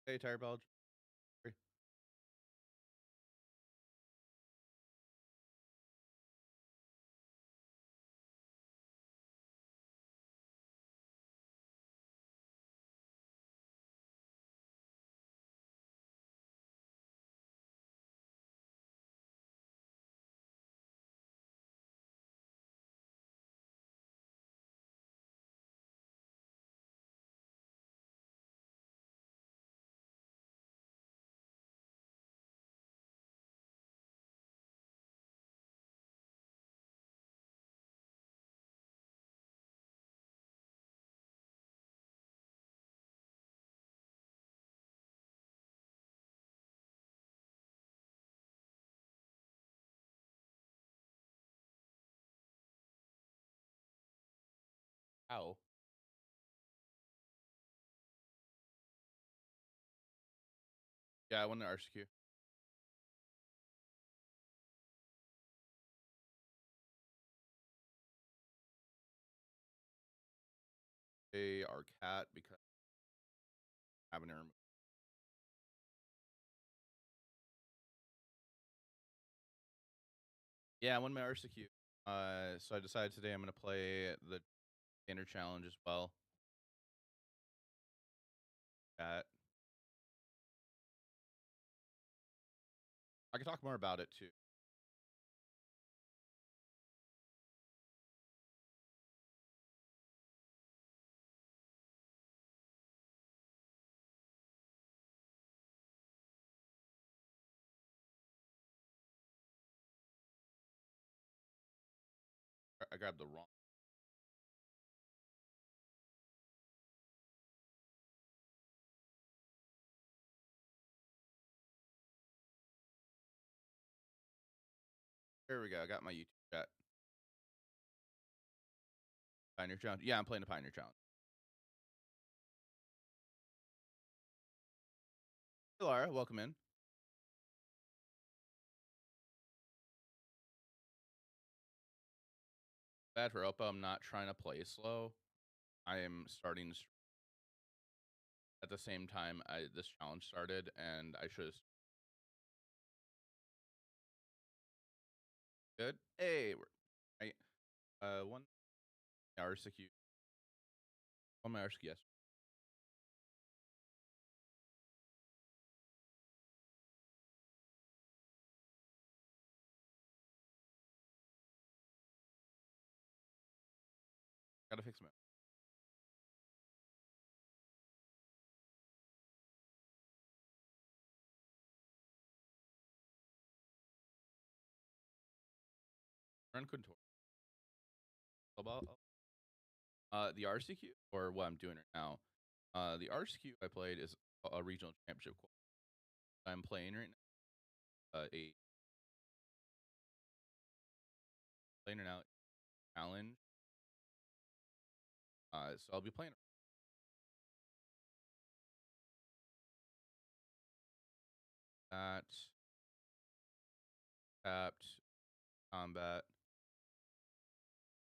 Hey, Tire Belge. Ow. Yeah, I won the RCQ. They are cat because I have an error. Yeah, I won my RCQ. So I decided today I'm gonna play the inner challenge as well. Cat. I can talk more about it too. I grabbed the wrong. There we go. I got my YouTube chat. Pioneer challenge. Yeah, I'm playing the Pioneer challenge. Hey, Laura, welcome in. Bad for Oppo. I'm not trying to play slow. I am starting at the same time this challenge started, and I should have. Good. Hey, I one RCQ. One my RCQ. Yes. Gotta fix my. Run contour. The RCQ or what I'm doing right now. The RCQ I played is a regional championship. I'm playing right now. A playing right now challenge. So I'll be playing that tapped combat.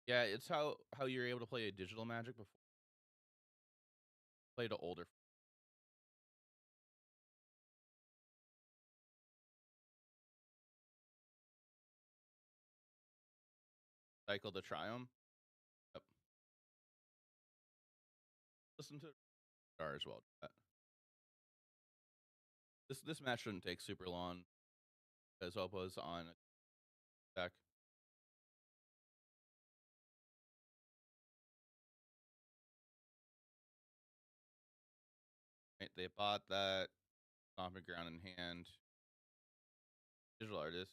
Yeah, it's how you're able to play a digital Magic before. Played an older cycle to Triumph. Yep. Listen to Star as well. This match shouldn't take super long because Oppo's on deck. Right, they bought that Stomping Ground in hand. Digital artist.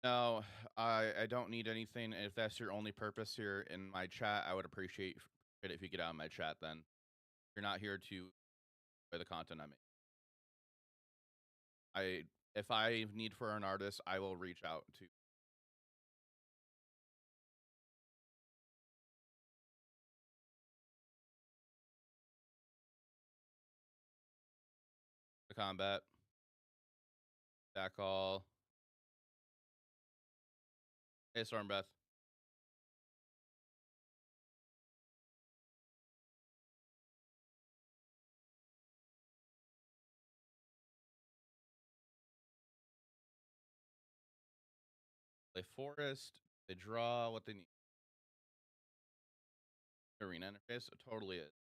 No, I don't need anything. If that's your only purpose here in my chat, I would appreciate it if you get out of my chat. Then you're not here to play the content I make. If I need for an artist, I will reach out to the combat. That call. Hey, Stormbeth. Play forest. They draw what they need. Arena interface. It totally is.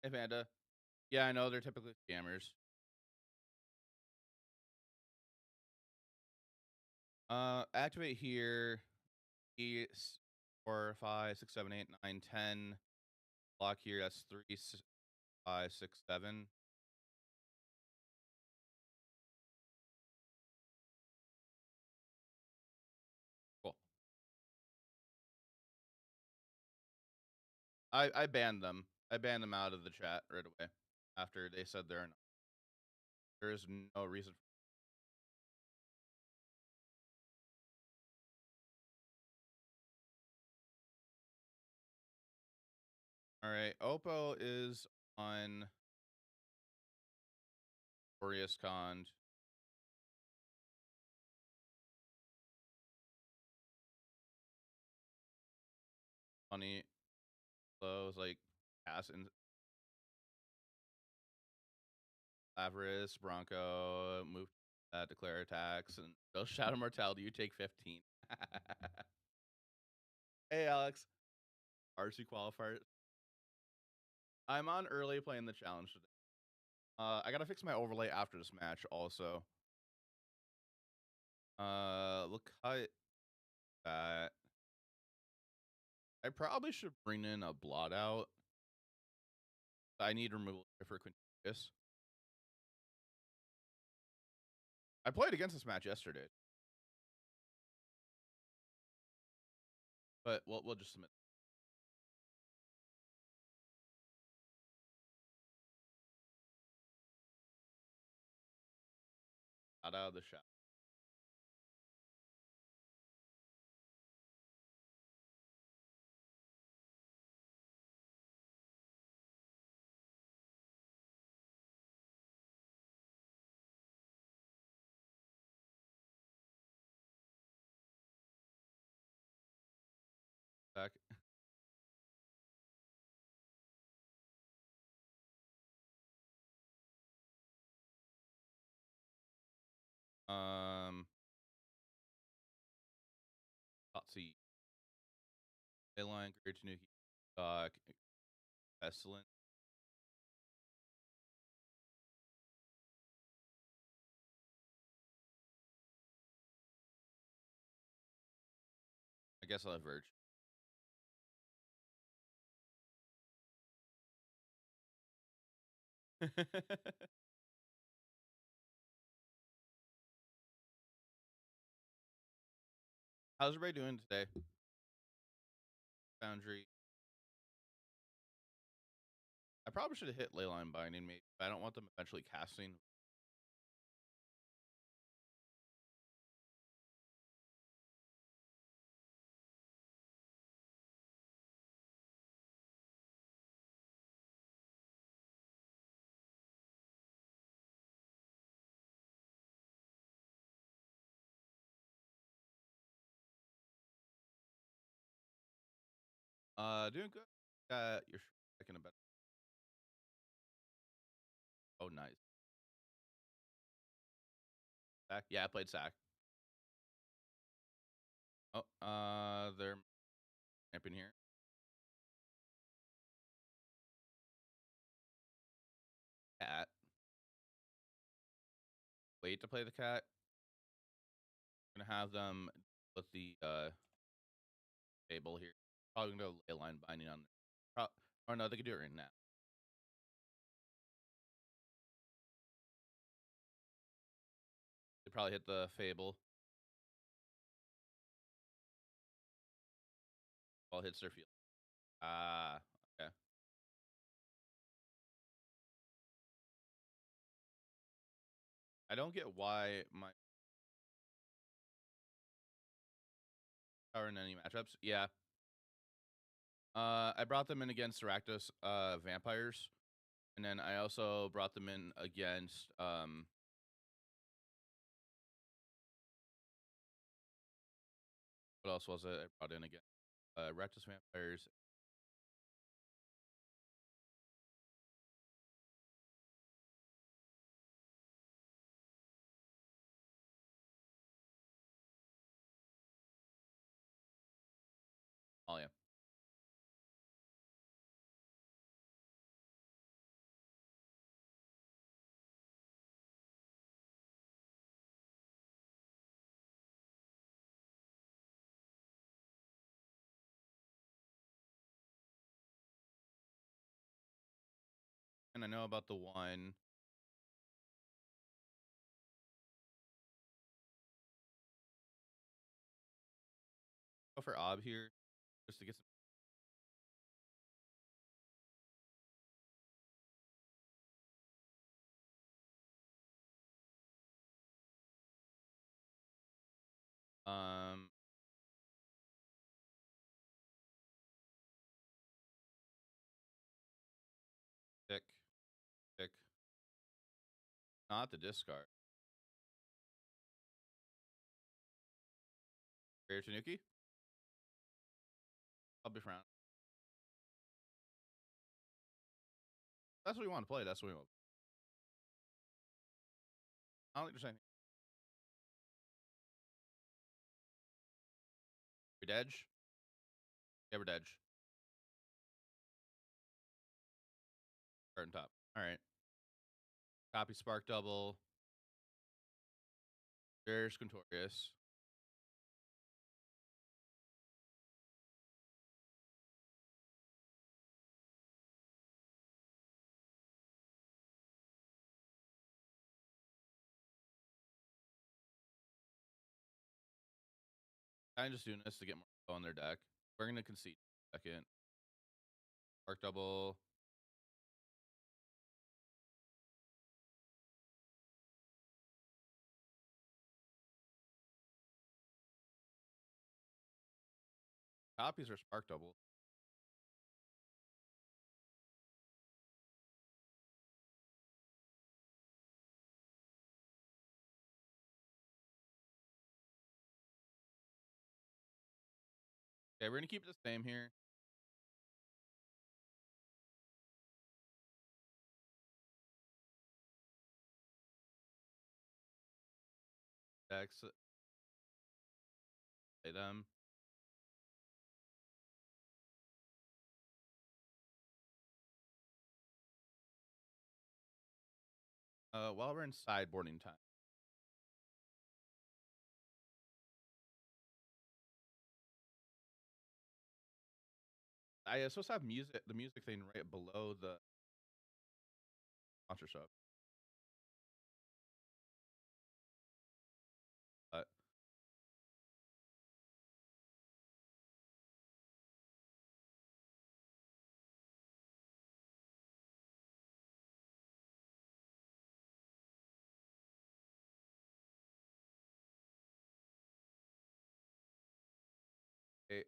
Hey, Vanda. Yeah, I know they're typically scammers. Activate here. 4, 5, 6, 7, 8, 9, 10. Block here. That's 3, 5, 6, 7. Cool. I banned them. I banned them out of the chat right away after they said they're not. There is no reason. All right. Oppo is on Glorious Con. Funny. Close like pass and Avarice, Bronco, move, declare attacks, and go Shadow Mortality. You take 15. Hey, Alex. RC qualifier. I'm on early playing the challenge today. I gotta fix my overlay after this match also. Look cut that. I probably should bring in a blot out. I need removal for Quintus. I played against this match yesterday, but we'll just submit. Out of the shot. Back. Let's see. Line, Great New Stock, Excellent. I guess I'll have Verge. How's everybody doing today? Foundry. I probably should have hit Leyline Binding, maybe. I don't want them eventually casting. Doing good. You're checking a better. Oh, nice. Sack? Yeah, I played Sack. Oh, they're camping here. Cat. Wait to play the cat. I'm gonna have them with the table here. Probably gonna go Leyline Binding on. Oh no, they could do it right now. They probably hit the Fable. Ball hits their field. Ah, okay. I don't get why my are in any matchups. Yeah. I brought them in against Rakdos vampires. And then I also brought them in against what else was it? I brought in again Rakdos vampires. I know about the one. Go for Ob here, just to get some. Um, pick, pick. Not the discard. Rare Tanuki. I'll be frowned. That's what we want to play. That's what we want. I don't think there's anything. We edge. Yeah, we're edge. Start on top. All right. Copy Spark Double. There's Contorious. Kind of just doing this to get more on their deck. We're gonna concede second. Spark Double. Copies are Spark Double. Okay, we're gonna keep it the same here. Decks. Play them. While we're in sideboarding time. I supposed to have music, the music thing right below the sponsor shop. But it,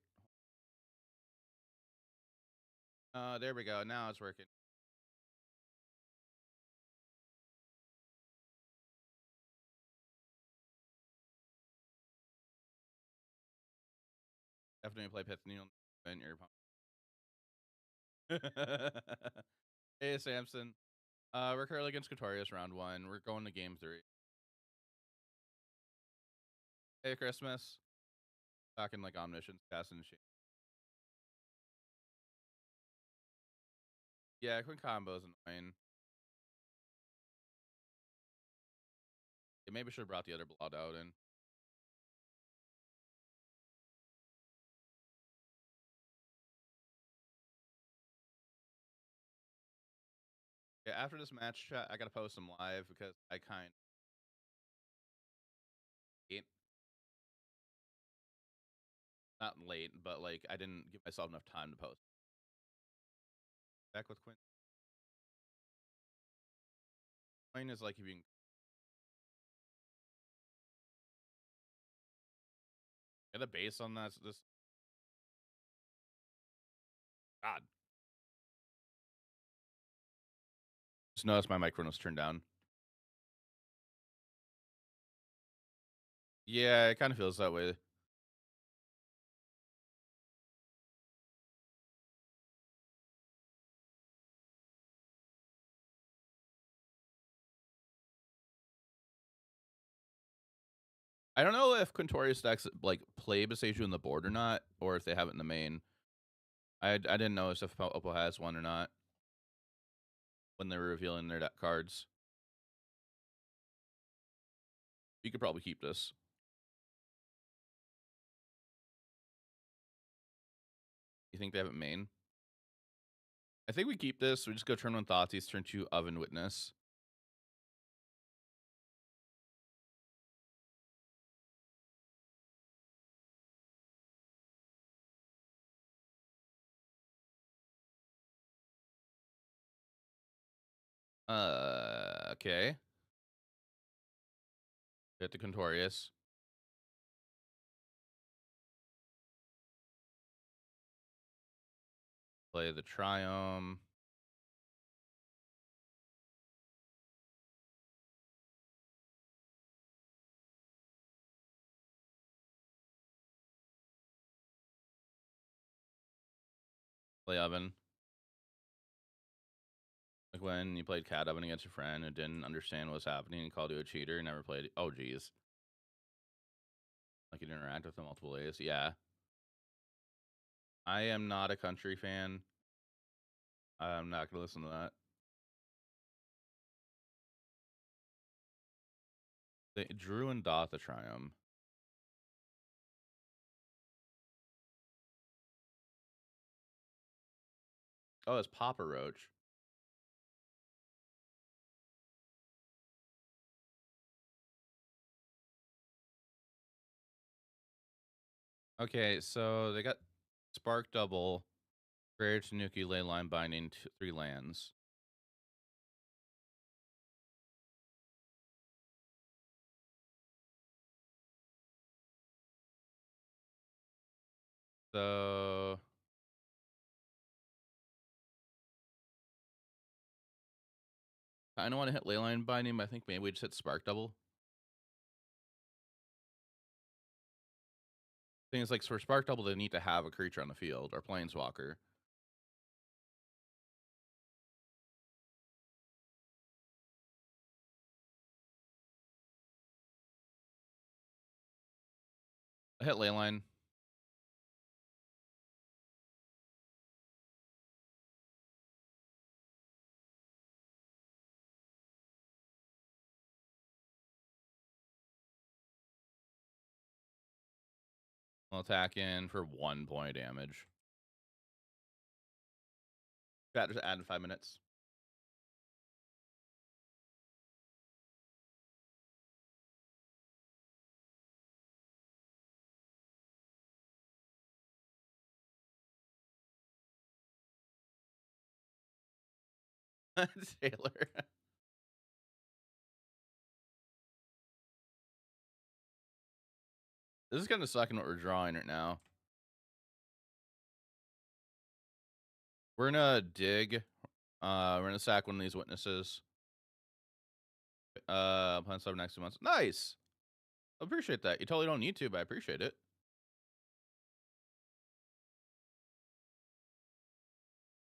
there we go. Now it's working. Definitely play Pithneal in your opponent. Hey, Samson. We're currently against Katorius round 1. We're going to game 3. Hey, Christmas. Talking like Omniscience, casting shit. Yeah, quick combo's annoying. Yeah, maybe should have brought the other blood out in. Yeah, after this match chat, I gotta post them live because I kind of not late, but like I didn't give myself enough time to post. Back with Quinn. Quinn is like if you can get a base on that. This God. Just noticed my microphone was turned down. Yeah, it kind of feels that way. I don't know if Quintorius decks like play Beseiju in the board or not, or if they have it in the main. I didn't know if Oppo has one or not when they were revealing their deck cards. You could probably keep this. You think they have it main? I think we keep this. We just go turn 1 Thoughtseize, turn 2 Oven Witness. Okay. Hit the Contorious. Play the Triumph. Play Oven. Like when you played Cat Oven against your friend and didn't understand what was happening and called you a cheater and never played it. Oh, geez. Like you didn't interact with them multiple ways. Yeah. I am not a country fan. I'm not going to listen to that. They drew and dot the Triumph. Oh, it's Papa Roach. Okay, so they got Spark Double, Rare Tanuki, Leyline Binding, 3 lands. So I don't want to hit Leyline Binding, but I think maybe we just hit Spark Double. Thing is, like, for Spark Double, they need to have a creature on the field or Planeswalker. I hit Leyline. I'll attack in for 1 point of damage. Chat just add in 5 minutes. Taylor. This is kind of sucking what we're drawing right now. We're gonna dig. We're gonna sack one of these witnesses. Plan sub next 2 months. Nice. I appreciate that. You totally don't need to, but I appreciate it.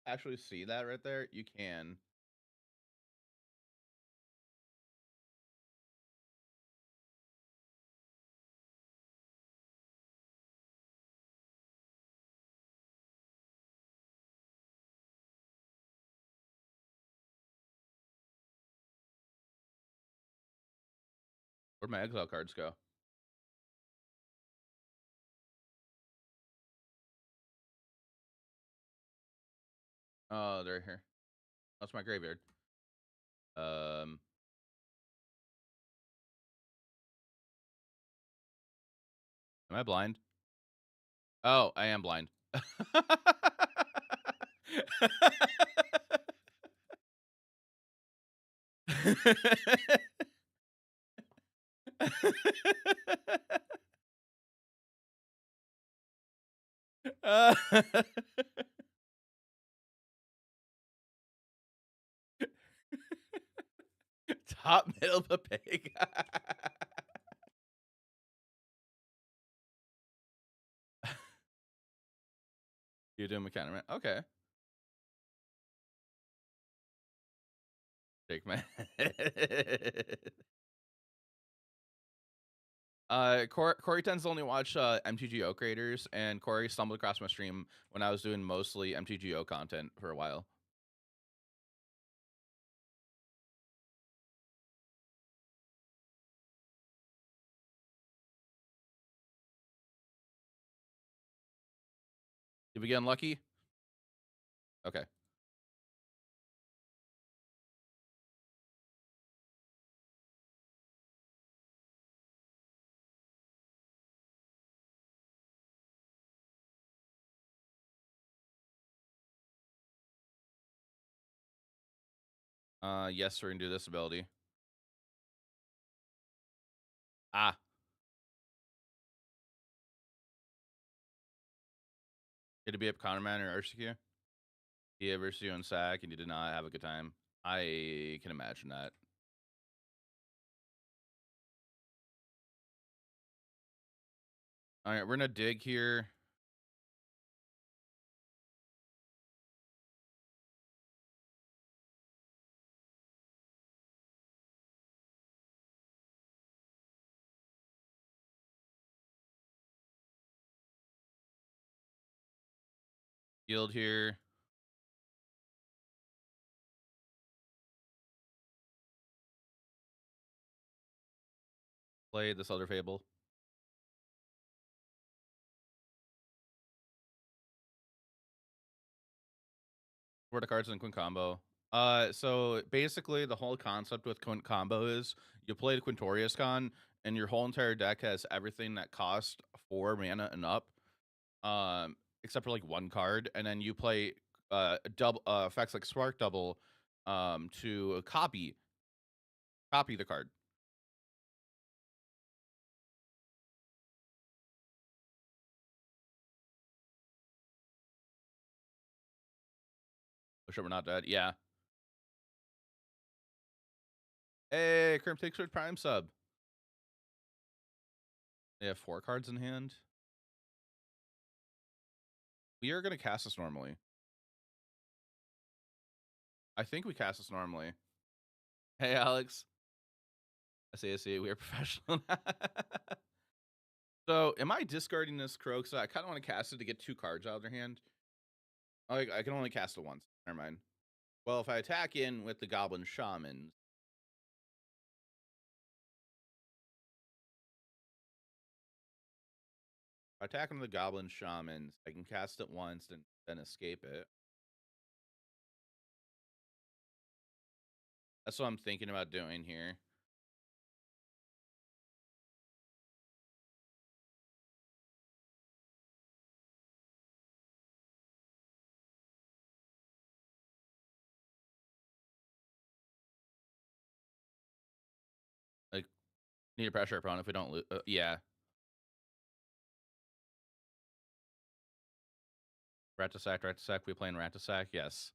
Actually see that right there? You can. Where'd my exile cards go? Oh, they're here. That's my graveyard. Am I blind? Oh, I am blind. Top middle of the pig. You doing mechanic? Okay. Shake my head. Corey tends to only watch MTGO creators, and Corey stumbled across my stream when I was doing mostly MTGO content for a while. Did we get unlucky? Okay. Yes, we're gonna do this ability. Ah, did it be up Counterman or RCQ? He versus you in SAC, and you did not have a good time. I can imagine that. All right, we're gonna dig here. Yield here. Play this other Fable. Where the cards in Quint combo. So basically, the whole concept with Quint combo is you play the Quintorius Con, and your whole entire deck has everything that costs 4 mana and up, except for like one card, and then you play double effects like Spark Double, to copy the card. Oh shit, we're not dead. Yeah. Hey, Crimp takes with Prime sub. They have 4 cards in hand. We are gonna cast this normally. I think we cast this normally. Hey, Alex. I see. We are professional. So, am I discarding this Crow? Because I kind of want to cast it to get 2 cards out of their hand. I can only cast it once. Never mind. Well, if I attack in with the Goblin Shamans, if I attack into the Goblin Shamans, I can cast it once and then escape it. That's what I'm thinking about doing here. Like, need a pressure opponent if we don't lose. Yeah. Rat to sack. We playing Rat to sack? Yes.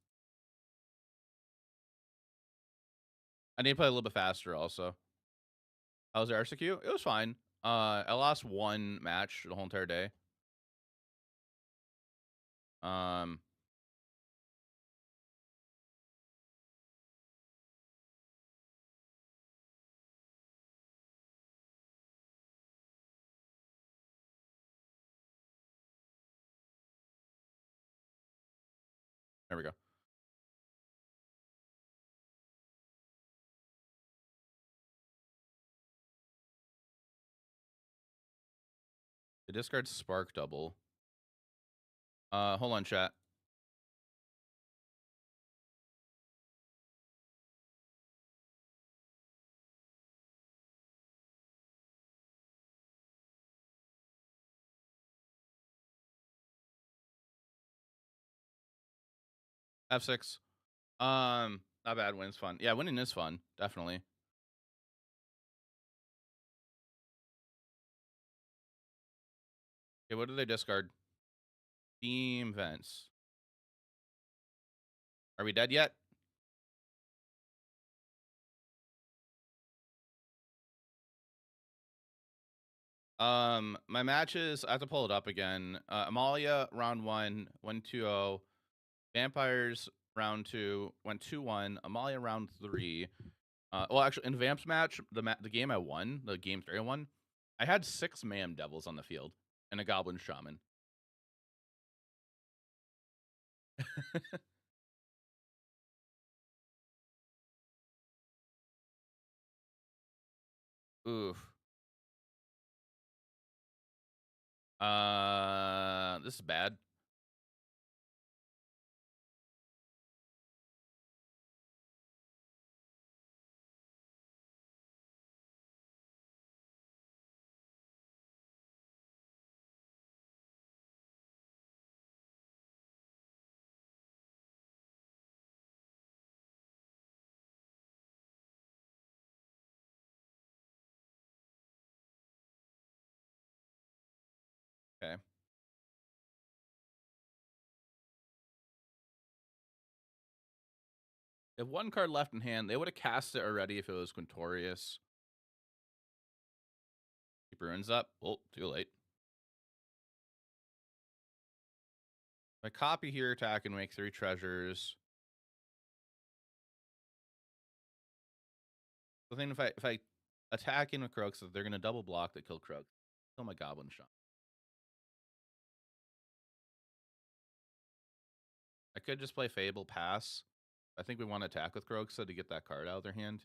I need to play a little bit faster also. How was the RCQ? It was fine. I lost 1 match the whole entire day. Um, there we go. The discard Spark Double. Hold on, chat. F6. Not bad. Win's fun. Yeah, winning is fun. Definitely. Okay, what do they discard? Team Vents. Are we dead yet? My matches, I have to pull it up again. Amalia, round 1, 1-2-0. Vampires, round 2, went 2-1. Amalia, round 3. Well, actually, in Vamp's match, the game I won, the game 3 I won, I had 6 Mayhem Devils on the field and a Goblin Shaman. Oof. This is bad. Okay. If one card left in hand, they would have cast it already if it was Quintorius. Keep ruins up. Oh, too late. If I copy here, attack, and make 3 treasures. The thing, if I attack in with Croaks, they're gonna double block that kill Croaks. Kill my Goblin Shot. I could just play Fable pass. I think we want to attack with Croaksa to get that card out of their hand.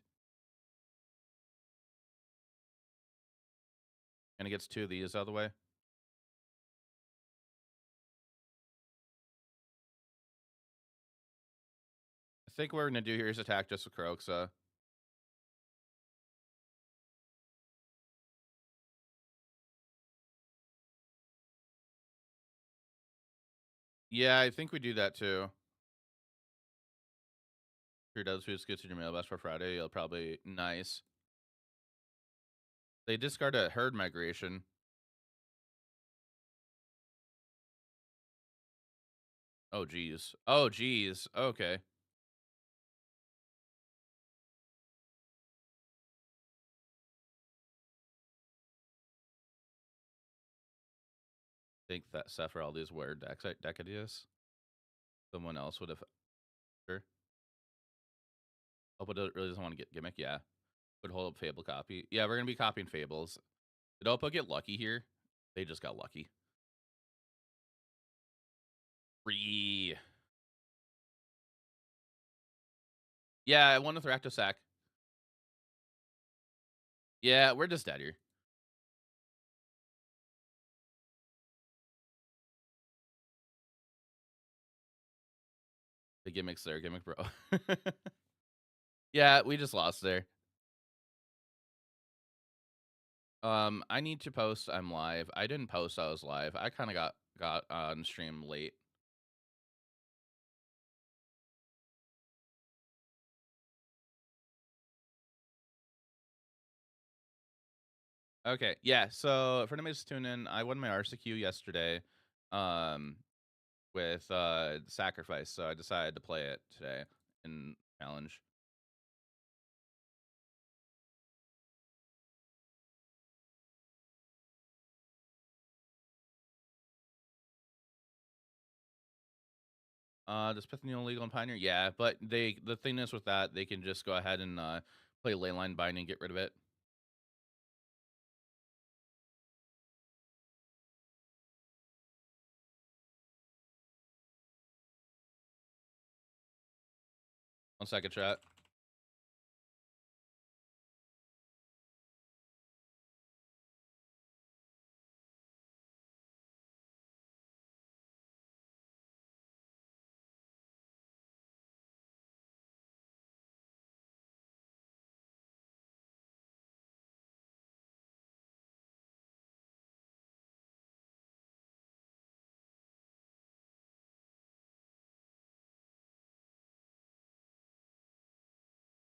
And it gets 2 of these out of the way. I think what we're gonna do here is attack just with Croaksa. Yeah, I think we do that too. Here does who's gets in your mailbox for Friday. You'll probably nice. They discard a herd migration. Oh geez. Oh geez. Okay. Think that set for all these weird deck ideas. Someone else would have. Sure. Oh, but it really doesn't want to get gimmick. Yeah. Would hold up Fable copy. Yeah, we're gonna be copying Fables. Did Oppo get lucky here? They just got lucky. Free. Yeah, I won with Reactive Sack. Yeah, we're just dead here. The gimmick's there, gimmick bro. Yeah, we just lost there. I need to post I'm live. I didn't post I was live. I kind of got on stream late. Okay, yeah. So for anybody's tuning in, I won my RCQ yesterday, with sacrifice. So I decided to play it today in challenge. Does Pithneal legal and Pioneer? Yeah, but the thing is with that, they can just go ahead and play Leyline Binding, get rid of it. One second, chat.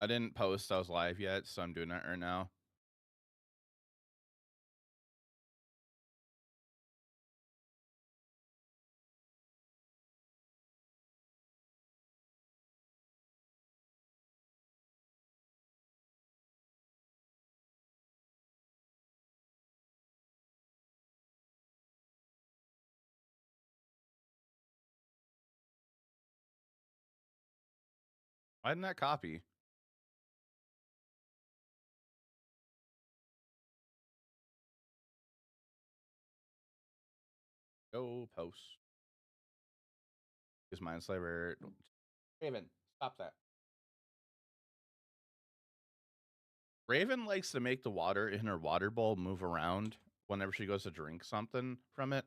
I didn't post I was live yet, so I'm doing that right now. Why didn't that copy? Go post. Use Mindslaver. Raven, stop that. Raven likes to make the water in her water bowl move around whenever she goes to drink something from it.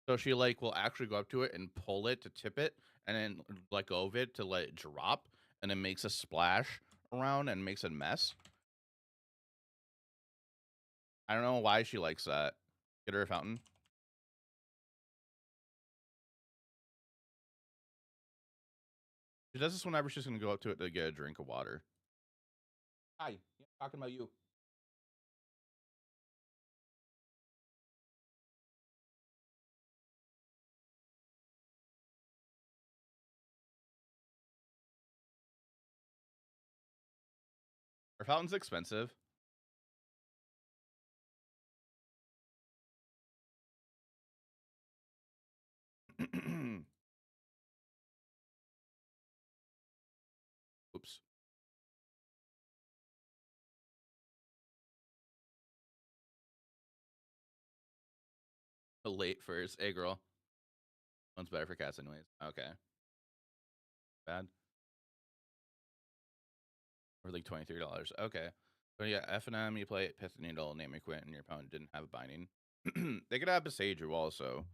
So she like will actually go up to it and pull it to tip it, and then let go of it to let it drop, and it makes a splash around and makes a mess. I don't know why she likes that. Get her a fountain. She does this whenever she's gonna go up to it to get a drink of water. Hi, yeah, talking about you. Are fountains expensive? Oops. A late first. Hey, girl. One's better for cats anyways. Okay. Bad. Or like $23. Okay. But yeah, F&M, you play Pith Needle, name quit, and your opponent didn't have a binding. They could have Besage also.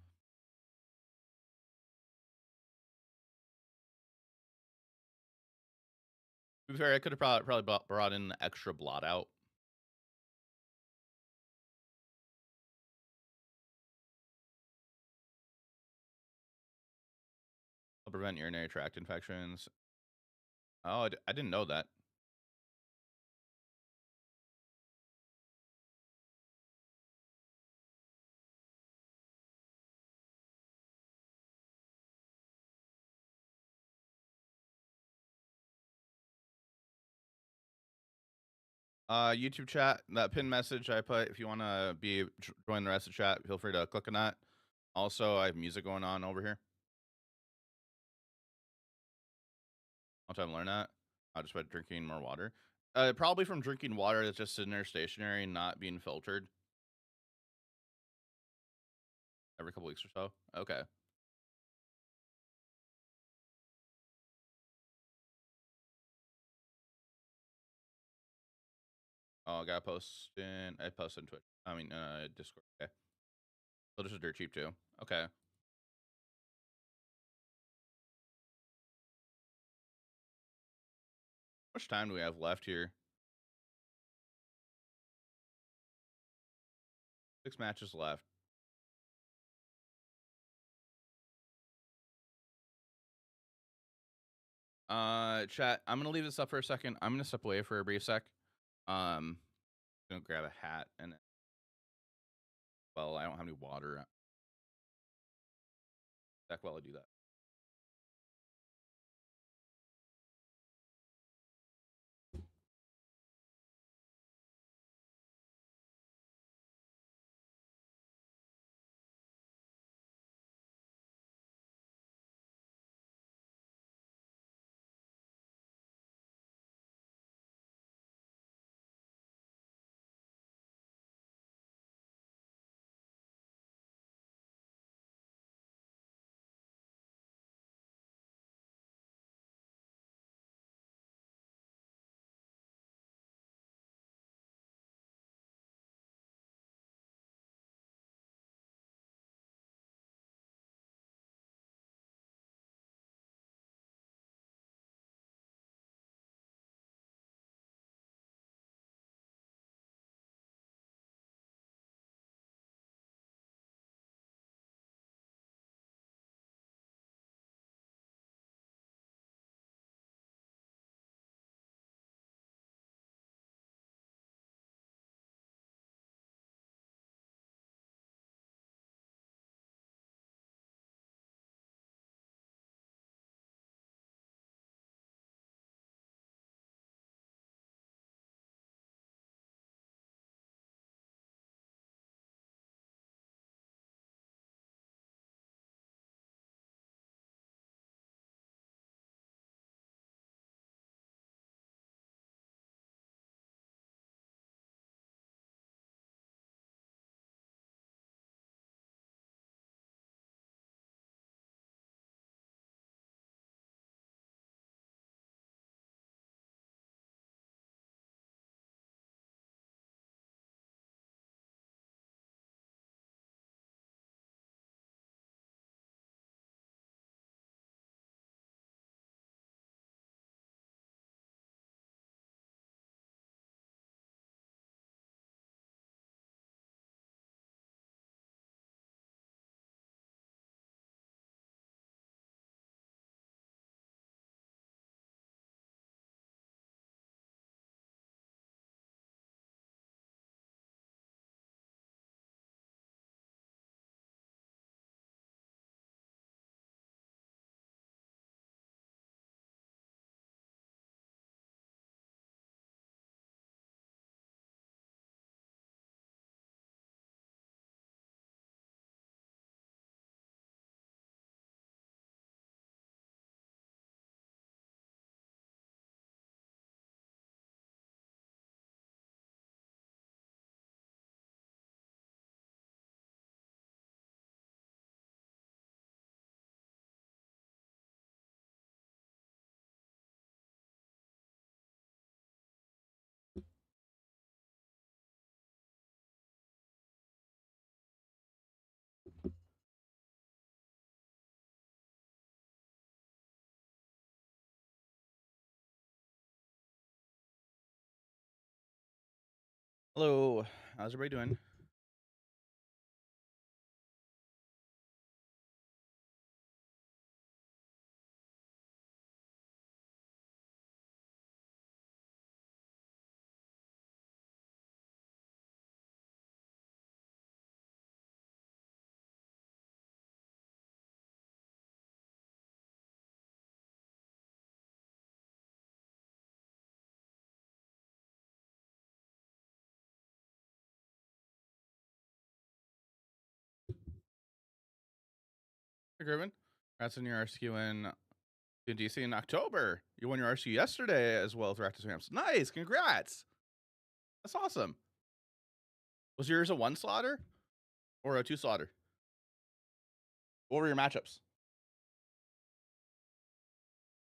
To be fair, I could have probably brought in the extra blot out. I'll prevent urinary tract infections. Oh, I didn't know that. YouTube chat, that pin message I put, if you want to join the rest of the chat, feel free to click on that. Also, I have music going on over here. I'll try to learn that. Just by drinking more water. Probably from drinking water that's just sitting there stationary and not being filtered. Every couple weeks or so. Okay. Oh, I got to post in. I posted in Twitch. I mean, Discord. Okay. Filters are dirt cheap too. Okay. How much time do we have left here? 6 matches left. Chat. I'm gonna leave this up for a second. I'm gonna step away for a brief sec. Gonna grab a hat and. Well, I don't have any water. Back while I do that. Hello, how's everybody doing? Hey, Griffin. Congrats on your RCQ in DC in October. You won your RCQ yesterday as well as Raptors Rams. Nice, congrats. That's awesome. Was yours a 1 slaughter or a 2 slaughter? What were your matchups?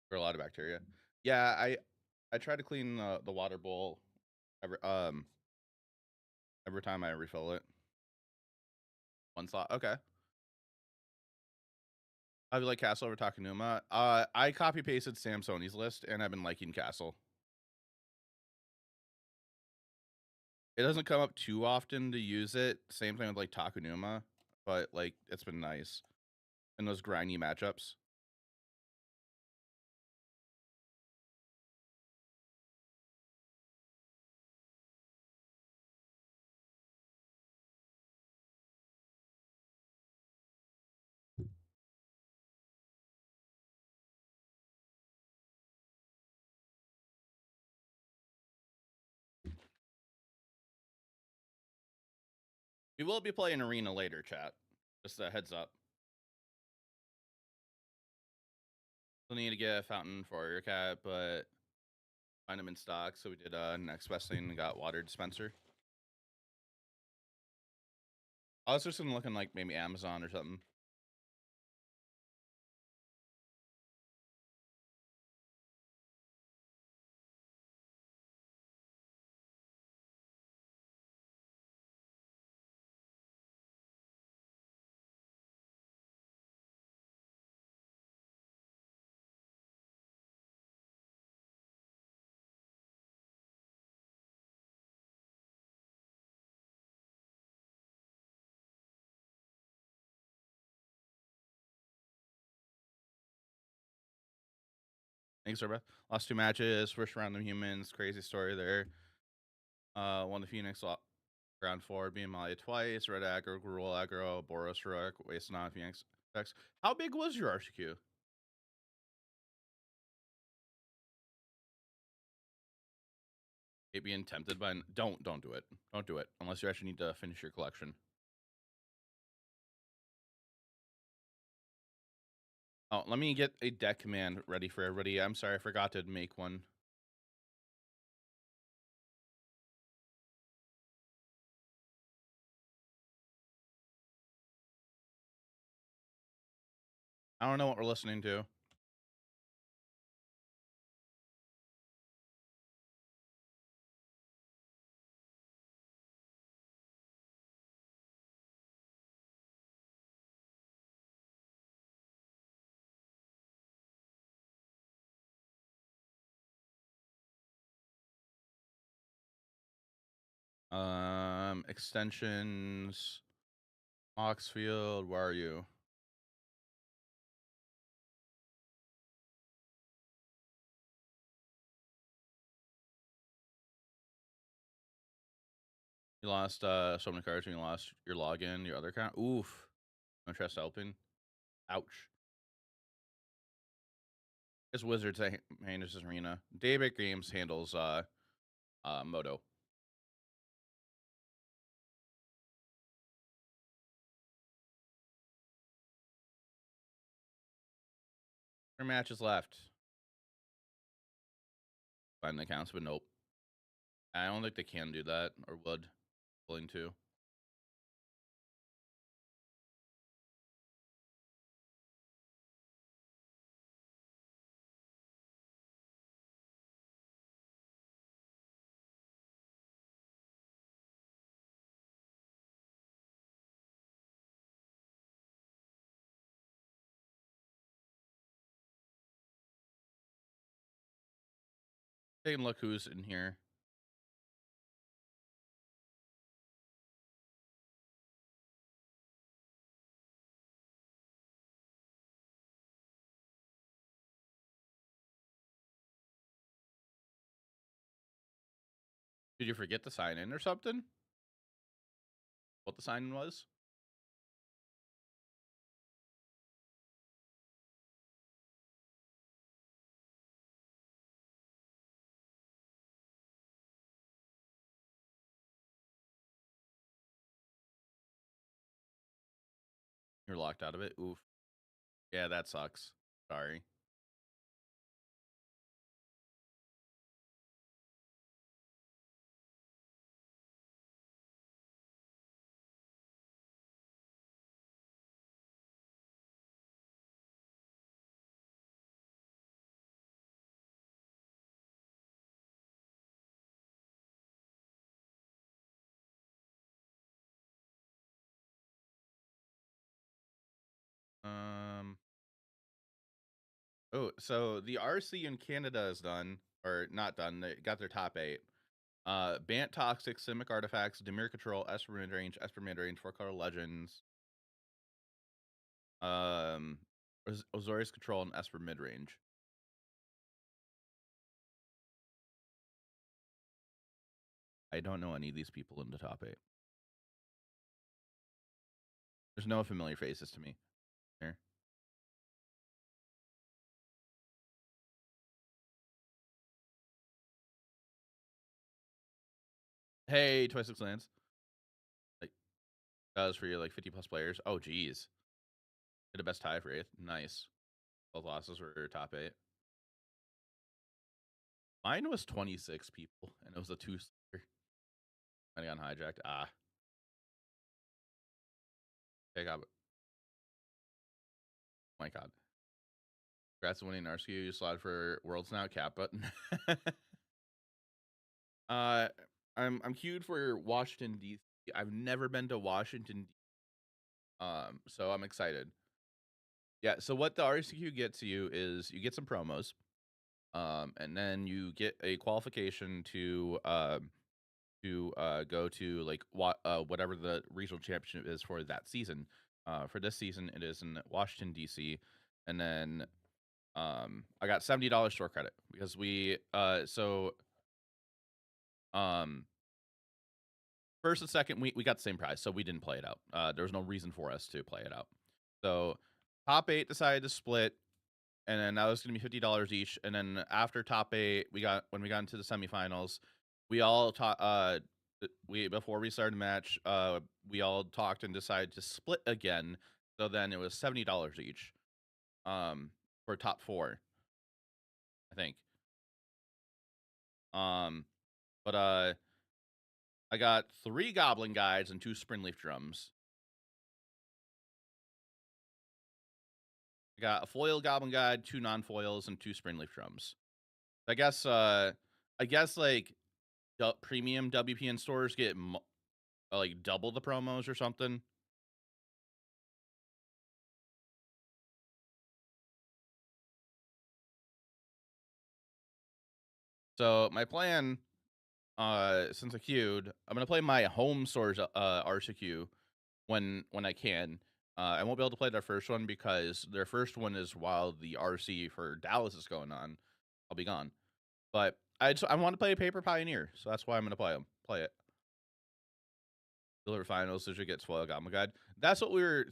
For a lot of bacteria. Yeah, I try to clean the water bowl every time I refill it. 1 slot. Okay. How do you like Castle over Takanuma? I copy pasted Sam Sony's list and I've been liking Castle. It doesn't come up too often to use it. Same thing with like Takanuma, but like it's been nice in those grindy matchups. We will be playing Arena later, chat. Just a heads up. Still need to get a fountain for your cat, but find them in stock. So we did next best thing and got water dispenser. I was just looking like maybe Amazon or something. Thanks, Sorba. Lost 2 matches, first round of humans, crazy story there. Won the Phoenix round 4, being Malia twice, red aggro, Gruul aggro, Boros Heroic, wasting on Phoenix effects. How big was your RCQ? Hate being tempted by don't do it. Don't do it unless you actually need to finish your collection. Oh, let me get a deck command ready for everybody. I'm sorry, I forgot to make one. I don't know what we're listening to. Extensions. Moxfield, where are you? You lost so many cards and you lost your login, your other account. Oof. No trust open. Ouch. It's Wizards that handles this arena. Daybreak Games handles Moto. Three matches left. Find the accounts, but nope. I don't think they can do that or would. Willing to. Take a look who's in here. Did you forget to sign in or something? What the sign in was? You're locked out of it? Oof. Yeah, that sucks. Sorry. Um. Oh, so the RC in Canada is done, or not done. They got their top 8. Bant Toxic, Simic Artifacts, Demir Control, Esper Midrange, Esper Midrange, 4-color Legends, Azorius Control, and Esper Midrange. I don't know any of these people in the top 8. There's no familiar faces to me here. Hey, 26 lands. Like, that was for your like 50 plus players. Oh, geez. Did a best tie for 8th. Nice. Both losses were top 8. Mine was 26 people, and it was a 2-star. I got hijacked. Ah. I got. Oh my god. Congrats on winning RCQ. You slotted for Worlds now. Cap button. I'm queued for Washington D.C. I've never been to Washington. So I'm excited. Yeah. So what the RCQ gets you is you get some promos, and then you get a qualification to go to like whatever the regional championship is for that season. For this season, it is in Washington D.C. And then I got $70 store credit because we first and second we got the same prize, so we didn't play it out. There was no reason for us to play it out. So top 8 decided to split, and then that was gonna be $50 each. And then after top 8, when we got into the semifinals, we all before we started the match, we all talked and decided to split again. So then it was $70 each, for top 4, I think. But I got 3 Goblin Guides and 2 Springleaf Drums. I got a foil Goblin Guide, 2 non-foils, and 2 Springleaf Drums. I guess like premium WPN stores get like double the promos or something. So my plan, since I queued, I'm gonna play my home store's RCQ when I can. I won't be able to play their first one because their first one is while the RC for Dallas is going on. I'll be gone. But I want to play a Paper Pioneer, so that's why I'm gonna play it. Deliver finals, so you get spoiled Goblin Guide. That's what we were.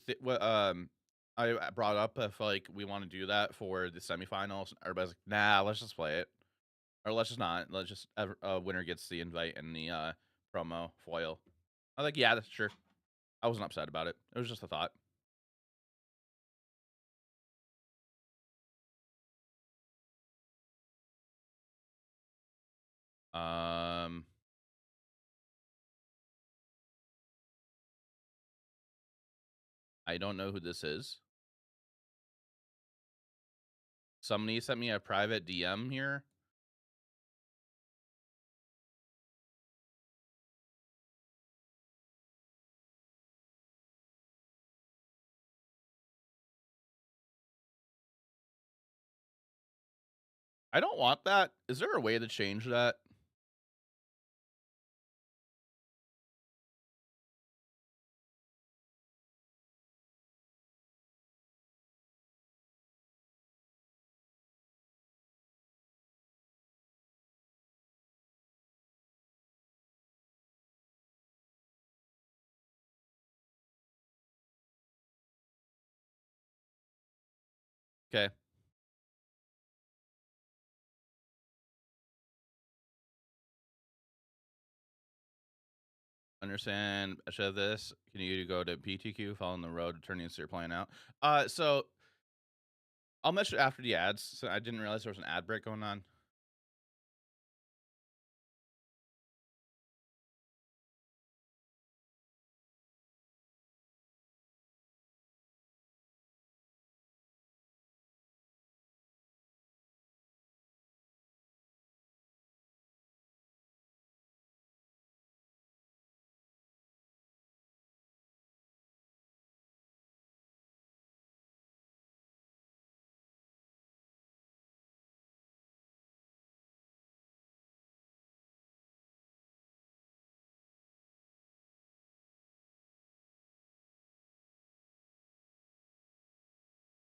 I brought up if like we want to do that for the semifinals. Everybody's like, nah, let's just play it, or let's just not. Let's just winner gets the invite and the promo foil. I was like, yeah, that's sure. I wasn't upset about it. It was just a thought. Um, I don't know who this is. Somebody sent me a private DM here. I don't want that. Is there a way to change that? Okay. Understand. I should have this. Can you go to PTQ, following the road, turning into your plan out? So I'll mention it after the ads. So I didn't realize there was an ad break going on.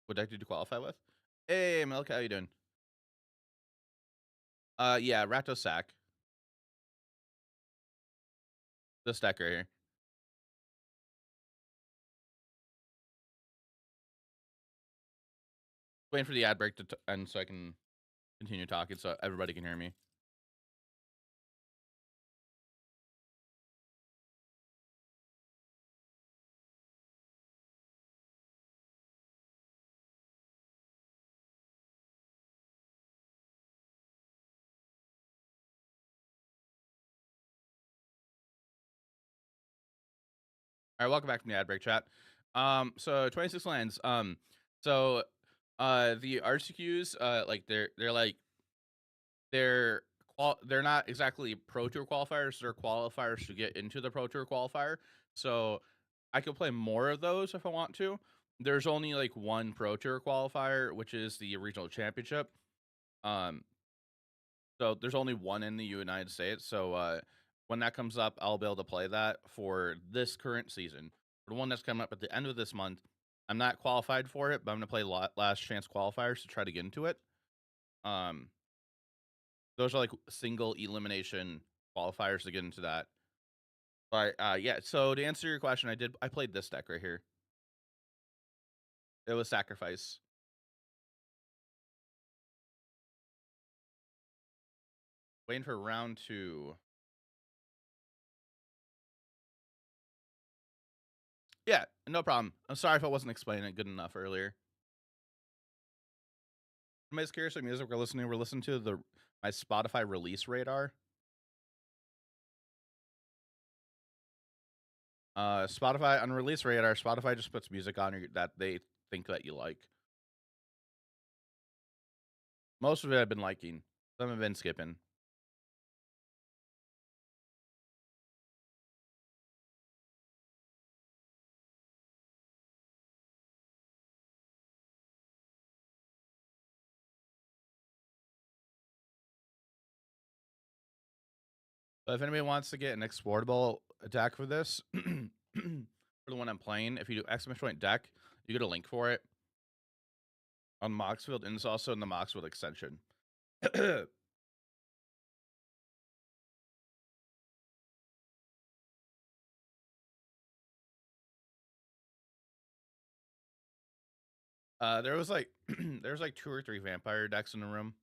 What deck did you qualify with? Hey, Milk, how you doing? Yeah, Ratto Sack. This deck right here. Waiting for the ad break to end so I can continue talking so everybody can hear me. All right, welcome back from the ad break, chat. So 26 lands. So the RCQs, like they're they're not exactly Pro Tour qualifiers. They're qualifiers to get into the Pro Tour qualifier. So I could play more of those if I want to. There's only like one Pro Tour qualifier, which is the regional championship. So there's only one in the United States. So when that comes up, I'll be able to play that for this current season. For the one that's coming up at the end of this month, I'm not qualified for it, but I'm gonna play last chance qualifiers to try to get into it. Um, those are like single elimination qualifiers to get into that. But yeah. So to answer your question, I played this deck right here. It was Sacrifice. Waiting for round 2. Yeah, no problem. I'm sorry if I wasn't explaining it good enough earlier. Anybody's curious what music we're listening to my Spotify release radar. Spotify on release radar, Spotify just puts music on that they think that you like. Most of it I've been liking. Some have been skipping. But if anybody wants to get an exportable attack for this, for the one I'm playing, if you do exclamation point deck, you get a link for it on Moxfield, and it's also in the Moxfield extension. There was like there's like 2 or 3 vampire decks in the room.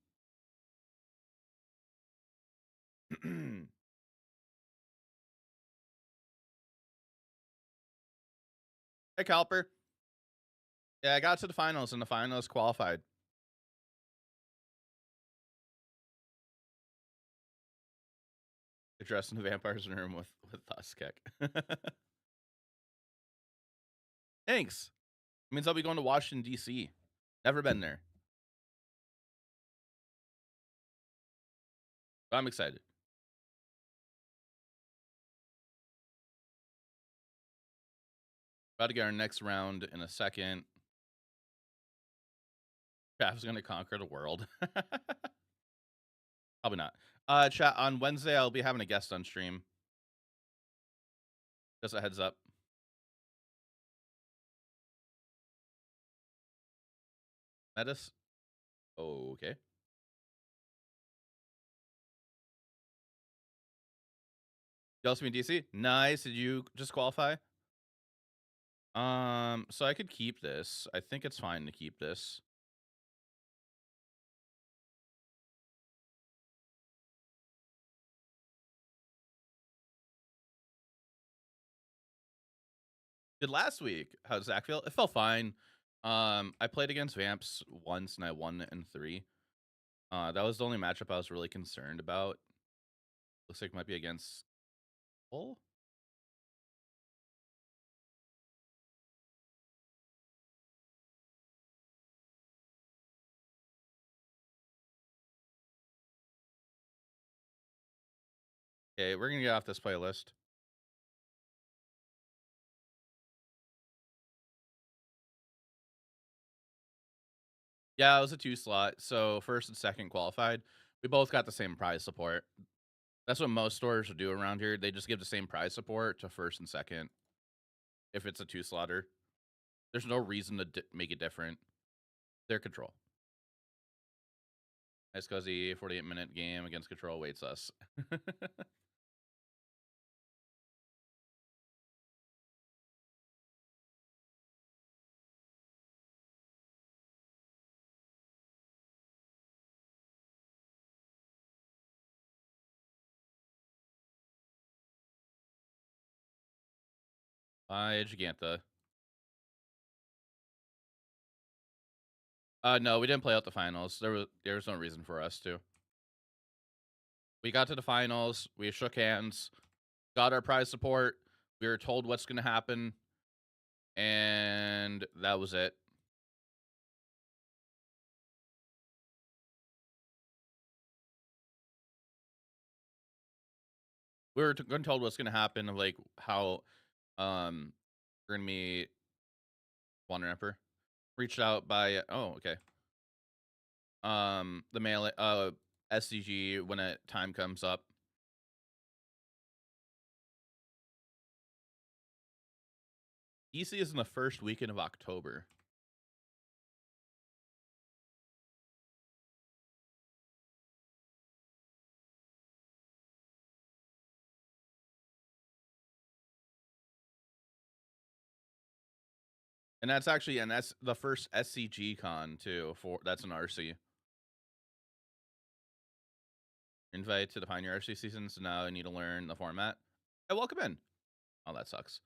Hey, Calper. Yeah, I got to the finals, and the finals qualified. Addressing the vampires in the room with Tuskek. Thanks. It means I'll be going to Washington, D.C. Never been there. But I'm excited. About to get our next round in a second. Jaffer's going to conquer the world. Probably not. Chat, on Wednesday, I'll be having a guest on stream. Just a heads up. Metis? Okay. You also mean DC? Nice. Did you just qualify? So I could keep this. I think it's fine to keep this. Did last week. How does Zach feel? It felt fine. I played against Vamps once and I won in 3. That was the only matchup I was really concerned about. Looks like it might be against Bull. Okay, we're gonna get off this playlist. Yeah, it was a 2 slot. So first and second qualified. We both got the same prize support. That's what most stores do around here. They just give the same prize support to first and second if it's a 2 slotter. There's no reason to make it different. Their control. Nice cozy 48-minute game against control awaits us. Bye, Giganta. No, we didn't play out the finals. There was no reason for us to. We got to the finals. We shook hands, got our prize support. We were told what's going to happen, and that was it. We were told what's going to happen, of like how we're going to meet Wonder Emperor. Reached out by okay. The mail SCG when a time comes up. EC is in the first weekend of October. And that's actually, and that's the first SCG con too. That's an RC. Invite to the Pioneer RC season, so now I need to learn the format. Hey, welcome in. Oh, that sucks.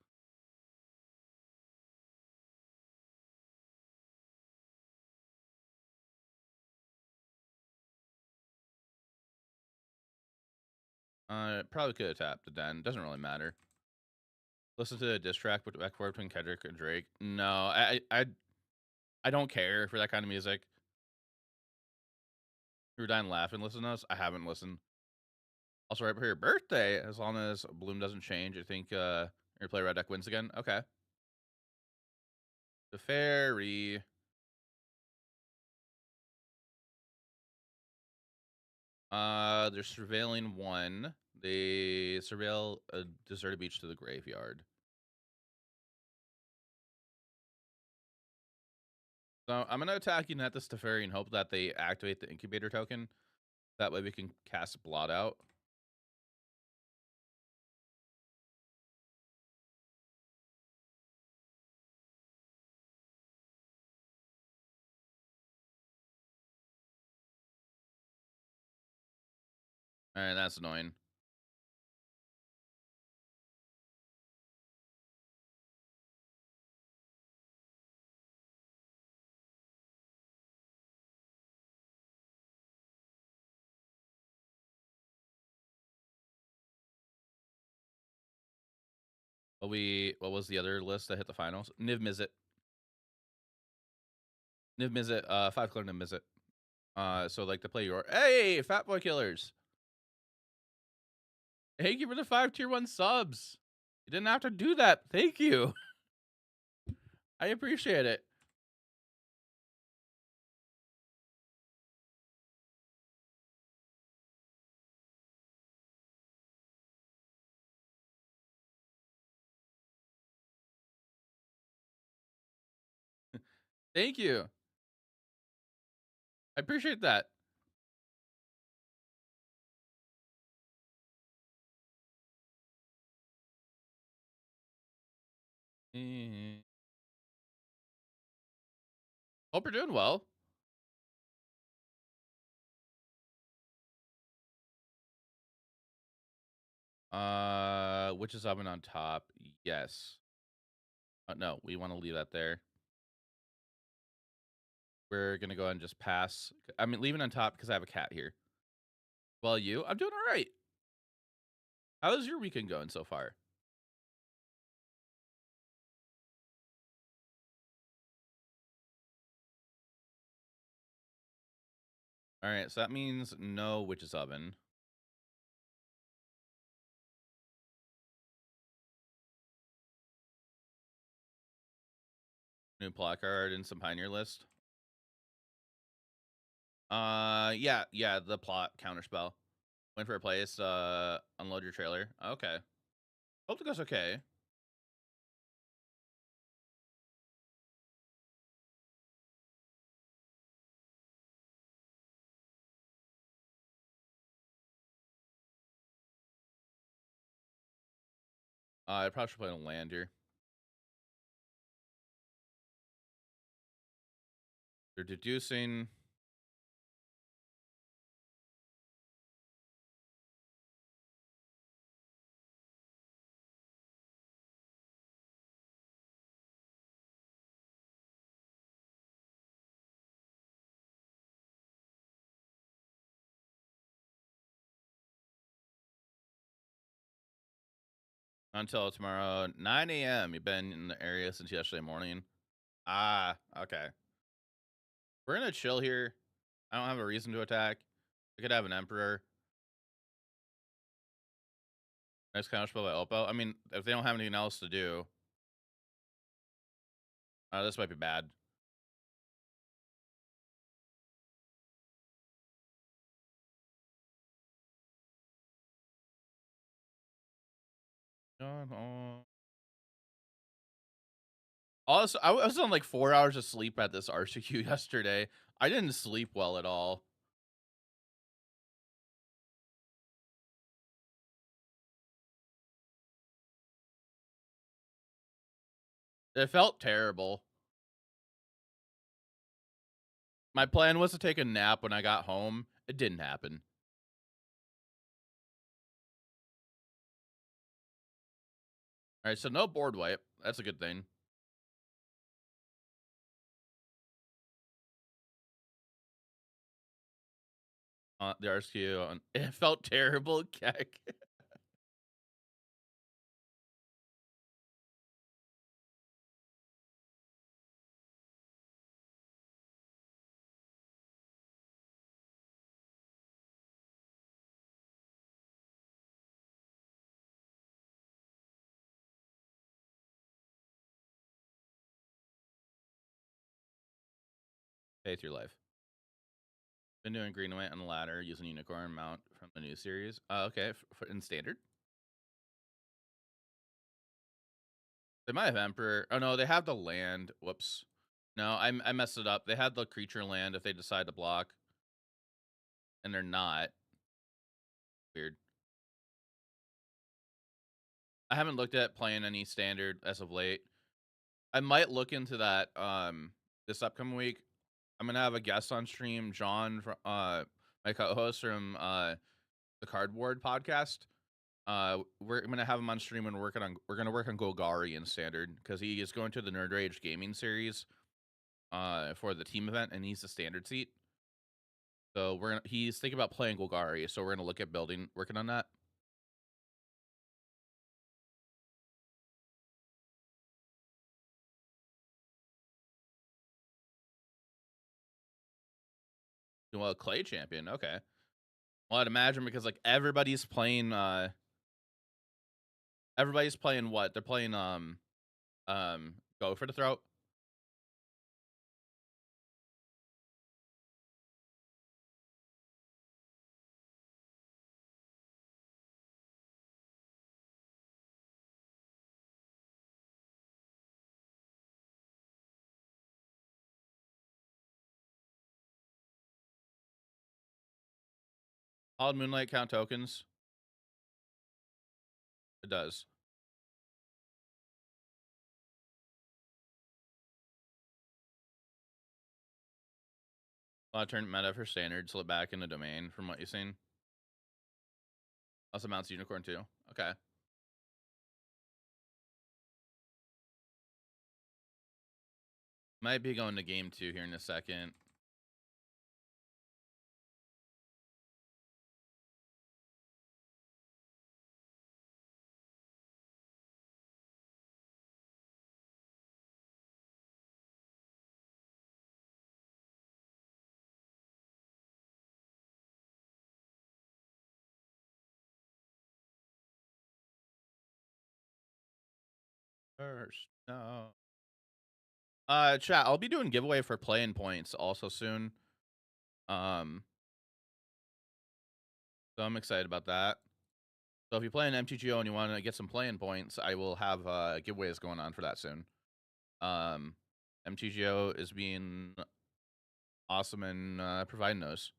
Probably could have tapped it then. Doesn't really matter. Listen to the diss track between Kendrick and Drake. No, I don't care for that kind of music. You're dying laughing. Listen to us. I haven't listened. Also, right before your birthday, as long as Bloom doesn't change, I think your play Red Deck wins again. Okay. The Fairy. They're surveilling 1. They surveil a deserted beach to the graveyard. So I'm gonna attack you at the Stefari and hope that they activate the incubator token. That way we can cast Blot out. Alright, that's annoying. What was the other list that hit the finals? Niv Mizzet. Niv Mizzet, 5 color Niv Mizzet. So like to play your hey, Fat Boy Killers. Thank you for the 5 tier 1 subs. You didn't have to do that. Thank you. I appreciate it. Thank you. I appreciate that. Hope you're doing well. Which is oven on top? Yes. No, we want to leave that there. We're gonna go ahead and just pass. I mean, leaving on top because I have a cat here. Well, I'm doing all right. How's your weekend going so far? All right, so that means no witch's oven. New placard and some Pioneer list. Yeah, the plot counterspell. Went for a place. Unload your trailer. Okay. Hope it goes okay. I probably should play on land here. They're deducing. Until tomorrow, 9 a.m. You've been in the area since yesterday morning. Ah, okay. We're gonna chill here. I don't have a reason to attack. We could have an Emperor. Nice counterspell by Oppo. I mean, if they don't have anything else to do, this might be bad. Also, I was on like 4 hours of sleep at this RCQ yesterday. I didn't sleep well at all. It felt terrible. My plan was to take a nap when I got home. It didn't happen. All right, so no board wipe. That's a good thing. The RCQ, it felt terrible. Keck. Pay through life. Been doing green and white on the ladder using unicorn mount from the new series. Okay, in standard. They might have Emperor. Oh no, they have the land. Whoops. No, I messed it up. They had the creature land if they decide to block, and they're not. Weird. I haven't looked at playing any standard as of late. I might look into that this upcoming week. I'm gonna have a guest on stream, John, from my co-host from the Cardboard podcast. We're gonna have him on stream and we're gonna work on Golgari in standard because he is going to the Nerd Rage Gaming Series for the team event and he's the standard seat. So he's thinking about playing Golgari, so we're gonna look at working on that. Well, Clay champion, okay. Well, I'd imagine because like everybody's playing what? They're playing Go for the Throat. Hallowed Moonlight count tokens? It does. A lot of turn meta for standard, slip back into domain from what you've seen. Also mounts unicorn too. Okay. Might be going to game 2 here in a second. First, no. Chat, I'll be doing giveaway for playing points also soon. So I'm excited about that. So if you play an MTGO and you want to get some playing points, I will have giveaways going on for that soon. MTGO is being awesome and providing those.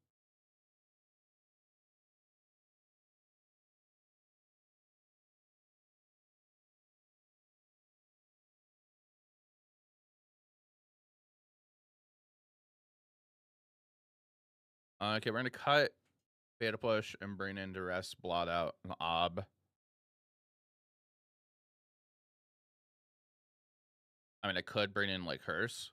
Okay, we're gonna cut Beta Push and bring in Duress, Blot Out, and Ob. I mean, I could bring in like Hearse.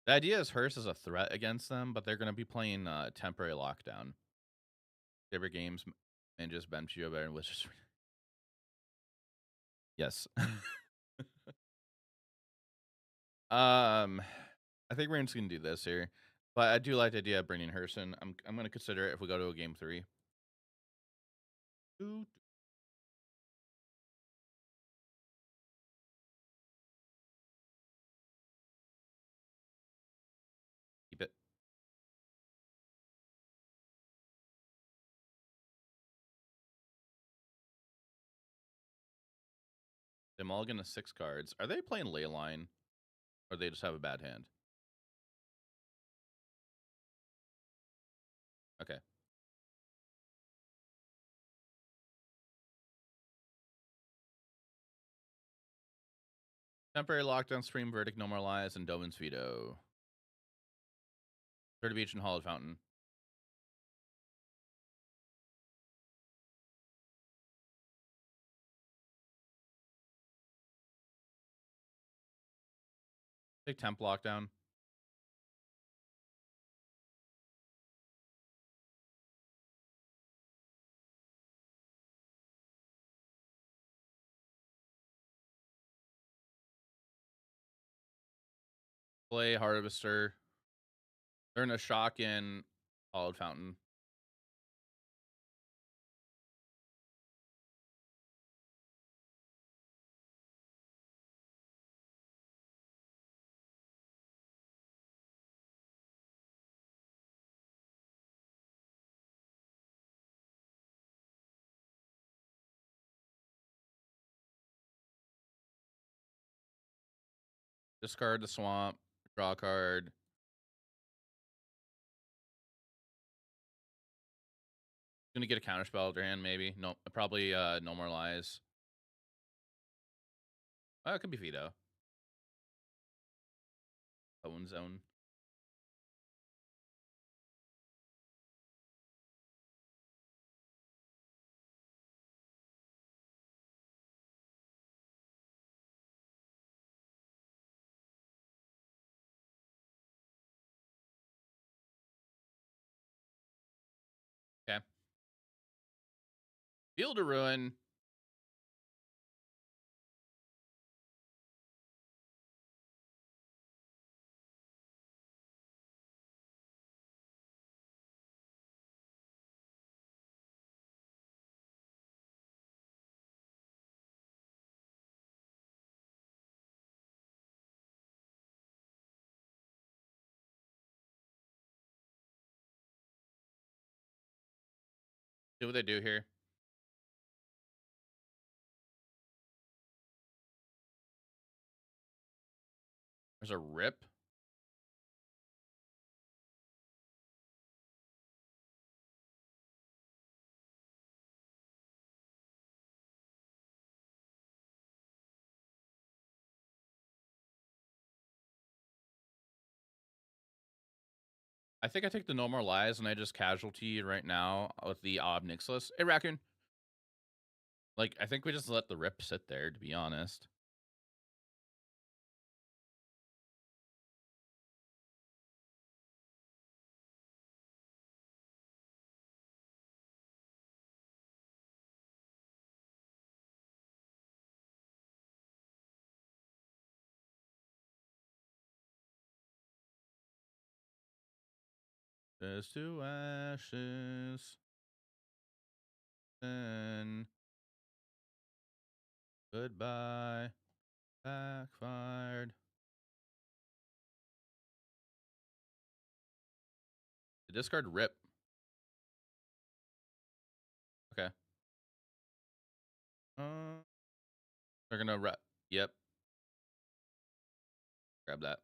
The idea is Hearse is a threat against them, but they're going to be playing Temporary Lockdown. Favorite games and just bench you over and Wizards. Yes. I think we're just going to do this here. But I do like the idea of bringing Hearse in. I'm going to consider it if we go to a game 3. Keep it. They mulligan to 6 cards. Are they playing Leyline? Or they just have a bad hand? Okay. Temporary Lockdown, Stream, Verdict, Normalize, and Dovin's Veto. Third Beach and Hollowed Fountain. Take Temp Lockdown. Play Harvester. They're in a shock in Hollowed Fountain. Discard the Swamp. Draw a card. Gonna get a counterspell to your hand, maybe. No, probably Normalize. Oh, it could be Veto. Own Zone. Okay. Field of Ruin. See what they do here. There's a Rip. I think I take the No More Lies and I just casualty right now with the Obnixilis. Hey, Raccoon. Like, I think we just let the rip sit there, to be honest. Ashes to ashes. And goodbye. Backfired. The discard rip. Okay. They're gonna rep. Yep. Grab that.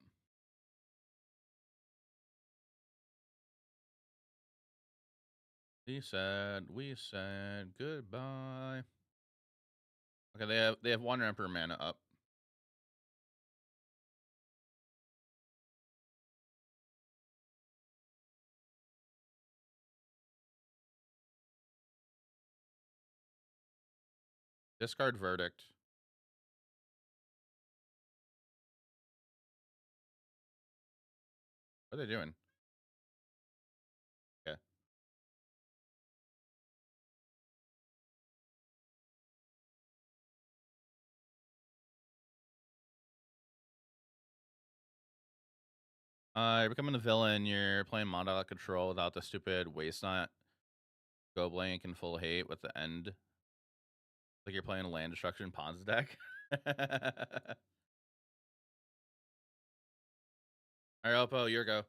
We said goodbye. Okay, they have one Emperor mana up. Discard Verdict. What are they doing? Okay. You're becoming a villain. You're playing Monarch control without the stupid waste not go blank and full hate with the end. Like you're playing a land destruction Pawns deck. All right, Oppo, your go.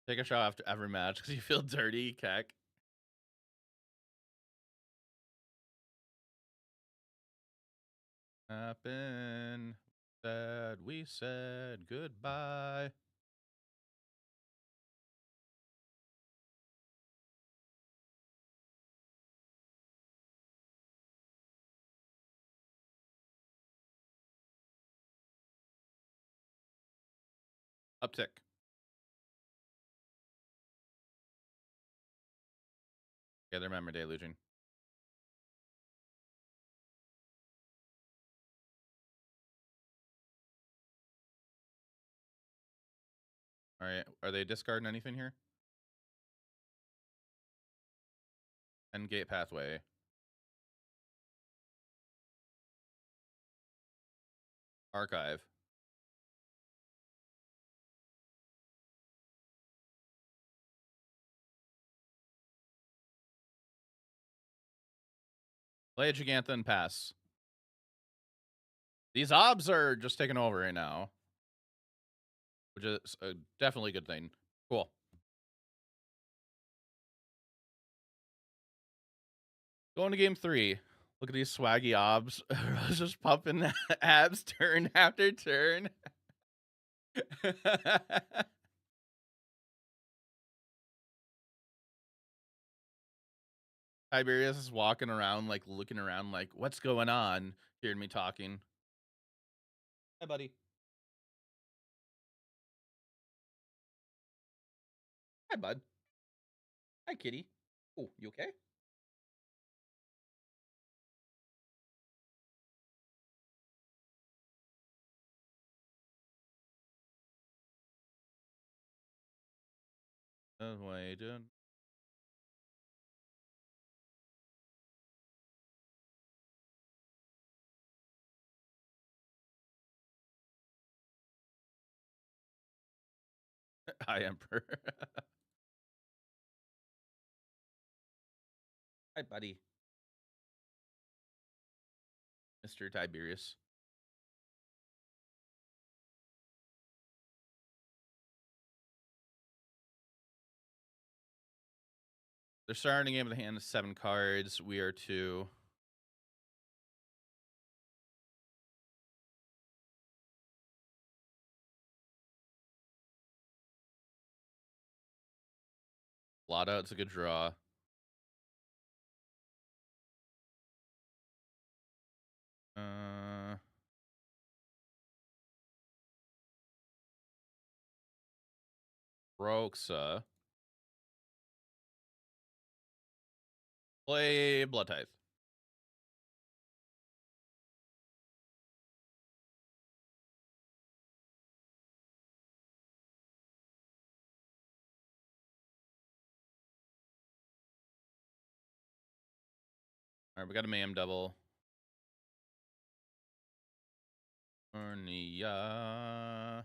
Take a shot after every match because you feel dirty, Keck. Happen. We said goodbye. Uptick. Yeah, they remember deluging. All right, are they discarding anything here? End gate pathway. Archive. Play a Gigantha and pass. These obs are just taking over right now, which is definitely a good thing. Cool. Going to game 3. Look at these swaggy obs. Just pumping abs turn after turn. Tiberius is walking around, like looking around, like, what's going on? Hearing me talking. Hi, buddy. Hi, bud. Hi, kitty. Oh, you okay? Waiting. Hi, Emperor. Hi, buddy. Mr. Tiberius. They're starting a game with a hand of 7 cards. We are 2. Lotto, it's a good draw. Roxa. Play Blood Tithe. All right, we got a Mayhem Double. Ornia.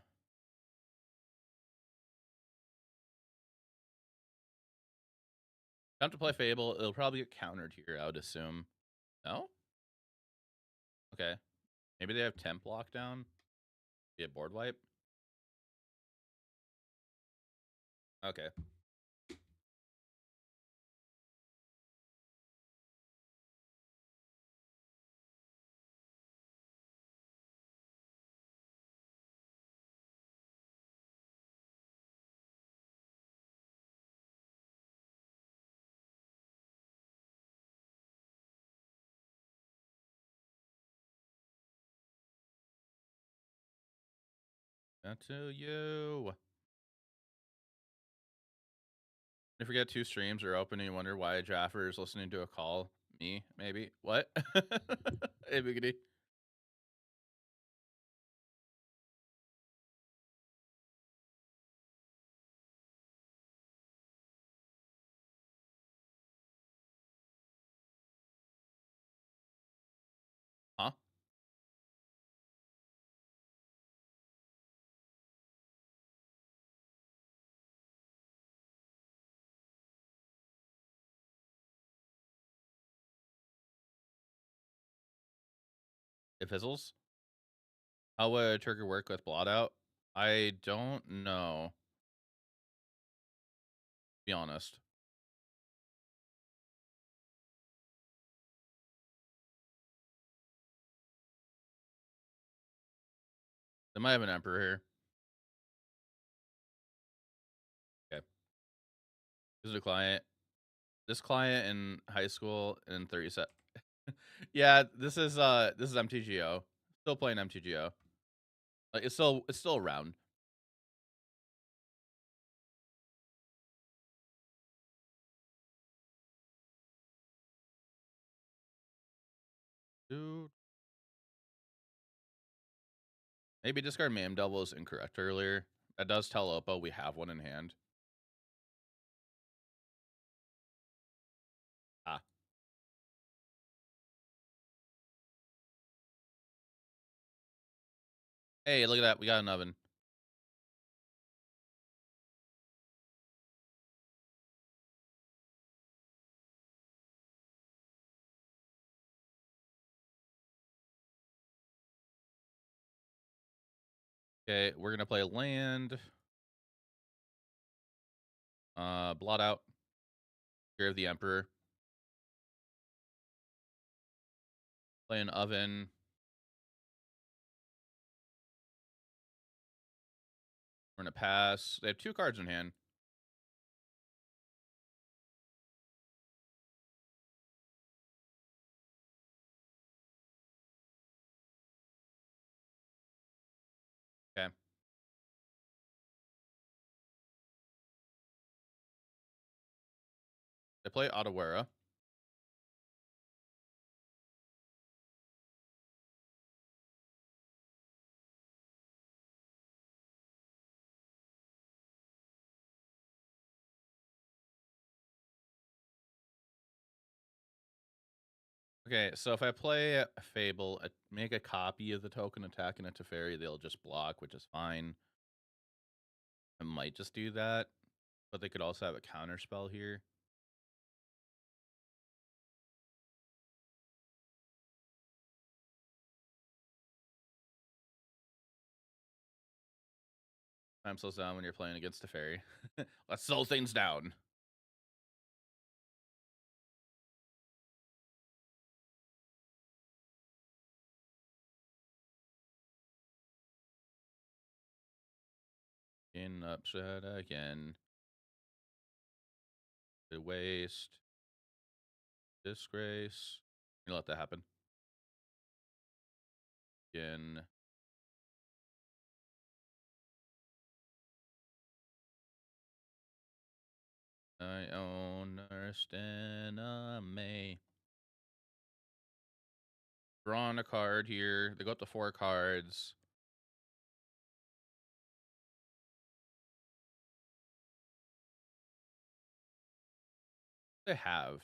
Time to play Fable. It'll probably get countered here, I would assume. No? Okay. Maybe they have temp lockdown. Be a board wipe. Okay. Not to you. You forget 2 streams are open and you wonder why Jaffer is listening to a call. Me, maybe. What? Hey, Biggity. Huh? It fizzles? How would trigger work with blot out? I don't know. Be honest. They might have an emperor here. Okay. This is a client. This client in high school in 37. Yeah, this is MTGO. Still playing MTGO. Like it's still around. Dude. Maybe discard Mayhem Double is incorrect earlier. That does tell Oppo we have one in hand. Ah. Hey, look at that. We got an oven. Okay, we're gonna play land. Blot out. Fear of the Emperor. Play an oven. We're gonna pass. They have 2 cards in hand. Okay. They play Otawara. Okay, so if I play Fable, make a copy of the token attacking a Teferi, they'll just block, which is fine. I might just do that, but they could also have a counter spell here. Time slows down when you're playing against Teferi. Let's slow things down. In upset again. The waste. Disgrace. You let that happen. token. I own May. Drawing a card here. They go up to 4 cards. They have.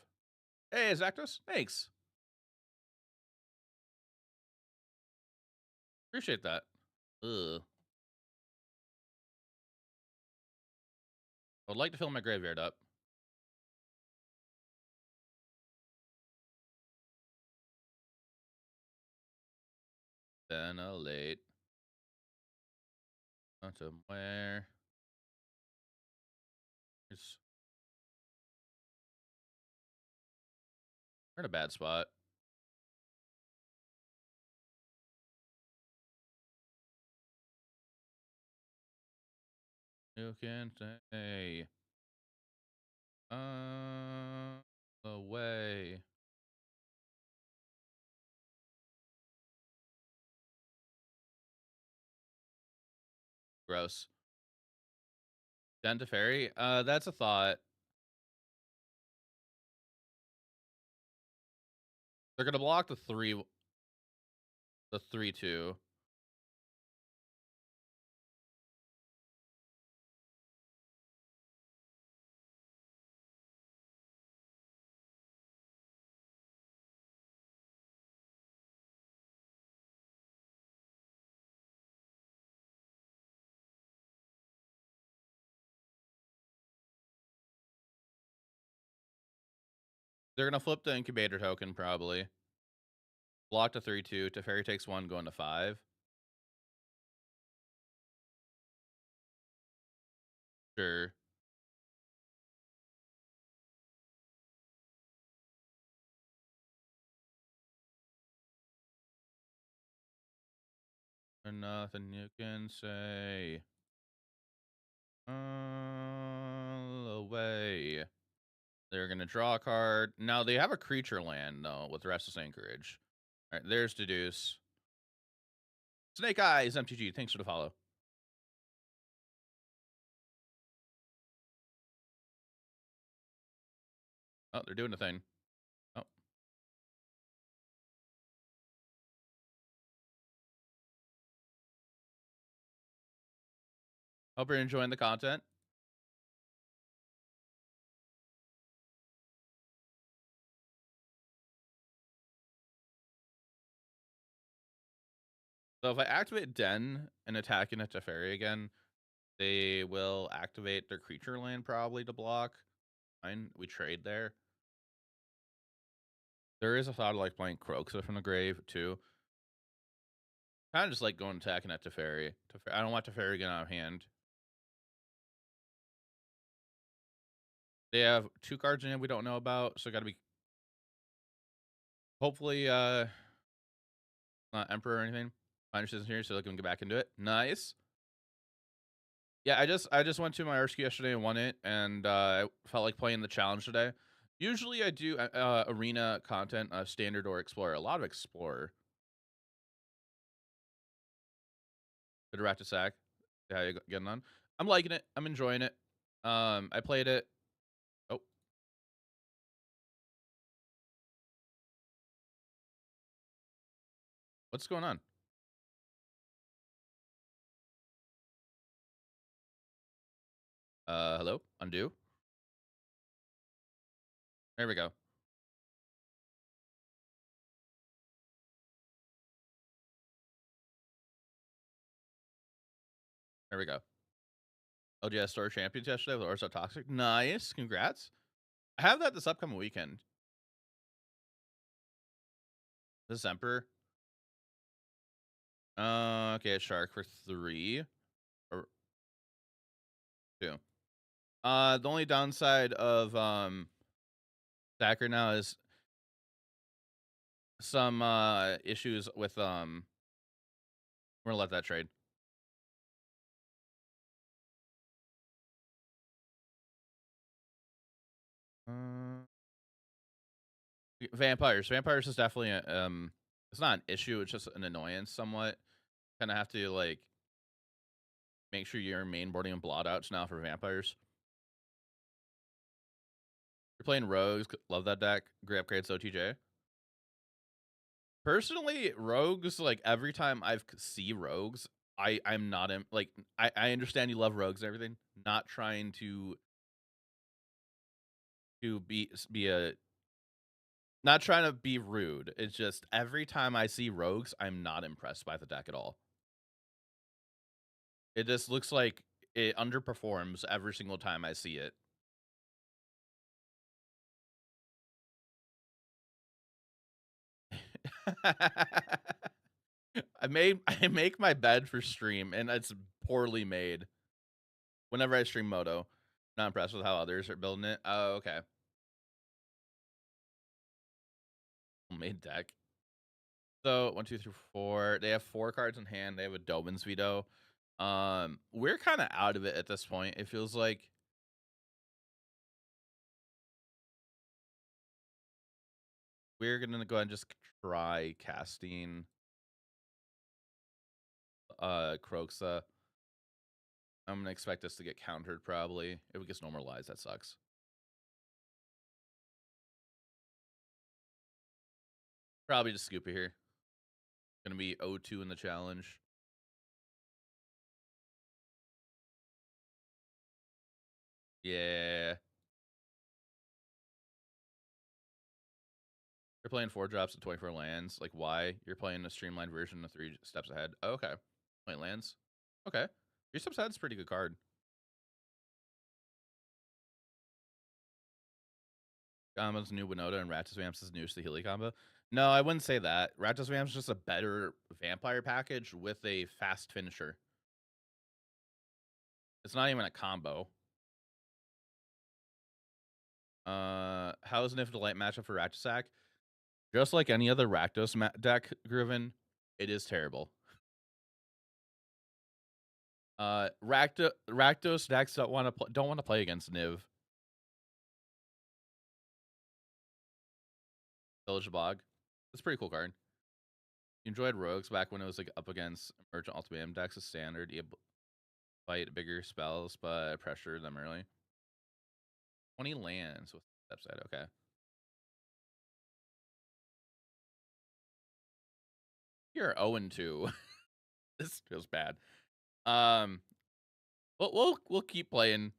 Hey, Zactos. Thanks. Appreciate that. Ugh. I would like to fill my graveyard up. Ventilate. Somewhere. We're in a bad spot. You can say. Away. Gross. Den to Fairy. That's a thought. They're gonna block the 3/2. They're gonna flip the incubator token probably. Block the 3/2. Teferi takes 1, going to 5. Sure. And nothing you can say. All away. They're gonna draw a card. Now they have a creature land though with Restless Anchorage. All right, there's Deduce. Snake Eyes MTG. Thanks for the follow. Oh, they're doing a thing. Oh. Hope you're enjoying the content. So if I activate Den and attack into Teferi again, they will activate their creature land probably to block. Fine, we trade there. There is a thought of like playing Croxa from the grave too. Kind of just like going attacking at Teferi. I don't want Teferi getting out of hand. They have 2 cards in it we don't know about, so gotta be hopefully not Emperor or anything. Punishes isn't here, so they can get back into it. Nice. Yeah, I just went to my RCQ yesterday and won it, and I felt like playing the challenge today. Usually I do arena content, standard or explorer. A lot of explorer. Good rat to sack. Yeah, you getting on? I'm liking it. I'm enjoying it. I played it. Oh, what's going on? Hello? Undo? There we go. There we go. LGS Store Champions yesterday with Orso Toxic. Nice. Congrats. I have that this upcoming weekend. This is Emperor. Okay, Shark for 3. Or 2. The only downside of Stacker now is some issues with we're gonna let that trade. Vampires. Vampires is definitely a It's not an issue, it's just an annoyance somewhat. Kinda have to, like, make sure you're mainboarding and blot outs now for vampires. You're playing rogues, love that deck. Great upgrades OTJ. Personally, rogues, like, every time I've see rogues, I'm not in, like, I understand you love rogues and everything. Not trying to be a not trying to be rude. It's just every time I see rogues, I'm not impressed by the deck at all. It just looks like it underperforms every single time I see it. I make my bed for stream and it's poorly made. Whenever I stream Moto, not impressed with how others are building it. Oh, okay. Made deck. So 1, 2, 3, 4. They have 4 cards in hand. They have a Doman's Veto. We're kind of out of it at this point. It feels like we're gonna go ahead and just try casting Croxa. I'm gonna expect this to get countered probably. If it gets normalized, that sucks. Probably just scoop it here. Gonna be 0-2 in the challenge. Yeah. You're playing 4 drops and 24 lands. Like, why? You're playing a streamlined version of 3 steps ahead. Oh, okay. Playing lands. Okay. 3 steps ahead is a pretty good card. Combo's new Winota and Rattus Vamps is new to the Healy combo. No, I wouldn't say that. Rattus Vamps is just a better vampire package with a fast finisher. It's not even a combo. How's Nif Delight matchup for Rakdos? Just like any other Rakdos deck, Groovin, it is terrible. Rakdos decks don't want to play against Niv. Village Bog. It's a pretty cool card. You enjoyed Rogues back when it was like up against Emergent Ultimatum decks as standard. You fight bigger spells, but pressure them early. 20 lands with upside. Okay. You're 0-2. This feels bad. We'll keep playing.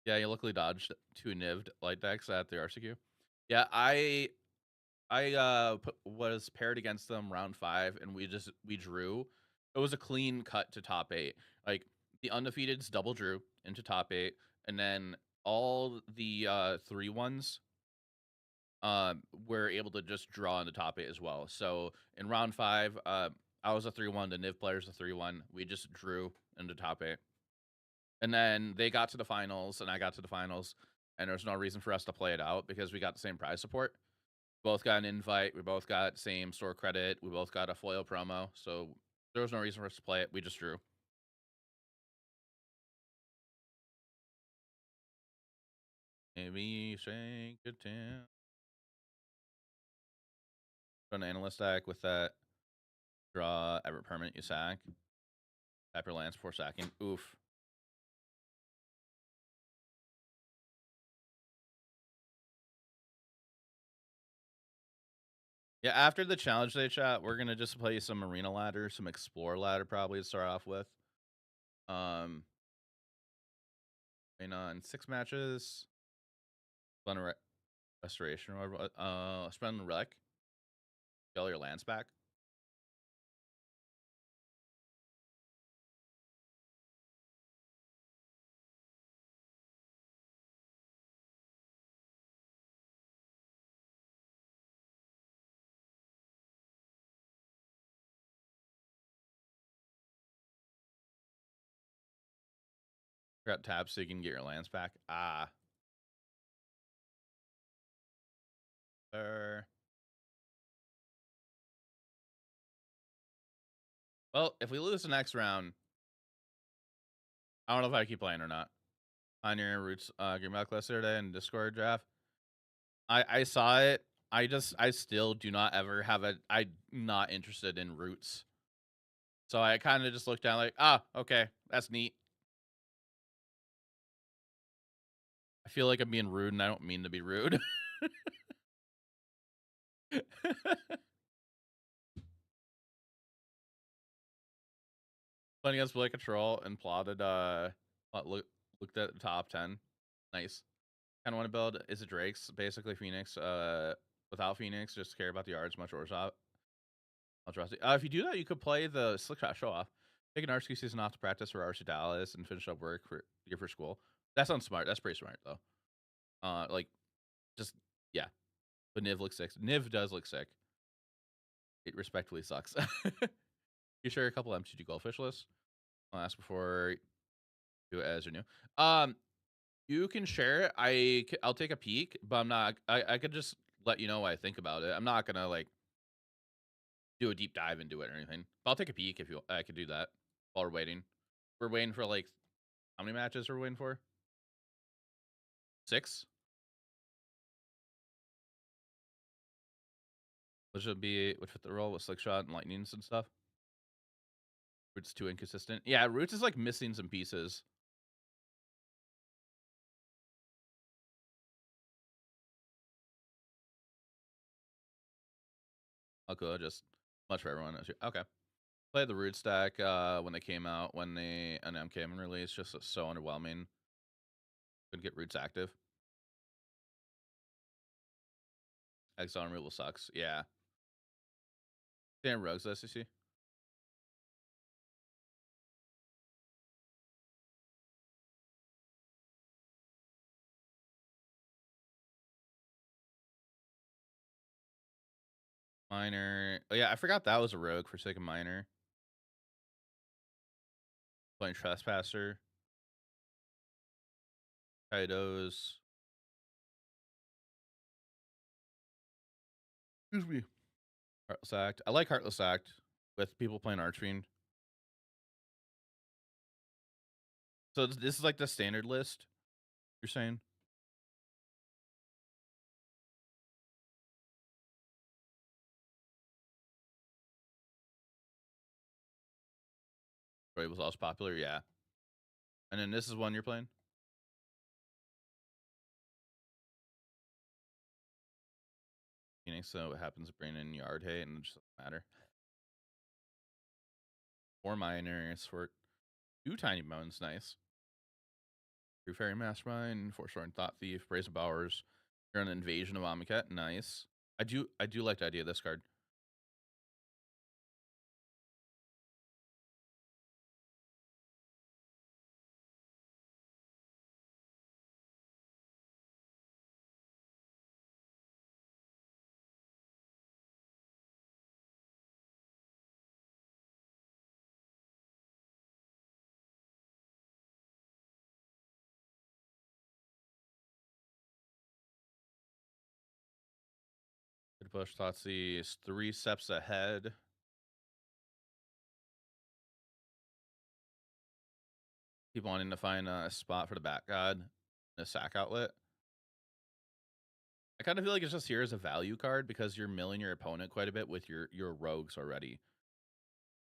Yeah, you luckily dodged 2 nived light decks at the RCQ. Yeah, I was paired against them round 5 and we drew. It was a clean cut to top 8. Like the undefeateds double drew into top 8 and then all the 3-1s were able to just draw in the top 8 as well. So in round 5, I was a 3-1, the Niv players a 3-1. We just drew into top 8. And then they got to the finals and I got to the finals and there's no reason for us to play it out because we got the same prize support. Both got an invite. We both got same store credit. We both got a foil promo. So there was no reason for us to play it. We just drew. Maybe shake it down. An analyst deck with that draw ever permanent you sack. Tap your lands before sacking. Oof. Yeah, after the challenge day chat, we're gonna just play some Arena Ladder, some Explore Ladder probably to start off with. And on 6 matches, spend a restoration or whatever. Spend the relic. Get all your lands back. Grab tabs so you can get your lands back. Ah. Well, if we lose the next round, I don't know if I keep playing or not. Pioneer Roots Green Class today in Discord draft. I saw it. I still do not ever have I'm not interested in roots. So I kind of just looked down like, okay, that's neat. I feel like I'm being rude, and I don't mean to be rude. Playing against Blade Control and plotted, looked at the top 10. Nice. Kind of want to build, is it Drake's? Basically Phoenix, without Phoenix, just care about the yards, much or shot. I'll trust it. If you do that, you could play the Slick Shot Show Off. Take an RCQ season off to practice for RC Dallas and finish up work for year for school. That sounds smart. That's pretty smart, though. Like, just, yeah. But Niv looks sick. Niv does look sick. It respectfully sucks. You share a couple MTG Goldfish lists? I'll ask before you as you're new. You can share it. I'll take a peek, but I'm not. I could just let you know what I think about it. I'm not gonna like do a deep dive into it or anything. But I'll take a peek if you. I could do that while we're waiting. We're waiting for like how many matches are we waiting for? 6. Which would fit the role with Slick Shot and Lightnings and stuff. Roots too inconsistent. Yeah, Roots is like missing some pieces. Okay, just much for everyone. Okay. Played the Roots deck when they came out, when they an MKM release, just so underwhelming. Couldn't get Roots active. Exile removal sucks. Yeah. Damn rogues list, you see? Miner. Oh yeah, I forgot that was a rogue for sake of Miner. Playing Trespasser. Kaidos. Excuse me. Heartless Act. I like Heartless Act with people playing Archfiend. So this is like the standard list, you're saying? It was also popular, yeah. And then this is one you're playing? Phoenix, so it happens to bring in Yard Hate and it just doesn't matter. 4 miners for 2 tiny bones, nice. 3 Fairy Mastermind, 4 Sword Thought Thief, Brazen Bowers. You're on an Invasion of Amonkhet, nice. I do like the idea of this card. Could push Thoughtsy is 3 steps ahead. People wanting to find a spot for the Bat God, a sack outlet. I kind of feel like it's just here as a value card because you're milling your opponent quite a bit with your rogues already.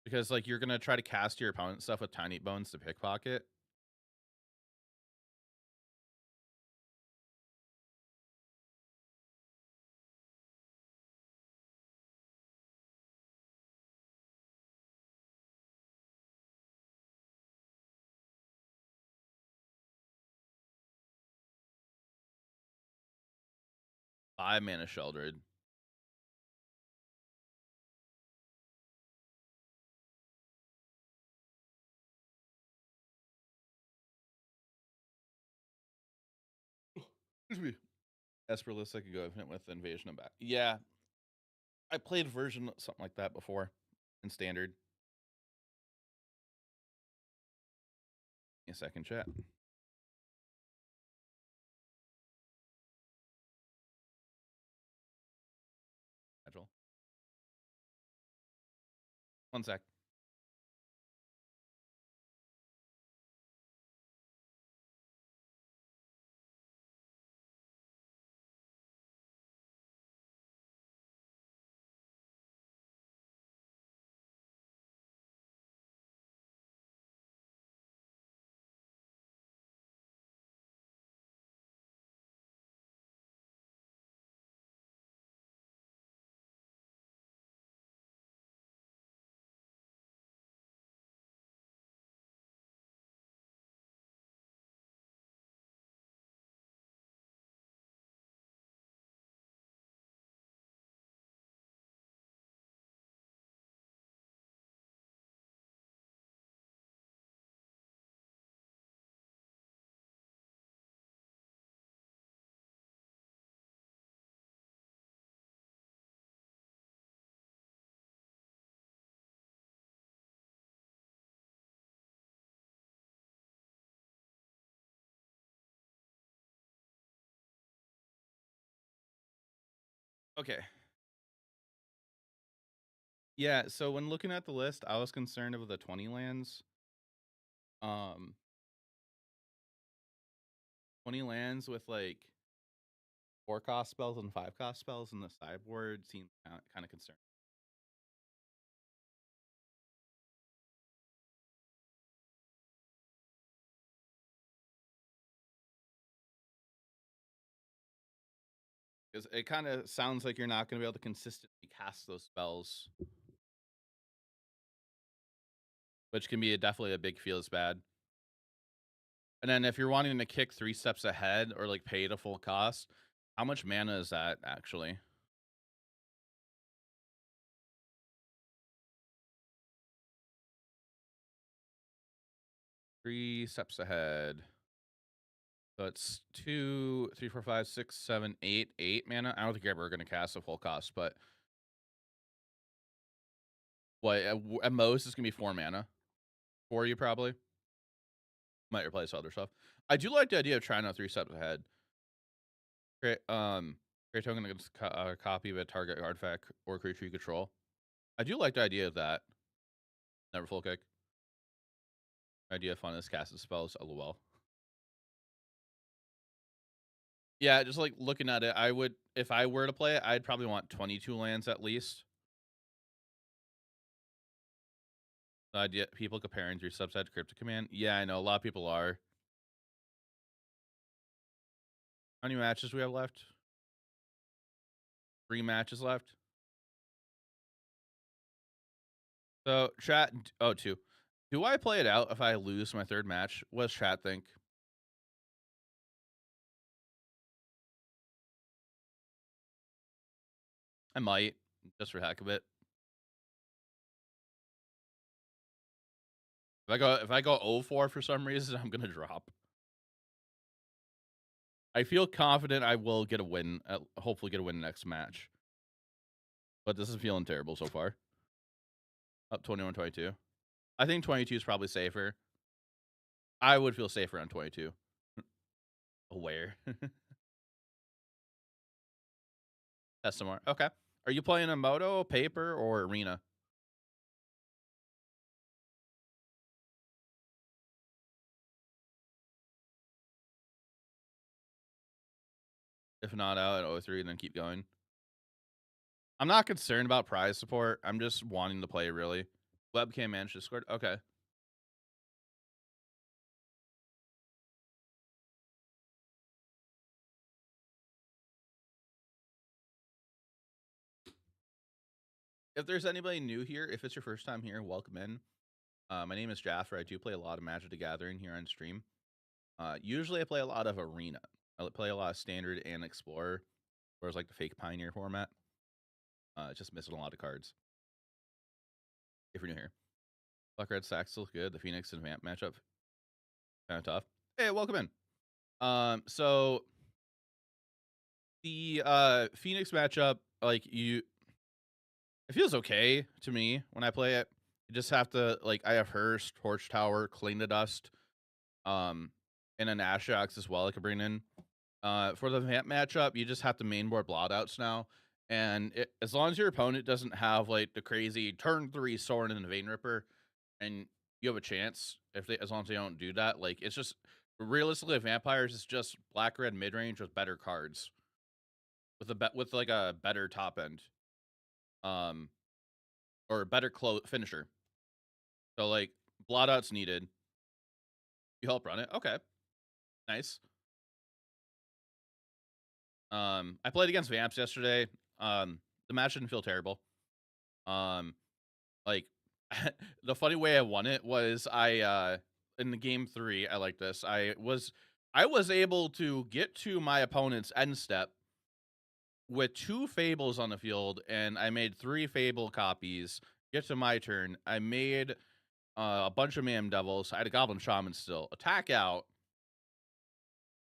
Because like you're gonna try to cast your opponent stuff with tiny bones to pickpocket. 5 mana Sheldred. Excuse me. Esperless, I could go infinite with Invasion of Bat. Yeah, I played version something like that before in standard. A second chat. Agile. 1 sec. Okay. Yeah, so when looking at the list, I was concerned of the 20 lands. Um, 20 lands with like 4 cost spells and 5 cost spells in the sideboard seemed kind of concerning. Because it kind of sounds like you're not going to be able to consistently cast those spells, which can be definitely a big feels bad. And then if you're wanting to kick 3 steps ahead or like pay to full cost, how much mana is that actually? Three steps ahead. So it's 2, 3, 4, 5, 6, 7, 8, 8 mana. I don't think you're ever going to cast a full cost, but what at most it's gonna be 4 mana for you probably. Might replace other stuff. I do like the idea of trying out 3 steps ahead. Create token against a copy of a target artifact or creature you control. I do like the idea of that. Never full kick. Idea of fun is casting spells. LOL. Yeah, just like looking at it, I would if I were to play it, I'd probably want 22 lands at least. The idea people comparing 3 steps ahead to Cryptic Command. Yeah, I know a lot of people are. How many matches we have left? 3 matches left. So chat. Oh, 2. Do I play it out if I lose my 3rd match? What does chat think? I might, just for heck of it. If I go 0-4 for some reason, I'm gonna drop. I feel confident I will get a win. Hopefully, get a win next match. But this is feeling terrible so far. Up 21-22. I think 22 is probably safer. I would feel safer on 22. Aware. That's some more. Okay. Are you playing a Moto, Paper, or Arena? If not out at 03, then keep going. I'm not concerned about prize support. I'm just wanting to play, really. Webcam manage Discord? Okay. If there's anybody new here, if it's your first time here, welcome in. My name is Jaffer. I do play a lot of Magic the Gathering here on stream. Usually I play a lot of Arena. I play a lot of Standard and Explorer, whereas like the fake Pioneer format. Just missing a lot of cards. If you're new here. Black Red Stacks still good. The Phoenix and Vamp matchup. Kind of tough. Hey, welcome in. So the Phoenix matchup, like it feels okay to me when I play it. You just have to like I have Hearst, Torch Tower, Cling to Dust, and an Ashox as well I could bring in. For the Vamp matchup, you just have to mainboard Blotouts now. And as long as your opponent doesn't have like the crazy turn 3 Sorin and Vein Ripper, and you have a chance as long as they don't do that, like it's just realistically Vampires is just black red mid range with better cards. With like a better top end. Or a better finisher. So like Blotouts needed. You help run it? Okay. Nice. I played against Vamps yesterday. The match didn't feel terrible. Like the funny way I won it was I in the game 3, I like this. I was able to get to my opponent's end step with 2 Fables on the field, and I made 3 Fable copies. Get to my turn. I made a bunch of Mayhem Devils. I had a Goblin Shaman still. Attack out.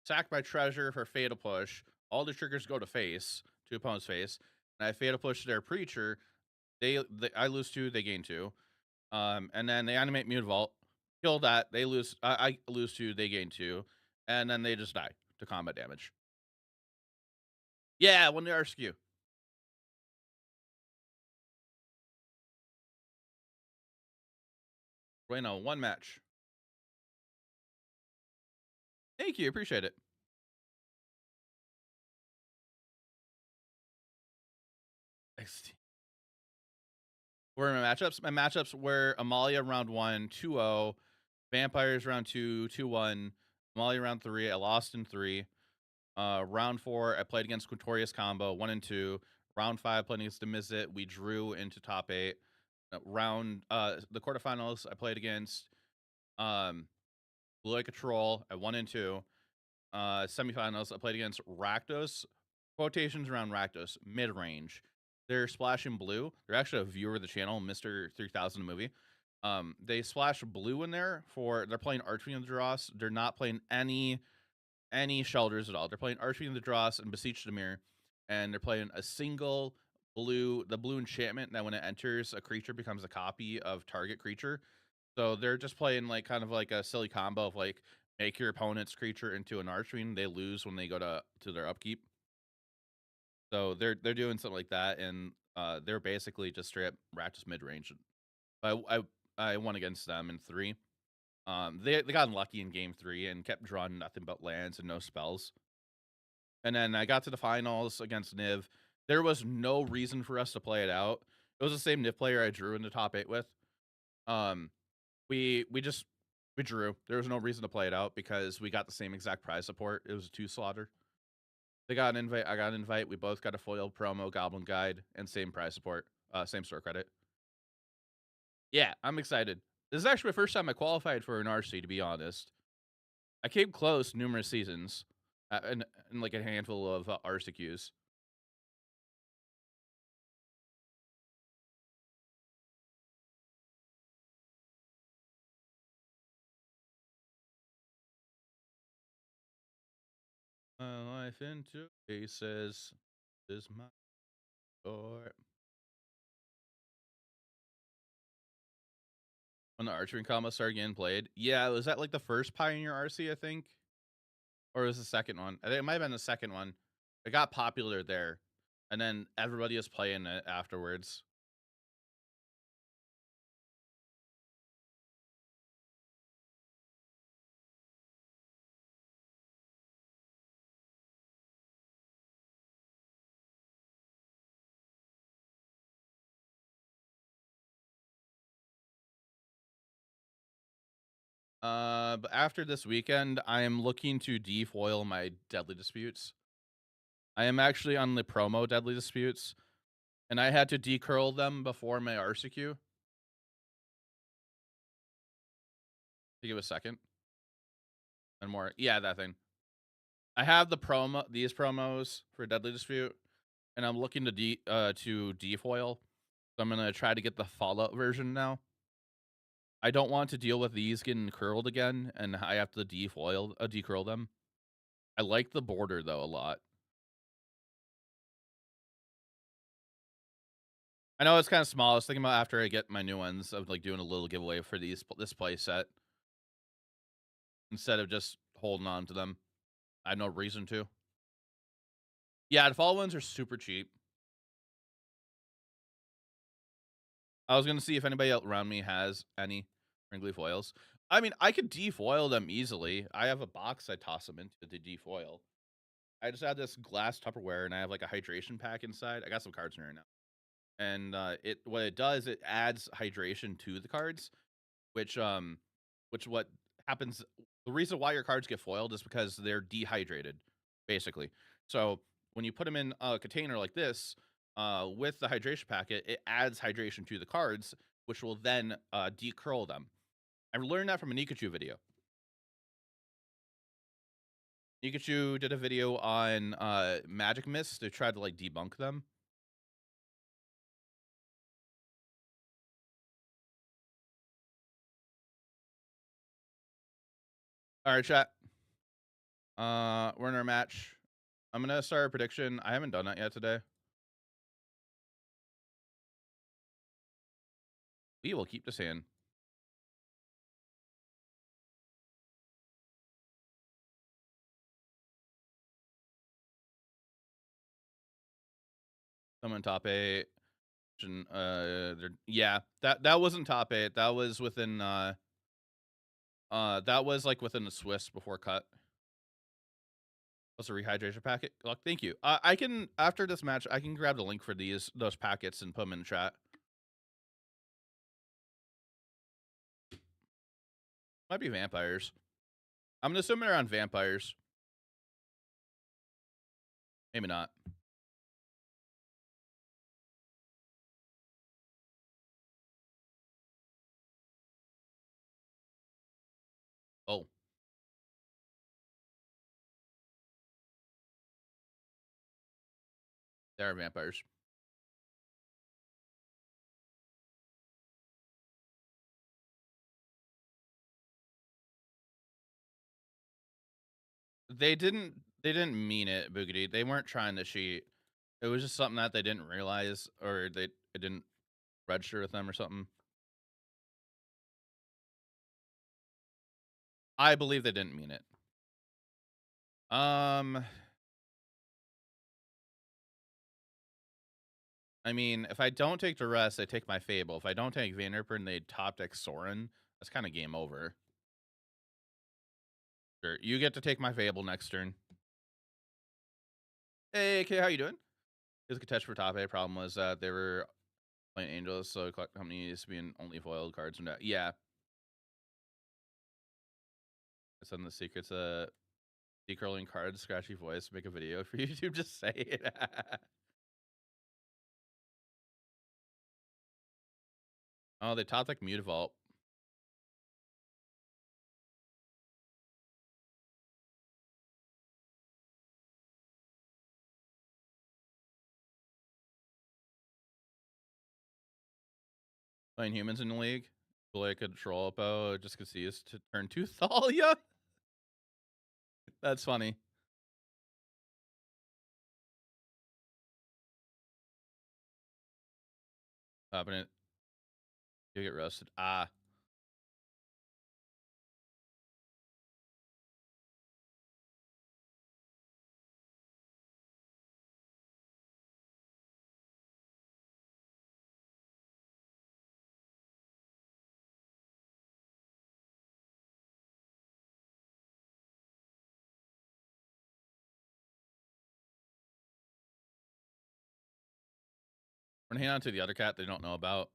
Sack my treasure for Fatal Push. All the triggers go to face, to opponent's face. And I Fatal Push their Preacher. I lose 2, they gain 2. And then they animate Mute Vault. Kill that. They lose. I lose 2, they gain 2. And then they just die to combat damage. Yeah, when they RCQ. Wait, no, one match. Thank you, appreciate it. Where are my matchups? My matchups were Amalia round 1, 2-0, Vampires round 2, 2-1, Amalia round 3, I lost in 3. Round 4, I played against Quintorius combo, 1 and 2. Round 5, playing against Demizit, we drew into top 8. The quarterfinals, I played against Blue Like a Troll at 1 and 2. Semifinals, I played against Rakdos. Quotations around Rakdos, mid range. They're splashing blue. They're actually a viewer of the channel, Mr. 3000 movie. They splash blue in there they're playing Archery in the Dross. They're not playing any shelters at all. They're playing Archery in the Dross and Beseech the Mirror, and they're playing a single the blue enchantment that when it enters, a creature becomes a copy of target creature. So they're just playing like kind of like a silly combo of like make your opponent's creature into an Archery and they lose when they go to their upkeep. So they're doing something like that, and they're basically just straight up Rakdos mid range. I won against them in 3. They got unlucky in game 3 and kept drawing nothing but lands and no spells. And then I got to the finals against Niv. There was no reason for us to play it out. It was the same Niv player I drew in the top 8 with. Um, we drew. There was no reason to play it out because we got the same exact prize support. It was a 2 slaughter. They got an invite. I got an invite. We both got a foil promo, Goblin Guide, and same prize support. Same store credit. Yeah, I'm excited. This is actually my first time I qualified for an RC, to be honest. I came close numerous seasons, in like a handful of RCQs. My life into pieces is my door. When the archery combo started getting played, yeah, was that like the first Pioneer RC? I think, or was the second one? I think it might have been the second one. It got popular there, and then everybody was playing it afterwards. But after this weekend, I am looking to defoil my Deadly Disputes. I am actually on the promo Deadly Disputes, and I had to decurl them before my RCQ. I think it was second and more. Yeah, that thing. I have these promos for Deadly Dispute, and I'm looking to defoil. So I'm gonna try to get the Fallout version now. I don't want to deal with these getting curled again, and I have to decurl them. I like the border though a lot. I know it's kind of small. I was thinking about after I get my new ones of like doing a little giveaway for this play set instead of just holding on to them. I have no reason to. Yeah, the fall ones are super cheap. I was gonna see if anybody else around me has any wrinkly foils. I mean, I could defoil them easily. I have a box I toss them into to defoil. I just have this glass Tupperware and I have like a hydration pack inside. I got some cards in here now. And what it does, it adds hydration to the cards, which what happens, the reason why your cards get foiled is because they're dehydrated, basically. So when you put them in a container like this, with the hydration packet, it adds hydration to the cards, which will then decurl them. I learned that from a Nikachu video. Nikachu did a video on Magic Mist to try to like debunk them. All right, chat. We're in our match. I'm gonna start a prediction. I haven't done that yet today. We will keep this hand. Someone top 8. Yeah, that wasn't top 8. That was within that was like within the Swiss before cut. That's a rehydration packet. Look, thank you. I can, after this match, I can grab the link for those packets and put them in the chat. Might be vampires. I'm gonna assume they're on vampires. Maybe not. Oh. They are vampires. They didn't mean it, Boogity. They weren't trying to cheat. It was just something that they didn't realize, or it didn't register with them or something. I believe they didn't mean it. I mean, if I don't take the rest, I take my Fable. If I don't take Vanderper and they top deck Sorin, that's kind of game over. Sure, you get to take my Fable next turn. Hey, K, how you doing? Here's a catch for top 8. Problem was that they were playing Angels, so how many needs to be in only foiled cards from that? Yeah. I send the secrets decurling cards, scratchy voice, make a video for YouTube. Just say it. Oh, they top deck Mutavault. Playing humans in the league. Play control oppo, just could see us to turn 2 Thalia. That's funny. Popping it. You get roasted. Ah. We're gonna hang on to the other cat they don't know about.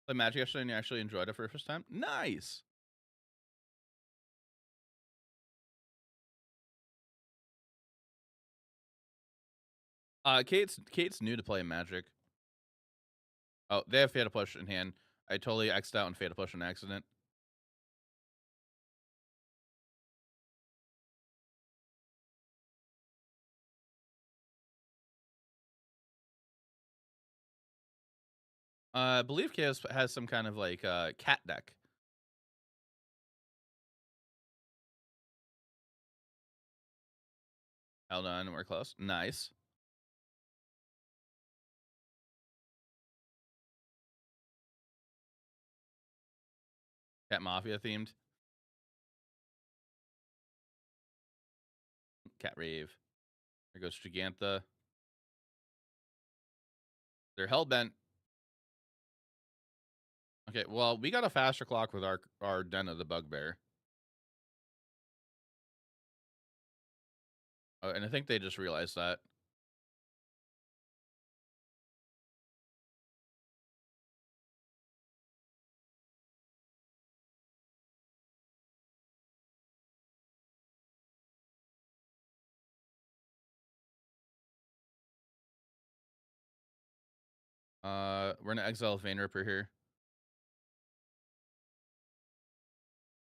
Played Magic yesterday and you actually enjoyed it for the first time? Nice! Kate's new to playing Magic. Oh, they have Fatal Push in hand. I totally X'd out and Fatal Push on accident. I believe Chaos has some kind of like cat deck. Held on, we're close. Nice. Cat Mafia themed. Cat Rave. There goes Gigantha. They're hellbent. Okay, well, we got a faster clock with our Den of the Bugbear. Oh, and I think they just realized that. We're gonna exile Vaynripper here.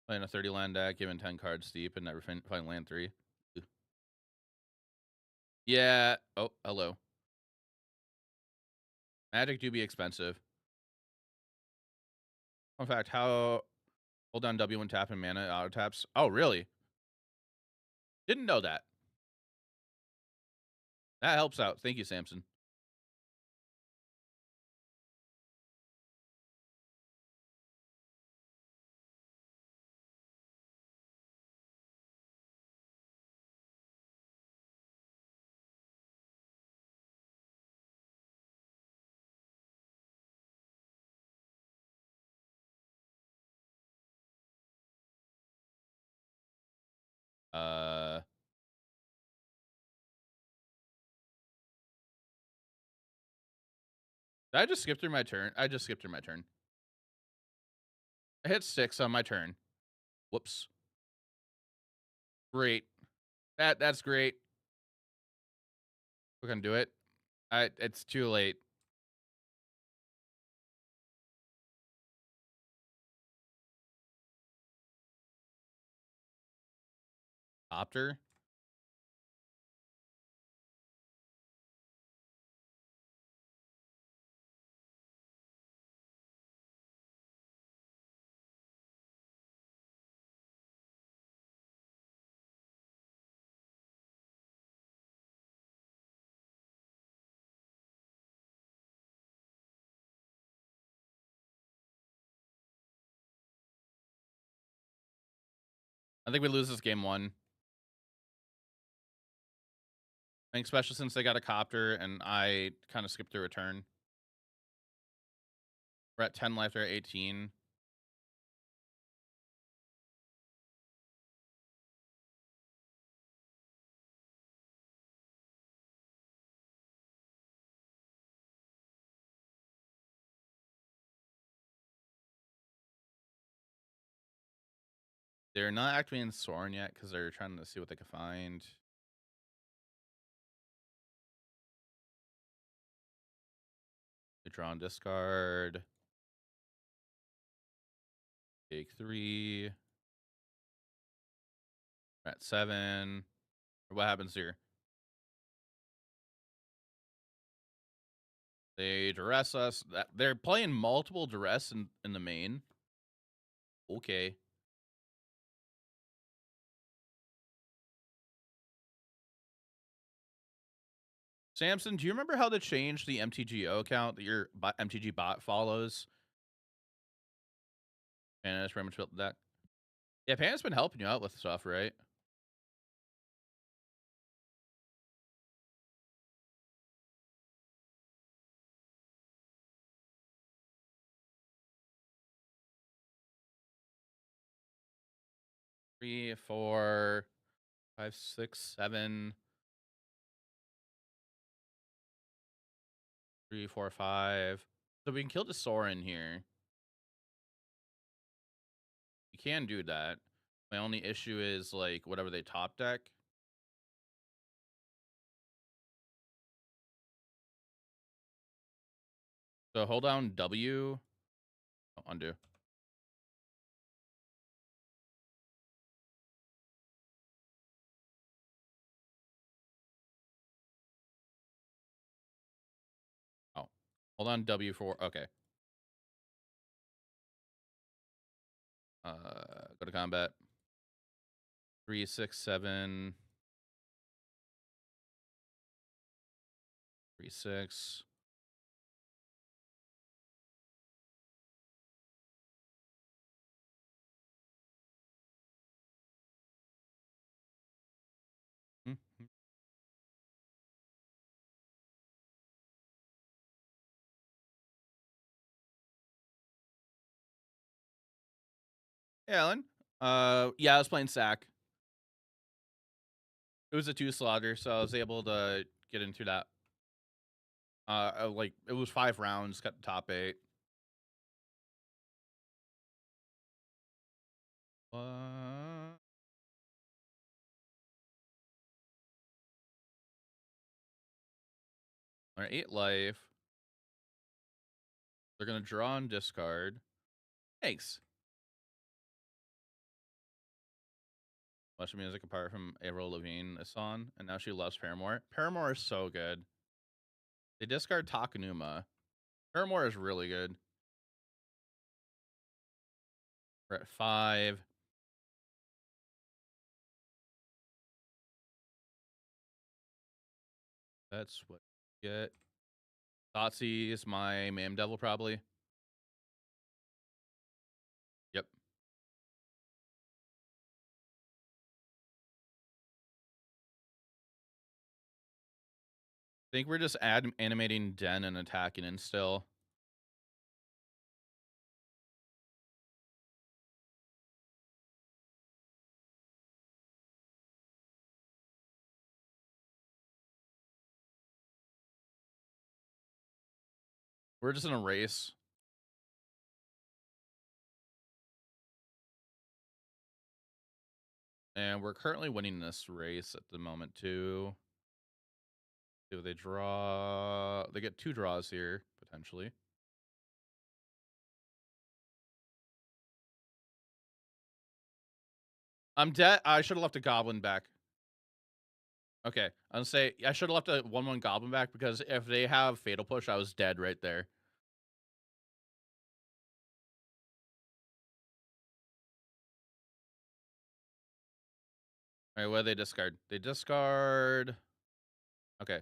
Playing a 30 land deck, giving 10 cards deep, and never find land 3. Yeah. Oh, hello. Magic do be expensive. In fact, how... Hold down W and tap and mana auto taps. Oh, really? Didn't know that. That helps out. Thank you, Samson. Did I just skip through my turn? I just skipped through my turn. I hit 6 on my turn. Whoops. Great. That's great. We're gonna do it. It's too late. Opter. I think we lose this game 1. I think especially since they got a copter and I kind of skipped through a turn. We're at 10 life, they're at 18. They're not activating Soren yet because they're trying to see what they can find. They draw and discard. Take 3. We're at 7. What happens here? They duress us. They're playing multiple duress in the main. Okay. Samson, do you remember how to change the MTGO account that your MTG bot follows? And it's pretty much built the deck. Yeah, Pan's been helping you out with stuff, right? Three, 4, 5, 6, 7. 3, 4, 5. So we can kill the Soren here. You can do that. My only issue is like whatever they top deck. So hold down W. Oh, undo. Oh, hold on W for okay. Go to combat. 3, 6, 7. 3, 6. Mm-hmm. Yeah, Alan. Yeah, I was playing Sack. It was a 2 slaughter, so I was able to get into that. Like it was 5 rounds, got the top 8. What? All right, 8 life. They're gonna draw and discard. Thanks. Much music apart from Avril Lavigne is on, and now she loves Paramore. Paramore is so good. They discard Takanuma. Paramore is really good. We're at 5. That's what you get. Thoughtseize is my Mame Devil, probably. Yep. I think we're just animating Den and attacking and still. We're just in a race. And we're currently winning this race at the moment, too. Do they draw? They get 2 draws here, potentially. I'm dead. I should have left a goblin back. Okay, I'm gonna say I should have left a 1/1 goblin back because if they have fatal push, I was dead right there. All right, what do they discard? They discard. Okay.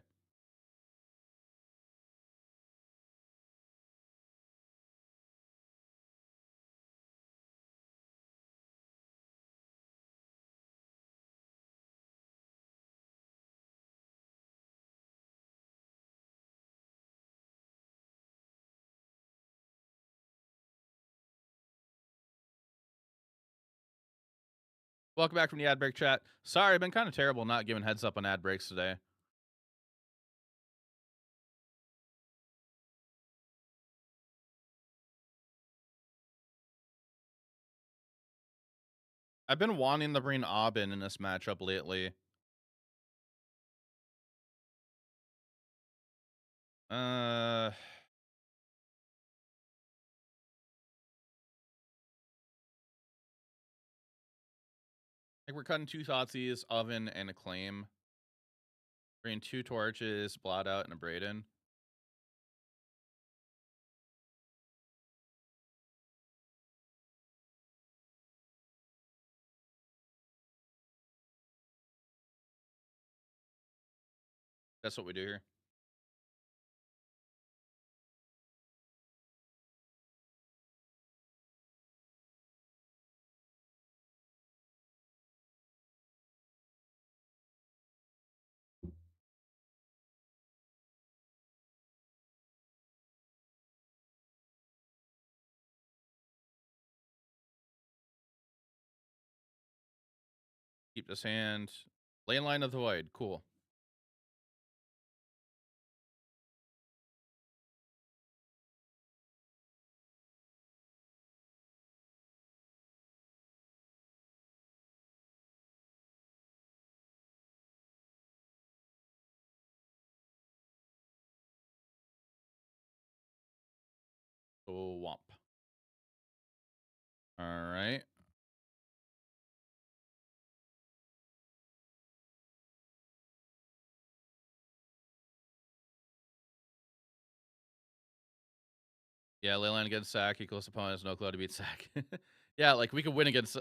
Welcome back from the ad break chat. Sorry, I've been kind of terrible not giving heads up on ad breaks today. I've been wanting to bring Aubin in this matchup lately. I think we're cutting 2 Thoughtseize, Oven, and a Claim. Bringing 2 Torches, Blot Out, and a Braden. That's what we do here. Keep this hand. Lane Line of the Void. Cool. Womp. All right. Yeah, Leyline against Sack equals opponent's no clue to beat Sack. Yeah, like we could win against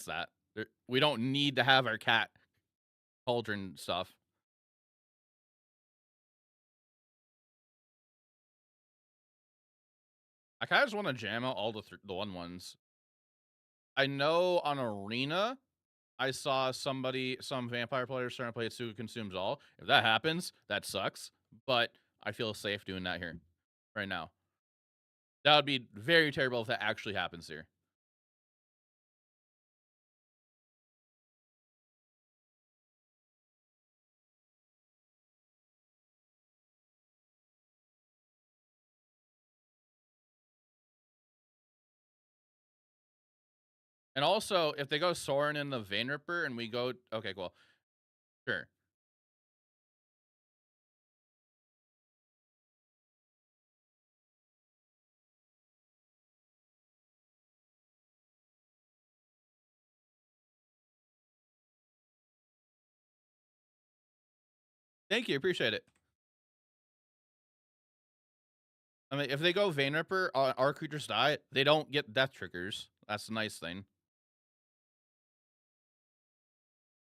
that. We don't need to have our cat cauldron stuff. I kind of just want to jam out all the 1/1s. I know on Arena, I saw some vampire players starting to play Atsuka Consumes All. If that happens, that sucks. But I feel safe doing that here right now. That would be very terrible if that actually happens here. And also, if they go Sorin in the Vein Ripper and we go... Okay, cool. Sure. Thank you. Appreciate it. I mean, if they go Vein Ripper, our creatures die. They don't get death triggers. That's the nice thing.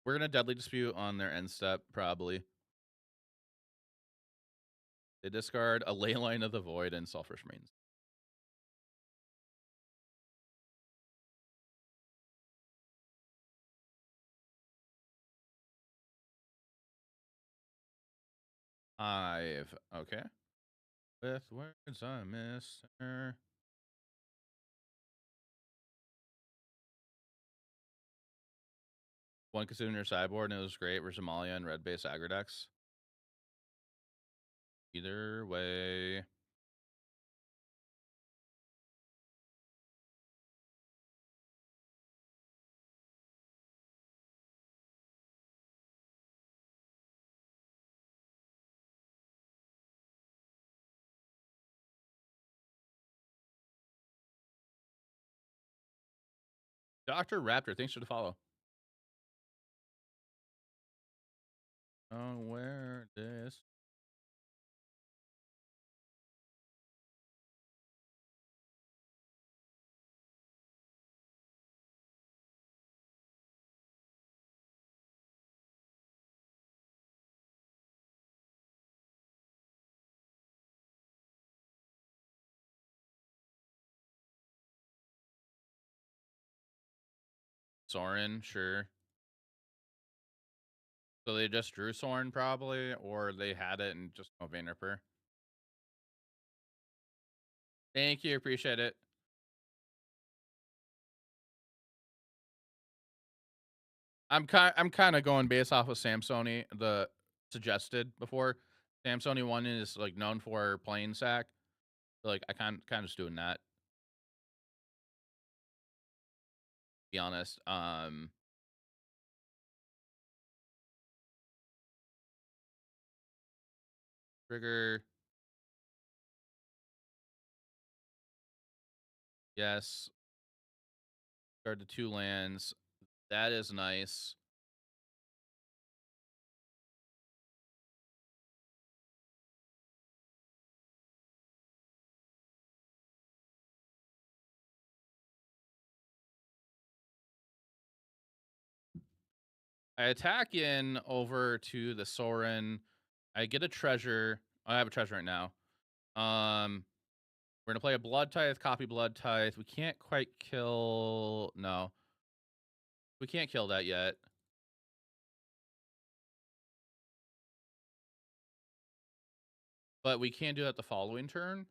We're going to Deadly Dispute on their end step, probably. They discard a Leyline of the Void and Selfish Marines. Okay. With words I miss her. One consumed in your sideboard, and it was great. Versus Amalia and red base aggro decks. Either way. Dr. Raptor, thanks for the follow. Oh, where this? Soren, sure. So they just drew Soren probably, or they had it and just no Vaynarper. Thank you, appreciate it. I'm kind of going based off of Samsoni, the suggested before. Samsoni one is like known for playing sack. So like I kind of just doing that. To be honest. Trigger. Yes. Guard the 2 lands. That is nice. I attack in over to the Soren. I get a treasure. I have a treasure right now. We're gonna play a Blood Tithe, copy Blood Tithe. We can't quite kill. No, we can't kill that yet. But we can do that the following turn.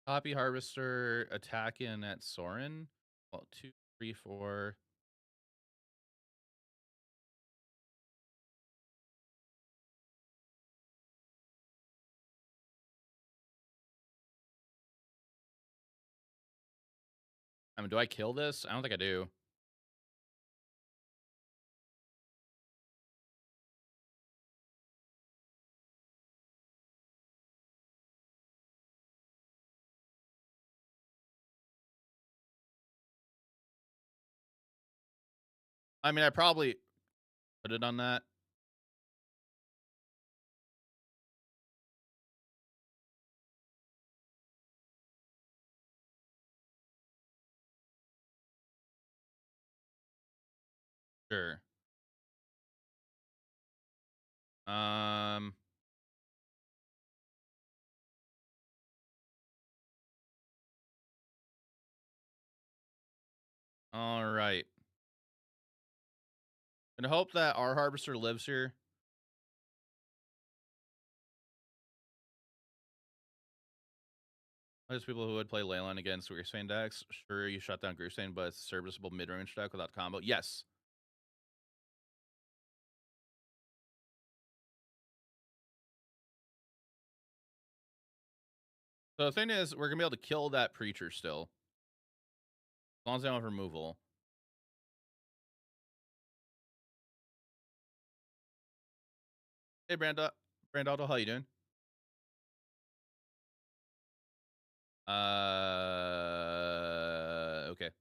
Copy Harvester, attack in at Soren. Well, 2, 3, 4. I mean, do I kill this? I don't think I do. I mean, I probably put it on that. Sure. Um. All right. And I hope that our Harvester lives here. There's people who would play Leyline against Grearsane decks. Sure, you shut down Grearsane, but it's a serviceable mid-range deck without combo. Yes. So the thing is, we're gonna be able to kill that Preacher still. As long as they don't have removal. Hey, Brandaldo, how you doing? Okay. I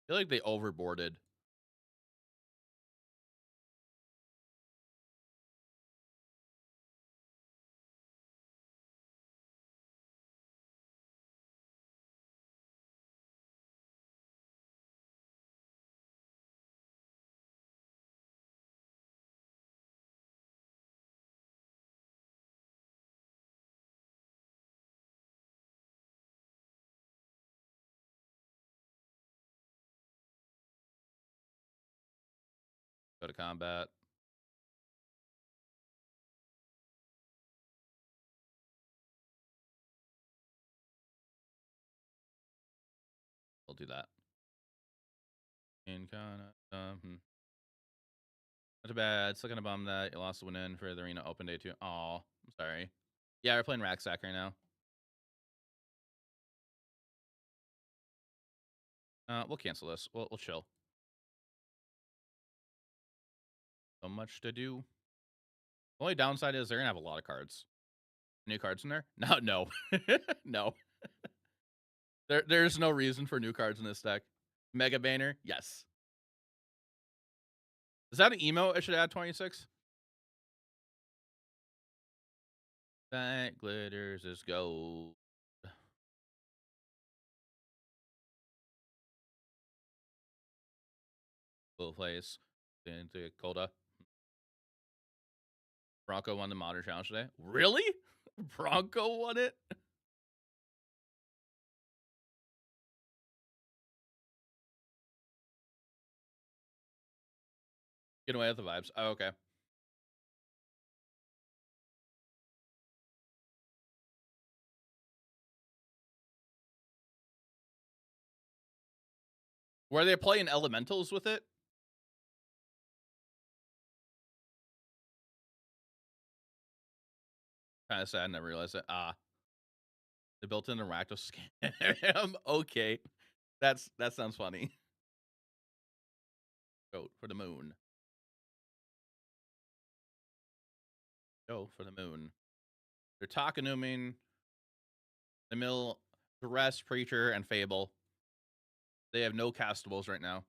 feel like they overboarded. Go to combat. We'll do that. And kinda, not too bad. Still gonna bum that you lost the win in for the arena open day too. Aw, I'm sorry. Yeah, we're playing Racksack right now. We'll cancel this. We'll chill. So much to do. Only downside is they're gonna have a lot of cards. New cards in there? No, no, no. There's no reason for new cards in this deck. Mega Banner, yes. Is that an emo? I should add 26. That glitters is gold. Full place. Into Coda. Bronco won the Modern Challenge today. Really? Bronco won it? Get away with the vibes. Oh, okay. Were they playing elementals with it? Kind of sad. I never realized it. They built in a Rakdos scam. Okay. That sounds funny. Go for the moon. Go for the moon. They're Takanuming, the mill, Duress, Preacher, and Fable. They have no castables right now.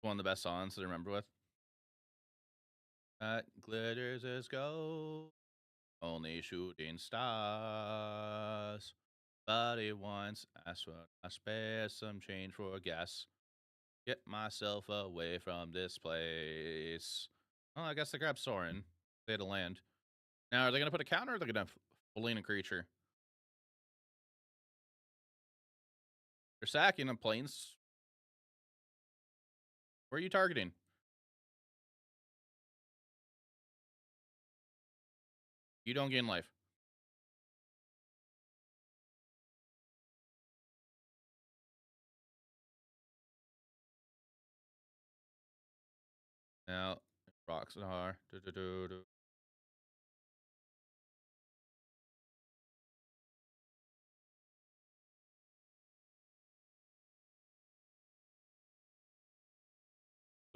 One of the best songs to remember with. Glitters is gold. Only shooting stars. But he once asked for I spare some change for gas. Get myself away from this place. Oh, I guess they grabbed Soren. They had to land. Now, are they going to put a counter or are they going to Felina Creature? They're sacking on planes. Where are you targeting? You don't gain life. Now, Roxanne.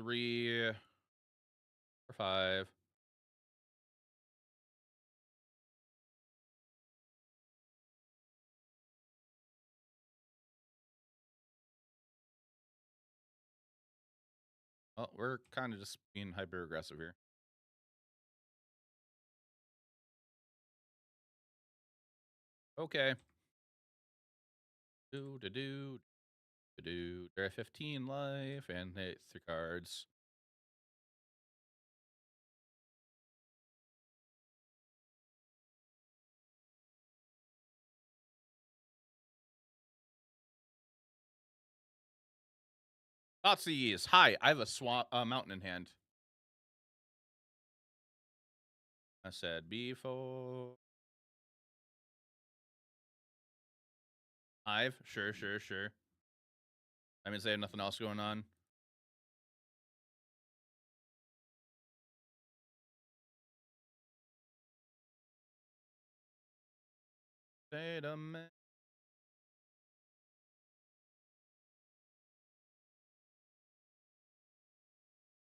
3 or 5. Well, we're kind of just being hyper aggressive here. Okay. They're at 15 life and they 3 cards. Thoughtseize. Hi, I have a swamp mountain in hand. I said before. 5. Sure. That means they have nothing else going on. Wait a minute.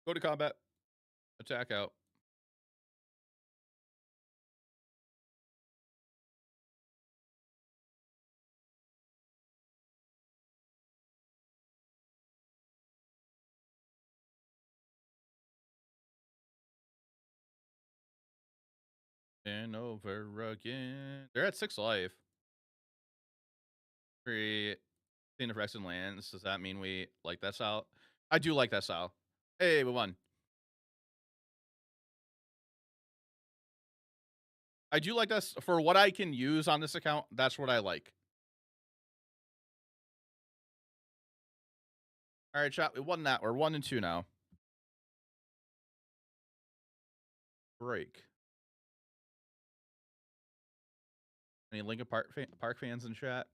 Go to combat. Attack out. And over again. They're at 6 life. 3. Seeing if Rexon lands. Does that mean we like that style? I do like that style. Hey, we won. I do like this for what I can use on this account. That's what I like. All right, chat. We won that. We're 1 and 2 now. Break. Any Linkin Park fans in chat?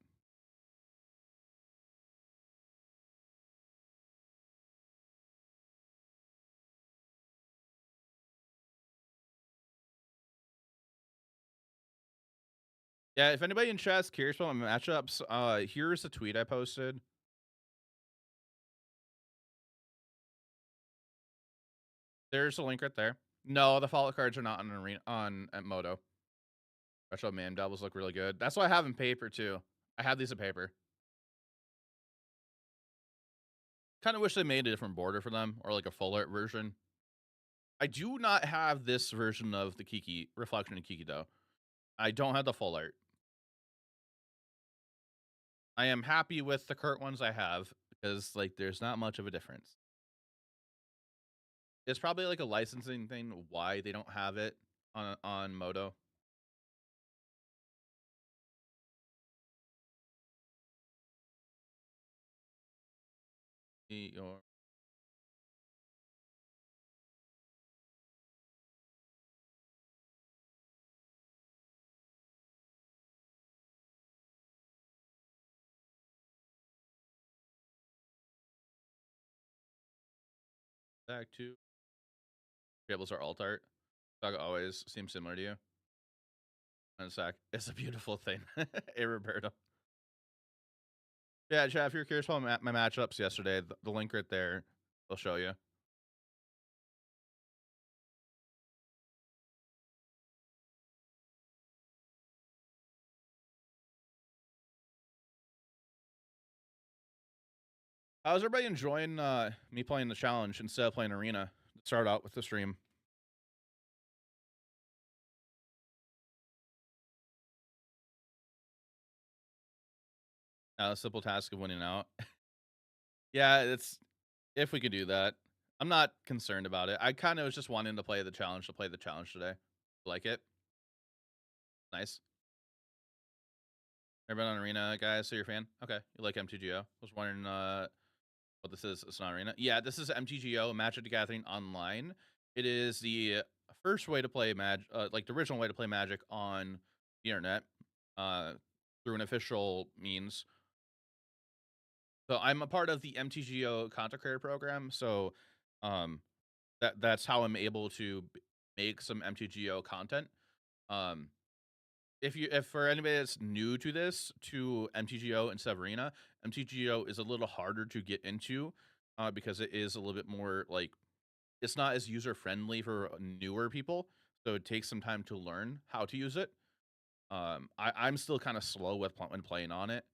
Yeah, if anybody in chat's curious about my matchups, here's a tweet I posted. There's a link right there. No, the Fallout cards are not on Arena at Moto. Retro Man doubles look really good. That's why I have in paper too. I have these in paper. Kind of wish they made a different border for them or like a full art version. I do not have this version of the Kiki reflection of Kiki though. I don't have the full art. I am happy with the current ones I have because like there's not much of a difference. It's probably like a licensing thing why they don't have it on Moto. Your back to Jables are alt art. Dog always seems similar to you. And Sack, it's a beautiful thing. Hey Roberto. Yeah, Chad, if you're curious about my matchups yesterday, the link right there will show you. How's everybody enjoying me playing the challenge instead of playing Arena? Start out with the stream. A simple task of winning out. Yeah, it's if we could do that. I'm not concerned about it. I kind of was just wanting to play the challenge today. Like it. Nice. Everyone on Arena, guys, so you're a fan? Okay. You like MTGO? I was wondering what this is. It's not Arena. Yeah, this is MTGO, Magic the Gathering Online. It is the first way to play Magic, like the original way to play Magic on the internet, through an official means. So I'm a part of the MTGO content creator program. So, um, that's how I'm able to make some MTGO content. Um, if for anybody that's new to this, to MTGO and Severina, MTGO is a little harder to get into, because it is a little bit more like it's not as user friendly for newer people. So it takes some time to learn how to use it. I'm still kind of slow when playing on it,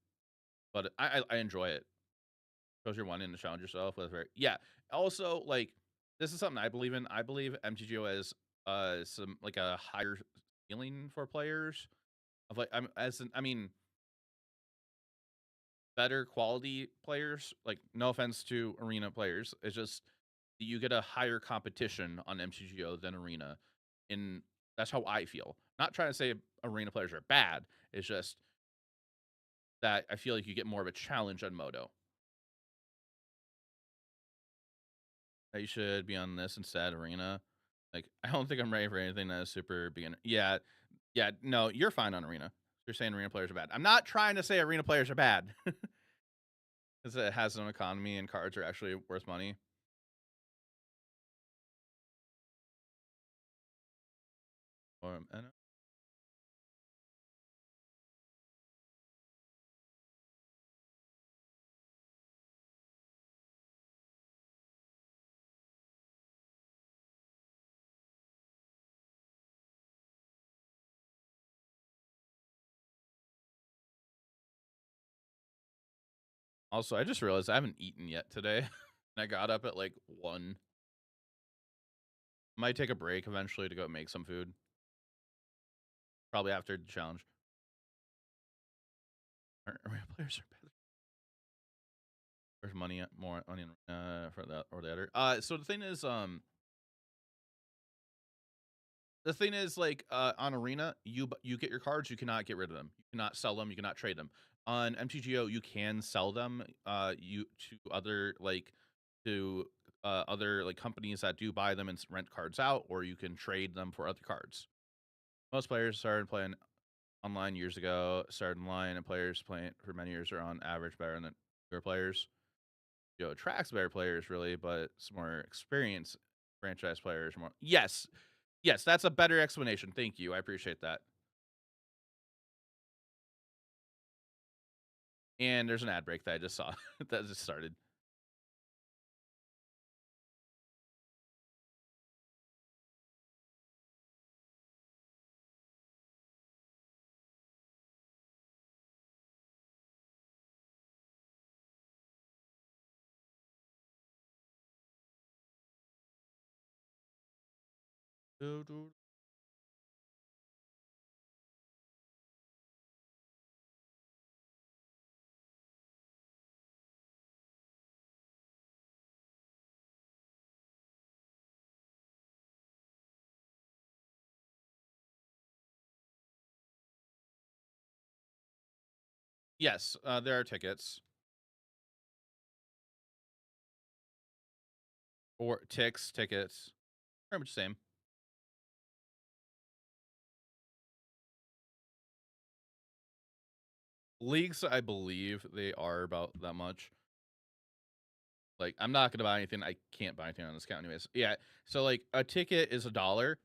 but I enjoy it. Because you're wanting to challenge yourself with yeah. Also, like this is something I believe in. I believe MTGO has some like a higher ceiling for players of like I mean better quality players. Like no offense to arena players, it's just you get a higher competition on MTGO than arena. In That's how I feel. Not trying to say arena players are bad. It's just that I feel like you get more of a challenge on Moto. That you should be on this instead arena. Like I don't think I'm ready for anything that is super beginner. Yeah, yeah. No, you're fine on arena. You're saying arena players are bad. I'm not trying to say arena players are bad because it has an economy and cards are actually worth money. And also, I just realized I haven't eaten yet today. And I got up at like 1. Might take a break eventually to go make some food. Probably after the challenge. Arena players are better. There's money, more money for that or the other. So the thing is like on arena you get your cards, you cannot get rid of them, you cannot sell them, you cannot trade them. On MTGO you can sell them you to other like to other like companies that do buy them and rent cards out, or you can trade them for other cards. Most players started playing online years ago, started online, and players playing for many years are on average better than newer players. Attracts better players really, but it's more experienced franchise players more. Yes, that's a better explanation. Thank you. I appreciate that. And there's an ad break that I just saw that just started. Yes, there are tickets or tickets. Pretty much the same. Leagues, I believe they are about that much. Like, I'm not gonna buy anything. I can't buy anything on this account anyways. Yeah. So like a ticket is $1.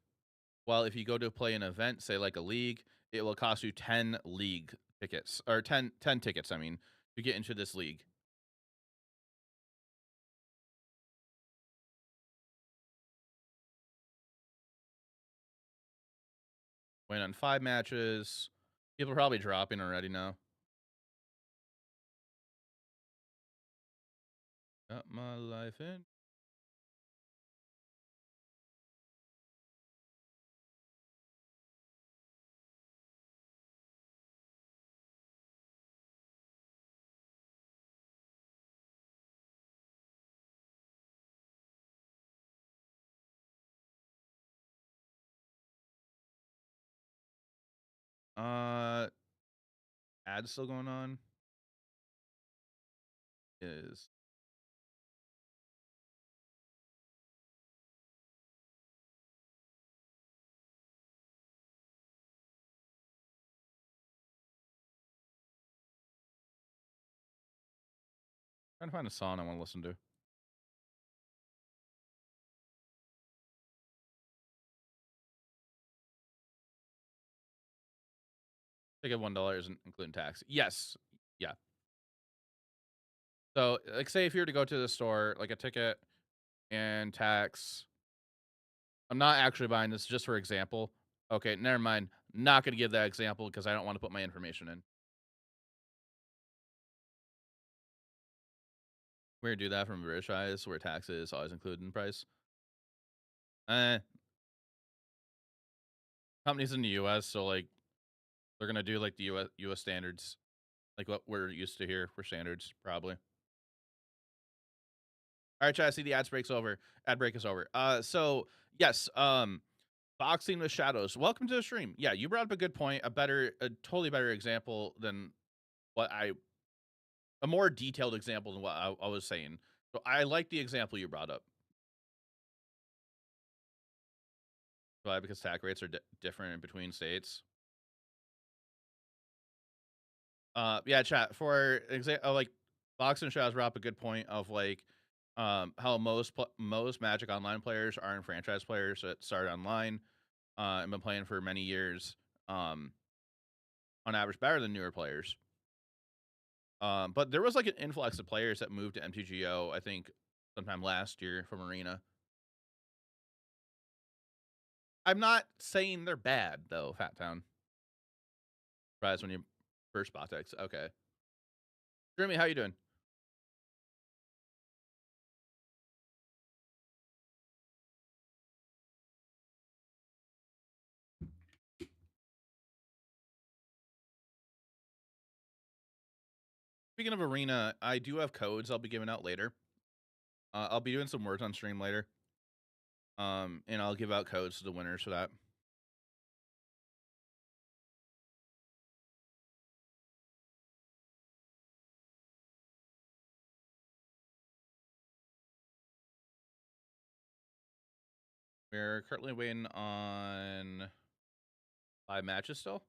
Well, if you go to play an event, say like a league, it will cost you 10 league tickets or 10 tickets. I mean, to get into this league. Win on 5 matches. People are probably dropping already now. Got my life in. Uh, Ads still going on? Is trying to find a song I want to listen to. Ticket $1 isn't including tax. Yes. Yeah. So, like, say if you were to go to the store, like a ticket and tax. I'm not actually buying this just for example. Okay, never mind. Not gonna give that example because I don't want to put my information in. We're gonna do that from British eyes, where tax is always included in price. Eh, Companies in the U.S., so like they're gonna do like the U.S. standards, like what we're used to here for standards, probably. All right, chat. I see the ads breaks over. Ad break is over. So yes, boxing with shadows. Welcome to the stream. Yeah, you brought up a good point. A totally better example than what I, a more detailed example than what I was saying. So I like the example you brought up. Why? Because tax rates are different in between states. Yeah, chat for example, like boxing shadows brought up a good point of like, how most Magic Online players aren't franchise players that started online, and been playing for many years. Um, on average, better than newer players. But there was like an influx of players that moved to MTGO. I think sometime last year from Arena. I'm not saying they're bad though, Fat Town. Surprised when you first bought text. Okay. Jeremy, how you doing? Speaking of Arena, I do have codes I'll be giving out later. I'll be doing some words on stream later. And I'll give out codes to the winners for that. We're currently waiting on 5 matches still.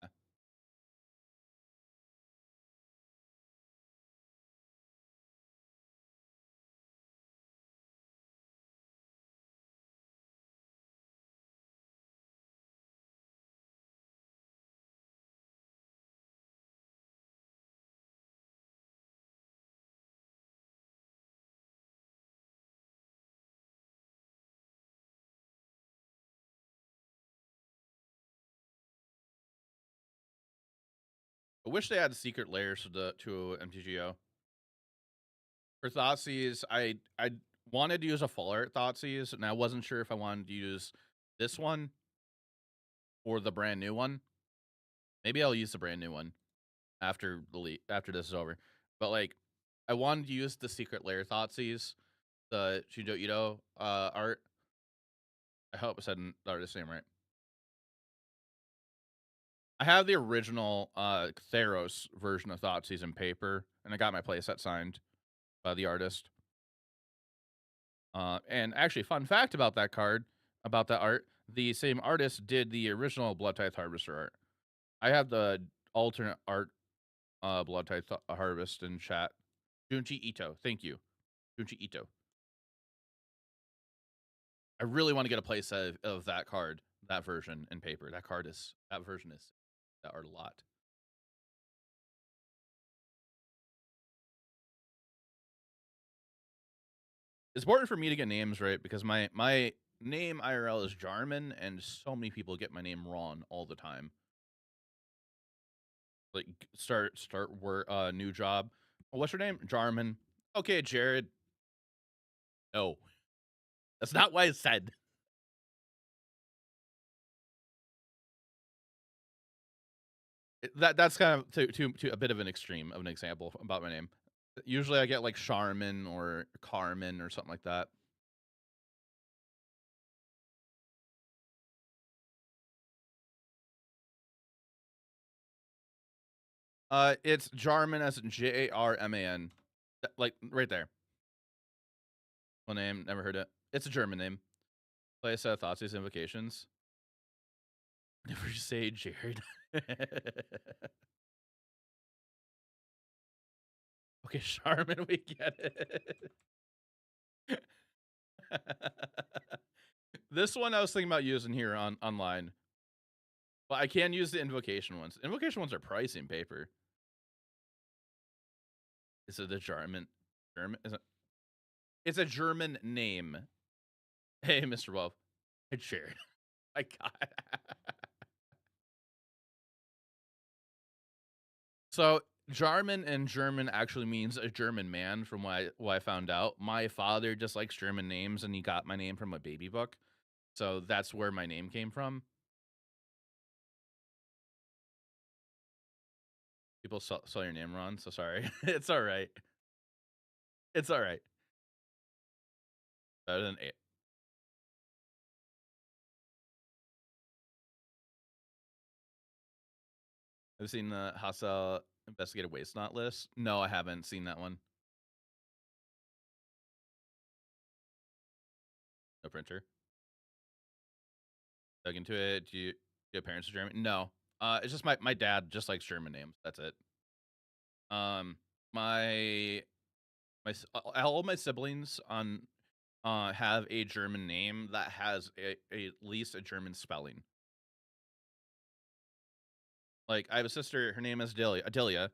Yeah. I wish they had secret layers to MTGO. For Thoughtseize, I wanted to use a full art Thoughtseize, and I wasn't sure if I wanted to use This one or the brand new one. Maybe I'll use the brand new one after after this is over. But like, I wanted to use the Secret Lair Thoughtseize, the Shujo Ito art. I hope I said the artist's name right. I have the original Theros version of Thoughtseize in paper, and I got my playset signed by the artist. And actually, fun fact about that card, about that art, the same artist did the original Blood Tithe Harvester art. I have the alternate art Blood Tithe Harvest in chat. Junji Ito, thank you. Junji Ito. I really want to get a playset of that card, that version in paper. That version is that art a lot. It's important for me to get names right because my name IRL is Jarman, and so many people get my name wrong all the time. Like start work new job. What's your name? Jarman. Okay, Jared. No, that's not what I said. That's kind of to a bit of an extreme of an example about my name. Usually I get like Charmin or Carmen or something like that. It's Jarman as in Jarman. Like right there. Full name, never heard it. It's a German name. Play a set of Thoughtseize Invocations. Never say Jared. Okay, Charmin, we get it. This one I was thinking about using here online. But I can use the invocation ones. Invocation ones are pricey in paper. Is it a German? Is it? It's a German name. Hey, Mr. Wolf. I shared. My God. So Jarman and German actually means a German man, from what I found out. My father just likes German names, and he got my name from a baby book. So that's where my name came from. People saw your name wrong, so sorry. It's all right. It's all right. Better than 8. Have you seen the Hasa Investigated Waste Not list? No, I haven't seen that one. No printer. Dug into it. Do you have parents are German? No. It's just my dad just likes German names. That's it. My all my siblings on have a German name that has at least a German spelling. Like I have a sister, her name is Adelia,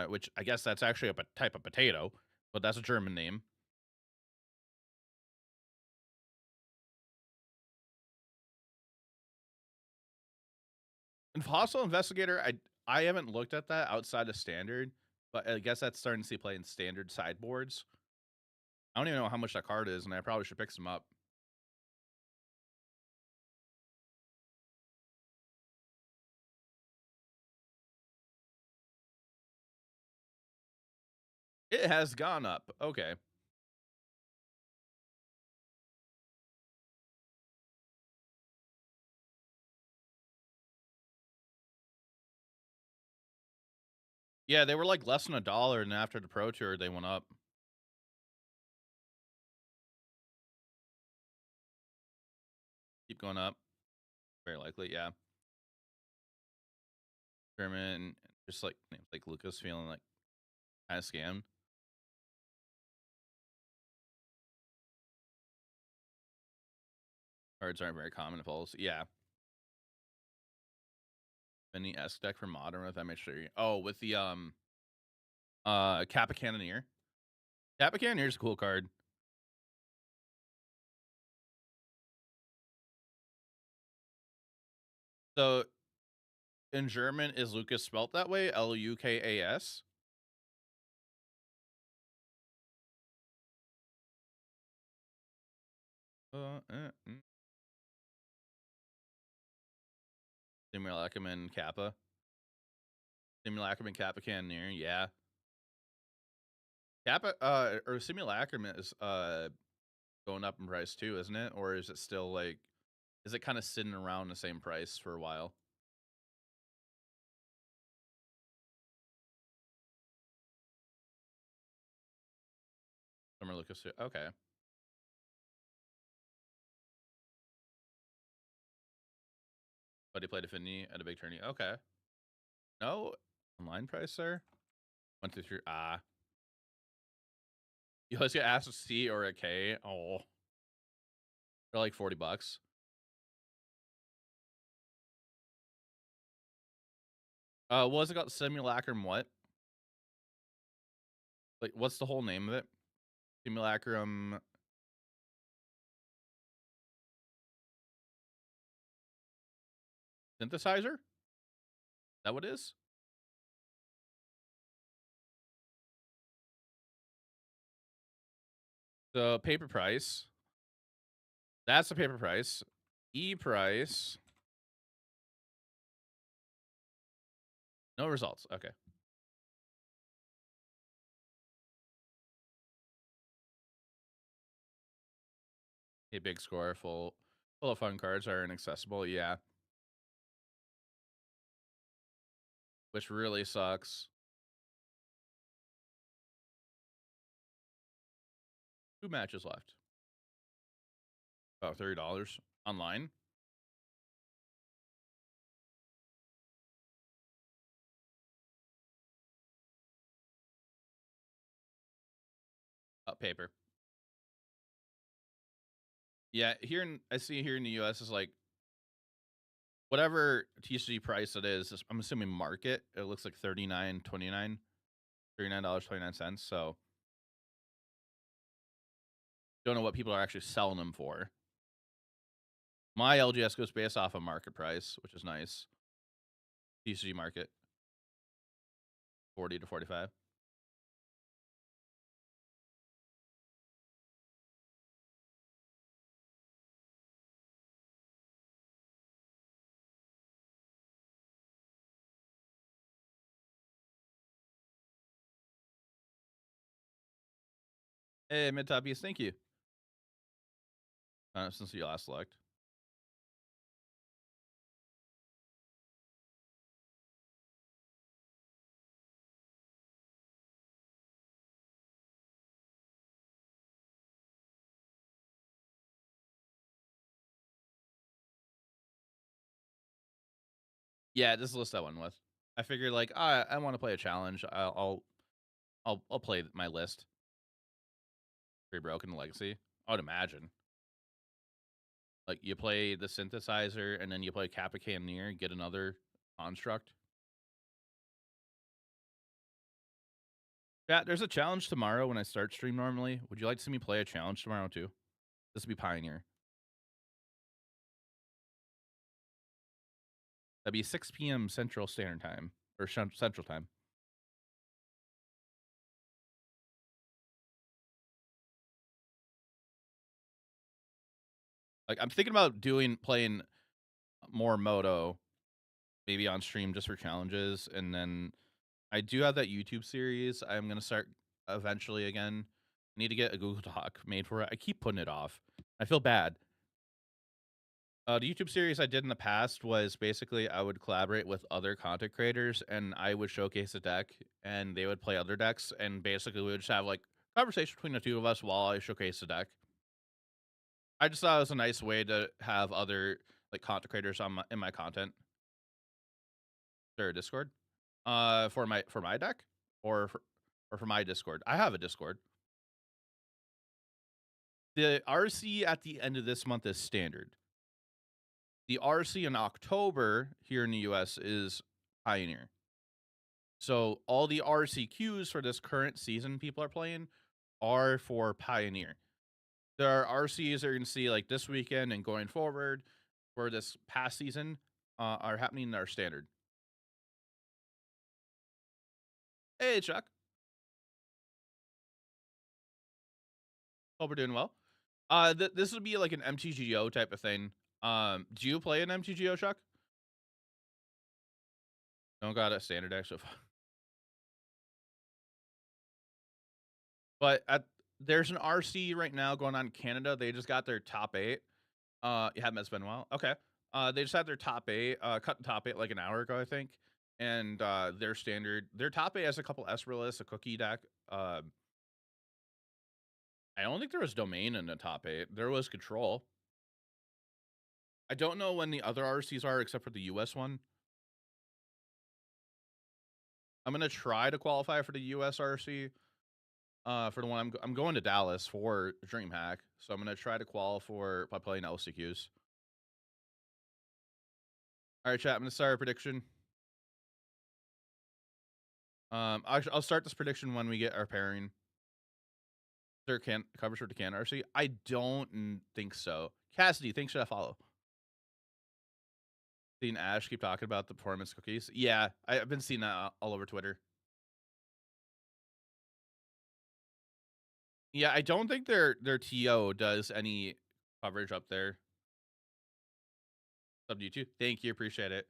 which I guess that's actually a type of potato, but that's a German name. And Fossil Investigator, I haven't looked at that outside of Standard, but I guess that's starting to see play in Standard sideboards. I don't even know how much that card is, and I probably should pick some up. It has gone up. Okay. Yeah, they were like less than $1, and after the Pro Tour, they went up. Keep going up. Very likely, yeah. German, just like Lucas feeling like kind of scammed. Cards aren't very common in polls. Yeah. Any S deck for modern with MHG. Oh, with the Kappa Cannoneer. Kappa Cannoneer is a cool card. So in German, is Lucas spelt that way? Lukas? Simulacrum and Kappa. Simulacrum and Kappa Cannoneer, yeah. Kappa or Simulacrum is going up in price too, isn't it? Or is it still like, is it kind of sitting around the same price for a while? Summer Lucas, okay. But he played Affinity at a big tourney. Okay. No online price there. 1, 2, 3. Ah, you always get asked a C or a K. Oh, they're like $40. What was it called? Simulacrum what? Like, what's the whole name of it? Simulacrum synthesizer? Is that what it is? The paper price. That's the paper price. E price. No results. Okay. A big score full of fun cards are inaccessible. Yeah. Which really sucks. 2 matches left. About $30 online. Paper. Yeah, I see here in the US is like whatever TCG price it is, I'm assuming market. It looks like $39.29. So don't know what people are actually selling them for. My LGS goes based off of market price, which is nice. TCG market, 40 to 45. Hey, mid top East, thank you. Since you last looked. Yeah, this list I went with. I figured like I want to play a challenge. I'll play my list. Free Broken Legacy. I would imagine. Like you play the synthesizer and then you play Kappa Cannoneer, get another construct. Yeah, there's a challenge tomorrow when I start stream normally. Would you like to see me play a challenge tomorrow too? This will be Pioneer. That'd be 6 p.m. Central Standard Time or Central Time. Like I'm thinking about playing more Moto, maybe on stream just for challenges, and then I do have that YouTube series I'm gonna start eventually again. I need to get a Google Doc made for it. I keep putting it off. I feel bad. The YouTube series I did in the past was basically I would collaborate with other content creators and I would showcase a deck and they would play other decks and basically we would just have like conversation between the two of us while I showcase the deck. I just thought it was a nice way to have other like content creators in my content. Their Discord, for my deck or for my Discord. I have a Discord. The RC at the end of this month is standard. The RC in October here in the US is Pioneer. So all the RCQs for this current season people are playing are for Pioneer. There are RCs that you're going to see like this weekend and going forward for this past season are happening in our standard. Hey, Chuck. Hope we're doing well. This would be like an MTGO type of thing. Do you play an MTGO, Chuck? Don't got a standard deck so far. But there's an RC right now going on in Canada. They just got their top 8. You haven't been a while? Okay. They just had their top 8, cut the top 8 like an hour ago, I think. And their top 8 has a couple Esperlists, a cookie deck. I don't think there was Domain in the top 8. There was Control. I don't know when the other RCs are except for the US one. I'm gonna try to qualify for the US RC. For the one I'm going to Dallas for DreamHack, so I'm gonna try to qualify by playing LCQs. All right, chat. I'm gonna start a prediction. I'll start this prediction when we get our pairing. There can coverage for the can RC. I don't think so. Cassidy, thanks for that follow. Seen Ash keep talking about the performance cookies. Yeah, I've been seeing that all over Twitter. Yeah, I don't think their TO does any coverage up there. Sub to you too. Thank you, appreciate it.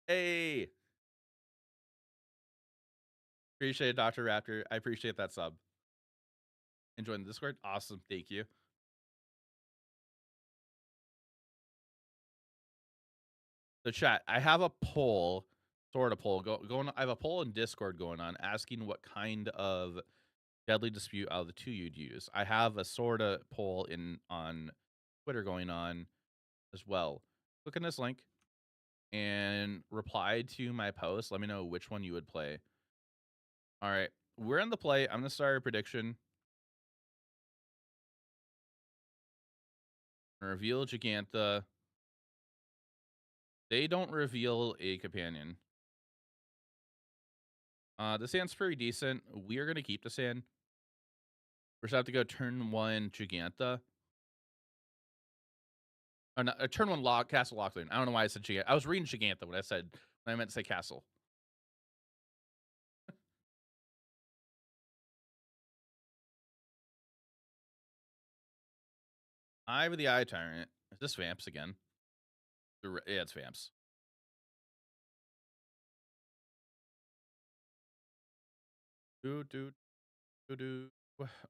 Hey, appreciate it, Dr. Raptor. I appreciate that sub. Enjoying the Discord? Awesome, thank you. The chat, I have a poll, sort of poll going. I have a poll in Discord going on, asking what kind of deadly dispute out of the two you'd use. I have a sort of poll on Twitter going on as well. Click on this link and reply to my post. Let me know which one you would play. All right, we're in the play. I'm gonna start a prediction. Reveal Giganta. They don't reveal a companion. The sand's pretty decent. We are gonna keep the sand. We're just have to go turn 1 Giganta. Oh, no, turn 1 Castle Lockdown. I don't know why I said Giganta. I was reading Giganta when I meant to say Castle. Eye of the Eye Tyrant. Is this Vamps again? Yeah, it's Vamps.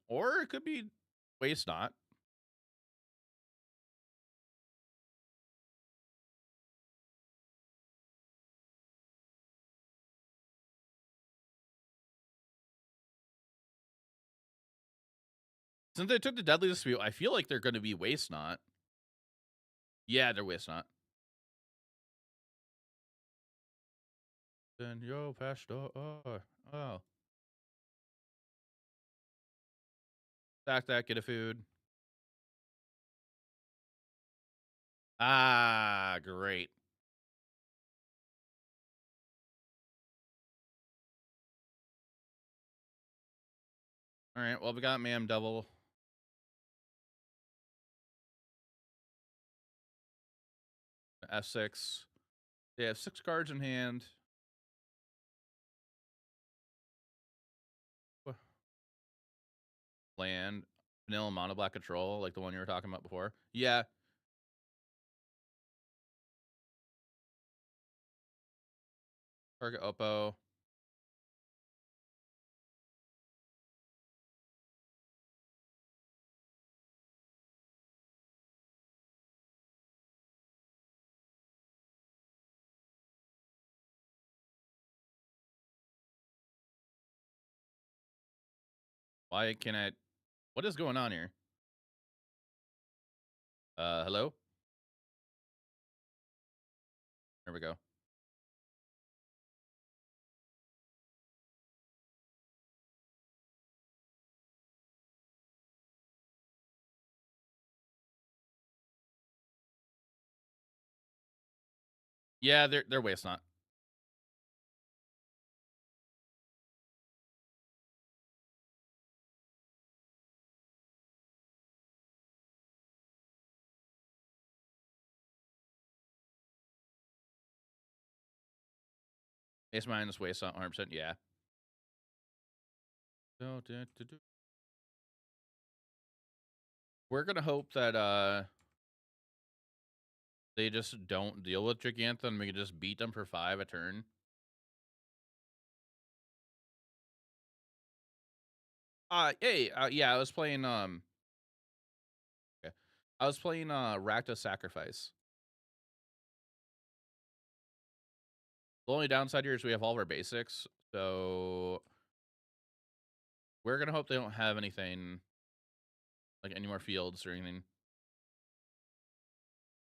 Or it could be Waste Not. Since they took the Deadly Dispute, I feel like they're going to be Waste Not. Yeah, they're Waste Not. Then yo, Pastor. Oh. Stack that, get a food. Ah, great. All right, well, we got Ma'am Devil. F6. They have 6 cards in hand. Land. Vanilla Mono Black Control, like the one you were talking about before. Yeah. Target Oppo. Why can I... What is going on here? Hello? There we go. Yeah, they're Waste Not. Ace minus Waste Not 100%. Yeah. We're gonna hope that They just don't deal with Gigantha, and we can just beat them for 5 a turn. Hey, yeah, I was playing, okay. I was playing, Rakta Sacrifice. The only downside here is we have all of our basics, so we're gonna hope they don't have anything, like any more fields or anything.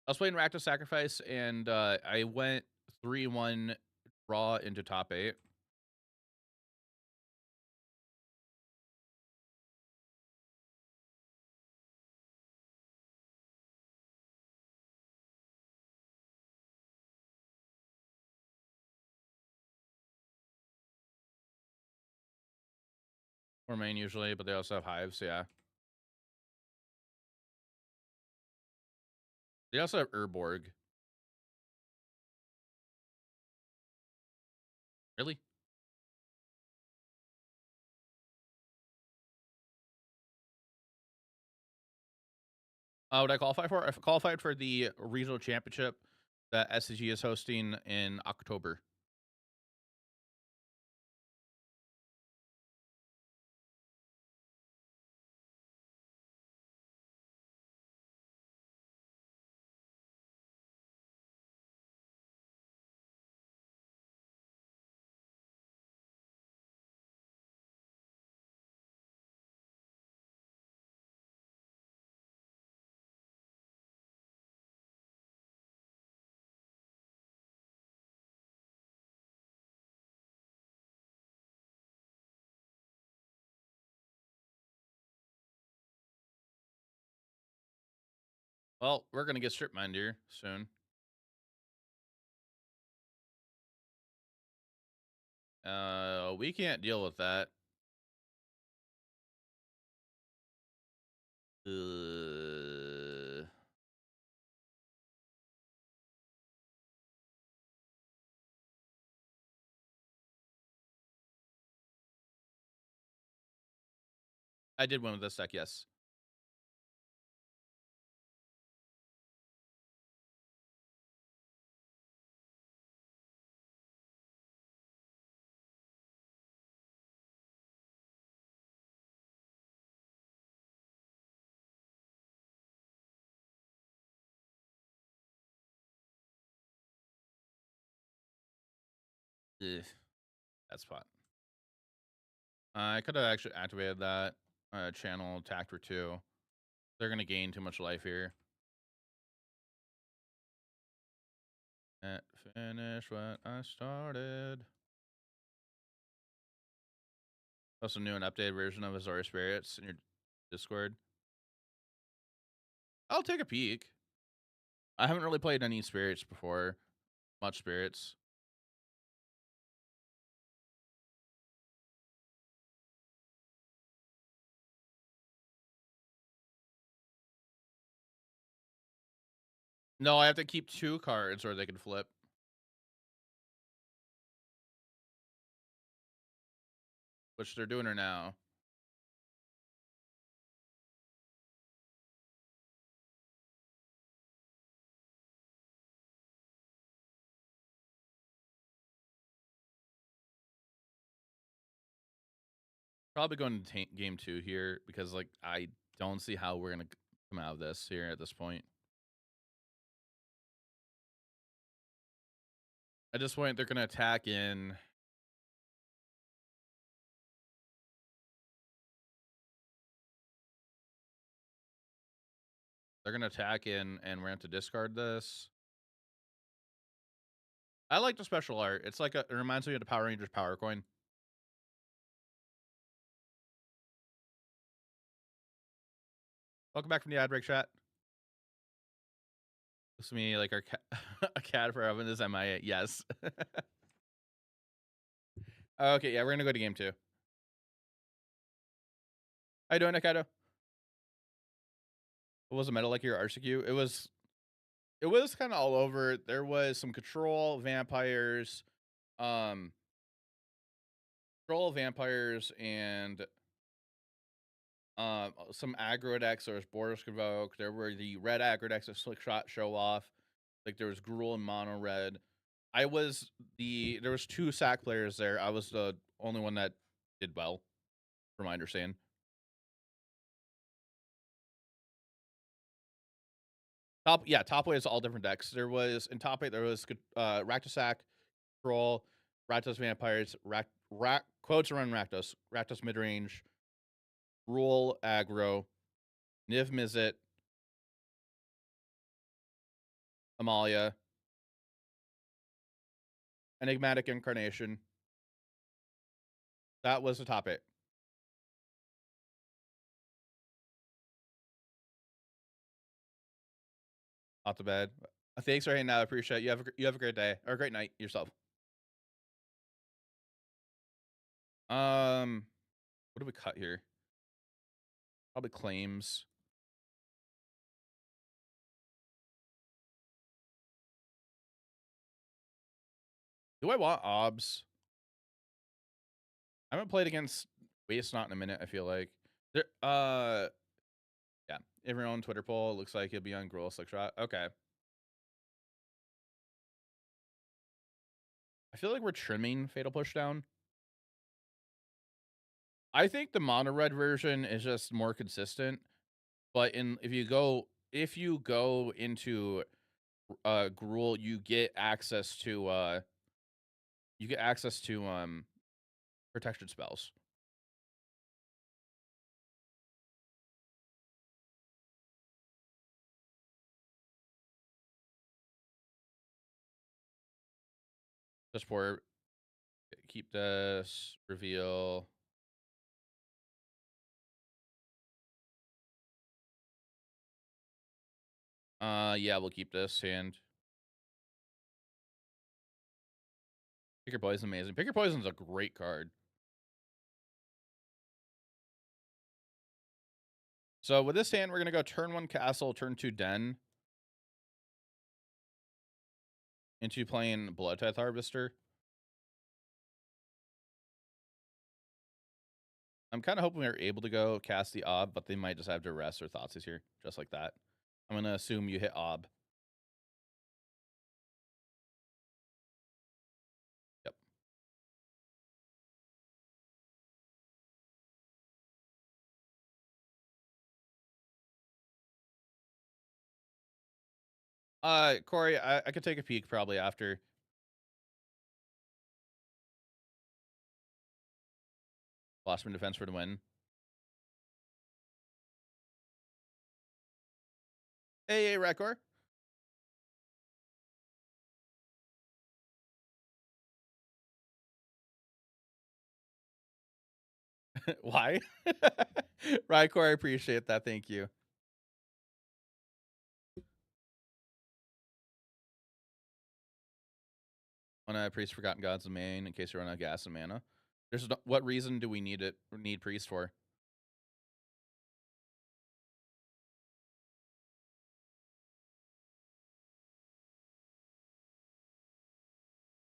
I was playing Rakta Sacrifice, and I went 3-1 draw into top 8. Or main usually, but they also have hives, yeah. They also have Urborg. Really? What I qualify for? I qualified for the regional championship that SCG is hosting in October. Well, we're gonna get strip mined here soon. We can't deal with that. I did win with this deck, yes. Ugh, that's fun. I could have actually activated that channel Tactor 2. They're gonna gain too much life here. Can't finish what I started. Also, new and updated version of Azora Spirits in your Discord. I'll take a peek. I haven't really played any spirits before. Much spirits. No, I have to keep 2 cards or they can flip. Which they're doing her now. Probably going to game 2 here because, like, I don't see how we're gonna come out of this here at this point. At this point, they're gonna attack in. They're gonna attack in, and we're gonna have to discard this. I like the special art. It's like it reminds me of the Power Rangers Power Coin. Welcome back from the ad break, chat. Looks to me like our a cat for oven is MIA. Yes. Okay, yeah, we're gonna go to game 2. How you doing, Nikaido? What was the meta like your RCQ? It was kind of all over. There was some um control vampires and some aggro decks. There was Borders Convoke. There were the red aggro decks of Slick Shot Show Off. Like there was Gruul and Mono Red. There was 2 sack players there. I was the only one that did well, from my understanding. Top 8 is all different decks. There was in top 8 there was Rakdos Troll, Rakdos Vampires, quotes around Rakdos, Rakdos midrange, Rule aggro, Niv Mizzet, Amalia, Enigmatic Incarnation. That was the top 8. Off the bed. Thanks for hanging out. I appreciate it. You have a great day or a great night yourself. What do we cut here? Probably claims. Do I want obs? I haven't played against Waste Not in a minute, I feel like. There yeah. Everyone Twitter poll looks like he'll be on Gruul Slickshot. Okay. I feel like we're trimming Fatal Pushdown. I think the mono red version is just more consistent, but if you go into Gruul, you get access to protection spells. Just for keep this reveal. Yeah, we'll keep this hand. Pick Your Poison amazing. Pick Your Poison's a great card. So with this hand, we're gonna go turn 1 Castle, turn 2 Den. Into playing Bloodtithe Harvester. I'm kind of hoping we're able to go cast the Ob, but they might just have to rest their Thoughtseize here, just like that. I'm gonna assume you hit Ob. Yep. Corey, I could take a peek probably after. Blossoming Defense for the win. Hey, Rekor. Why? Rykor, I appreciate that. Thank you. Wanna Priest Forgotten Gods of main in case you run out of gas and mana. What reason do we need Priest for?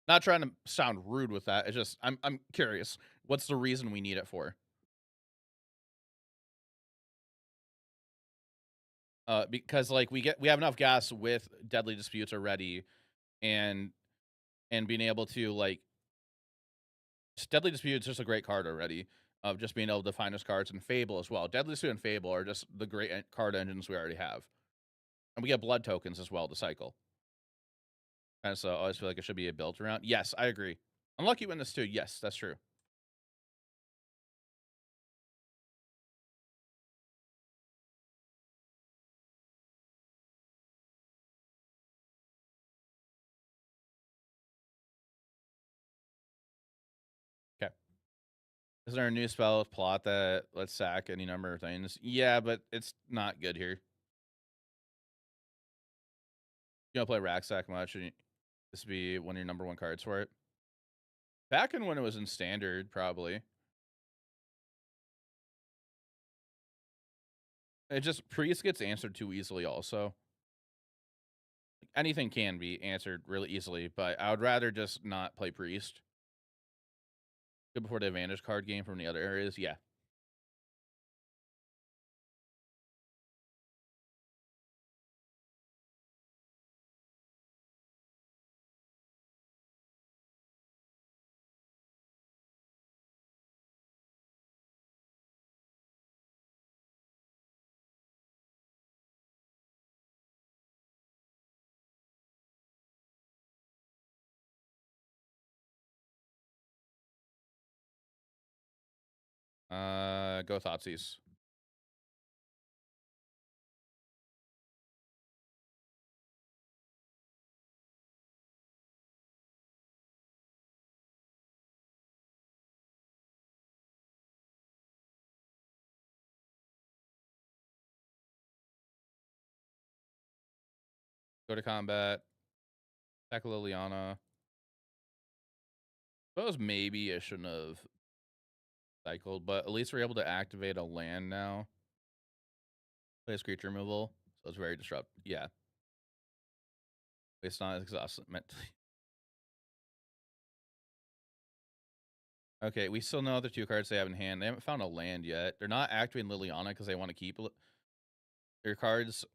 Not trying to sound rude with that. It's just I'm curious. What's the reason we need it for? Because like we have enough gas with Deadly Disputes already, and being able to like Deadly Disputes is just a great card already. Of just being able to find us cards, and Fable as well. Deadly Dispute and Fable are just the great card engines we already have, and we get blood tokens as well to cycle. And so I always feel like it should be built around. Yes, I agree. Unlucky Witness too. Yes, that's true. Okay. Is there a new spell with plot that lets sack any number of things? Yeah, but it's not good here. You don't play Rack Sack much, and this would be one of your number 1 cards for it. Back in when it was in Standard, probably. It just Priest gets answered too easily. Also, anything can be answered really easily, but I would rather just not play Priest. Good before the advantage card game from the other areas. Yeah. Go Thoughtseize. Go to combat. Attack Liliana. Suppose maybe I shouldn't have cycled, but at least we're able to activate a land now. Place creature removal. So it's very disruptive. Yeah. It's not exhausted mentally. Okay, we still know the 2 cards they have in hand. They haven't found a land yet. They're not activating Liliana because they want to keep their cards.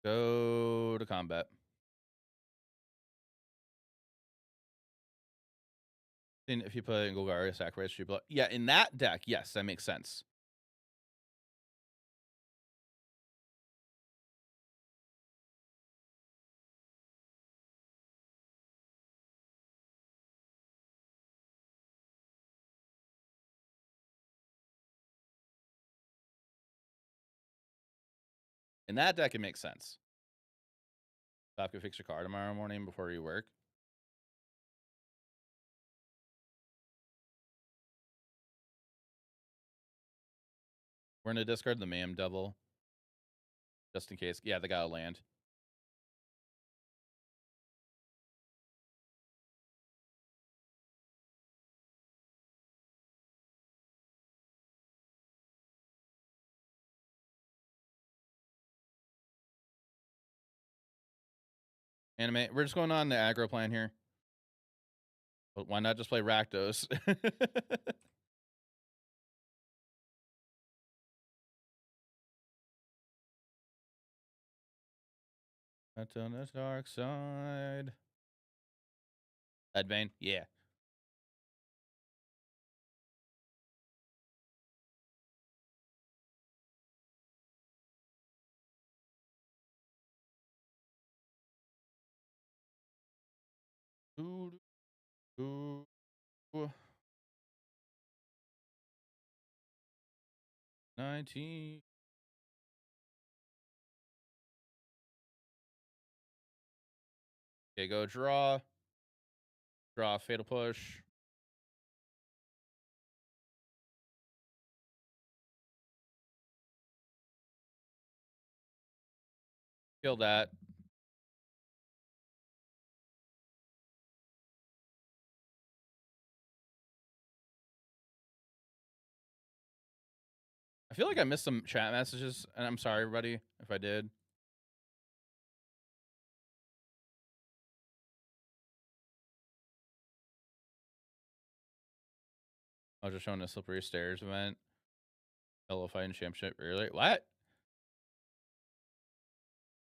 Go to combat. And if you put in Golgari, sacrifice people. Yeah, in that deck, yes, that makes sense. In that deck, it makes sense. Stop, go fix your car tomorrow morning before you work. We're going to discard the Mayhem Devil. Just in case. Yeah, they got a land. Anime. We're just going on the aggro plan here. But why not just play Rakdos? That's on the dark side. Advane, yeah. Ooh, ooh, ooh. 19. Okay, go draw. Draw, fatal push. Kill that. I feel like I missed some chat messages, and I'm sorry, everybody, if I did. I was just showing a Slippery Stairs event. Hello Fighting Championship earlier. What?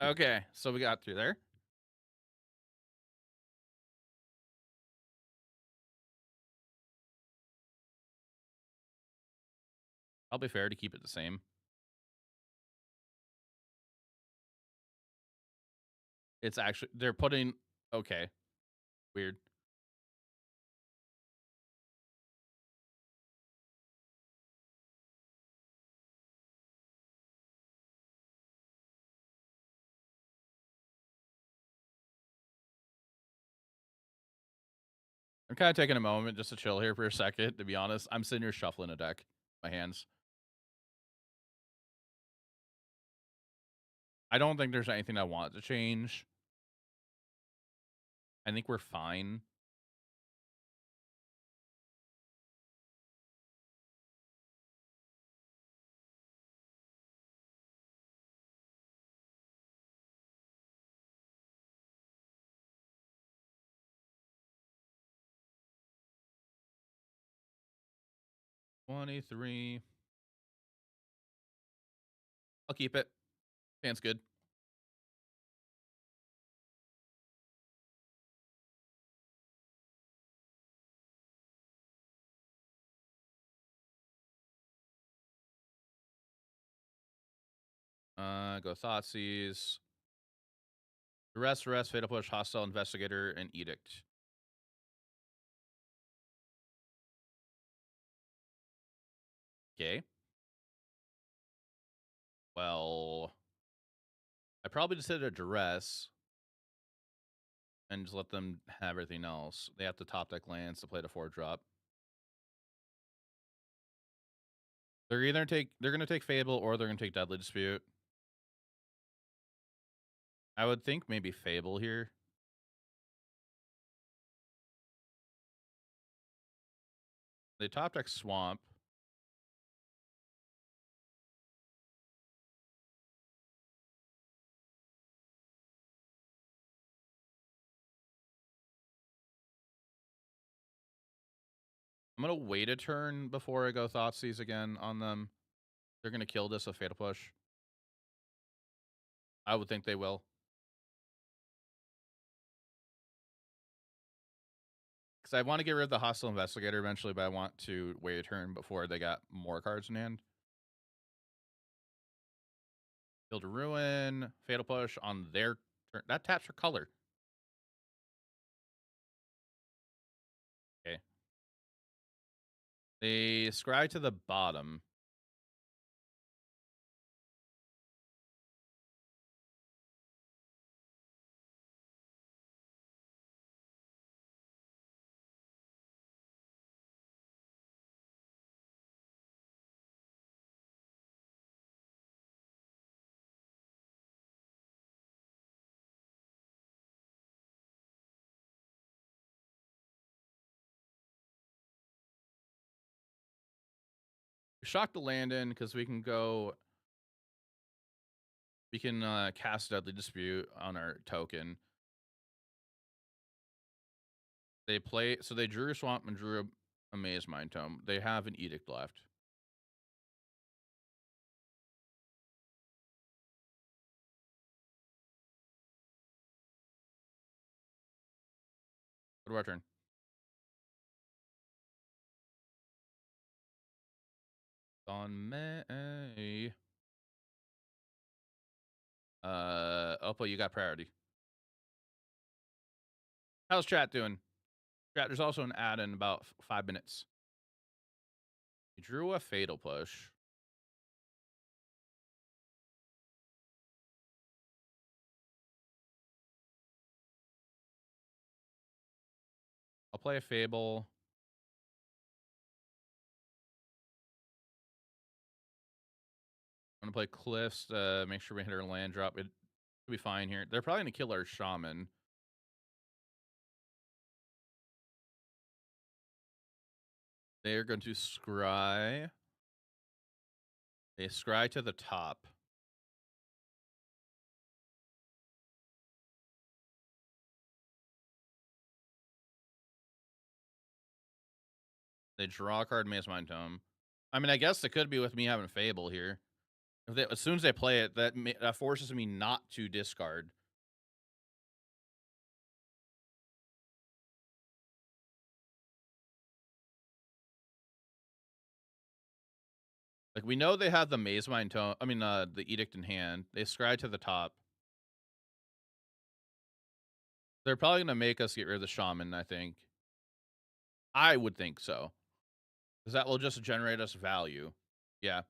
Okay, so we got through there. I'll be fair to keep it the same. It's actually, they're putting, okay. Weird. I'm kind of taking a moment just to chill here for a second, to be honest. I'm sitting here shuffling a deck. My hands. I don't think there's anything I want to change. I think we're fine. $23. I'll keep it. Sounds good. Go Thoughtseize. Arrest, Fatal Push, Hostile Investigator, and Edict. Okay. Well, I probably just hit a Duress and just let them have everything else. They have to top deck lands to play the 4-drop. They're gonna take Fable or they're gonna take Deadly Dispute. I would think maybe Fable here. They top deck Swamp. I'm gonna wait a turn before I go Thoughtseize again on them. They're gonna kill this with Fatal Push. I would think they will. Because I want to get rid of the Hostile Investigator eventually, but I want to wait a turn before they got more cards in hand. Build a Ruin, Fatal Push on their turn. That taps for color. Okay. They scry to the bottom. Shock the land in because we can go. We can cast Deadly Dispute on our token. They play, so they drew a Swamp and drew a Maze Mind Tome. They have an Edict left. Go to our turn. On May. Oppo, you got priority. How's chat doing? Chat, there's also an ad in about 5 minutes. You drew a Fatal Push. I'll play a Fable. I'm gonna play Cliffs to make sure we hit our land drop. It'll be fine here. They're probably gonna kill our Shaman. They're going to scry. They scry to the top. They draw a card, Maze Mind Tome. I mean, I guess it could be with me having Fable here. If they, as soon as they play it, that forces me not to discard. Like, we know they have the Maze Mind Tome. I mean, the Edict in hand. They scry to the top. They're probably going to make us get rid of the Shaman, I think. I would think so. Because that will just generate us value. Yeah.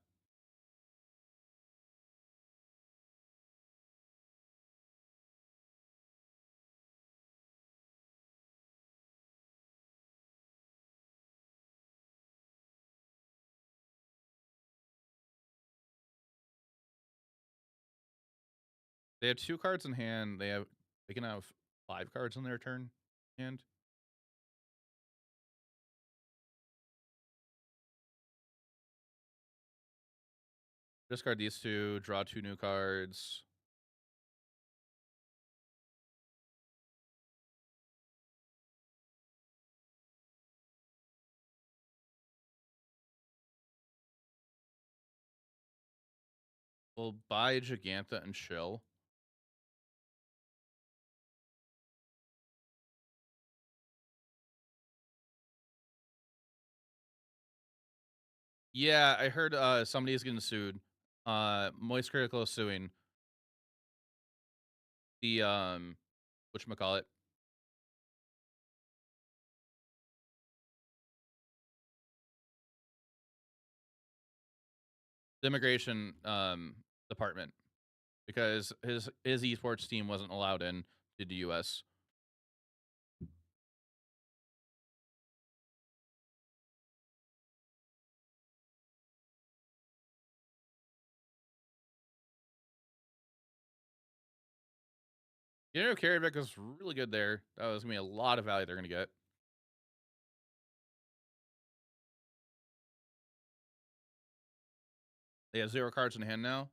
They have 2 cards in hand. They can have 5 cards in their turn hand. Discard these 2, draw 2 new cards. We'll buy Giganta and chill. Yeah, I heard somebody's getting sued. Moist Critical suing the whatchamacallit, the immigration department, because his esports team wasn't allowed in to the US. You know, Carryback was really good there. That was gonna be a lot of value they're gonna get. They have 0 cards in hand now.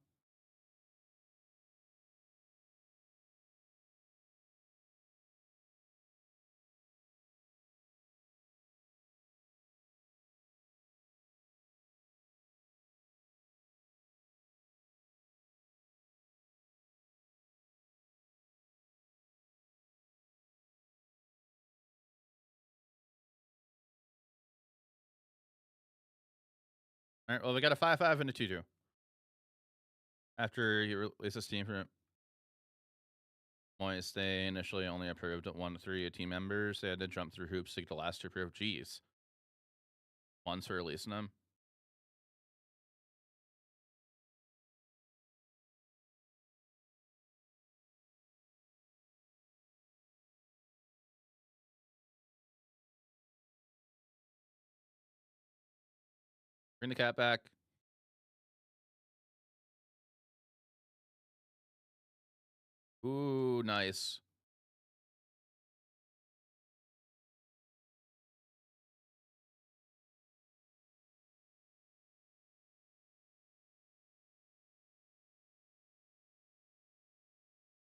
All right, well, we got a 5/5 and a 2/2 after he released his team from Moist. They initially only approved 1 to 3 team members. They had to jump through hoops to get the last to approve. Jeez. Once for releasing them. Bring the cat back. Ooh, nice.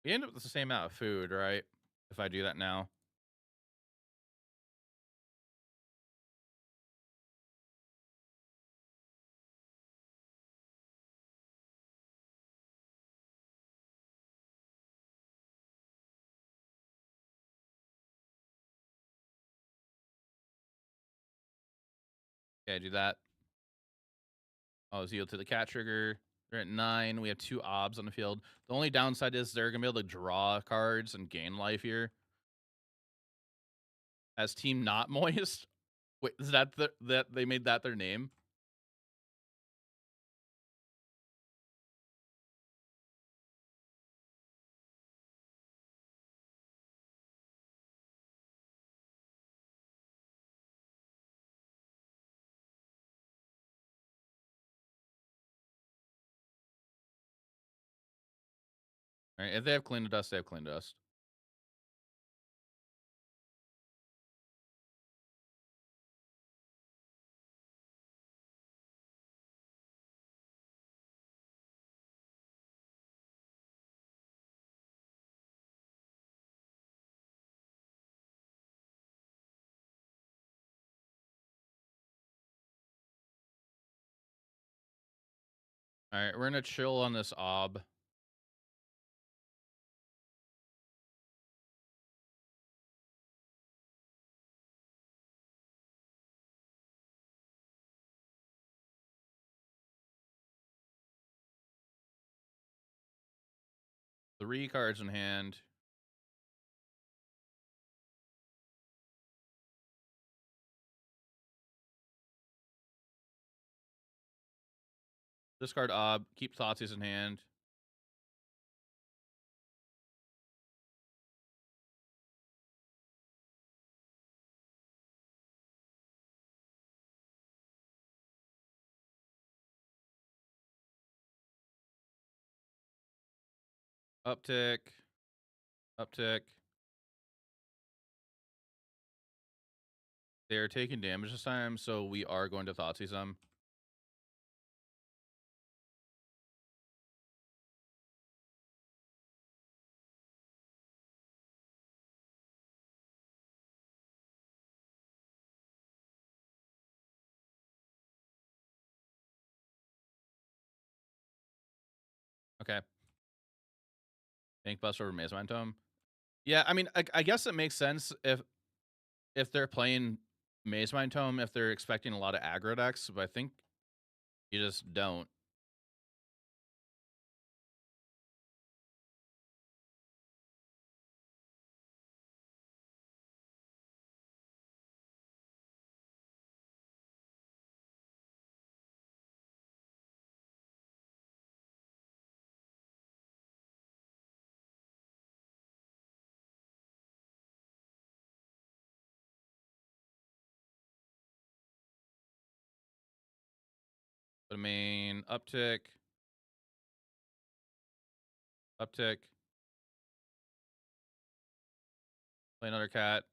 We end up with the same amount of food, right? If I do that now. Okay, do that. Oh, yield to the cat trigger. They're at 9. We have 2 obs on the field. The only downside is they're gonna be able to draw cards and gain life here. As team not moist. Wait, is that that they made that their name? All right, if they have clean dust, they have clean dust. All right, we're gonna chill on this ob. Three cards in hand. Discard ob. Keep Thoughtseize in hand. Uptick. Uptick. They are taking damage this time, so we are going to Thoughtseize them. Okay. Bank Bust over Maze Mind Tome. Yeah, I mean, I guess it makes sense if they're playing Maze Mind Tome, if they're expecting a lot of aggro decks, but I think you just don't. Put a main uptick. Uptick. Play another cat.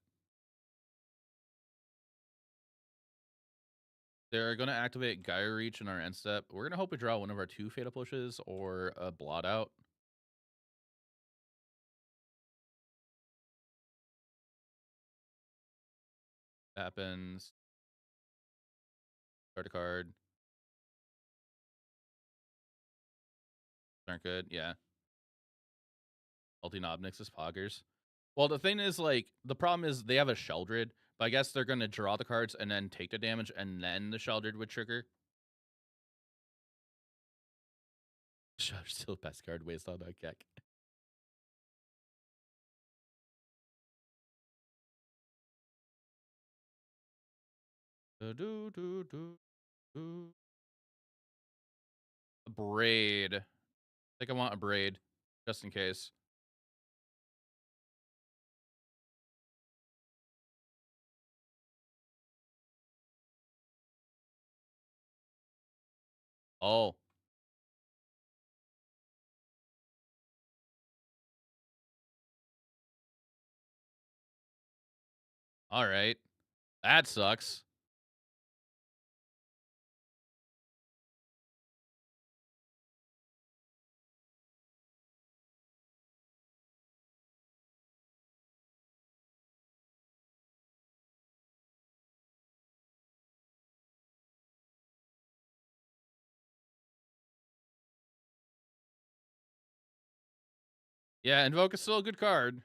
They're going to activate Gaia Reach in our end step. We're going to hope we draw one of our 2 Fatal Pushes or a Blot Out. Happens. Start a card. Aren't good. Yeah. Multi Obnix is poggers. Well, the thing is, like, the problem is they have a Sheldred, but I guess they're going to draw the cards and then take the damage, and then the Sheldred would trigger. Still best card waste on that Keck. A braid. I think I want a braid, just in case. Oh. All right. That sucks. Yeah, Invoke is still a good card.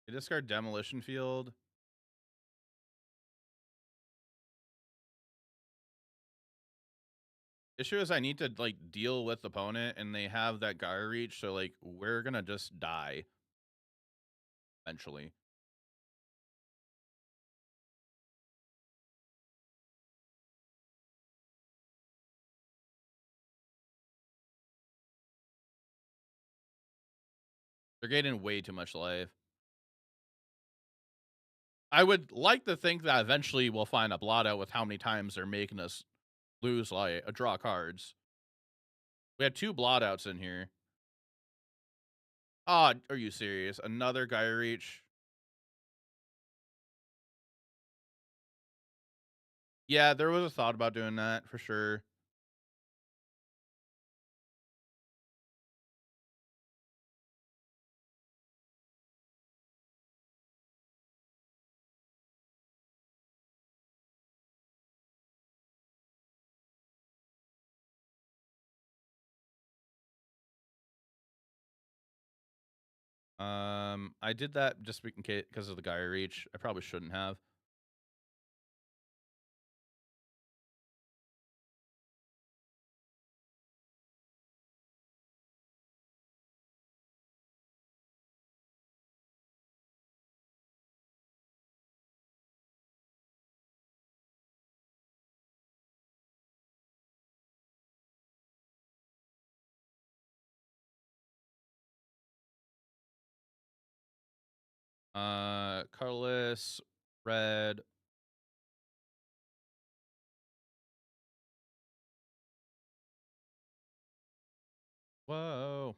You discard Demolition Field. Issue is I need to, like, deal with the opponent, and they have that Gaia Reach, so, like, we're gonna just die. Eventually. They're getting way too much life. I would like to think that eventually we'll find a blot out with how many times they're making us lose, like, draw cards. We had 2 blot outs in here. Ah, are you serious? Another Gaia Reach? Yeah, there was a thought about doing that, for sure. I did that just in case because of the Gaia Reach. I probably shouldn't have. Colorless, red. Whoa.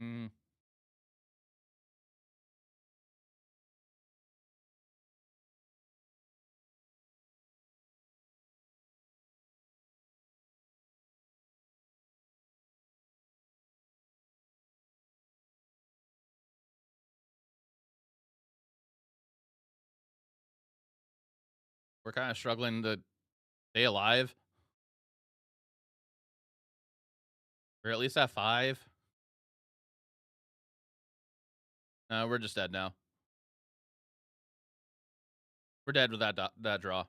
Mm. We're kind of struggling to stay alive. We're at least at 5. We're just dead now. We're dead with that draw.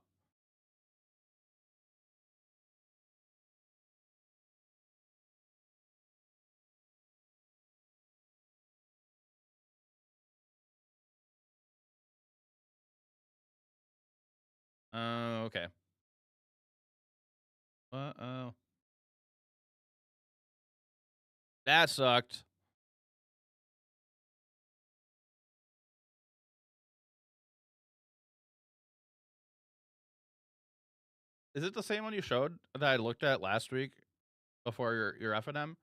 Okay. Uh-oh. That sucked. Is it the same one you showed that I looked at last week before your F&M?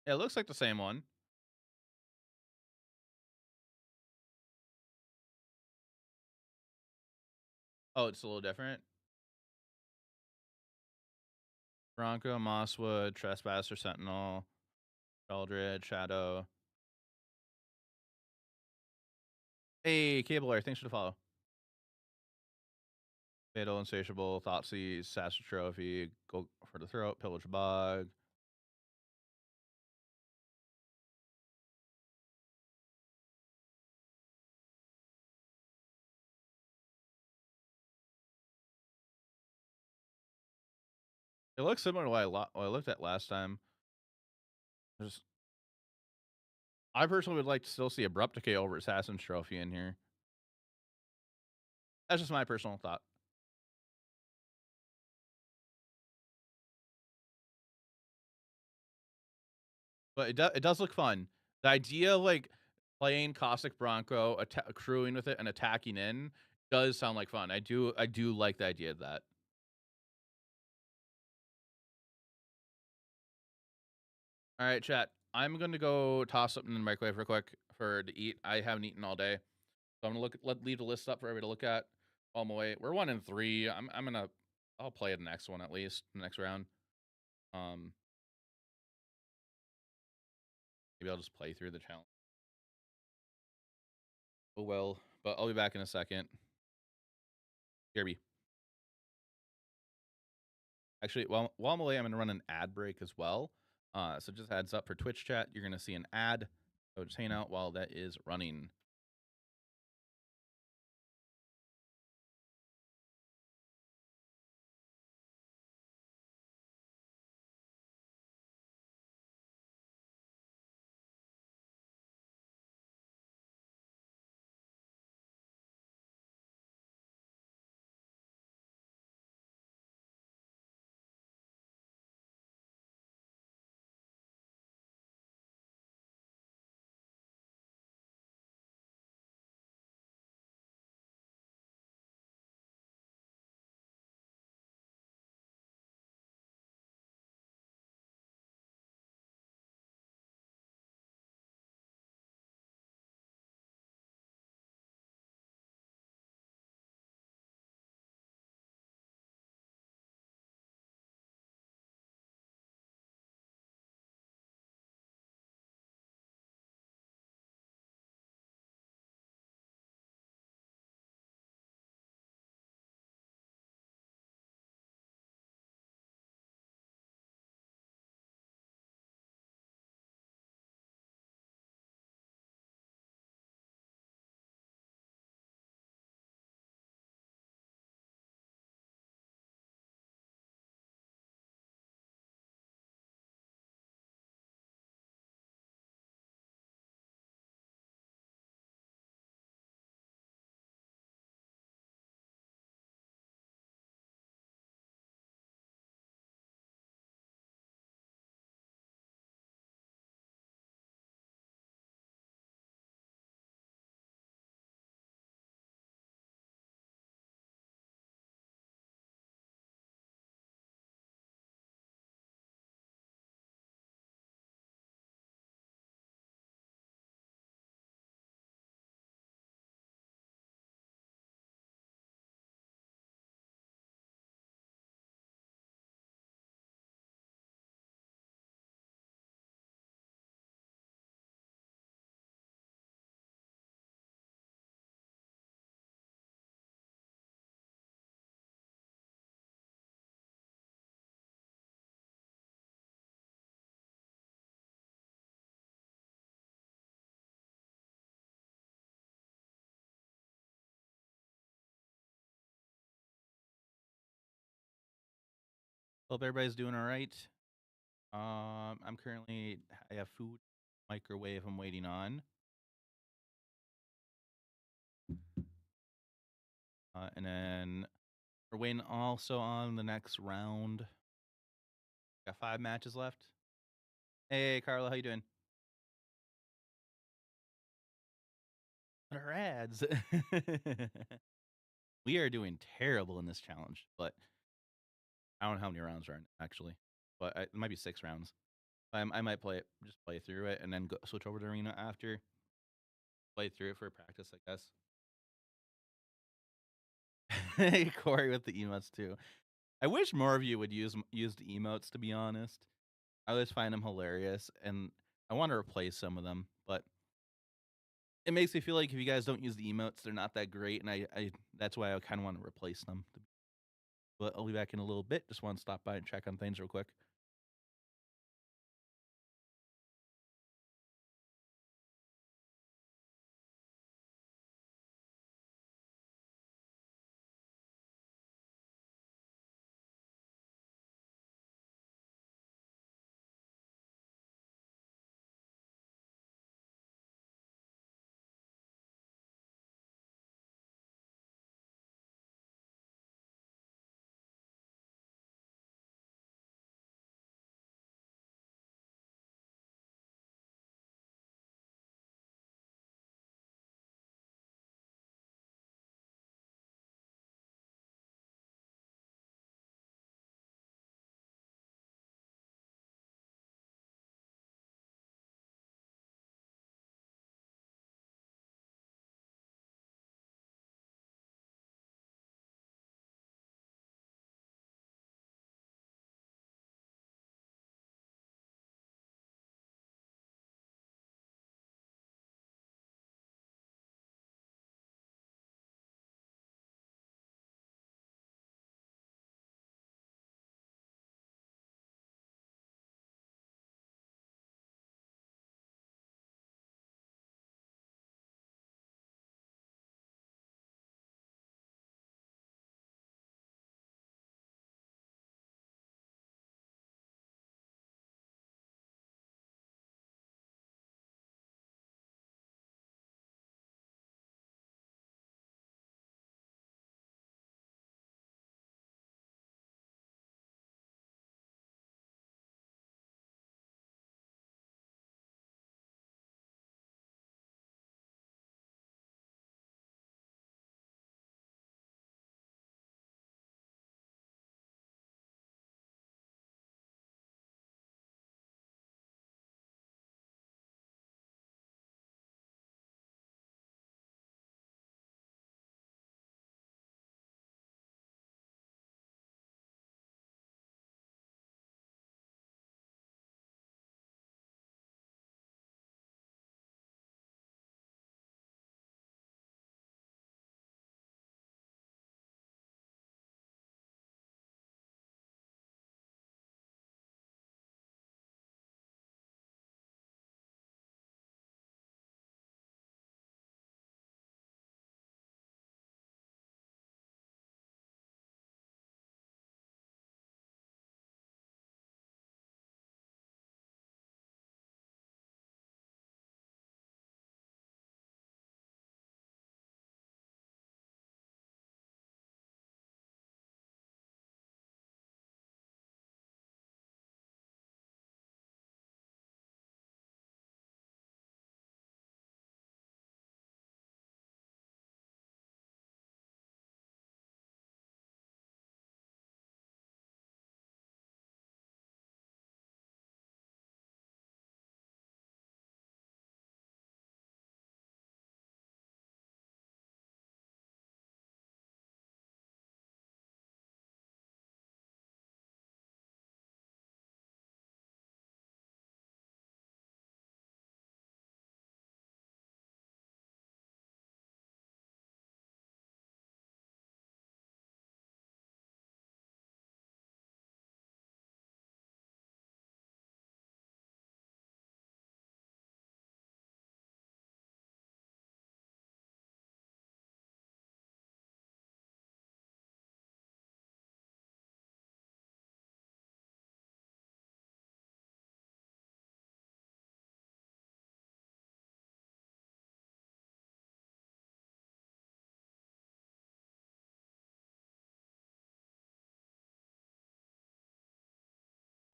Yeah, it looks like the same one. Oh, it's a little different. Bronco, Mosswood, Trespasser, Sentinel, Eldred, Shadow. Hey, Cabler, thanks for the follow. Fatal, Insatiable, Thoughtseize, Sasser Trophy, Go for the Throat, Pillage Bog. It looks similar to what I looked at last time. Just, I personally would like to still see Abrupt Decay over Assassin's Trophy in here. That's just my personal thought. But it does look fun. The idea of, like, playing Caustic Bronco, crewing with it, and attacking in does sound like fun. I do like the idea of that. All right, chat. I'm gonna go toss something in the microwave real quick to eat. I haven't eaten all day, so I'm gonna leave the list up for everybody to look at. On my way, we're 1-3. I'll play the next one at least, the next round. Um, Maybe I'll just play through the challenge. Oh well, but I'll be back in a second. Kirby. Actually, while I'm away, I'm gonna run an ad break as well. So just heads up for Twitch chat, you're gonna see an ad. So just hang out while that is running. Hope everybody's doing all right. I'm currently I have food microwave I'm waiting on. And then we're waiting also on the next round. Got 5 matches left. Hey, Carla, how you doing? What are ads? We are doing terrible in this challenge, but I don't know how many rounds are in it, actually. But it might be 6 rounds. I might play it, just play through it, and then switch over to Arena after. Play through it for practice, I guess. Hey, Corey with the emotes too. I wish more of you would use the emotes. To be honest, I always find them hilarious, and I want to replace some of them, but it makes me feel like if you guys don't use the emotes, they're not that great, and I that's why I kind of want to replace them. But I'll be back in a little bit. Just want to stop by and check on things real quick.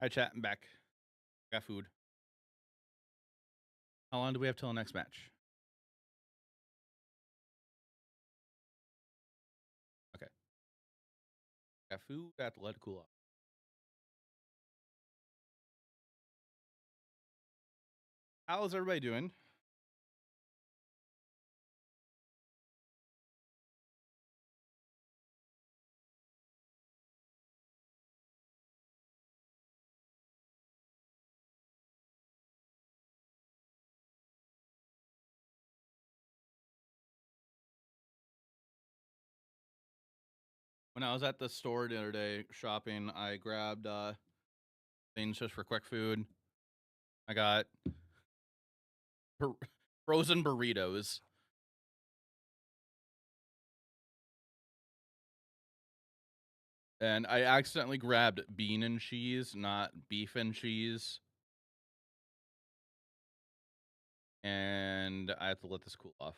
Hi, chat. I'm back. Got food. How long do we have till the next match? Okay. Got food. Got to let it cool off. How's everybody doing? When I was at the store the other day shopping, I grabbed things just for quick food. I got frozen burritos. And I accidentally grabbed bean and cheese, not beef and cheese. And I have to let this cool off.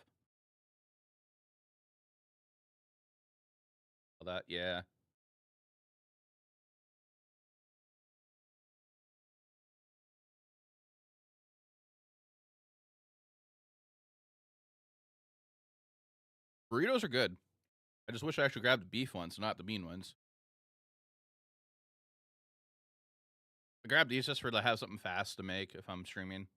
All that, yeah. Burritos are good. I just wish I actually grabbed the beef ones, not the bean ones. I grabbed these just for to have something fast to make if I'm streaming.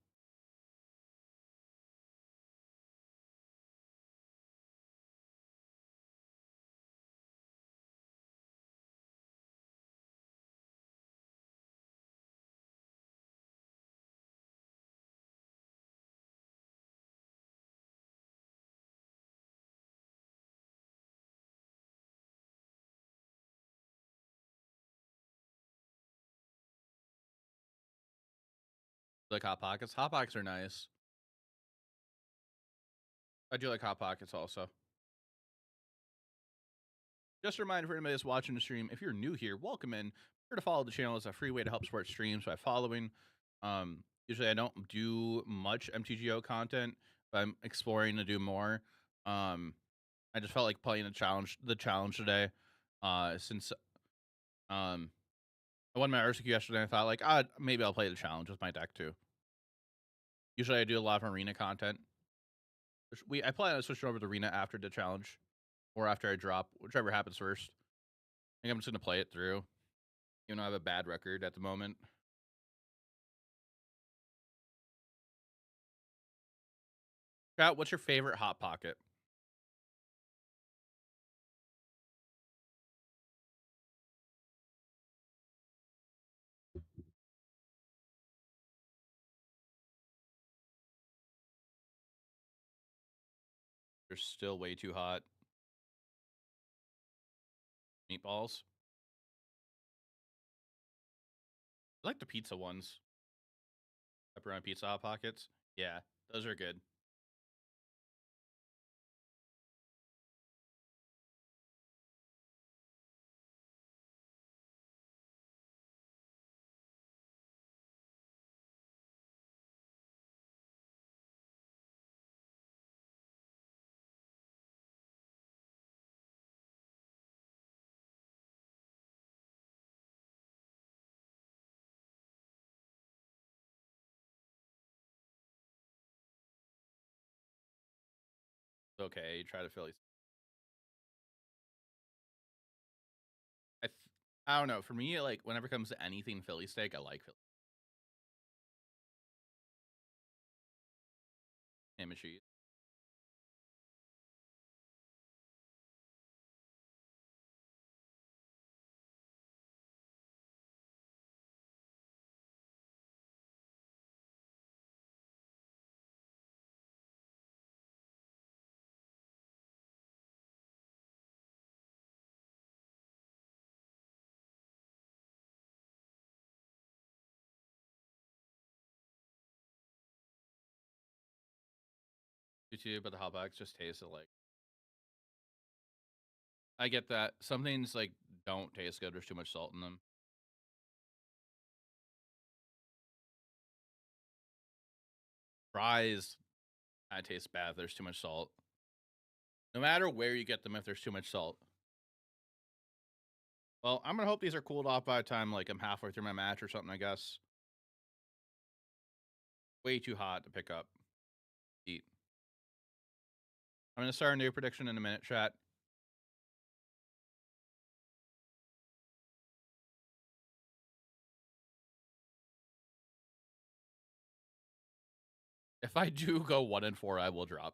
Like Hot Pockets. Hot Pockets are nice. I do like Hot Pockets also. Just a reminder for anybody that's watching the stream, if you're new here, welcome in. Sure to follow the channel. It's a free way to help support streams by following. Usually I don't do much MTGO content, but I'm exploring to do more. I just felt like playing the challenge today. Since I won my RCQ yesterday, I thought like, maybe I'll play the challenge with my deck too. Usually I do a lot of arena content. I plan on switching over to arena after the challenge, or after I drop, whichever happens first. I think I'm just gonna play it through. Even though I have a bad record at the moment. Chat, what's your favorite Hot Pocket? They're still way too hot. Meatballs. I like the pizza ones. Pepperoni pizza Hot Pockets. Yeah, those are good. Okay, you try to Philly. I, I don't know. For me, like whenever it comes to anything Philly steak, I like Philly ham and cheese. You too, but the Hot Pockets just taste like. I get that. Some things like don't taste good. There's too much salt in them. Fries, I taste bad. There's too much salt. No matter where you get them, if there's too much salt. Well, I'm gonna hope these are cooled off by the time like I'm halfway through my match or something. I guess. Way too hot to pick up. Eat. I'm gonna start a new prediction in a minute, chat. If I do go 1-4, I will drop.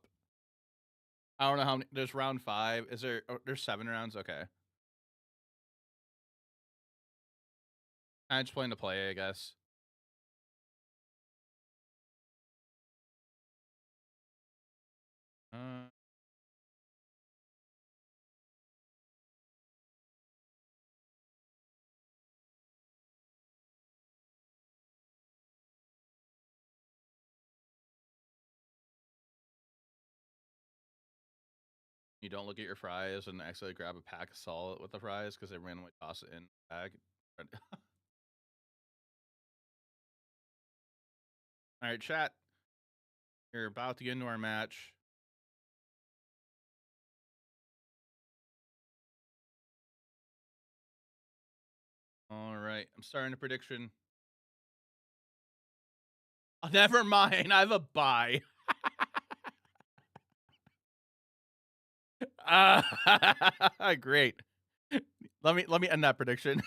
I don't know how many. There's round 5. Is there? Oh, there's 7 rounds. Okay. I'm just playing to play, I guess. You don't look at your fries and actually grab a pack of salt with the fries because they randomly toss it in the bag. All right, chat. You're about to get into our match. All right, I'm starting a prediction. Oh, never mind. I have a bye. Great. Let me end that prediction.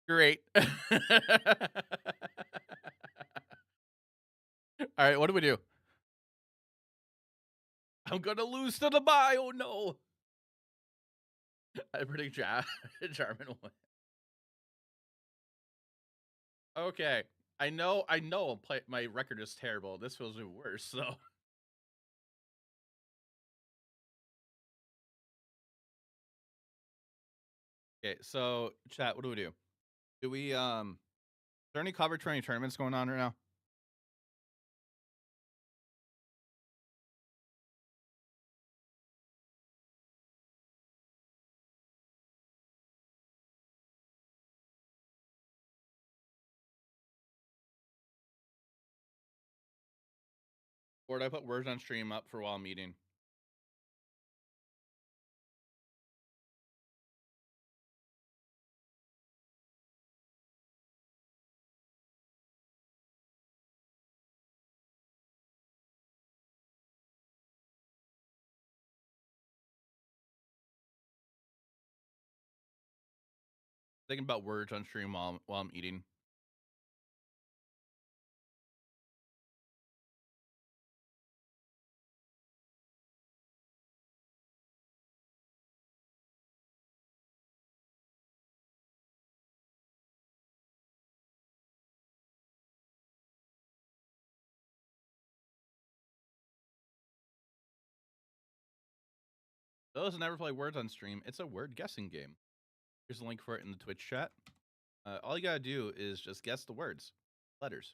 Great. All right, what do we do? I'm gonna lose to the bye. Oh no! I predict Jarman win. Okay, I know. My record is terrible. This feels even worse. So. Okay, so chat. What do we do? Do we Is there any coverage for any tournaments going on right now? Or did I put words on stream up for while meeting? Thinking about words on stream while I'm eating. Those who never play words on stream, it's a word guessing game. Here's a link for it in the Twitch chat. All you gotta do is just guess the words, letters.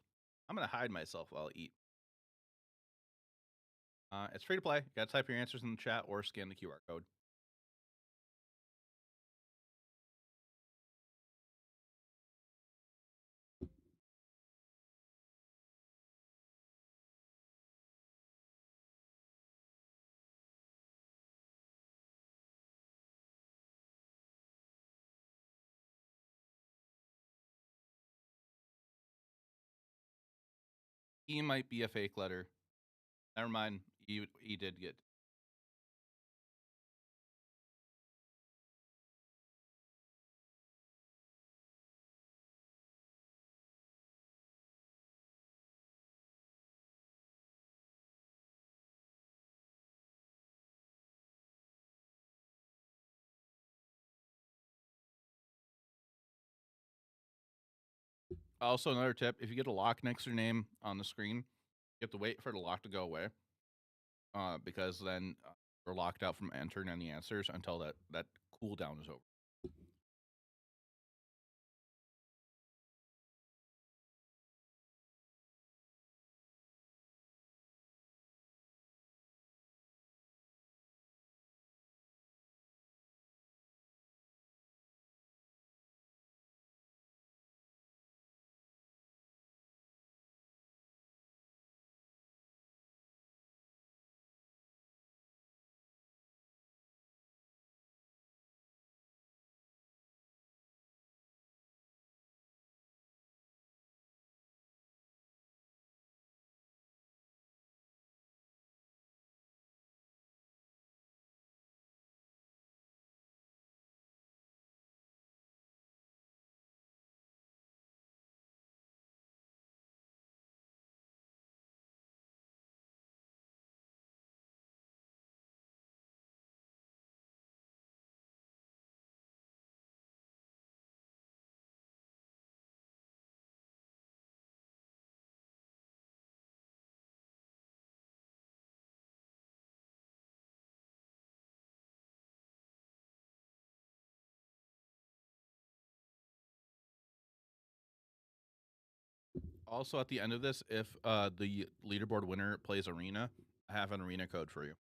I'm gonna hide myself while I eat. It's free to play. You gotta type your answers in the chat or scan the QR code. E might be a fake letter. Never mind. E did get. Also, another tip: if you get a lock next to your name on the screen, you have to wait for the lock to go away, because then we're locked out from entering any answers until that cooldown is over. Also, at the end of this, if the leaderboard winner plays Arena, I have an Arena code for you.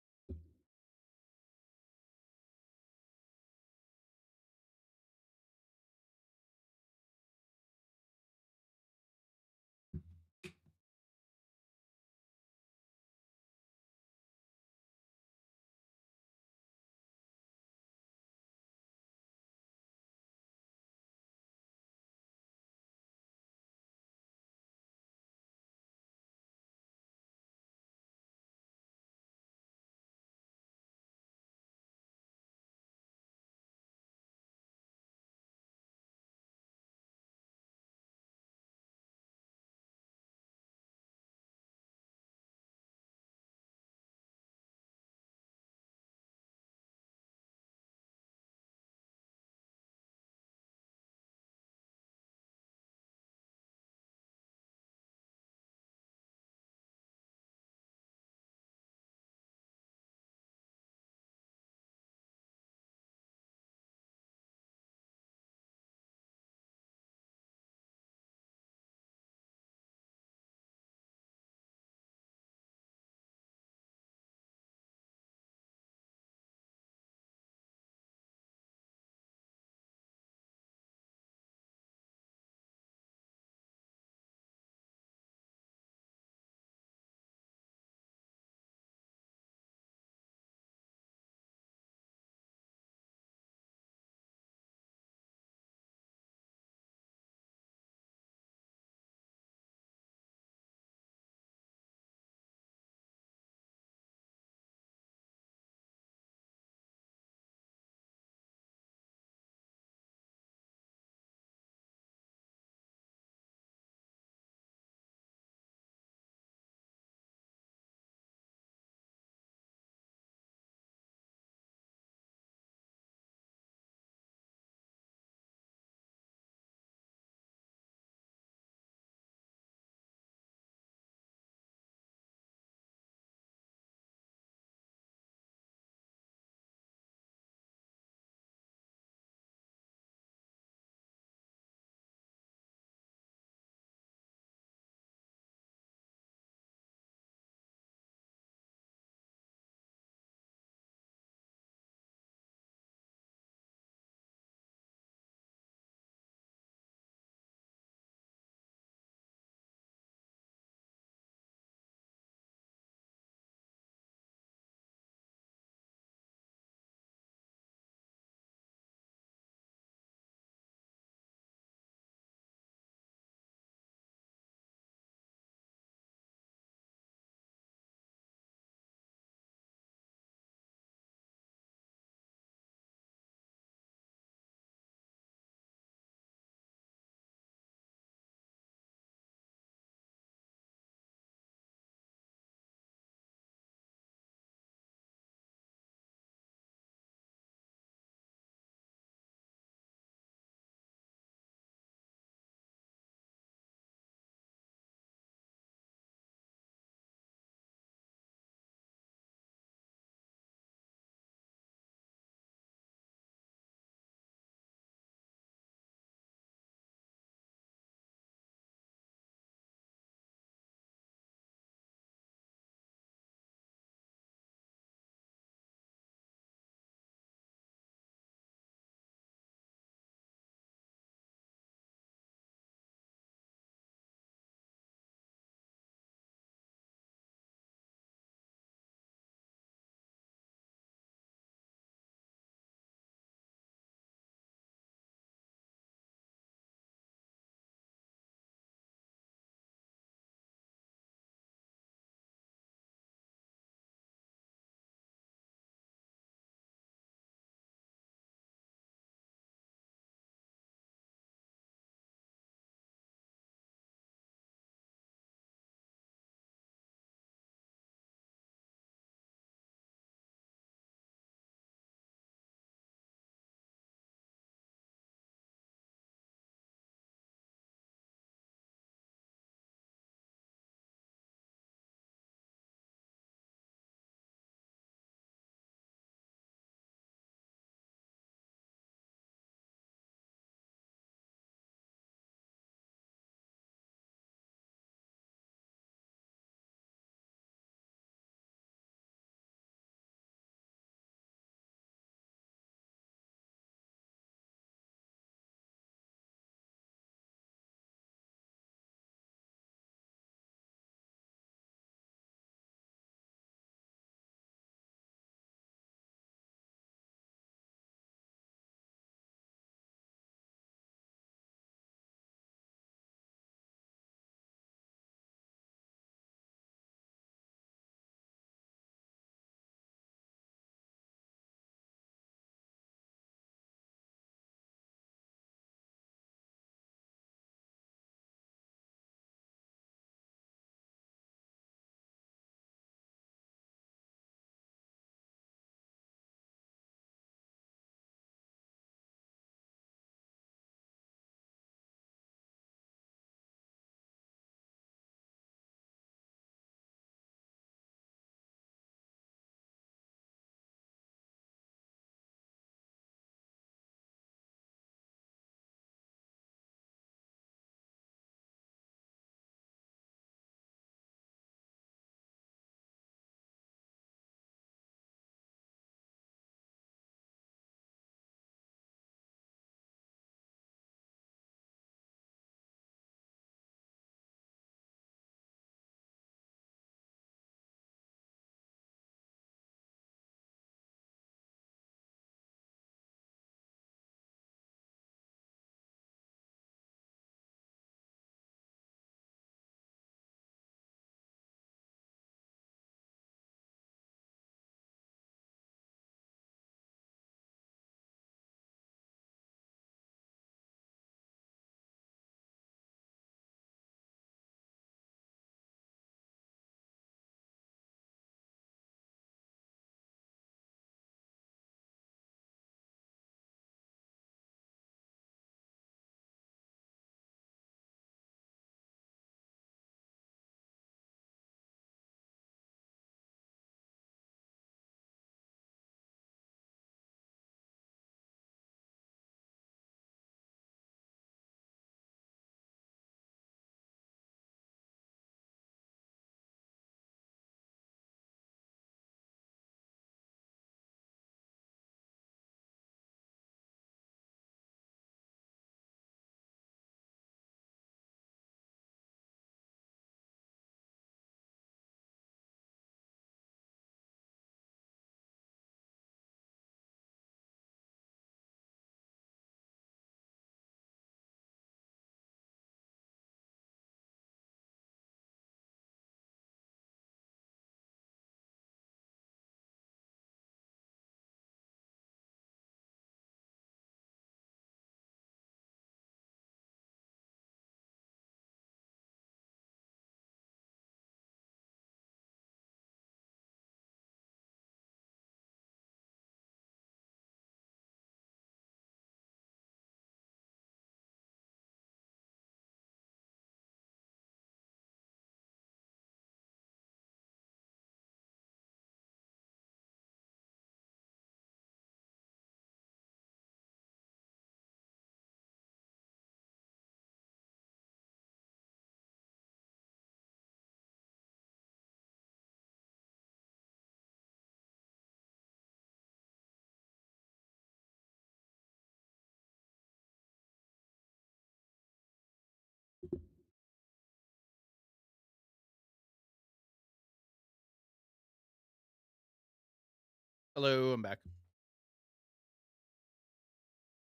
Hello, I'm back.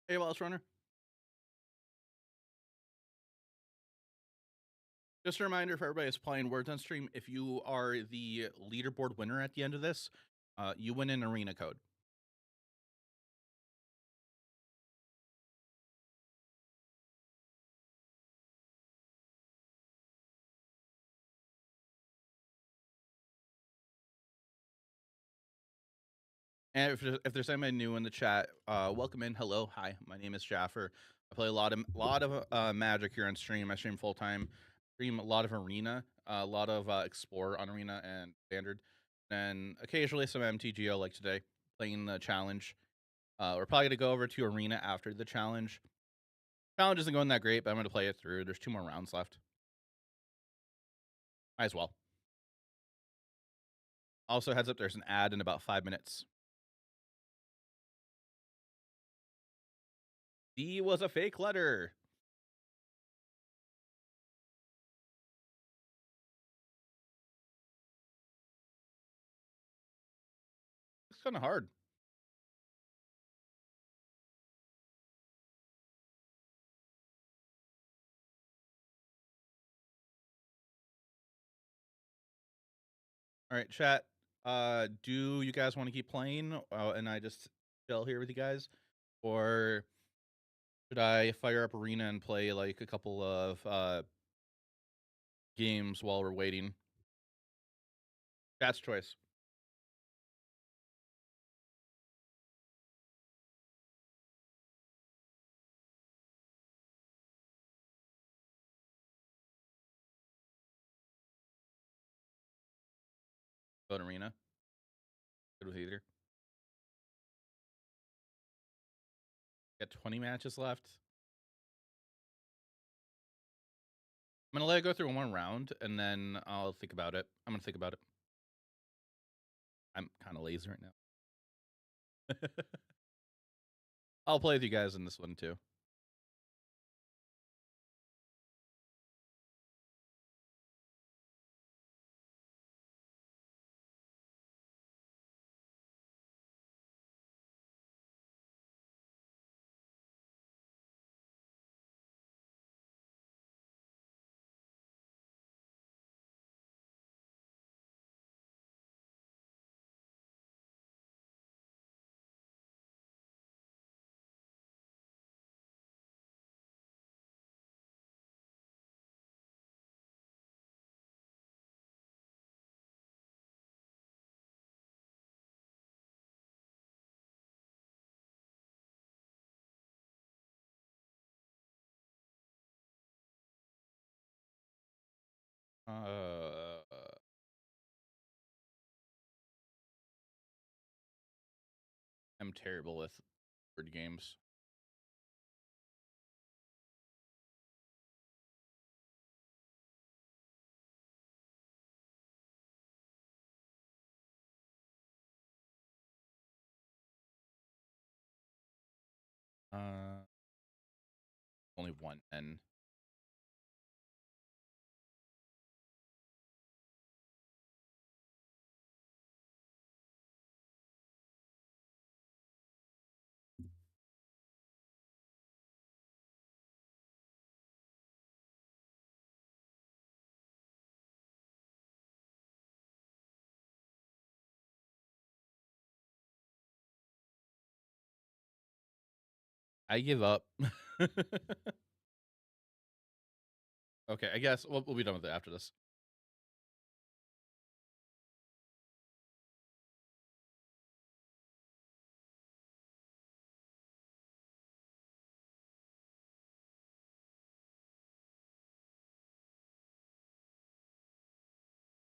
Hey, Wallace Runner. Just a reminder for everybody that's playing Words on stream, if you are the leaderboard winner at the end of this, you win an arena code. And if there's anybody new in the chat, welcome in. Hello, hi. My name is Jaffer. I play a lot of Magic here on stream. I stream full time. Stream a lot of Arena, a lot of Explorer on Arena and Standard, and occasionally some MTGO like today, playing the challenge. We're probably gonna go over to Arena after the challenge. Challenge isn't going that great, but I'm gonna play it through. There's 2 more rounds left. Might as well. Also, heads up, there's an ad in about 5 minutes. D was a fake letter. It's kind of hard. All right, chat. Do you guys want to keep playing, and I just chill here with you guys, or should I fire up Arena and play like a couple of games while we're waiting? Chat's choice. Go to Arena. Good with either. Got 20 matches left. I'm gonna let it go through one round, and then I'll think about it. I'm gonna think about it. I'm kind of lazy right now. I'll play with you guys in this one too. Uh, I'm terrible with word games. Only one N. I give up. Okay, I guess we'll be done with it after this.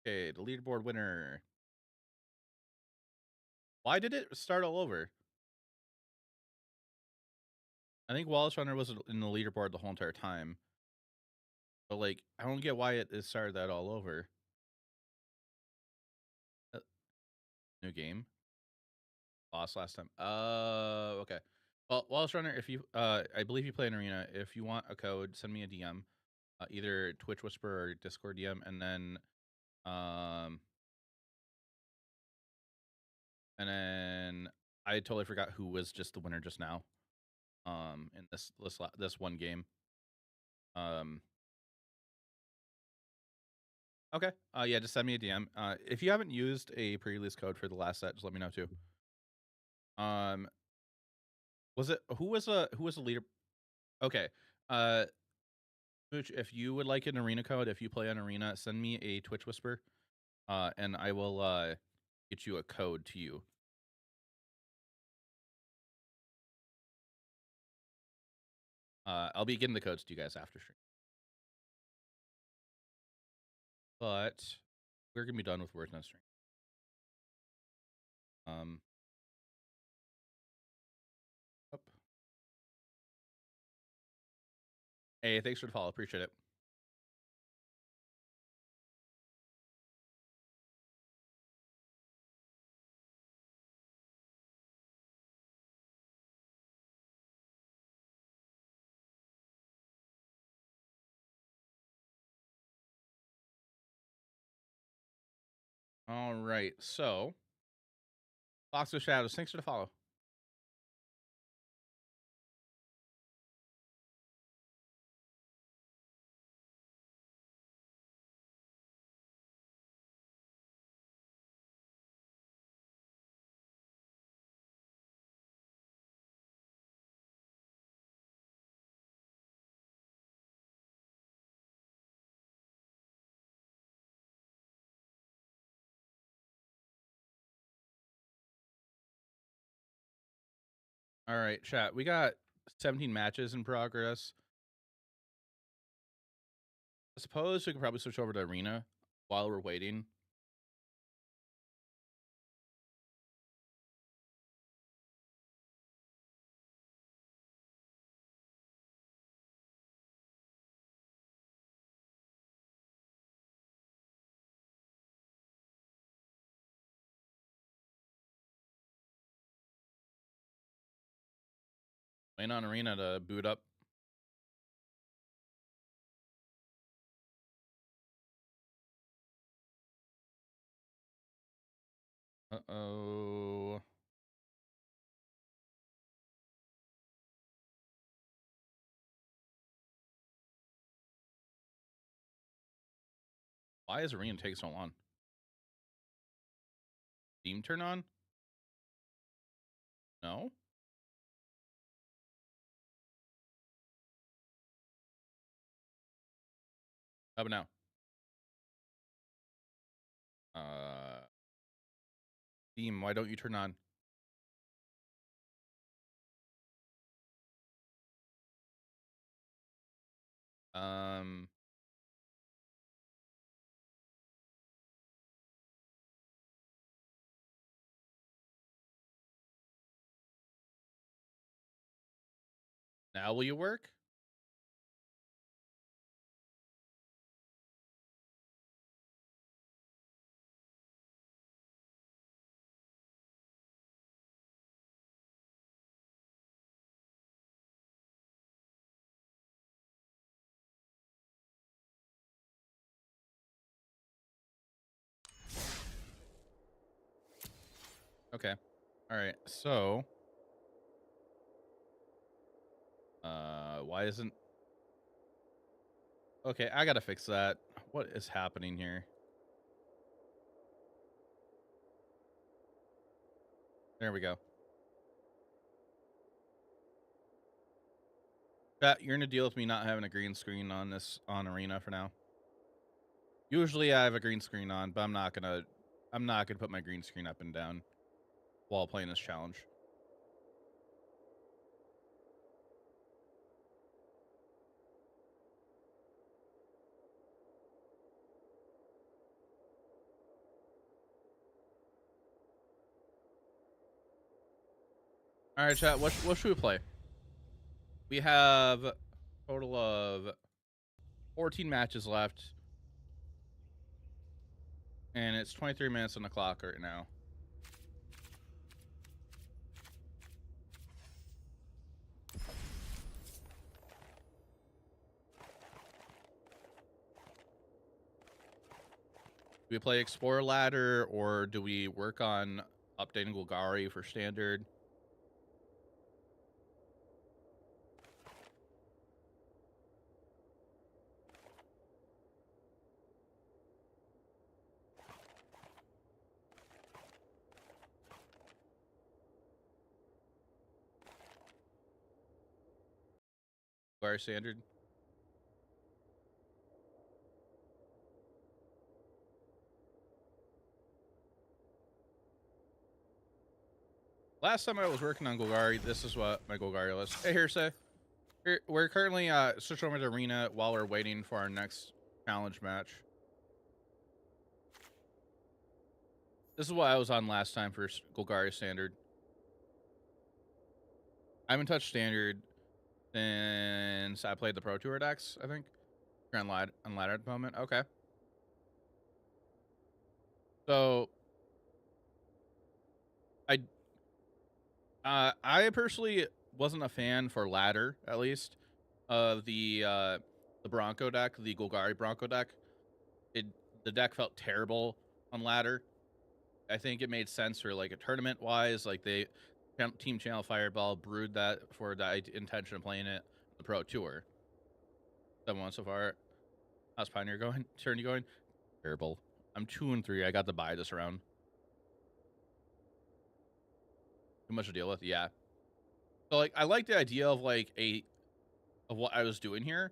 Okay, the leaderboard winner. Why did it start all over? I think Wallace Runner was in the leaderboard the whole entire time. But like, I don't get why it started that all over. New game. Lost last time. Okay. Well, Wallace Runner, if you, I believe you play in Arena. If you want a code, send me a DM, either Twitch Whisper or Discord DM, and then, And then I totally forgot who was just the winner just now. In this one game. Okay. Yeah, just send me a DM. If you haven't used a pre-release code for the last set, just let me know too. Was it who was the leader? Okay. Mooch, if you would like an arena code, if you play on Arena, send me a Twitch whisper, and I will get you a code to you. I'll be getting the codes to you guys after stream. But we're gonna be done with words on stream. Up. Hey, thanks for the follow. Appreciate it. All right, so Box of Shadows, thanks for the follow. All right, chat. We got 17 matches in progress. I suppose we could probably switch over to Arena while we're waiting. Waiting on Arena to boot up. Uh-oh. Why is Arena taking so long? Steam turn on? No? How about now? Steam, why don't you turn on? Now will you work? Okay. All right. So, why isn't... Okay, I gotta fix that. What is happening here? There we go. Chat, you're gonna deal with me not having a green screen on Arena for now. Usually I have a green screen on, but I'm not gonna put my green screen up and down while playing this challenge. All right, chat. What should we play? We have a total of 14 matches left, and it's 23 minutes on the clock right now. Do we play Explorer Ladder, or do we work on updating Golgari for Standard. Golgari Standard. Last time I was working on Golgari, this is what my Golgari list. Hey, Hearsay. We're currently switching over to Arena while we're waiting for our next challenge match. This is what I was on last time for Golgari Standard. I haven't touched Standard since I played the Pro Tour decks, I think. You're on ladder at the moment. Okay. So I personally wasn't a fan for ladder, at least, of the Bronco deck, the Golgari Bronco deck. The deck felt terrible on ladder. I think it made sense for like a tournament wise, like they Team Channel Fireball brewed that for the intention of playing it the Pro Tour. 7-1 so far. How's Pioneer going? Turn you going? Terrible. I'm 2-3. I got to buy this round. Too much to deal with. Yeah. So like I like the idea of like of what I was doing here,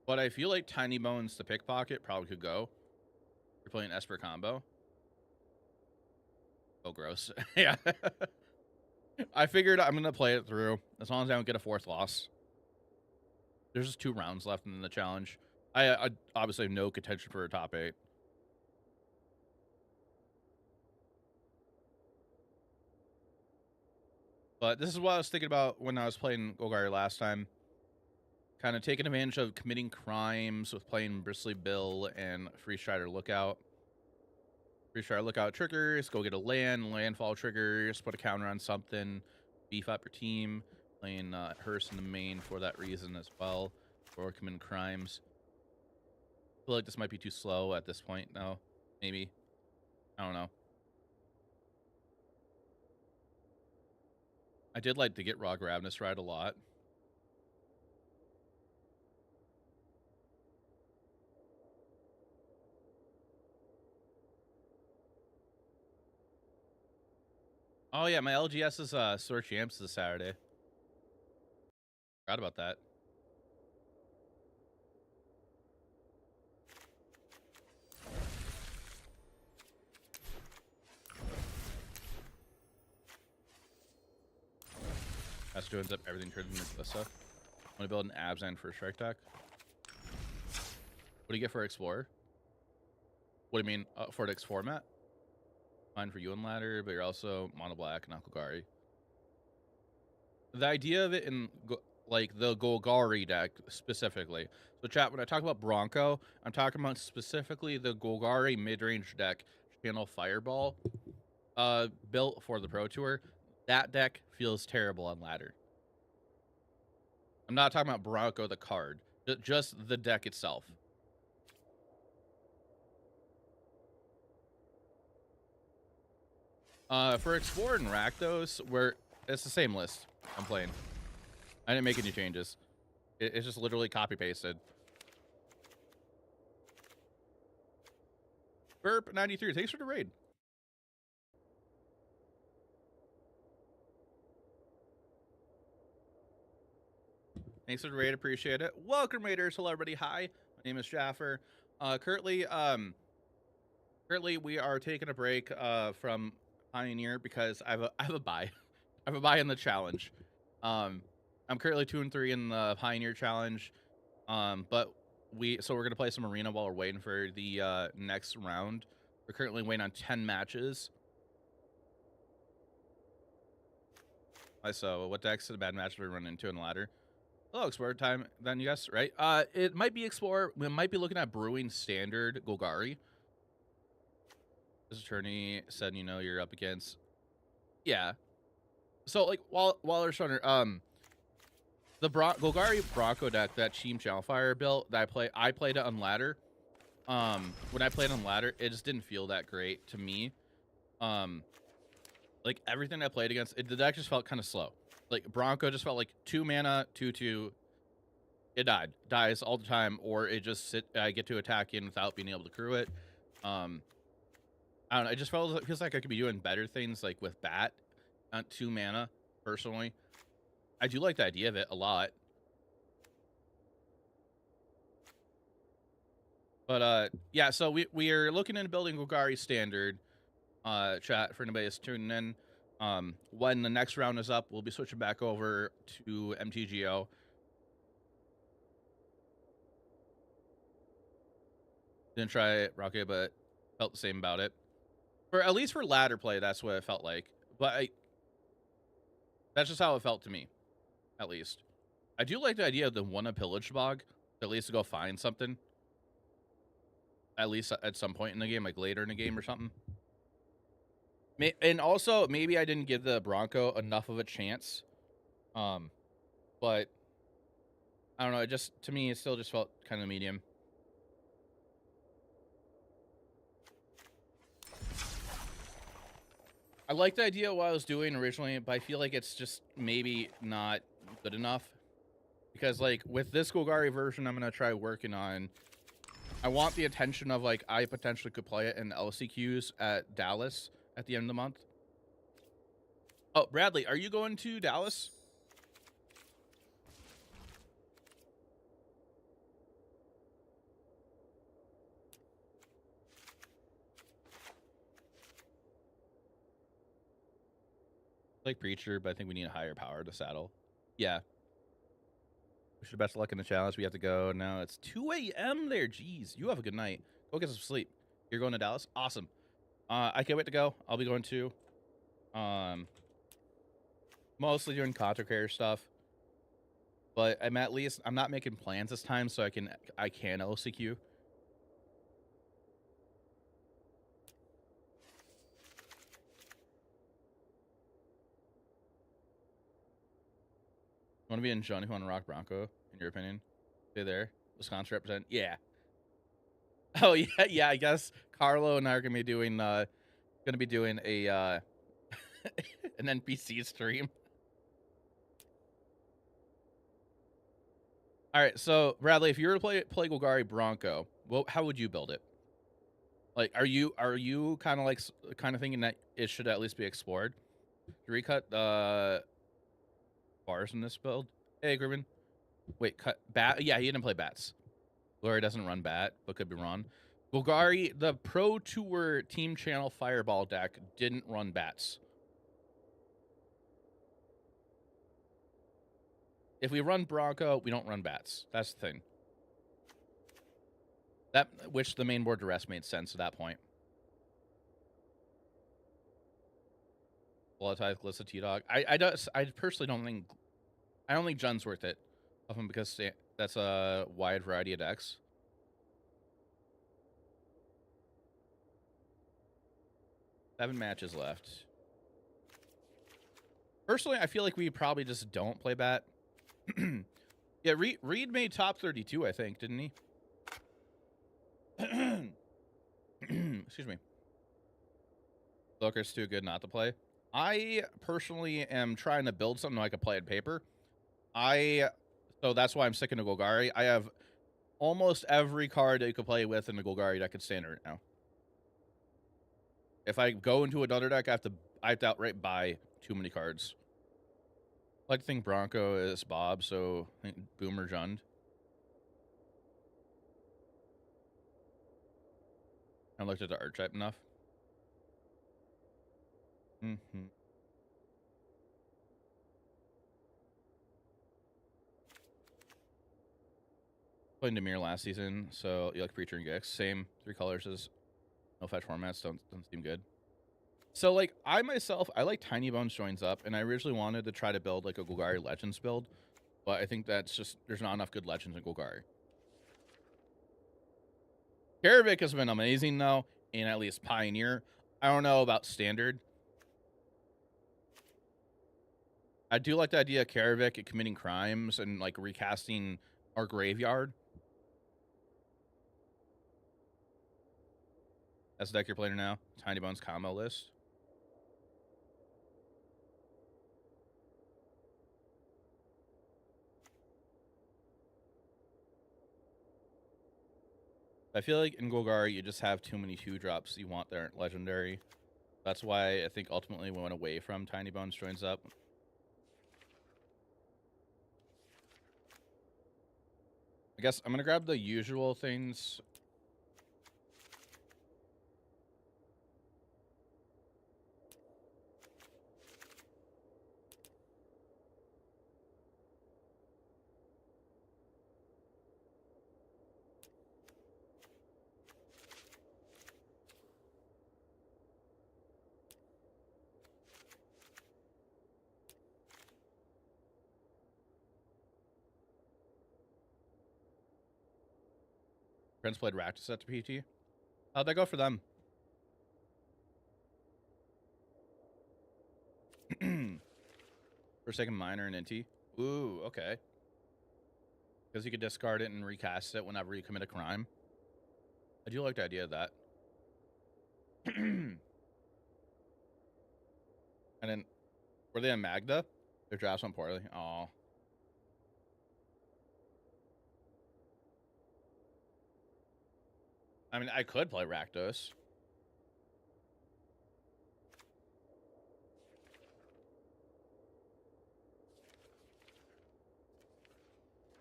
but I feel like Tiny Bones the Pickpocket probably could go. You're playing Esper combo. Oh, gross. Yeah. I figured I'm gonna play it through as long as I don't get a 4th loss. There's just 2 rounds left in the challenge. I obviously have no contention for a top 8. But this is what I was thinking about when I was playing Golgari last time. Kind of taking advantage of committing crimes with playing Bristly Bill and Free Strider Lookout. Free Strider Lookout triggers, go get a landfall triggers, put a counter on something, beef up your team. Playing Hearst in the main for that reason as well. Or committing crimes. I feel like this might be too slow at this point now. Maybe. I don't know. I did like to get Raw Ravenous Ride a lot. Oh yeah, my LGS is Store Champs this Saturday. Forgot about that. That's to ends up everything turned into Glissa. I'm gonna build an Abzan for a strike deck. What do you get for Explorer? What do you mean for Dex format? Fine for you and ladder, but you're also mono black and Golgari. The idea of it in like the Golgari deck specifically. So chat, when I talk about Bronco, I'm talking about specifically the Golgari mid-range deck, Channel Fireball, built for the Pro Tour. That deck feels terrible on ladder. I'm not talking about Bronco the card, just the deck itself. For Explorer and Rakdos, it's the same list I'm playing. I didn't make any changes. It's just literally copy pasted. Burp 93, thanks for the raid. Thanks for the raid, appreciate it. Welcome, raiders. Hello, everybody. Hi, my name is Jaffer. Currently, we are taking a break from Pioneer because I have a buy. I have a buy in the challenge. I'm currently 2-3 in the Pioneer challenge. But we're gonna play some Arena while we're waiting for the next round. We're currently waiting on 10 matches. So what decks is a bad match we run into in the ladder? Oh, Explorer time then, you guys, right? It might be Explorer. We might be looking at Brewing Standard Golgari. This attorney said, you know, you're up against. Yeah. So like while we're trying to the Golgari Bronco deck that Team Channelfire built that I played it on ladder. When I played on ladder, it just didn't feel that great to me. Like everything I played against, the deck just felt kind of slow. Like Bronco just felt like 2 mana, 2/2. It dies all the time, or it just I get to attack in without being able to crew it. I don't know. It just feels like I could be doing better things, like with Bat on 2 mana. Personally, I do like the idea of it a lot. But yeah. So we are looking into building Golgari Standard. Chat for anybody that's tuning in. When the next round is up, we'll be switching back over to MTGO. Didn't try it, Rocket, but felt the same about it. For at least for ladder play, that's what it felt like. But that's just how it felt to me, at least. I do like the idea of the one pillage bog, at least to go find something. At least at some point in the game, like later in the game or something. And also, maybe I didn't give the Bronco enough of a chance. But I don't know. It just, to me, it still just felt kind of medium. I like the idea of what I was doing originally, but I feel like it's just maybe not good enough. Because, like, with this Golgari version I'm going to try working on, I want the attention of, like, I potentially could play it in LCQs at Dallas at the end of the month. Oh, Bradley, are you going to Dallas? Like Preacher, but I think we need a higher power to saddle. Yeah. Wish you the best of luck in the challenge. We have to go now. It's 2 a.m. there. Jeez, you have a good night. Go get some sleep. You're going to Dallas? Awesome. I can't wait to go. I'll be going too. Mostly doing contra care stuff. But I'm not making plans this time, so I can LCQ. Want to be in Johnny who want to rock Bronco, in your opinion? Stay there. Wisconsin represent. Yeah. Oh yeah, yeah. I guess Carlo and I are gonna be doing a an NPC stream. All right, so Bradley, if you were to play Golgari Bronco, how would you build it? Like, are you kind of thinking that it should at least be explored? To recut bars in this build. Hey, Griffin. Wait, cut bat. Yeah, he didn't play bats. Glory doesn't run bat, but could be wrong. Golgari, the Pro Tour Team Channel Fireball deck didn't run bats. If we run Bronco, we don't run bats. That's the thing. Which the main board duress made sense at that point. Volatile Glissa T-Dog. I personally don't think... I don't think Jun's worth it. Often because that's a wide variety of decks. 7 matches left. Personally, I feel like we probably just don't play bat. Yeah, Reed made top 32, I think, didn't he? Excuse me. Looker's too good not to play. I personally am trying to build something I can play on paper. So that's why I'm sticking to Golgari. I have almost every card that you could play with in the Golgari deck at Standard right now. If I go into another deck, I have to outright buy too many cards. I like to think Bronco is Bob, so I think Boomer Jund. I looked at the archetype enough. Played Demir last season, so you like Preacher and Gix. Same 3 colors as no fetch formats. Don't seem good. So, like, I like Tiny Bones joins up, and I originally wanted to try to build, like, a Golgari Legends build, but I think that's just, there's not enough good Legends in Golgari. Karavik has been amazing, though, in at least Pioneer. I don't know about Standard. I do like the idea of Karavik committing crimes and, like, recasting our graveyard. That's the deck you're playing now. Tiny Bones combo list. I feel like in Golgari, you just have too many 2-drops you want that aren't legendary. That's why I think ultimately we went away from Tiny Bones joins up. I guess I'm going to grab the usual things. Friends played Raktus at the PT. How'd that go for them? Forsaken Miner and NT. Ooh, okay. Because you could discard it and recast it whenever you commit a crime. I do like the idea of that. And then, were they in Magda? Their drafts went poorly. Oh. I mean, I could play Rakdos.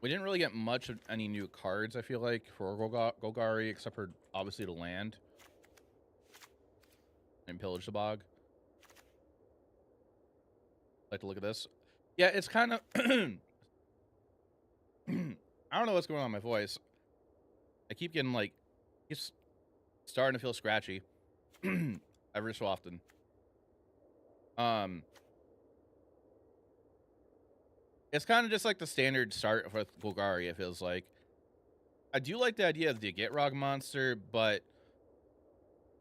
We didn't really get much of any new cards, I feel like, for Golgari, except for, obviously, the land. And Pillage the Bog. Like to look at this. Yeah, it's kind of... I don't know what's going on with my voice. I keep getting, like... It's starting to feel scratchy. Every so often. It's kind of just like the standard start with Golgari, it feels like. I do like the idea of the Gitrog monster, but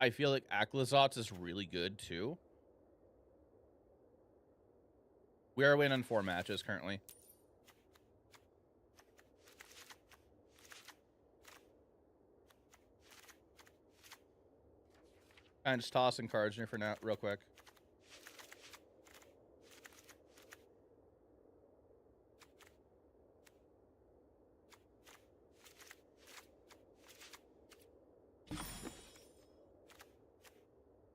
I feel like Aklazotz is really good too. We are winning 4 matches currently. And just tossing cards in here for now, real quick.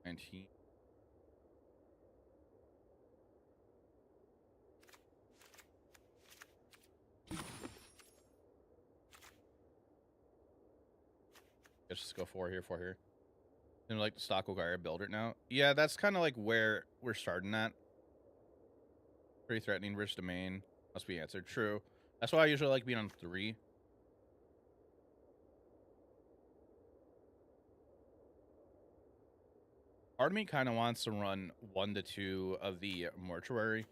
And he... Let's just go 4 here, 4 here. And like the stock Golgari build it now. Yeah, that's kind of like where we're starting at. Pretty threatening versus domain. Must be answered. True. That's why I usually like being on 3. Part of me kind of wants to run 1 to 2 of the mortuary.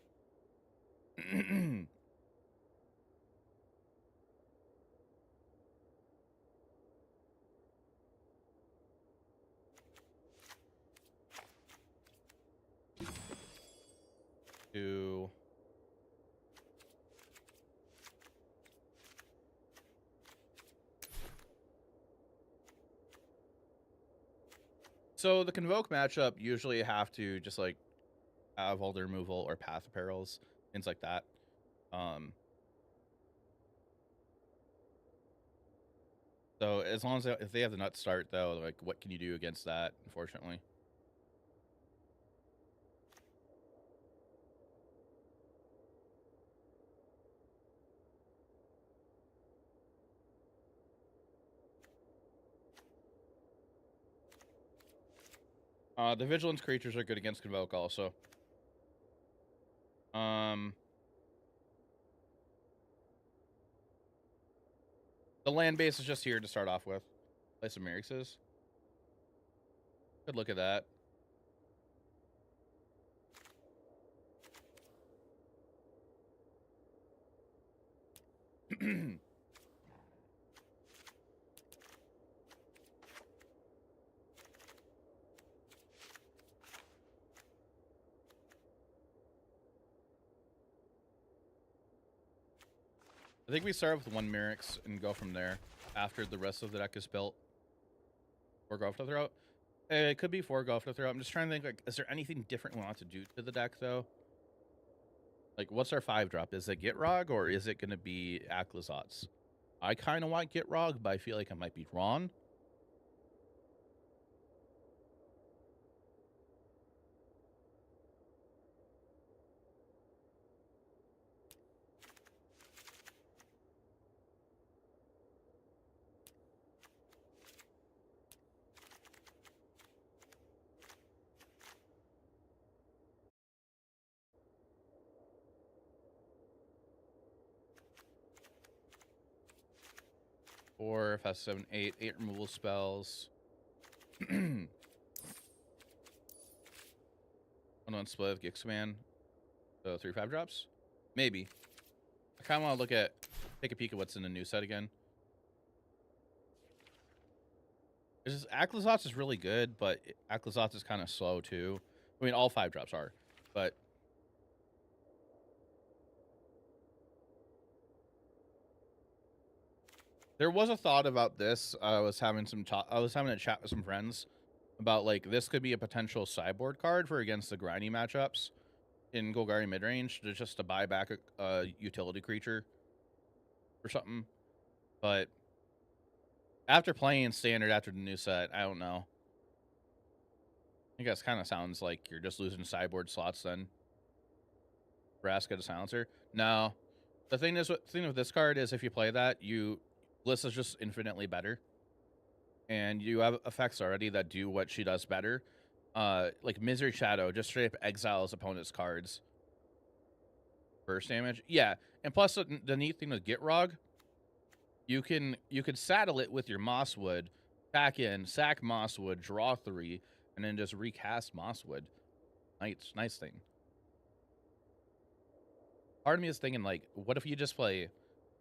To... So the Convoke matchup usually have to just like have all the removal or path perils, things like that. So as long as if they have the nut start though, like what can you do against that? Unfortunately. The vigilance creatures are good against Convoke also. The land base is just here to start off with. Play some Myrixes. Good look at that. I think we start with 1 Myrix and go from there after the rest of the deck is built. 4 Go for the Throat. It could be 4 Go for the Throat. I'm just trying to think, like, is there anything different we want to do to the deck, though? Like, what's our 5-drop? Is it Gitrog or is it going to be Aklazotz? I kind of want Gitrog, but I feel like I might be wrong. 4, 5, 7, 8. 8 removal spells. One split with Gixman. So 3 5 drops? Maybe. I kind of want to take a peek at what's in the new set again. It's just Aclazotz is really good, but Aclazotz is kind of slow too. I mean, all 5 drops are, but there was a thought about this. I was having a chat with some friends about like this could be a potential sideboard card for against the grindy matchups in Golgari midrange, just to buy back a utility creature or something. But after playing standard after the new set, I don't know. I guess kind of sounds like you're just losing sideboard slots then. Braska to Silencer. No. The thing with this card is if you play that, Bliss is just infinitely better. And you have effects already that do what she does better. Like Misery Shadow just straight up exiles opponent's cards. Burst damage. Yeah. And plus the neat thing with Gitrog, you could saddle it with your Mosswood, back in, sack Mosswood, draw 3, and then just recast Mosswood. Nice thing. Part of me is thinking, like, what if you just play,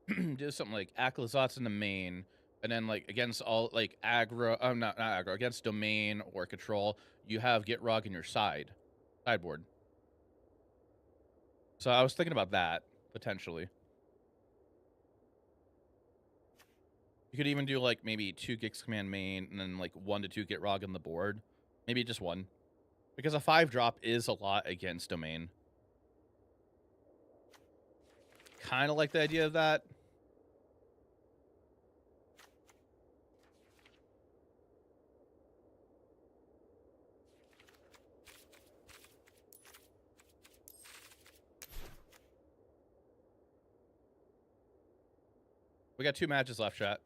do something like Aclazotz in the main, and then, like, against all, like, aggro, not aggro, against domain or control, you have Gitrog in your sideboard. So I was thinking about that, potentially. You could even do, like, maybe 2 Gix Command main, and then, like, 1 to 2 Gitrog on the board. Maybe just 1. Because a 5-drop is a lot against domain. Kind of like the idea of that. We got 2 matches left, chat.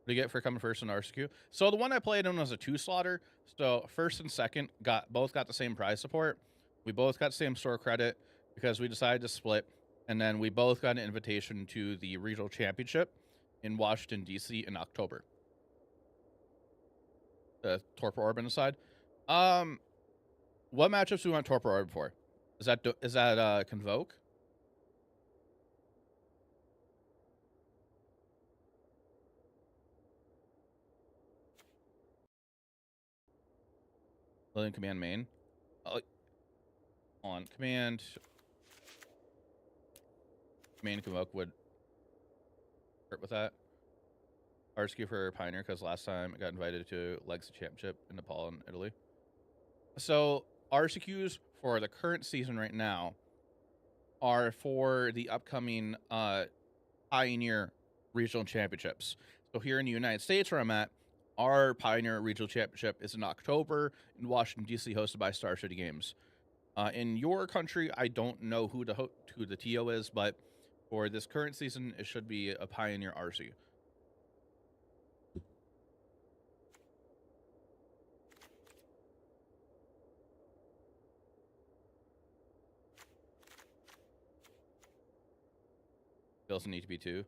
What do you get for coming first in RCQ? So the one I played in was a 2-slotter. So first and second both got the same prize support. We both got the same store credit because we decided to split. And then we both got an invitation to the regional championship in Washington, D.C. in October. The Torpor Orb aside. What matchups do we want Torpor Orb for? Is that Convoke? Lillian Command main. On Command Convoke would hurt with that. RCQ for Pioneer because last time I got invited to Legacy Championship in Nepal and Italy. So RCQs for the current season right now are for the upcoming Pioneer Regional Championships. So here in the United States where I'm at, our Pioneer Regional Championship is in October in Washington, D.C., hosted by Star City Games. In your country, I don't know who the TO is, but for this current season, it should be a Pioneer RC. Doesn't need to be 2.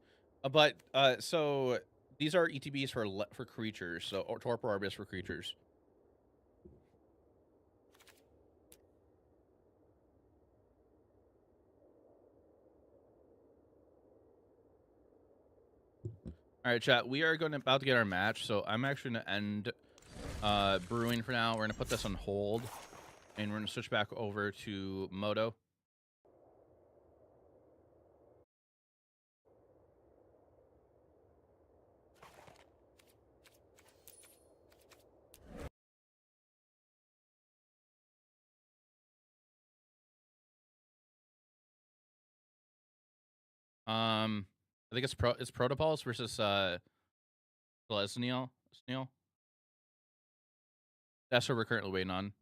So these are ETBs for creatures, so Torpor Orb is for creatures. All right, chat. We are about to get our match, so I'm actually going to end brewing for now. We're going to put this on hold, and we're going to switch back over to Moto. I think it's Protopols versus Sneal. That's what we're currently waiting on.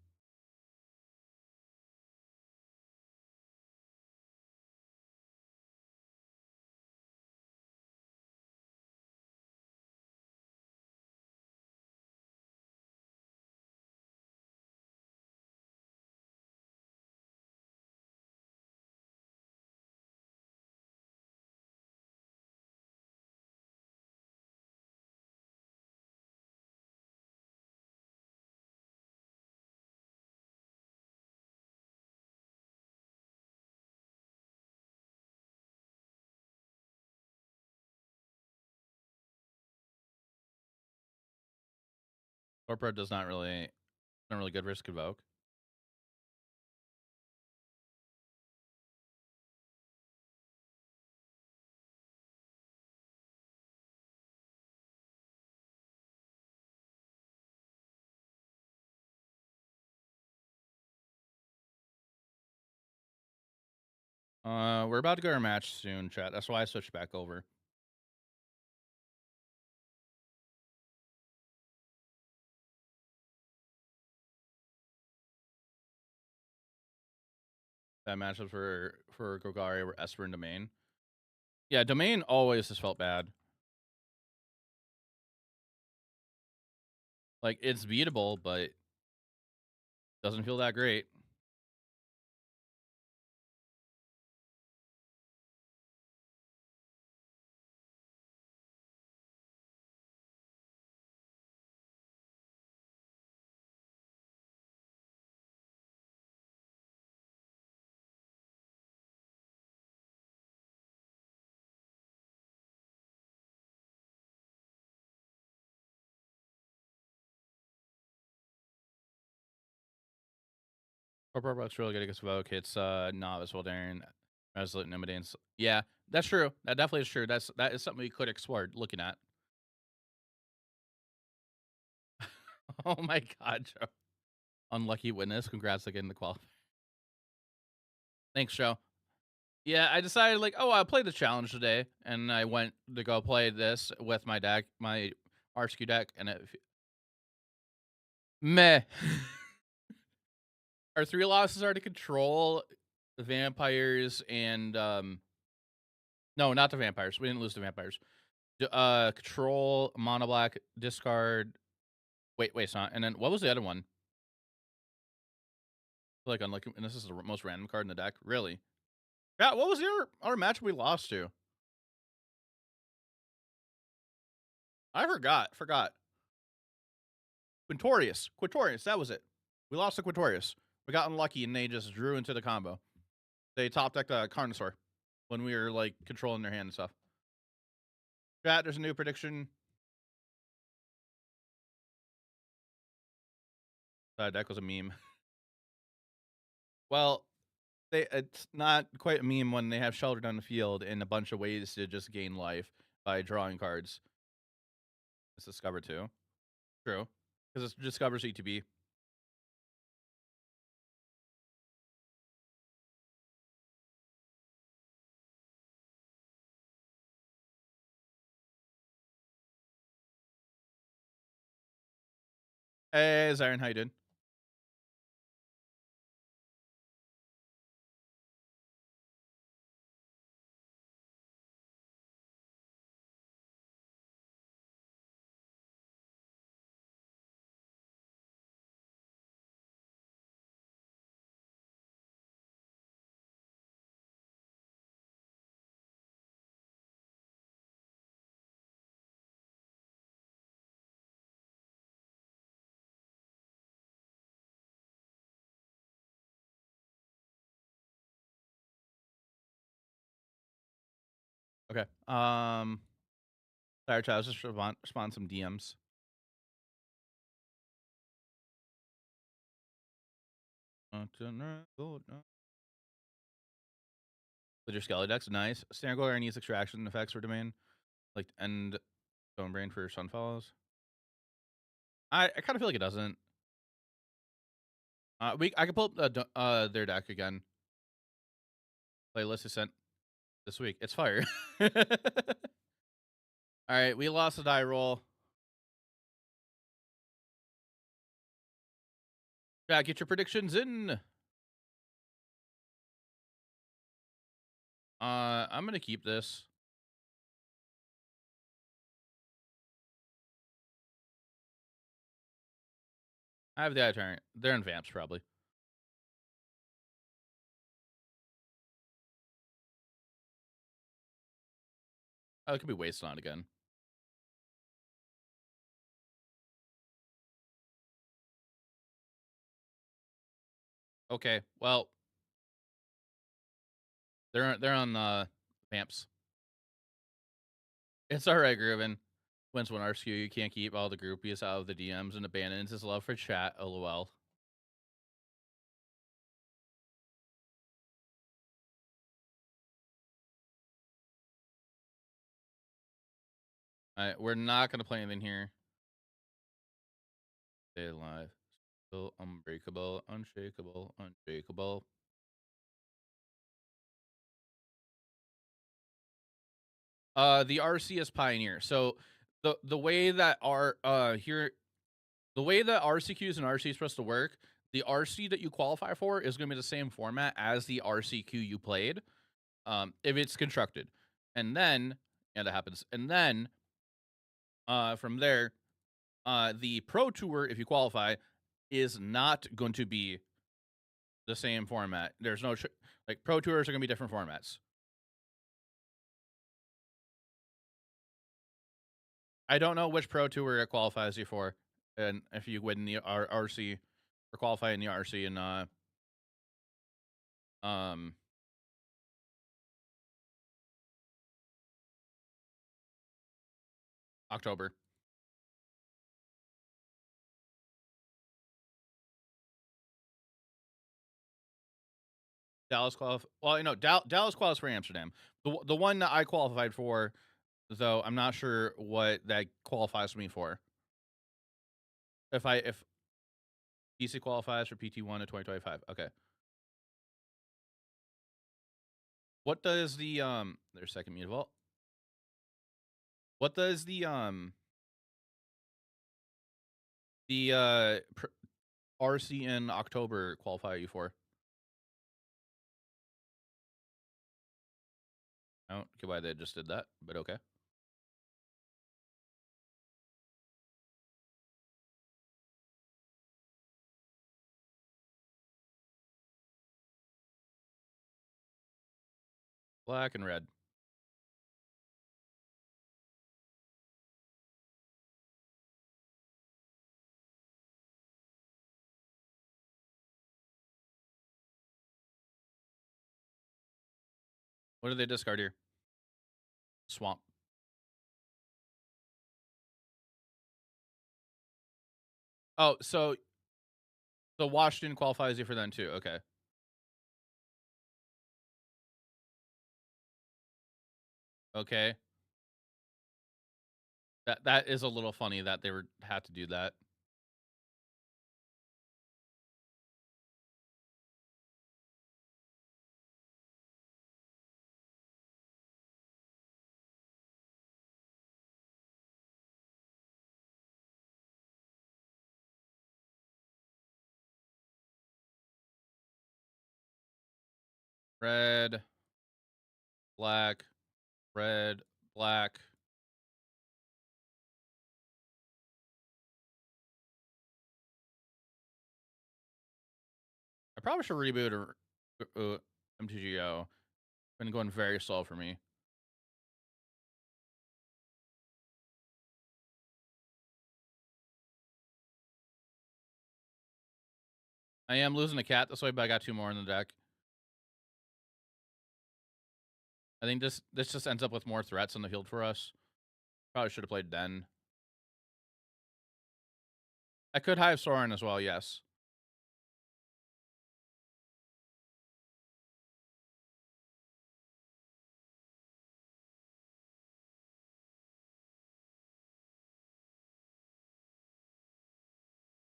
Corpora does not really good versus Convoke. We're about to go to our match soon, chat. That's why I switched back over. That matchup for Golgari were Esper and Domain. Yeah, Domain always has felt bad. Like, it's beatable, but doesn't feel that great. Corpora really good against Vogue. It's Novice, Wildarian, Resolute, Nimidane. Yeah, that's true. That definitely is true. That is something we could explore looking at. Oh my god, Joe. Unlucky witness. Congrats again, the qualifier. Thanks, Joe. Yeah, I decided like, oh, I'll play the challenge today, and I went to go play this with my deck, my RCQ deck, and it meh. Our 3 losses are to control, the vampires, and no, not the vampires. We didn't lose the vampires. Control, mono black, discard. Wait, it's not. And then what was the other one? Like unlucky, and this is the most random card in the deck. Really? Yeah. What was the our match we lost to? I forgot. Quintorius. That was it. We lost to Quintorius. We got unlucky, and they just drew into the combo. They top decked a Carnosaur when we were like controlling their hand and stuff. Chat, there's a new prediction. That deck was a meme. Well, it's not quite a meme when they have sheltered on the field and a bunch of ways to just gain life by drawing cards. It's Discover too. True. Because it discovers ETB. Hey, Zion, how you doing? Okay. Sorry, chat. I was just respond some DMs. With your Skelly decks, nice. Standard Glare needs extraction effects for domain, like end Stone Brain for Sunfalls. I kind of feel like it doesn't. I can pull up their deck again. Playlist is sent this week. It's fire. All right, we lost the die roll. Yeah, get your predictions in. I'm gonna keep this. I have the eye turn. They're in vamps probably. Oh, it could be wasted on again. Okay, well, they're on vamps. It's all right, Groovin. Wins one RCQ, you can't keep all the groupies out of the DMs and abandons his love for chat. LOL. Alright, we're not gonna play anything here. Stay alive. Still unbreakable, unshakable, unshakable. The RC is Pioneer. So the way that the way that RCQs and RC is supposed to work, the RC that you qualify for is going to be the same format as the RCQ you played, if it's constructed, and then that happens, and then from there, the Pro Tour, if you qualify, is not going to be the same format. There's no like Pro Tours are going to be different formats. I don't know which Pro Tour it qualifies you for, and if you win the RC or qualify in the RC in um October. Dallas qualified. Well, Dallas qualifies for Amsterdam. The one that I qualified for, though, I'm not sure what that qualifies me for. If PC qualifies for PT1 in 2025, okay. What does the there's second mute vault? What does the RC in October qualify you for? I don't get why they just did that, but okay. Black and red. What did they discard here? Swamp. Oh, so Washington qualifies you for them too. Okay. Okay. That is a little funny that they had to do that. Red, black, red, black. I probably should reboot MTGO. Been going very slow for me. I am losing a cat this way, but I got 2 more in the deck. I think this just ends up with more threats on the field for us. Probably should have played Den. I could Hive Soren as well, yes.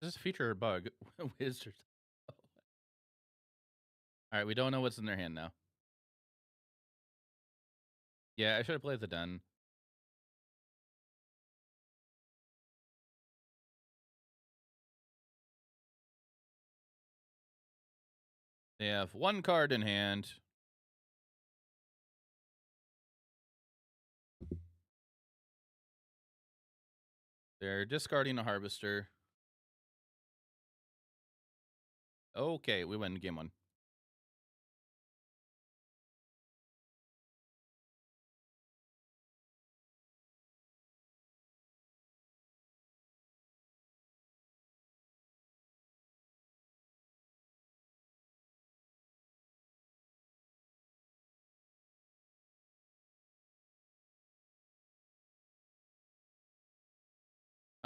Is this a feature or bug? Wizards. Alright, we don't know what's in their hand now. Yeah, I should have played the Den. They have 1 card in hand. They're discarding a Harvester. Okay, we win game 1.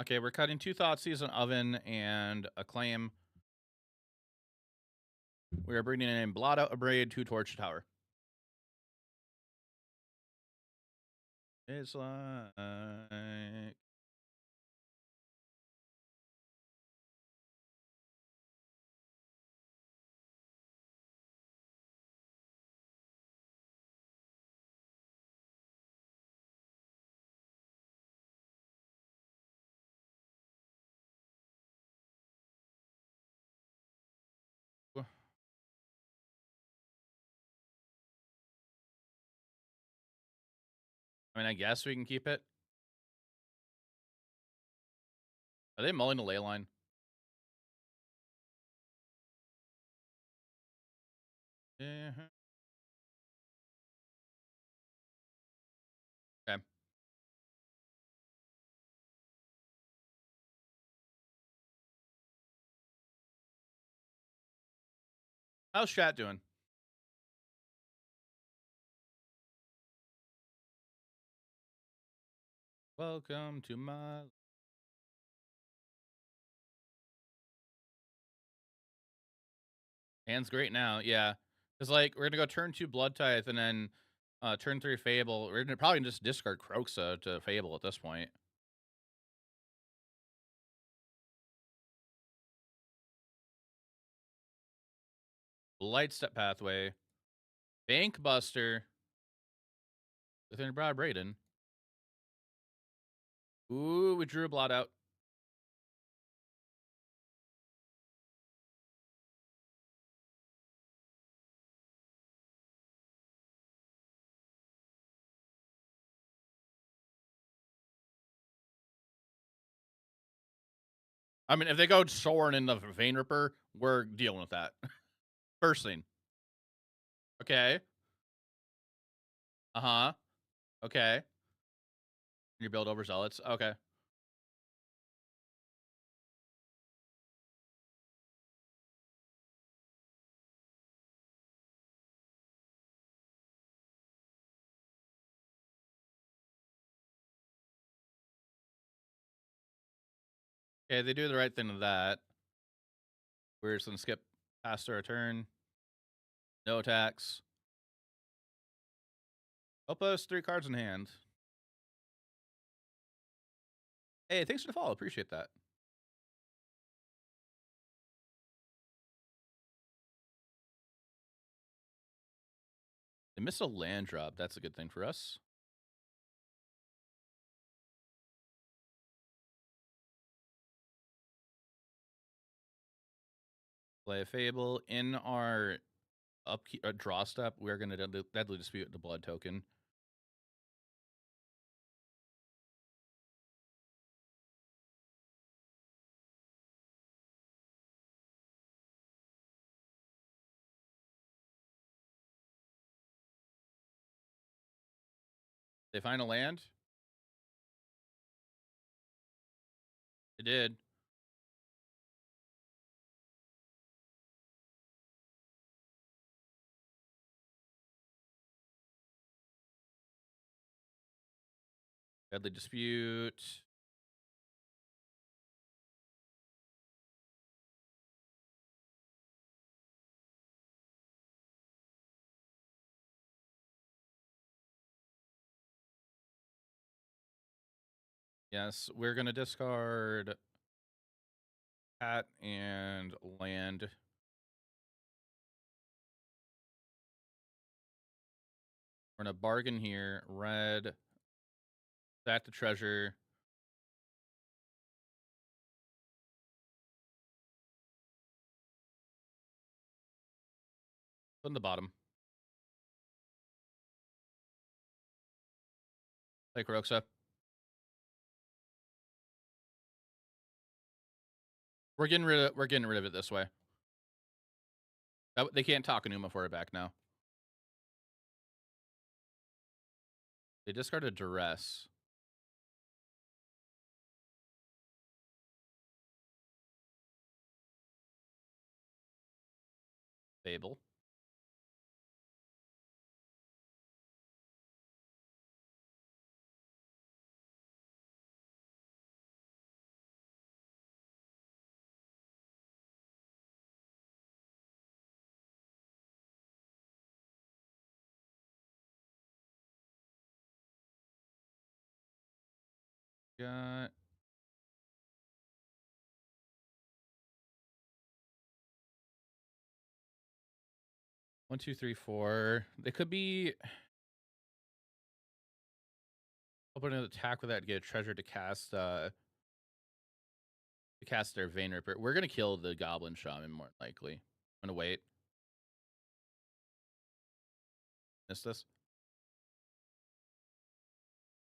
Okay, we're cutting 2 Thoughtseize, an Oven, and a Claim. We are bringing in Blot Out, a Braid, 2 Torch Tower. It's like... I mean, I guess we can keep it. Are they mulling the ley line? Yeah. Okay. How's chat doing? Welcome to my... Hand's great now, yeah. Because, like, we're gonna go turn 2 Blood Tithe, and then turn 3 Fable. We're gonna probably just discard Kroxa to Fable at this point. Light Step Pathway. Bank Buster. Within Broad Braden. Ooh, we drew a Blot Out. I mean, if they go Sorin in the Vein Ripper, we're dealing with that. First thing. Okay. Uh-huh. Okay. You build Overzealots. Okay. Okay, they do the right thing with that. We're just gonna skip past our turn. No attacks. Help us 3 cards in hand. Hey, thanks for the follow. Appreciate that. They missed a land drop. That's a good thing for us. Play a Fable. In our upkeep draw step, we're going to deadly dispute the blood token. They find a land? They did. Deadly dispute. Yes, we're going to discard Cat and land. We're going to bargain here. Red. Back to treasure. On the bottom. Play Kroxa. We're getting rid of it this way. They can't talk Enuma for it back now. They discarded Duress. Fable. Got 1, 2, 3, 4. They could be open an attack with that to get a treasure to cast their Vein Ripper. We're gonna kill the Goblin Shaman more likely. I'm gonna wait. Miss this.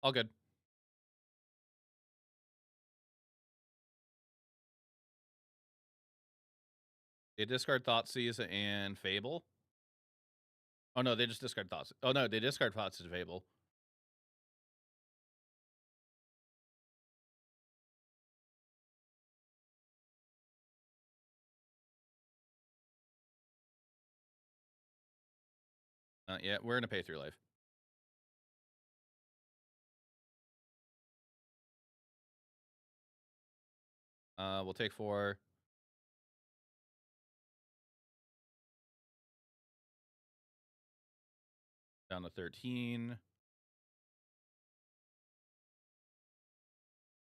All good. They discard Thoughtseize and Fable. Oh no, they just discard Thoughts. Oh no, they discard Thoughtseize and Fable. Yeah, we're gonna pay through life. We'll take 4. Down to 13.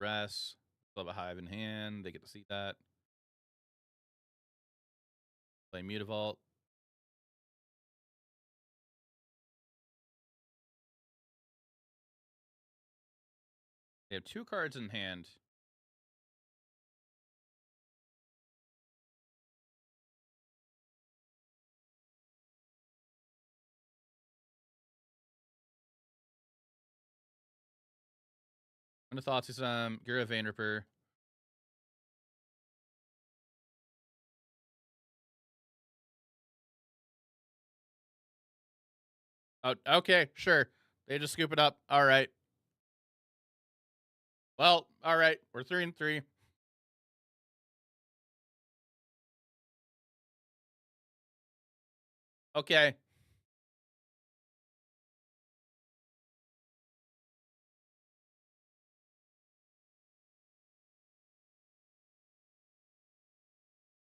Rest. Still have a Hive in hand. They get to see that. Play Mutavault. They have 2 cards in hand. I'm gonna Thoughtseize Gira Vein Ripper. Oh, okay, sure. They just scoop it up. All right. Well, all right. We're 3-3. Okay.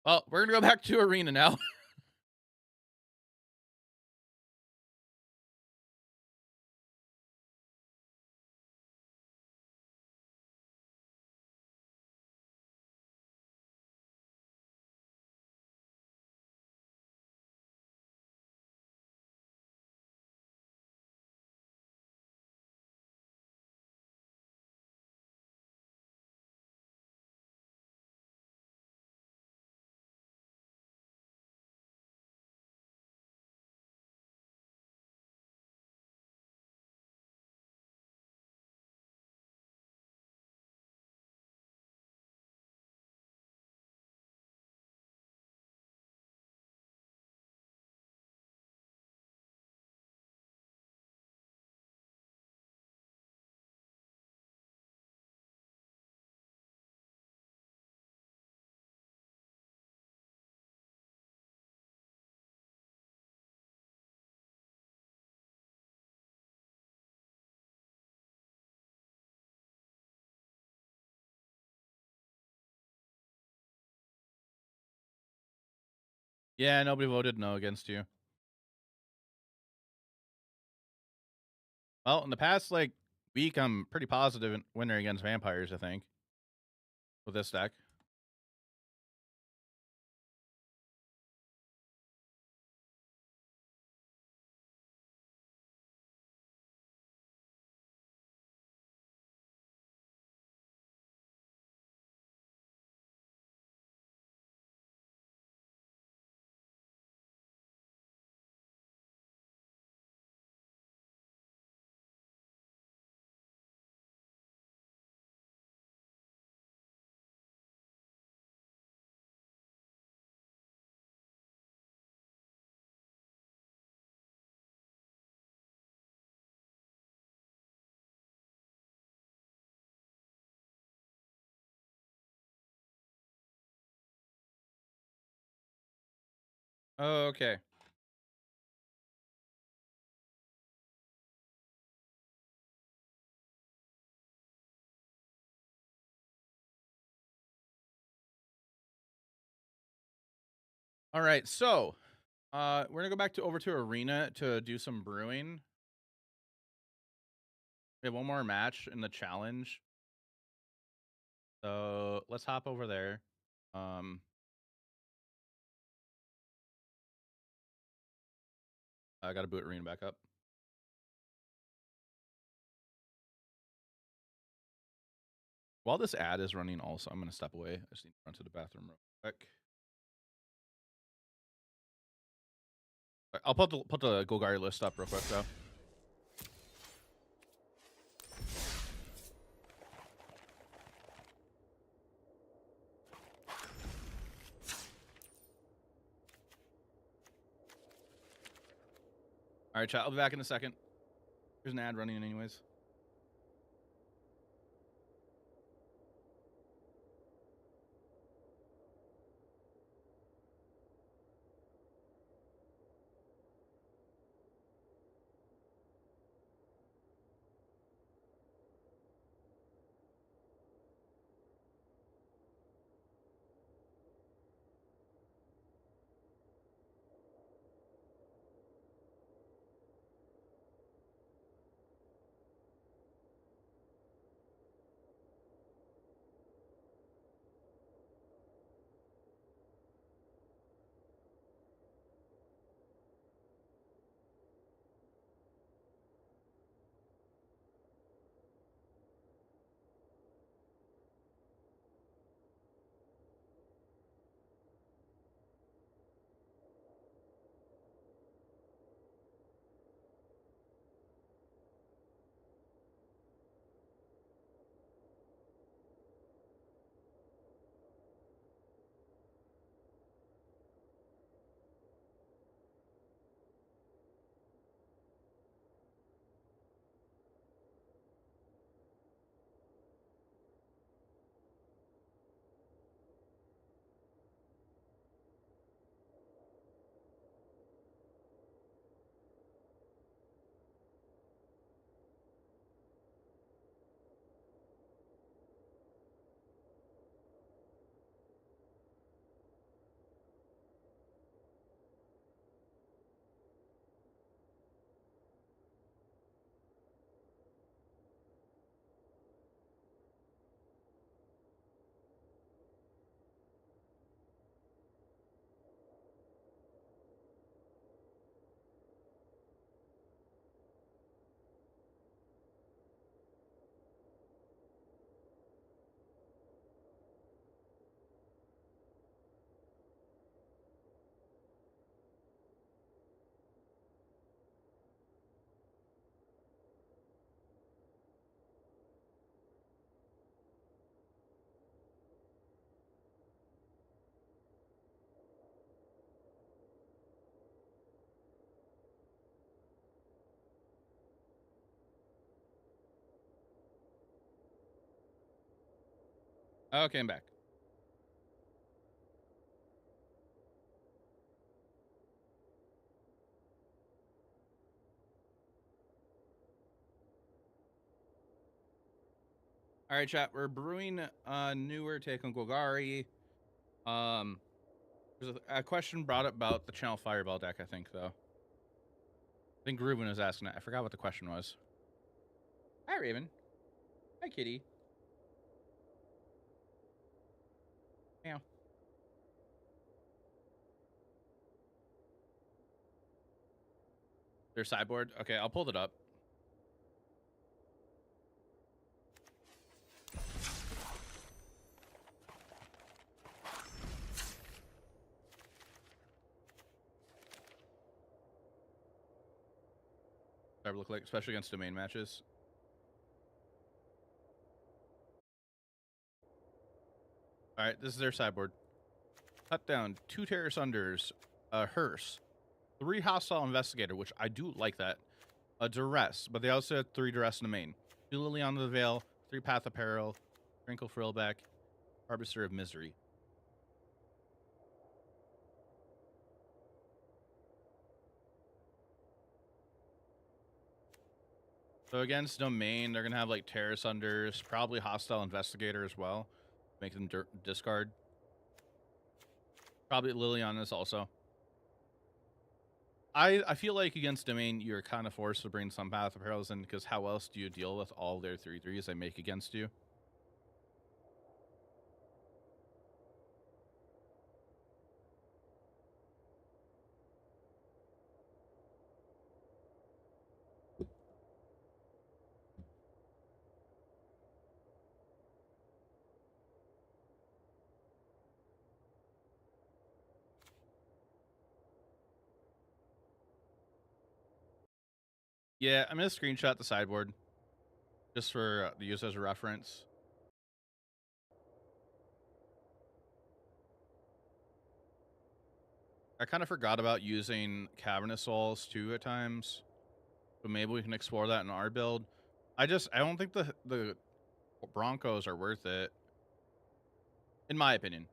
Well, we're gonna go back to Arena now. Yeah, nobody voted no against you. Well, in the past week, I'm pretty positive in winner against vampires. I think with this deck. Oh, okay. All right, so we're gonna go back to over to Arena to do some brewing. We have one more match in the challenge. So let's hop over there. I got to boot Arena back up. While this ad is running also, I'm going to step away. I just need to run to the bathroom real quick. I'll put the Golgari list up real quick, though. All right, chat. I'll be back in a second. There's an ad running anyways. Okay, I'm back. All right, chat. We're brewing a newer take on Golgari. There's a question brought up about the Channel Fireball deck, I think, though. I think Ruben was asking that. I forgot what the question was. Hi, Raven. Hi, Kitty. Meow. Their sideboard? Okay, I'll pull it up. Whatever look like, especially against domain matches. All right, this is their sideboard. Cut down 2 Terrace Unders, a Hearse, 3 Hostile Investigator, which I do like that, a Duress, but they also have 3 Duress in the main. 2 Liliana the Veil, 3 Path of Peril, Crinkle Frillback, Harvester of Misery. So against domain, they're going to have like Terrace Unders, probably Hostile Investigator as well. Make them discard. Probably Liliana's also. I feel like against domain, you're kind of forced to bring some Path of Perils in, because how else do you deal with all their 3/3s they make against you? Yeah, I'm gonna screenshot the sideboard just for the use as a reference. I kind of forgot about using Cavernous Souls too at times, but maybe we can explore that in our build. I don't think the Broncos are worth it, in my opinion.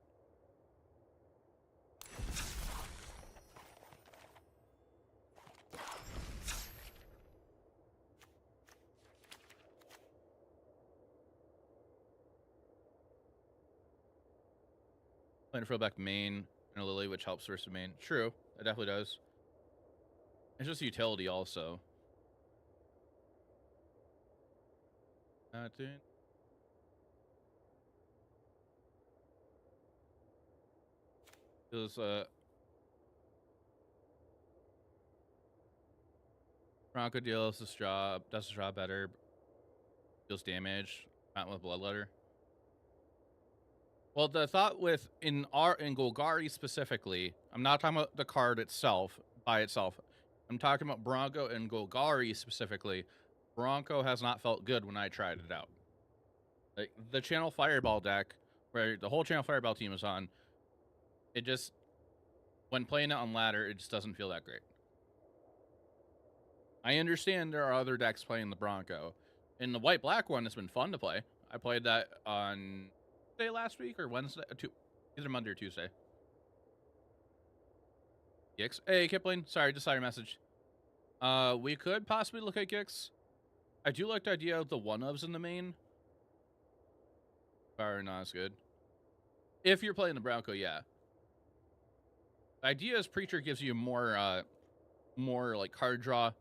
Playing a throwback main and a Lily, which helps versus main. True, it definitely does. It's just utility also. Dude. Feels Bronco deals does the job better, deals damage, not with Bloodletter. Well, the thought in Golgari specifically, I'm not talking about the card itself by itself. I'm talking about Bronco and Golgari specifically. Bronco has not felt good when I tried it out. Like the Channel Fireball deck, where the whole Channel Fireball team is on, it just, when playing it on ladder, it just doesn't feel that great. I understand there are other decks playing the Bronco. And the white-black one has been fun to play. I played that on Tuesday last week or Wednesday, either Monday or Tuesday. Gix. Hey, Kipling. Sorry, just saw your message. We could possibly look at Gix. I do like the idea of the one-ofs in the main. Or not as good. If you're playing the Bronco, yeah. The idea is Preacher gives you more like card draw.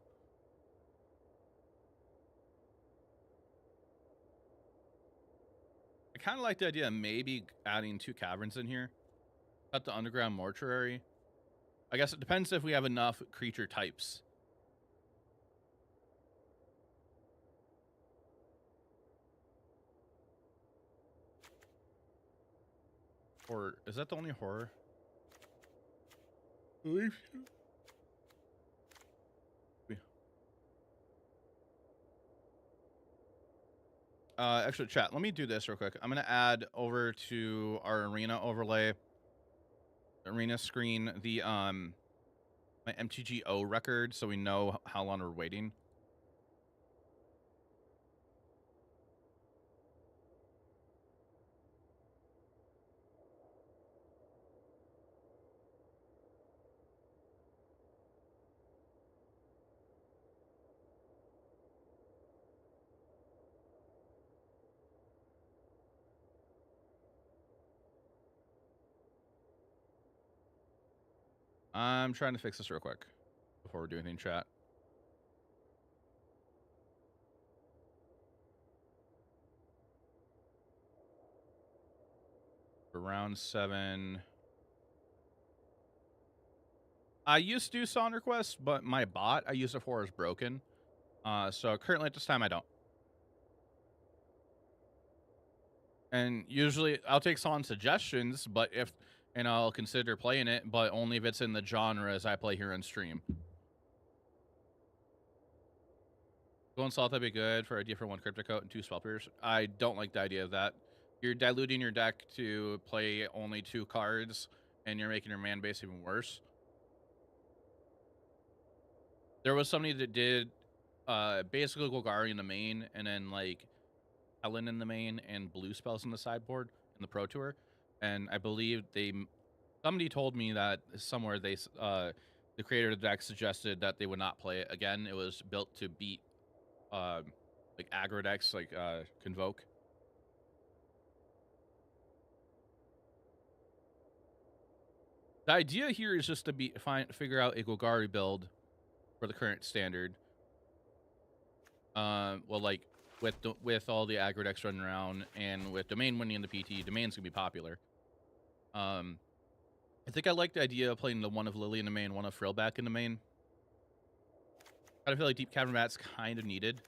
I kind of like the idea of maybe adding 2 caverns in here. Cut the underground mortuary. I guess it depends if we have enough creature types. Or is that the only horror? Actually, chat, let me do this real quick. I'm going to add over to our arena overlay, arena screen, the my MTGO record so we know how long we're waiting. I'm trying to fix this real quick before we do anything, chat. For round 7. I used to do song requests, but my bot I use it for is broken. So currently at this time I don't. And usually I'll take song suggestions, but and I'll consider playing it, but only if it's in the genres I play here on stream. Going Salt would be good for idea for 1 Cryptic Coat and 2 Spell Pierce. I don't like the idea of that. You're diluting your deck to play only 2 cards, and you're making your man base even worse. There was somebody that did basically Golgari in the main, and then like Helen in the main, and blue spells in the sideboard in the Pro Tour. And I believe somebody told me that somewhere the creator of the deck suggested that they would not play it again. It was built to beat like aggro decks like Convoke. The idea here is just to figure out a Golgari build for the current standard. Well, like with all the aggro decks running around, and with Domain winning the PT, Domain's gonna be popular. I think I like the idea of playing the 1 of Lily in the main, 1 of Frillback in the main. I feel like Deep Cavern Mat's kind of needed.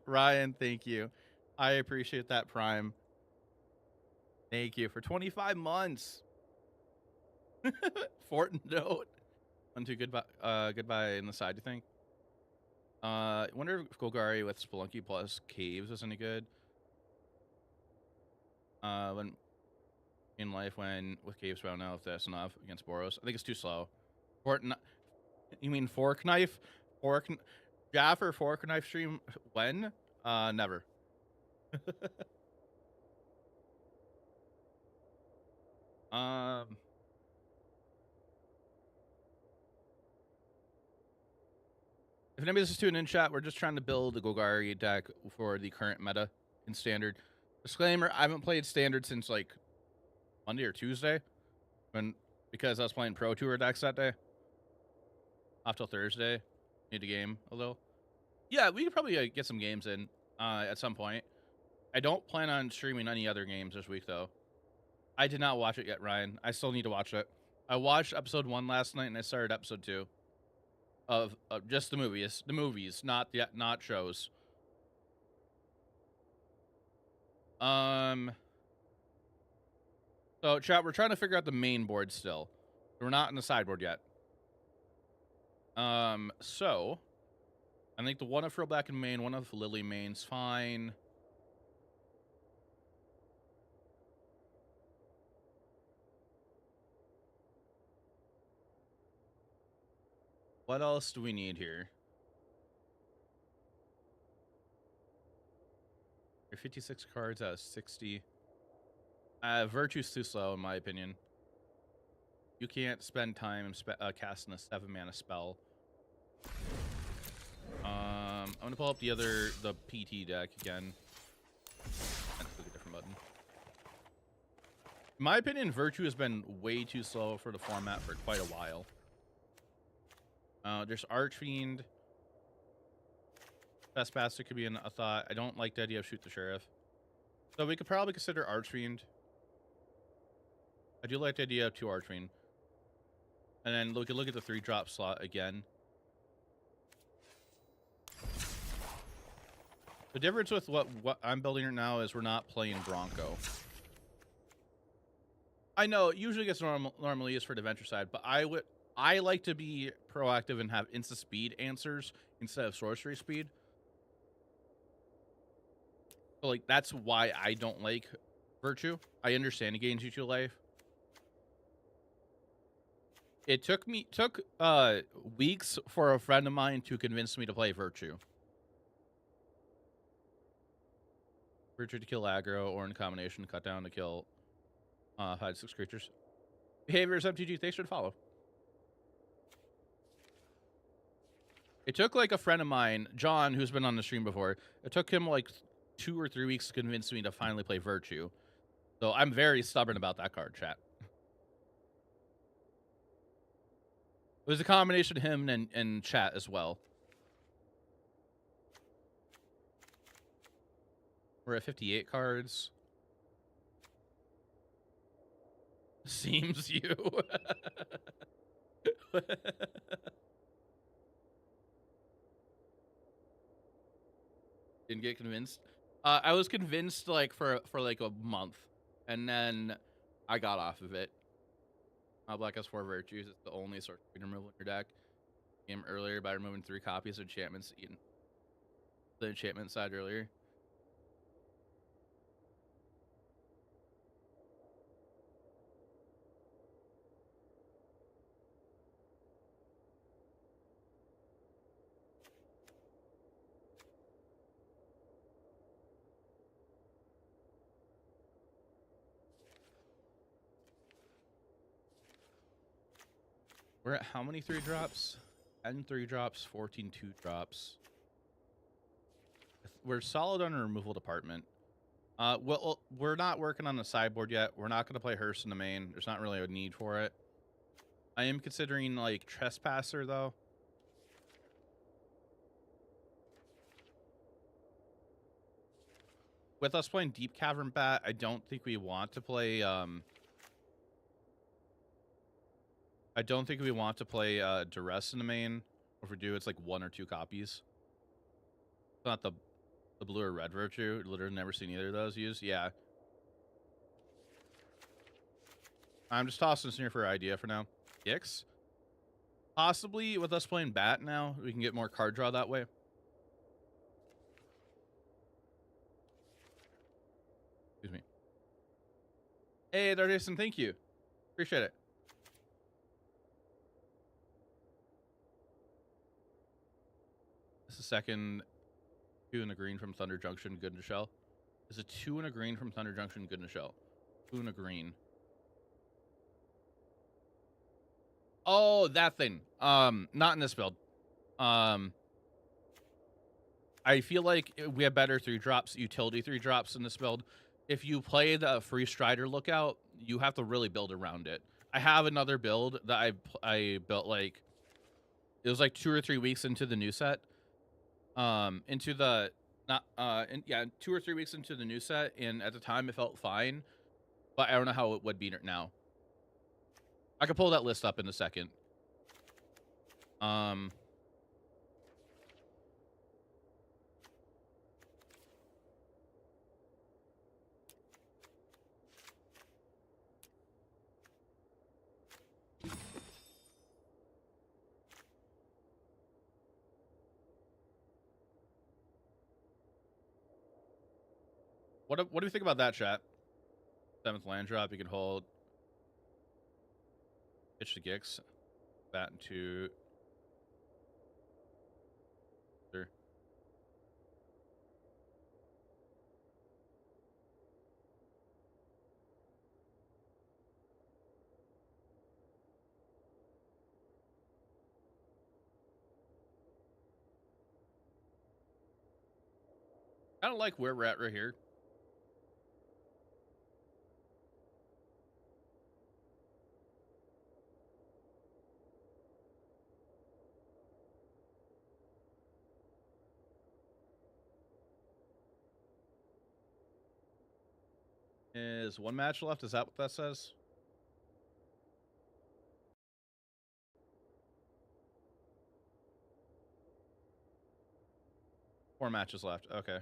Ryan, thank you. I appreciate that, Prime. Thank you for 25 months. Fortnite. 1-2 goodbye. Goodbye in the side. You think? Wonder if Golgari with Spelunky plus Caves is any good. When in life, when with Caves, I don't know if that's enough against Boros. I think it's too slow. Fortnite. You mean Fork Knife? Jaffer Fork Knife stream when? Never. If anybody's just tuning in chat, we're just trying to build a Golgari deck for the current meta in Standard. Disclaimer, I haven't played Standard since like Monday or Tuesday because I was playing Pro Tour decks that day. Off till Thursday. Need a game a little. Yeah, we could probably get some games in at some point. I don't plan on streaming any other games this week, though. I did not watch it yet, Ryan. I still need to watch it. I watched episode 1 last night, and I started episode 2 of just the movies. The movies, not shows. So, chat, we're trying to figure out the main board still. We're not in the sideboard yet. So, I think the one of Frill Black in main, one of Lily main's fine. What else do we need here? You're 56 cards out of 60. Virtue's too slow, in my opinion. You can't spend time casting a 7-mana spell. I'm gonna pull up the PT deck again. Let's click a different button. In my opinion, Virtue has been way too slow for the format for quite a while. There's Archfiend. Trespasser could be a thought. I don't like the idea of Shoot the Sheriff. So we could probably consider Archfiend. I do like the idea of 2 Archfiend. And then we could look at the 3-drop slot again. The difference with what I'm building right now is we're not playing Bronco. I know it usually gets normally used for the adventure side, but I like to be proactive and have insta speed answers instead of sorcery speed. So like that's why I don't like Virtue. I understand it gains you to life. It took weeks for a friend of mine to convince me to play Virtue. Virtue to kill aggro, or in combination, cut down to kill 5-6 creatures. Behaviors MTG, thanks for the follow. It took like a friend of mine, John, who's been on the stream before. It took him like 2 or 3 weeks to convince me to finally play Virtue. So I'm very stubborn about that card, chat. It was a combination of him and chat as well. We're at 58 cards. Seems you. Didn't get convinced. I was convinced like for like a month, and then I got off of it. Black has 4 virtues. It's the only sort of removal in your deck. Game earlier by removing 3 copies of enchantments eaten the enchantment side earlier. We're at how many 3-drops? 10 3-drops, 14 2-drops. We're solid on the removal department. Well, we're not working on the sideboard yet. We're not going to play Hearst in the main. There's not really a need for it. I am considering like Trespasser though. With us playing Deep Cavern Bat, I don't think we want to play Duress in the main. If we do, it's like 1 or 2 copies. not the blue or red virtue. Literally never seen either of those used. Yeah. I'm just tossing this in here for an idea for now. Gix? Possibly with us playing bat now, we can get more card draw that way. Excuse me. Hey, Darjason, thank you. Appreciate it. This is second 2 and a green from Thunder Junction, good in a shell. Is a 2 and a green from Thunder Junction, good in a shell. 2 and a green. Oh, that thing. Not in this build. I feel like we have better 3-drops, utility 3-drops in this build. If you play the free Strider Lookout, you have to really build around it. I have another build that I built like, it was like 2 or 3 weeks into the new set. Into the, not, yeah, 2 or 3 weeks into the new set, and at the time it felt fine, but I don't know how it would be now. I could pull that list up in a second. What do you think about that, chat? 7th land drop, you can hold. Pitch to Gix. Bat into. Sure. Kind of like where we're at right here. Is 1 match left? Is that what that says? Four matches left. Okay.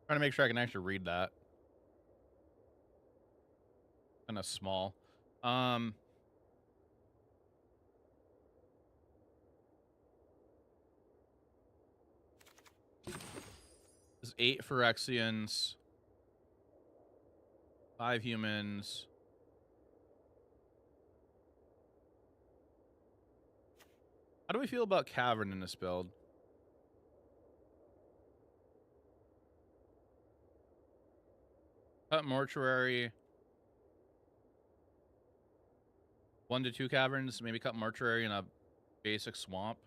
Trying to make sure I can actually read that. Kind of small. Is 8 Phyrexians, 5 humans. How do we feel about Cavern in this build? Cut Mortuary. 1 to 2 caverns. Maybe cut Mortuary in a basic swamp.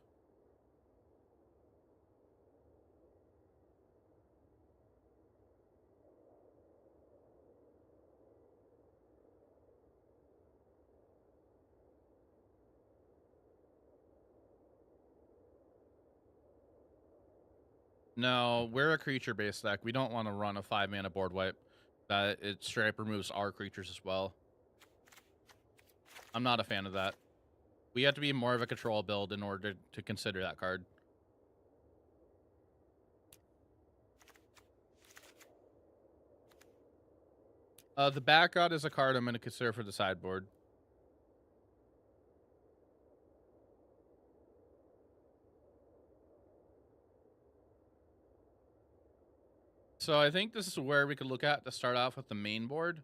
No, we're a creature-based deck. We don't want to run a 5-mana board wipe. That it straight up removes our creatures as well. I'm not a fan of that. We have to be more of a control build in order to consider that card. The back god is a card I'm going to consider for the sideboard. So I think this is where we could look at to start off with the main board.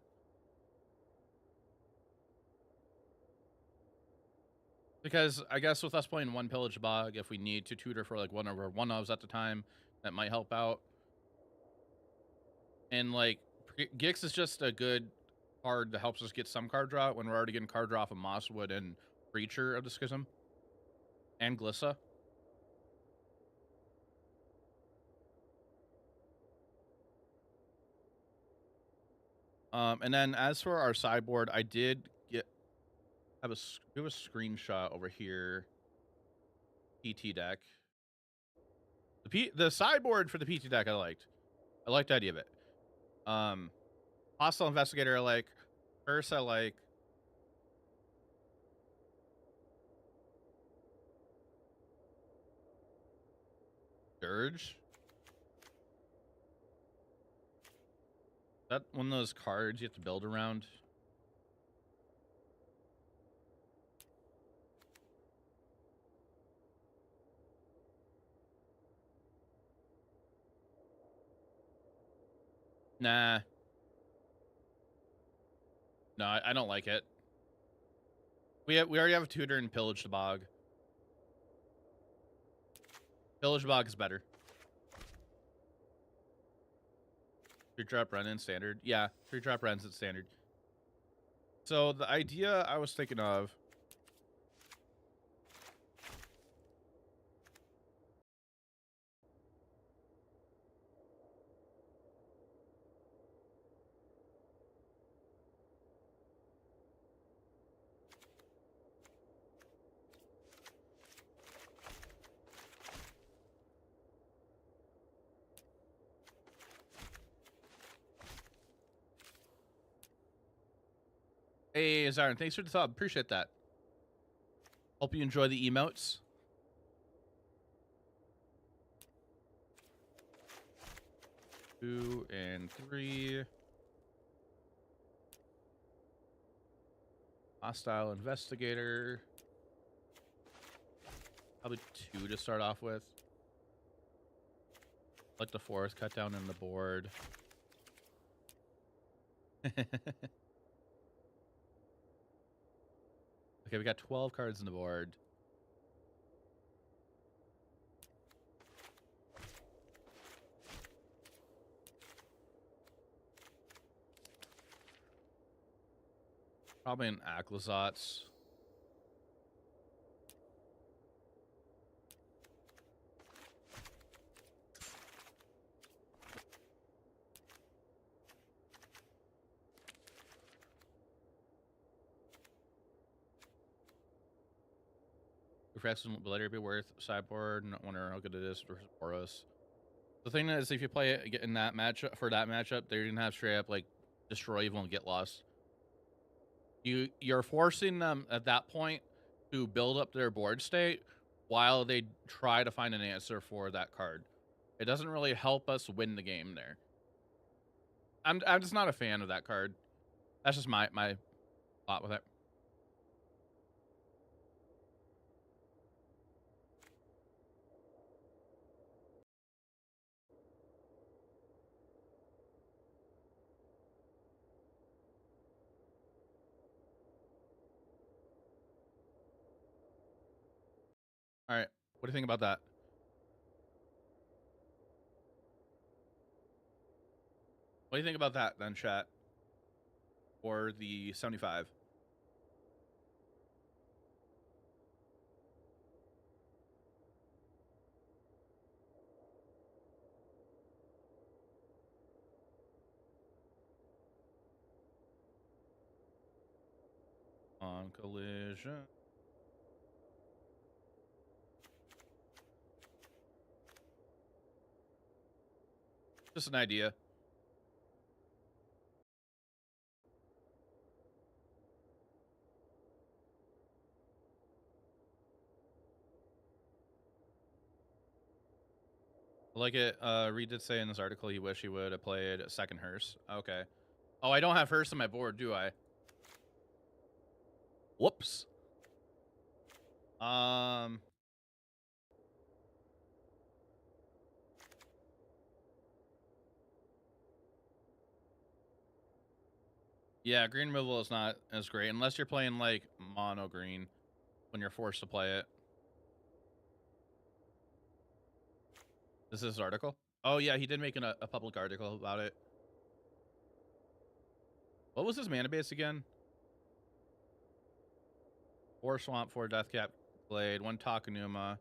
Because I guess with us playing 1 Pillage Bog, if we need to tutor for like 1 of our 1-ofs at the time, that might help out. And like, Gix is just a good card that helps us get some card draw when we're already getting card draw off of Mosswood and Preacher of the Schism. And Glissa. And then as for our sideboard, I did have a screenshot over here. PT deck. The sideboard for the PT deck I liked. I liked the idea of it. Hostile Investigator I like. Curse I like. Dirge? Is that one of those cards you have to build around? Nah. No, I don't like it. We already have a tutor in Pillage the Bog. Pillage the Bog is better. 3-drop run in standard. Yeah, 3-drop runs in standard. So the idea I was thinking of. Hey, Zarin, thanks for the sub. Appreciate that. Hope you enjoy the emotes. Two and three. Hostile Investigator. Probably 2 to start off with. Like the 4th cut down in the board. Okay, we got 12 cards in the board. Probably an Aclazotz. Reflection will later be worth sideboard. Not wonder how good it is versus Boros. The thing is, if you play it in that matchup for that matchup, they're gonna have straight up like destroy evil and get lost. You're forcing them at that point to build up their board state while they try to find an answer for that card. It doesn't really help us win the game there. I'm just not a fan of that card. That's just my thought with it. All right, what do you think about that? What do you think about that then, chat? Or the 75? On collision. Just an idea. Like it, Reed did say in this article he wished he would have played a second hearse. Okay. Oh, I don't have hearse on my board, do I? Whoops. Yeah, green removal is not as great unless you're playing like mono green when you're forced to play it. This is his article? Oh yeah, he did make a public article about it. What was his mana base again? 4 Swamp, 4 Deathcap Blade, 1 Takanuma,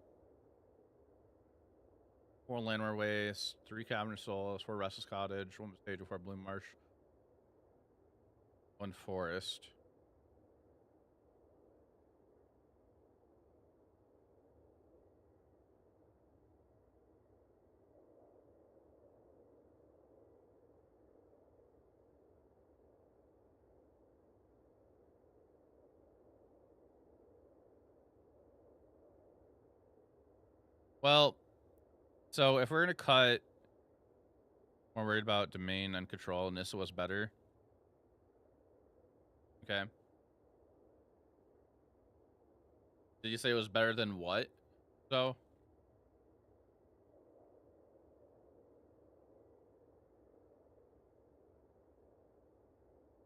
4 Landward Waste, 3 Cavern Souls, 4 Restless Cottage, 1 Stage, 4 Bloom Marsh, 1 Forest. Well, so if we're gonna cut, we're worried about domain and control, and Nissa was better. Okay. Did you say it was better than what? So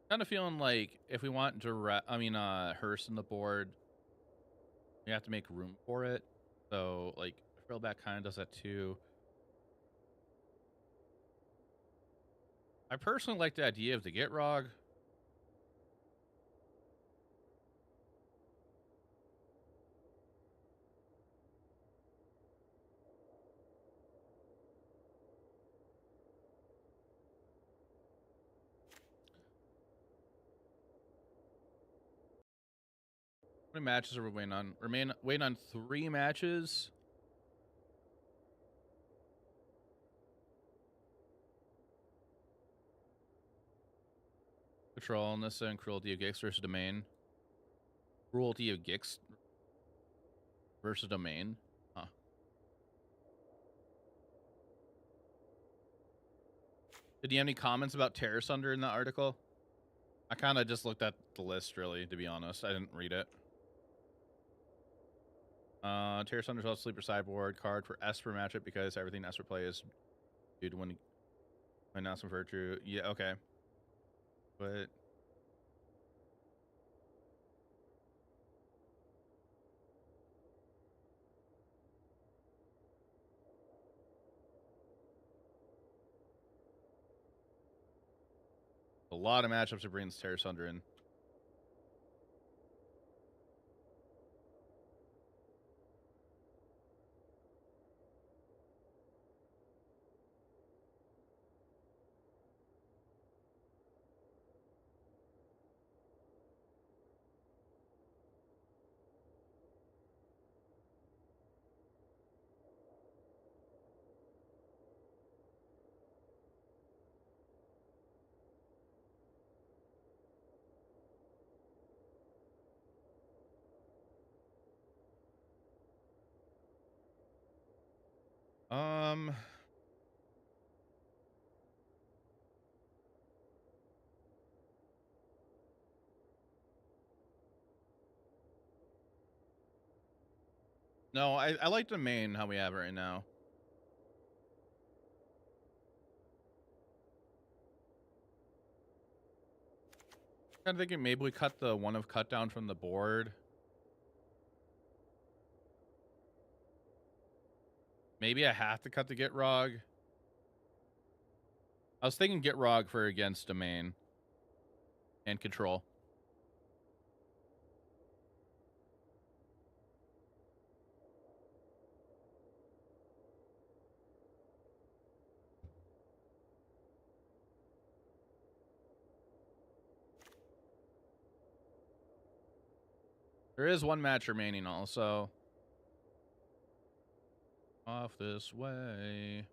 kind of feeling like if we want direct, Hearst in the board, we have to make room for it. So like Thrillback kind of does that too. I personally like the idea of the Gitrog. How many matches are we waiting on? Waiting on 3 matches. Control, Nissa, and Cruelty of Gix versus Domain. Cruelty of Gix versus Domain. Huh. Did you have any comments about Terror Sunder in that article? I kind of just looked at the list, really, to be honest. I didn't read it. Terror Sunder's also Sleeper Sideboard card for Esper matchup because everything Esper play is due to when announced from Virtue. Yeah, okay. But a lot of matchups to bring Terror Sunder in. No, I like the main how we have it right now. Kind of thinking maybe we cut the one of cut down from the board. Maybe I have to cut the Gitrog. I was thinking Gitrog for against Domain and Control. There is one match remaining also. Off this way.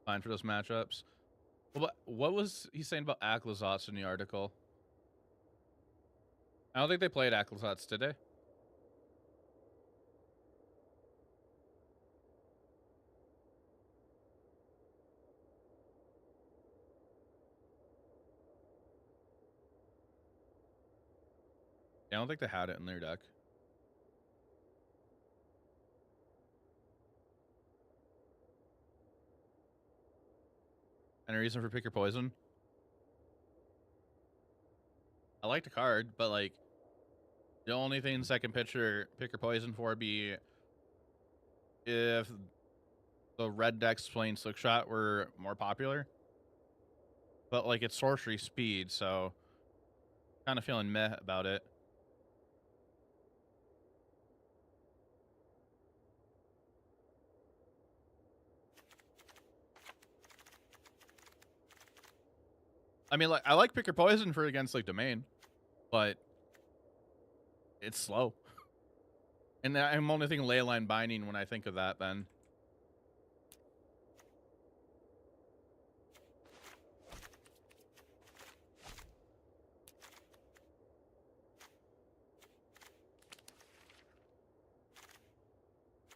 Fine for those matchups. What was he saying about Aclazotz in the article? I don't think they played Aclazotz, did they? Yeah, I don't think they had it in their deck. Any reason for Pick Your Poison? I like the card, but like the only things I can picture Pick Your Poison for be if the red decks playing Slickshot were more popular. But like it's sorcery speed, so kind of feeling meh about it. I mean, like I like Pick Your Poison for against like Domain, but it's slow. And I'm only thinking Leyline Binding when I think of that, then.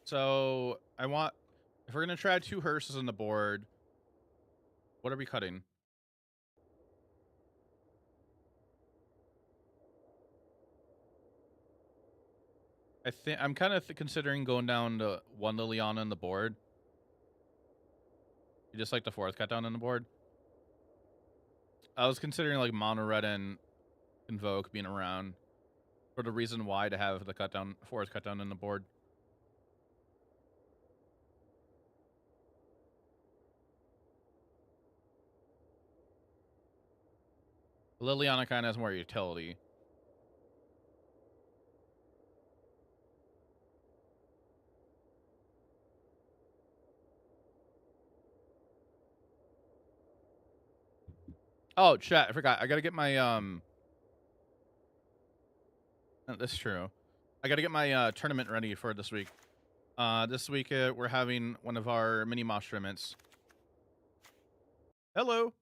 So I want, if we're gonna try 2 hearses on the board, what are we cutting? I think I'm kind of considering going down to 1 Liliana on the board. You just like the 4th cut down on the board. I was considering like mono red and Invoke being around for the reason why to have the cut down 4th cut down on the board. Liliana kind of has more utility. Oh, chat, I forgot. I gotta get my that's true. I gotta get my tournament ready for this week. This week we're having one of our mini mosh tournaments. Hello.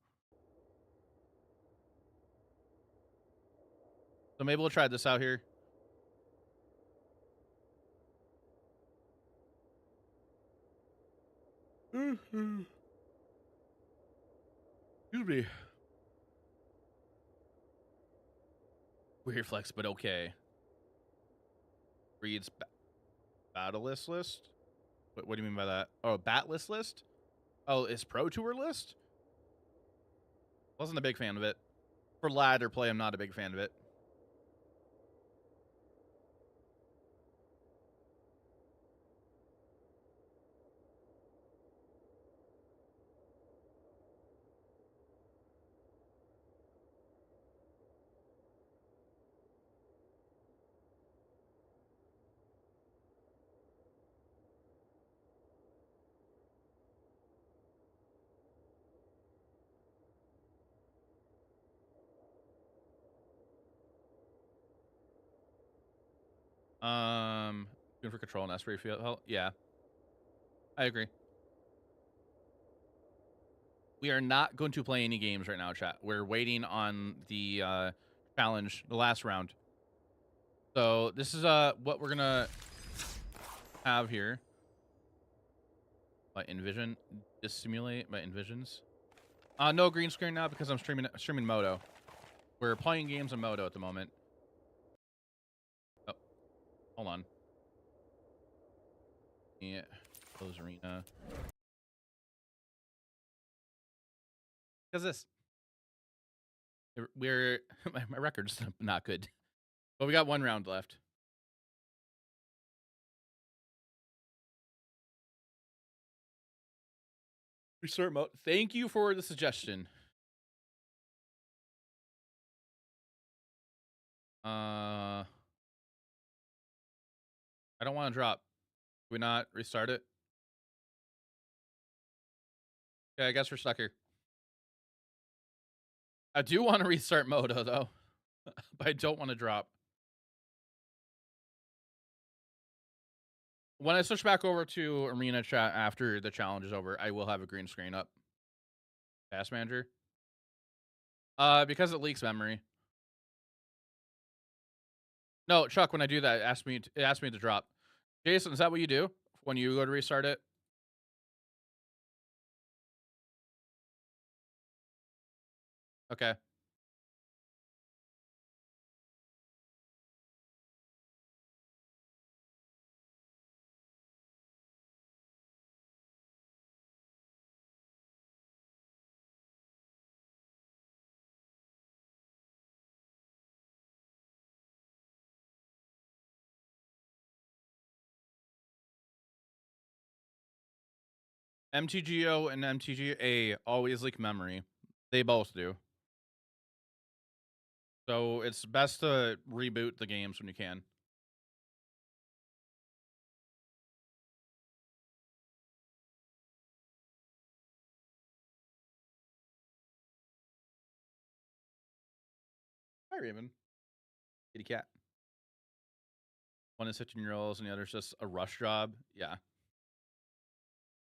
So maybe we'll try this out here. Excuse me. Weird flex, but okay. Reads battlelist list. What do you mean by that? Oh, batlist list? Oh, it's Pro Tour list? Wasn't a big fan of it. For ladder play, I'm not a big fan of it. Going for control and Esprit field. Well, yeah, I agree. We are not going to play any games right now, chat. We're waiting on the challenge, the last round. So this is what we're gonna have here. By Envision, dissimulate by Envisions. No green screen now because I'm streaming Moto. We're playing games on Moto at the moment. Oh, hold on. Yeah, close Arena. Because this, we're my record's not good, but we got 1 round left. Restart mode. Thank you for the suggestion. I don't want to drop. Can we not restart it? Okay, I guess we're stuck here. I do want to restart Moto though, but I don't want to drop. When I switch back over to Arena chat after the challenge is over, I will have a green screen up. Task manager. Because it leaks memory. No, Chuck, when I do that, it asks me to drop. Jason, is that what you do when you go to restart it? Okay. MTGO and MTGA always leak memory. They both do. So it's best to reboot the games when you can. Hi, Raven. Kitty cat. One is 15-year-olds and the other's just a rush job. Yeah.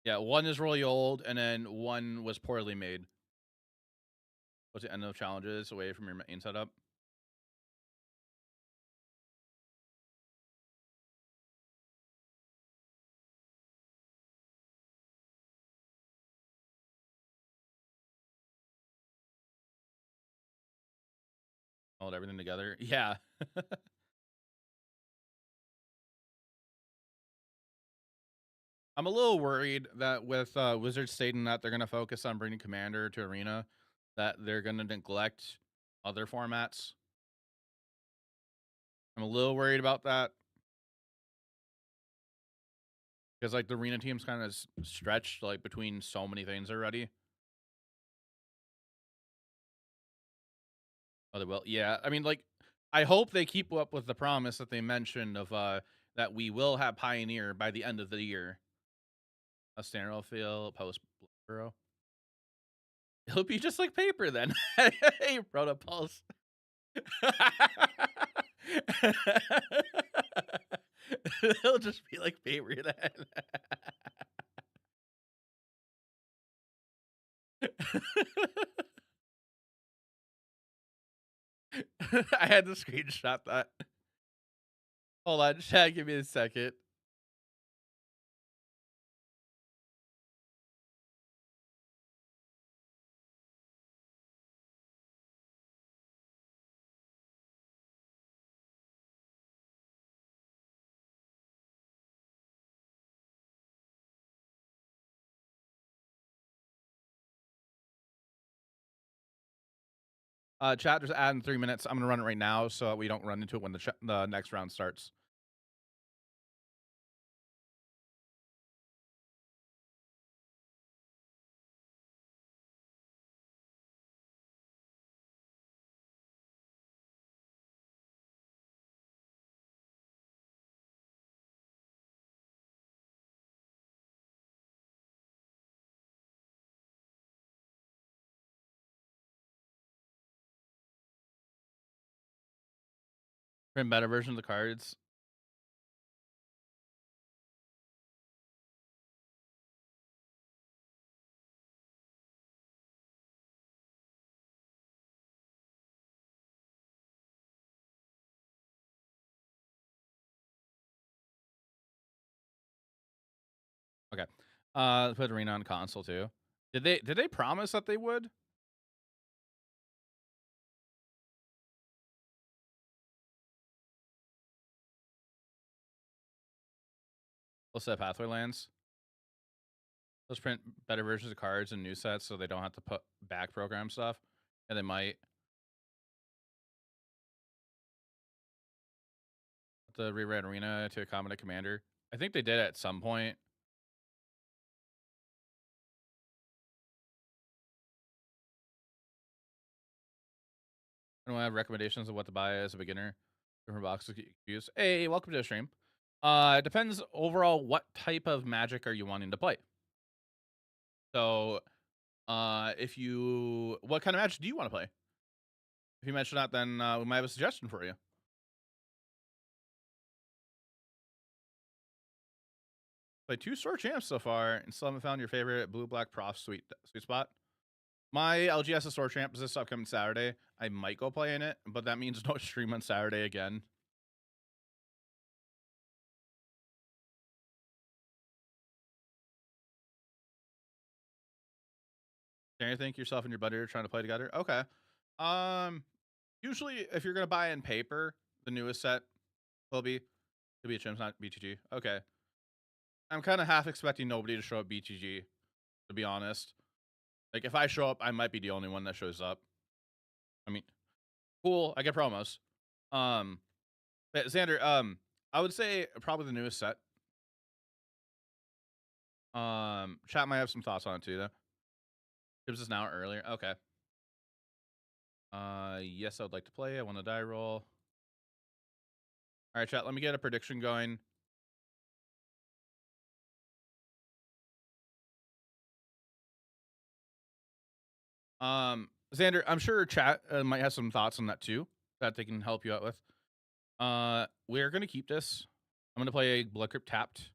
Yeah, one is really old and then one was poorly made. What's the end of challenges away from your main setup? hold everything together. Yeah. I'm a little worried that with Wizards stating that they're going to focus on bringing Commander to Arena, that they're going to neglect other formats. I'm a little worried about that. Because, like, the Arena team's kind of stretched, like, between so many things already. Oh, they will? Yeah. I mean, like, I hope they keep up with the promise that they mentioned of that we will have Pioneer by the end of the year. A standard will feel post Bro. It'll be just like paper then. Hey, Protopulse. It'll just be like paper then. I had to screenshot that. Hold on, chat, give me a second. Chat, just add in 3 minutes. I'm gonna run it right now so we don't run into it when the next round starts. Print better version of the cards. Okay. Put Arena on console too. Did they promise that they would? We'll set Pathway lands. Let's print better versions of cards and new sets so they don't have to put back program stuff. And they might. The rewrite Arena to accommodate Commander. I think they did at some point. I don't have recommendations of what to buy as a beginner. Different boxes to use. Hey, welcome to the stream. It depends overall what type of Magic are you wanting to play. So, if you, what kind of Magic do you want to play? If you mention that, then we might have a suggestion for you. Played 2 Sword Champs so far, and still haven't found your favorite blue-black prof sweet spot. My LGS Sword Champ is this upcoming Saturday. I might go play in it, but that means no stream on Saturday again. Can you think yourself and your buddy are trying to play together? Okay. Usually if you're gonna buy in paper, the newest set will be a Chimps, not BTG. Okay. I'm kind of half expecting nobody to show up BTG, to be honest. Like if I show up, I might be the only one that shows up. I mean, cool. I get promos. But Xander, I would say probably the newest set. Chat might have some thoughts on it too, though. Gives us an hour earlier. Okay. Yes, I would like to play. I want to die roll. All right, chat. Let me get a prediction going. Xander, I'm sure chat might have some thoughts on that too that they can help you out with. We're gonna keep this. I'm gonna play a Blood Crypt tapped.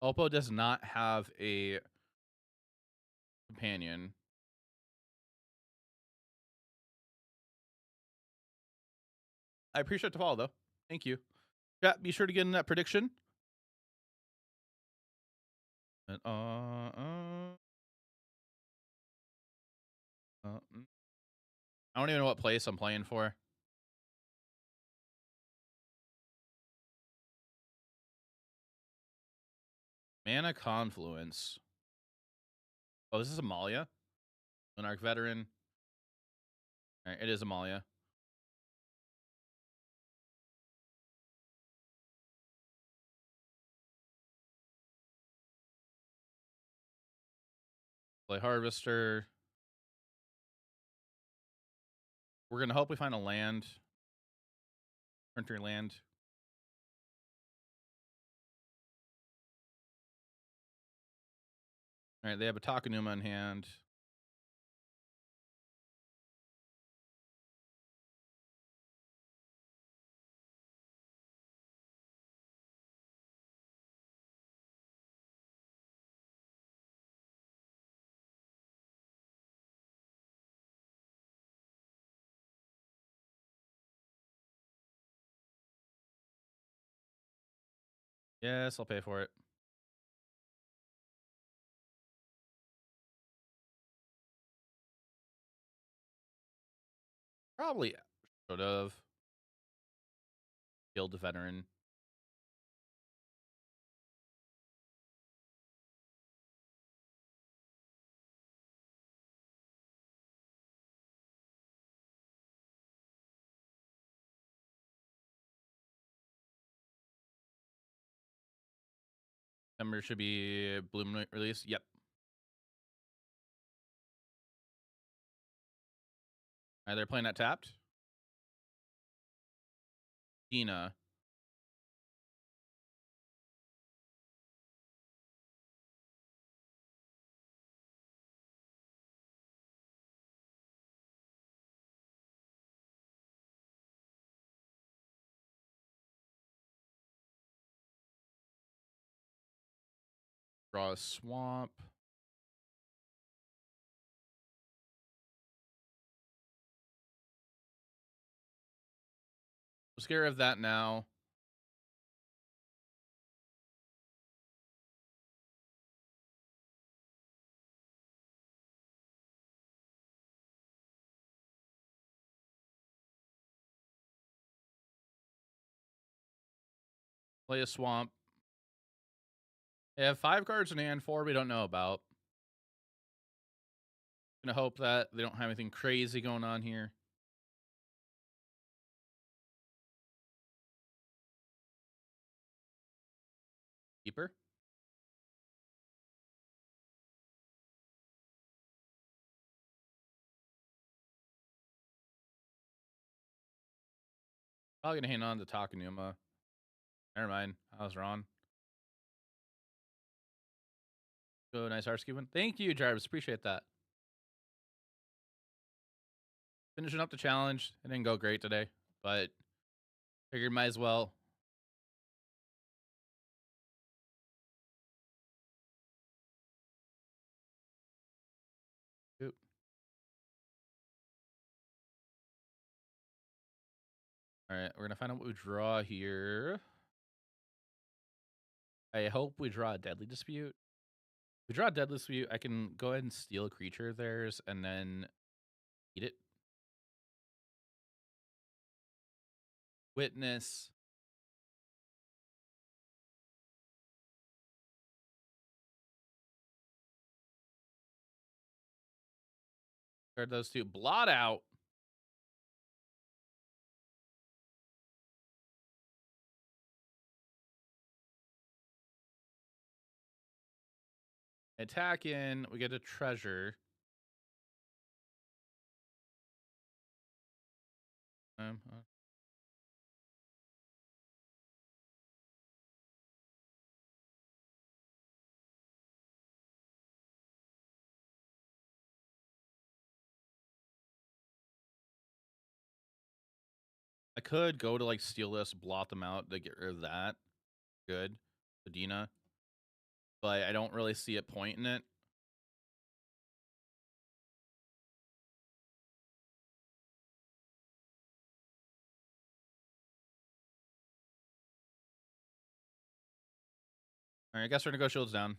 Oppo does not have a companion. I appreciate the follow though. Thank you. Chat, be sure to get in that prediction. And, I don't even know what place I'm playing for. Mana Confluence. Oh, this is Amalia. Monarch Veteran. All right, it is Amalia. Play Harvester. We're going to hope we find a land. Country land. All right, they have a Takanuma in hand. Yes, I'll pay for it. Probably should have killed the veteran. September should be Bloom release. Yep. All right, they're playing that tapped. Dina. Draw a swamp. I'm scared of that now. Play a swamp. They have 5 cards in hand, 4 we don't know about. Gonna hope that they don't have anything crazy going on here. Keeper. Probably gonna hand on to Takanuma. Never mind. I was wrong. Go, nice RCQ one. Thank you, Jarvis. Appreciate that. Finishing up the challenge. It didn't go great today, but figured might as well. Oop. All right, we're gonna find out what we draw here. I hope we draw a Deadly Dispute. If we draw a Deadly Dispute, I can go ahead and steal a creature of theirs and then eat it. Witness. Card those two. Blot out. Attack in. We get a treasure. Um, I could go to like steal this, blot them out to get rid of that. Good. Adina. But I don't really see a point in it. All right, I guess we're gonna go shields down.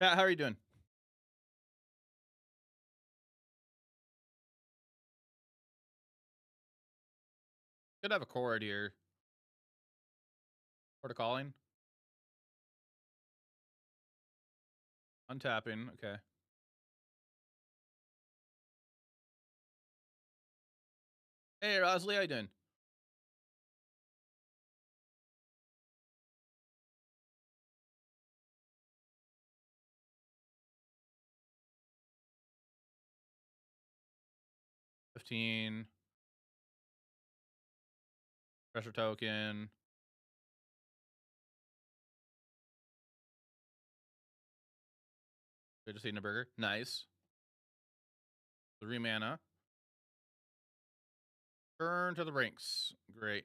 Pat, how are you doing? Could have a chord here. Chord of calling. Untapping. Okay. Hey, Rosalie, how you doing? $15. Pressure token. They're just eating a burger. Nice. 3 mana. Turn to the rinks. Great.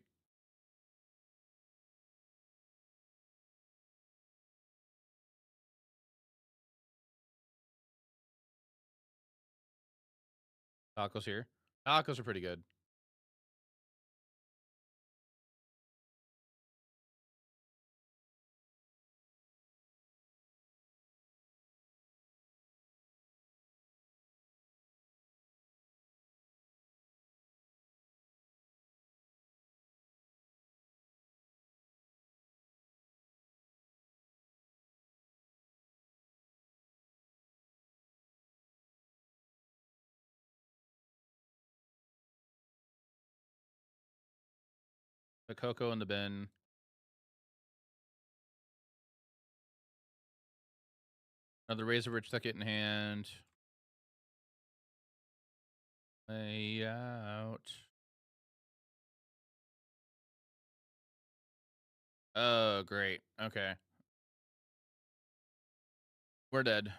Tacos here. Tacos are pretty good. The cocoa in the bin. Another Razor Rich Ticket in hand. Lay out. Oh, great. Okay. We're dead.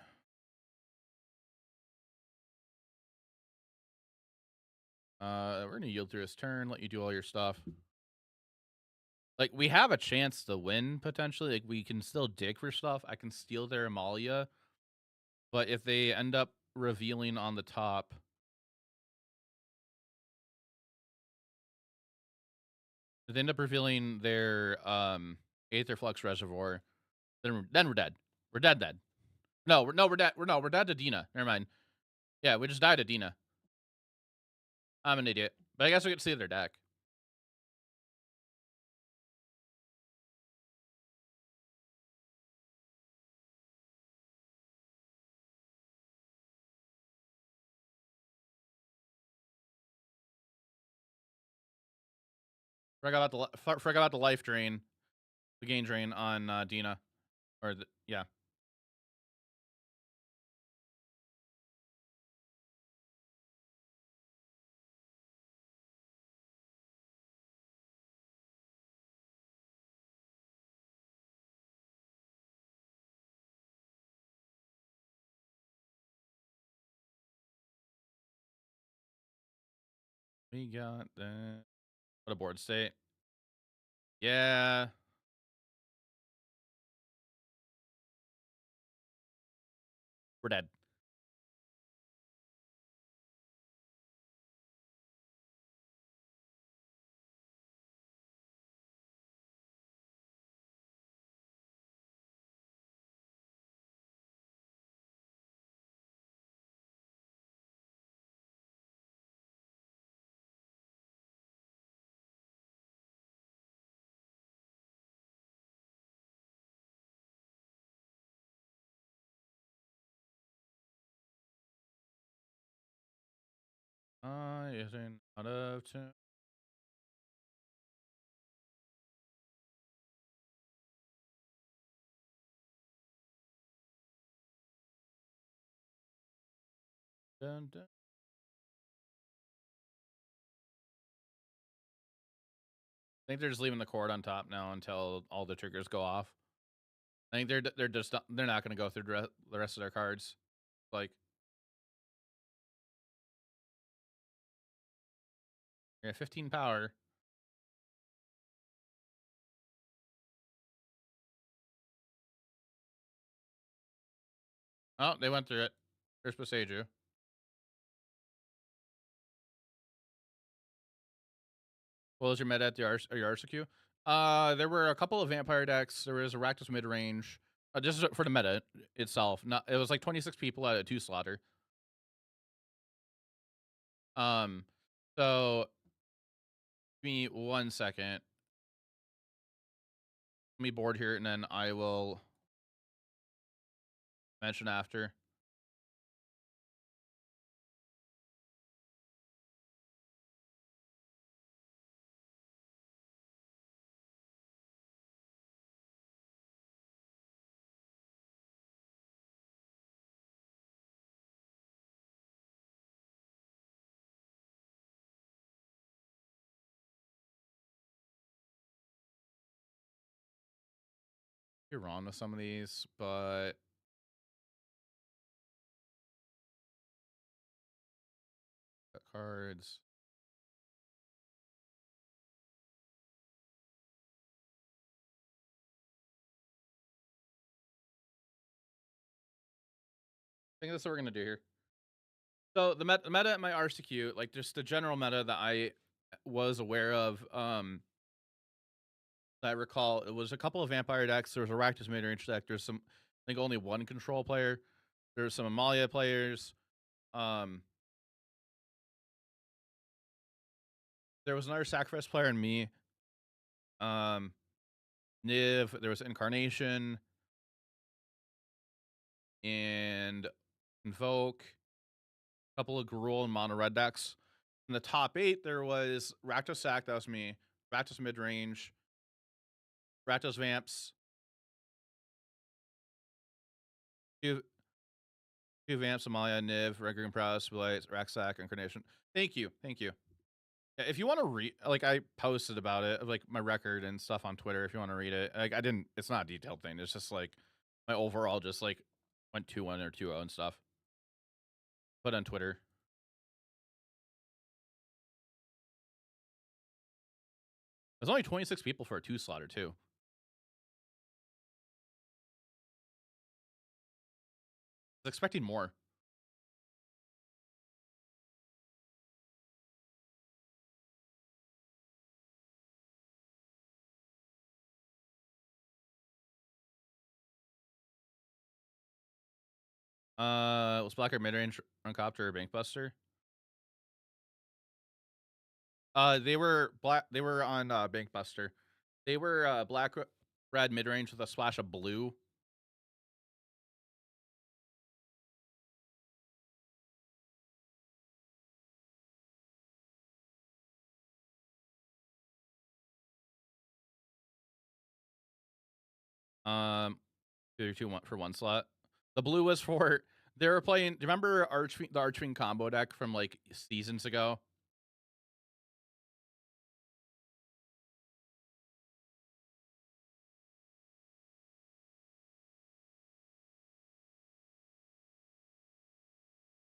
We're gonna yield through his turn, let you do all your stuff. Like, we have a chance to win, potentially. Like, we can still dig for stuff. I can steal their Amalia. But if they end up revealing on the top... If they end up revealing their Aether Flux Reservoir, then we're dead. We're dead. No, we're dead. We're dead to Dina. Never mind. Yeah, we just died to Dina. I'm an idiot. But I guess we get to see their deck. Forgot about the life drain. The gain drain on Dina. Yeah. We got that. What a board state. Yeah. We're dead. Isn't out of turn. Dun, dun. I think they're just leaving the cord on top now until all the triggers go off. I think they're just they're not going to go through the rest of their cards. Like, yeah, 15 power. Oh, they went through it. There's Pasaju. What was your meta at your RCQ? There were a couple of vampire decks. There was a Rakdos mid range. Just for the meta itself. Not it was like 26 people at a 2 slaughter. Um, so give me 1 second. Let me board here, and then I will mention after. You're wrong with some of these, but cards. I think that's what we're gonna do here. So the meta at my RCQ, like just the general meta that I was aware of, that I recall, it was a couple of vampire decks. There was a Rakdos mid-range deck. There's some, I think only one control player. There's some Amalia players. Um, there was another sacrifice player and me. Niv. There was Incarnation and Invoke. A couple of Gruul and mono red decks. In the top 8, there was Rakdos Sack. That was me. Rakdos mid-range. Rakdos Vamps. Two, two Vamps, Amalia, Niv, Regular Prowess, Blight, Raksack, Incarnation. Thank you. Thank you. Yeah, if you want to read, like, I posted about it, like my record and stuff on Twitter. If you want to read it, like, I didn't. It's not a detailed thing. It's just like my overall, just like went 2-1 or 2-0 and stuff. Put on Twitter. There's only 26 people for a 2 slaughter too. I was expecting more. Was Blacker mid-range Uncopter or Bankbuster? They were black. They were on Bankbuster. They were black, red mid-range with a splash of blue. Um, 2 for 1 slot. The blue was for they were playing. Do you remember the Archfiend combo deck from like seasons ago?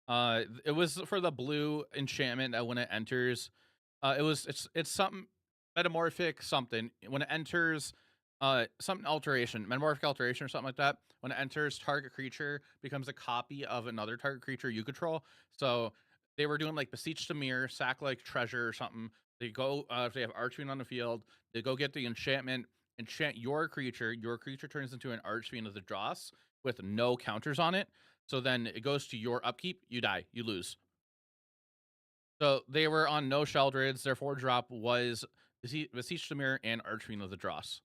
It was for the blue enchantment that when it enters, it's something metamorphic something. When it enters, something alteration, metamorphic alteration or something like that. When it enters, target creature becomes a copy of another target creature you control. So they were doing like Beseech the Mirror, sack like treasure or something. They go if they have Archfiend on the field, they go get the enchantment, enchant your creature. Your creature turns into an Archfiend of the Dross with no counters on it. So then it goes to your upkeep. You die. You lose. So they were on no Sheldreds. Their 4-drop was Beseech the Mirror and Archfiend of the Dross.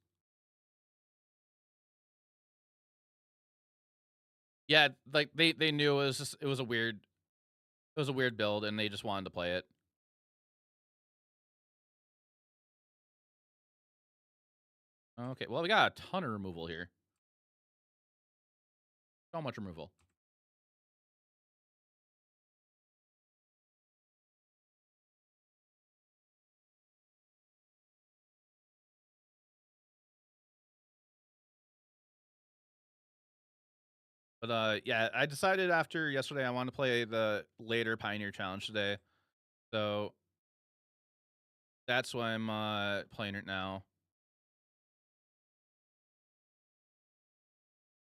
Yeah, like they knew it was a weird build, and they just wanted to play it. Okay, well we got a ton of removal here. So much removal. But yeah, I decided after yesterday I want to play the later Pioneer Challenge today. So that's why I'm playing it now.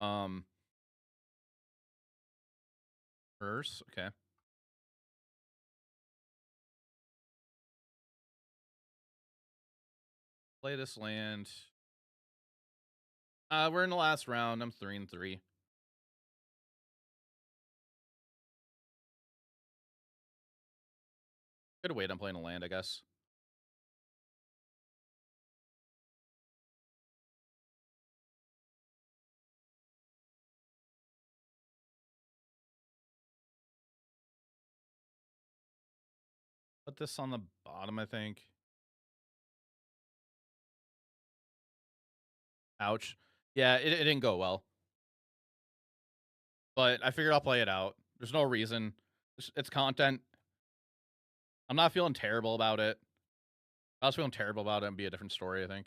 Um First, okay. Play this land. We're in the last round. I'm 3-3. Could wait on playing a land, I guess. Put this on the bottom, I think. Ouch. Yeah, it didn't go well. But I figured I'll play it out. There's no reason. It's content. I'm not feeling terrible about it. If I was feeling terrible about it, it'd be a different story, I think.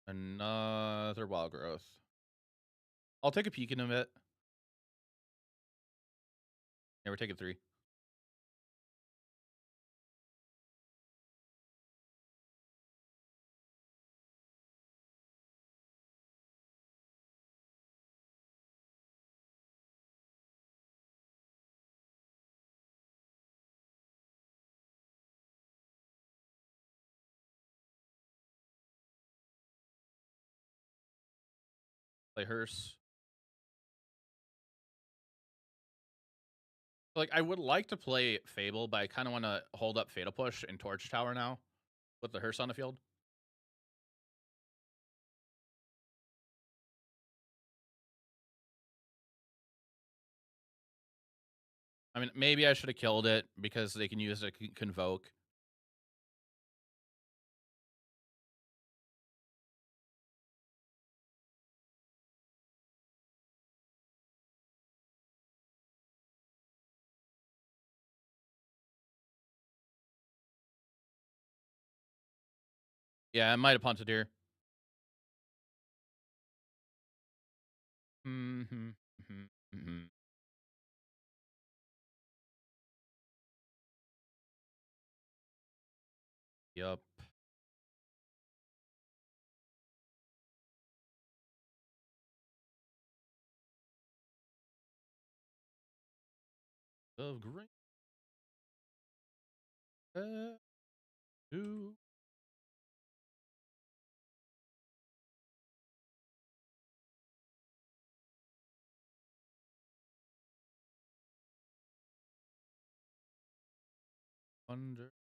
Another wild growth. I'll take a peek in a bit. Yeah, we're taking 3. Play Hearse. Like, I would like to play Fable, but I kind of want to hold up Fatal Push and Torch Tower now with the Hearse on the field. I mean, maybe I should have killed it because they can use a Convoke. Yeah, I might have punted here. Mm-hmm. Mm-hmm. Yup. Of great. Do. Wonder.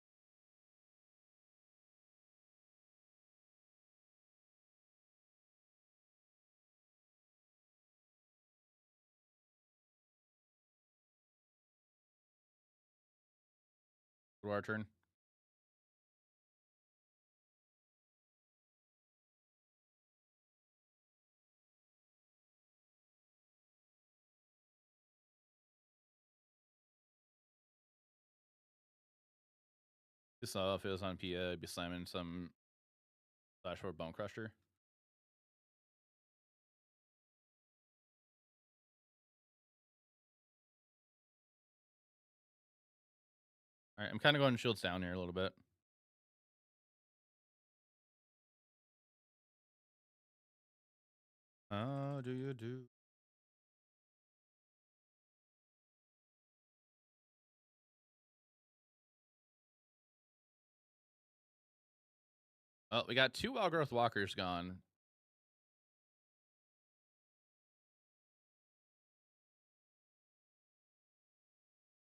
Go to our turn. This if it was on PA, I'd be slamming some Flashboard Bone Crusher. All right, I'm kind of going shields down here a little bit. How do you do? Well, we got 2 Outgrowth Walkers gone.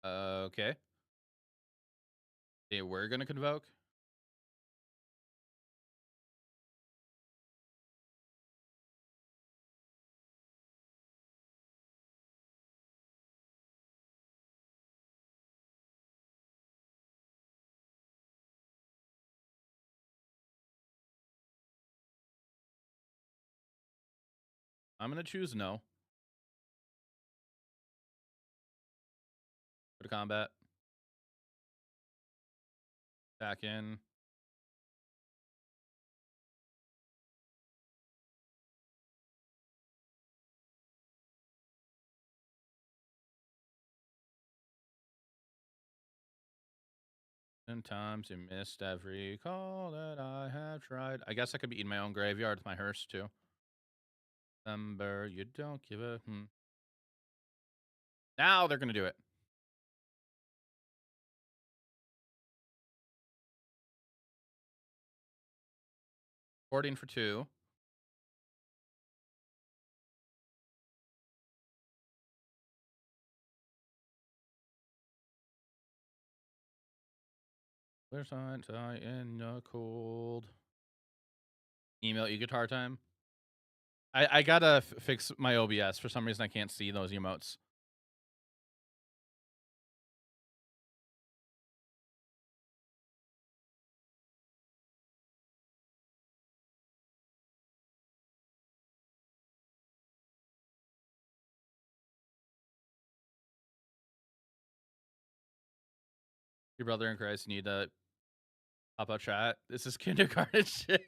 Okay. They were going to Convoke. I'm going to choose no. Go to combat. Back in. Sometimes you missed every call that I have tried. I guess I could be eating my own graveyard with my hearse, too. December, you don't give a Now they're gonna do it. Boarding for 2. There's aren't I in the cold. Email you guitar time. I gotta fix my OBS. For some reason, I can't see those emotes. Your brother in Christ need to pop out chat. This is kindergarten shit.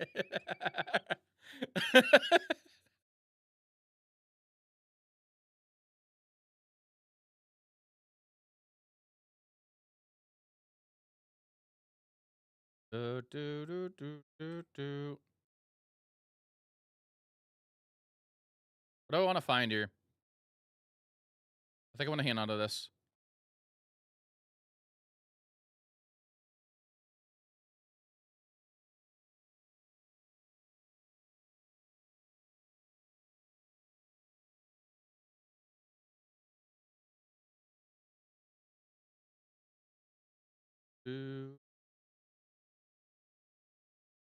do, do, do, do, do, do. What do I want to find here? I think I want to hang on to this.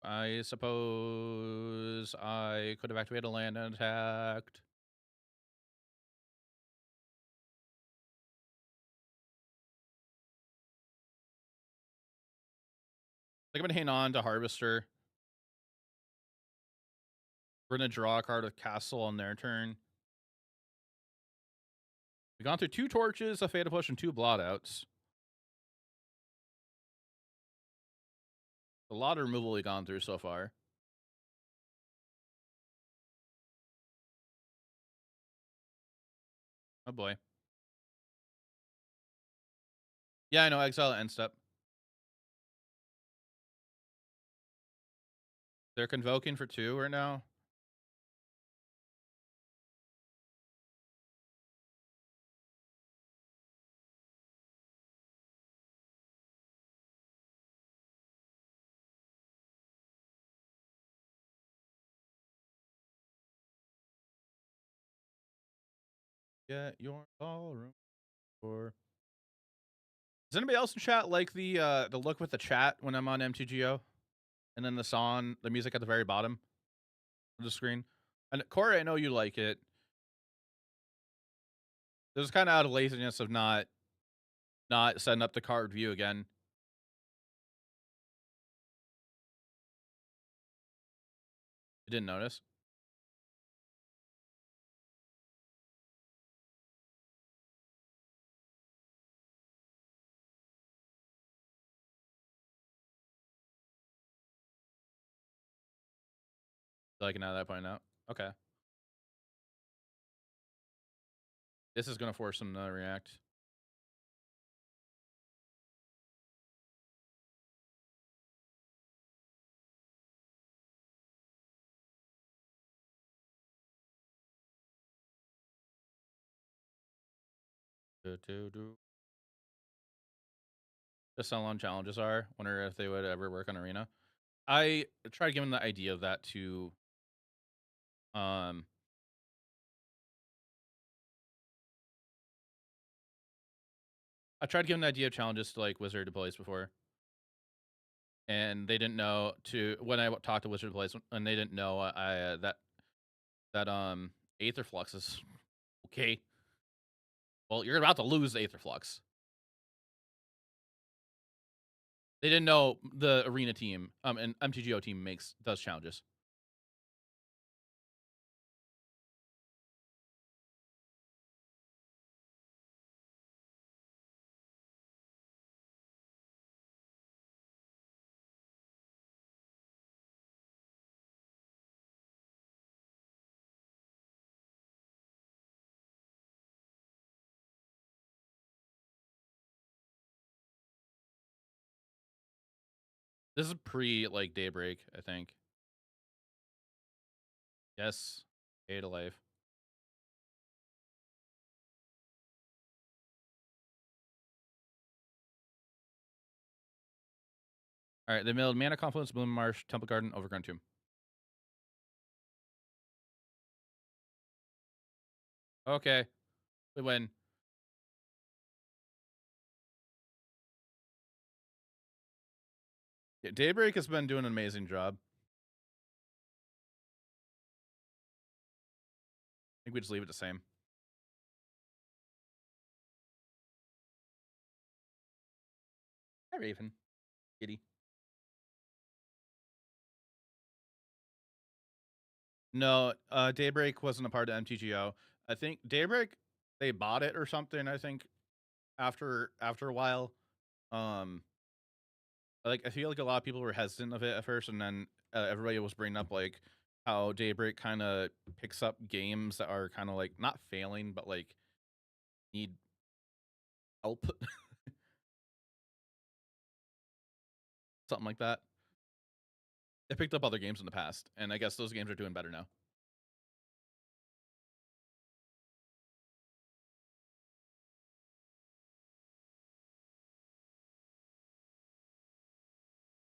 I suppose I could have activated a land and attacked. I think I'm gonna hang on to Harvester. We're gonna draw a card with Castle on their turn. We've gone through 2 Torches, a Fatal Push, and 2 Blotouts. A lot of removal we've gone through so far. Oh boy. Yeah, I know. Exile end step. They're convoking for 2 right now. Get your ballroom for. Does anybody else in chat like the look with the chat when I'm on MTGO? And then the song, the music at the very bottom of the screen? And Corey, I know you like it. This is kind of out of laziness of not setting up the card view again. You didn't notice? Like now that I point out. Okay. This is gonna force him to react. The sell-on challenges are. Wonder if they would ever work on Arena. I tried giving the idea of that to I tried giving the idea of challenges to like Wizard deploys before. And they didn't know to when I talked to Wizard deploys and they didn't know that Aether Flux is okay. Well, you're about to lose the Aether Flux. They didn't know the Arena team, and MTGO team does challenges. This is pre like Daybreak, I think. Yes. A to life. All right, they milled Mana Confluence, Bloom Marsh, Temple Garden, Overgrown Tomb. Okay, we win. Yeah, Daybreak has been doing an amazing job. I think we just leave it the same. Hi, Raven. Kitty. No, Daybreak wasn't a part of MTGO. I think Daybreak, they bought it or something, I think, after a while. Like, I feel like a lot of people were hesitant of it at first, and then everybody was bringing up, like, how Daybreak kind of picks up games that are kind of, like, not failing, but, like, need help. Something like that. It picked up other games in the past, and I guess those games are doing better now.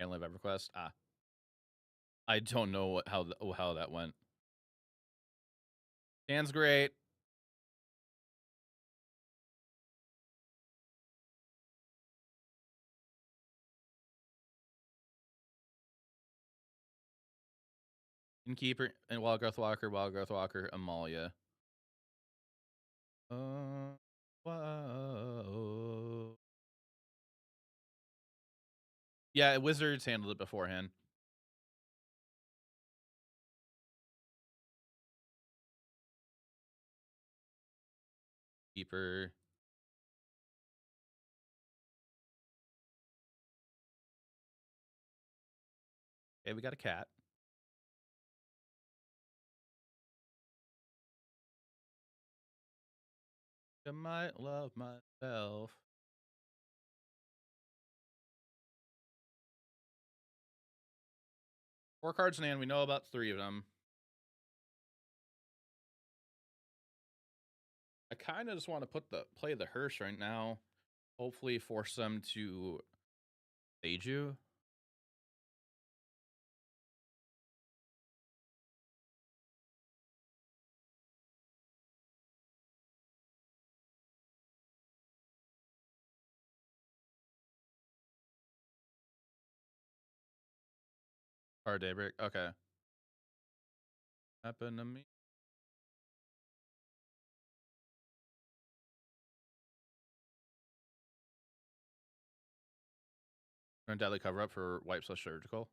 And Live EverQuest. I don't know how that went. Dan's great. Innkeeper and Wild Growth Walker, Amalia. Whoa. Yeah, Wizards handled it beforehand. Keeper. Okay, we got a cat. I might love myself. 4 cards in hand. We know about 3 of them. I kind of just want to play the Hearse right now. Hopefully force them to Seiju. Or Daybreak. Okay. Happened to me. Run Deadly Cover Up for Wipe / Surgical.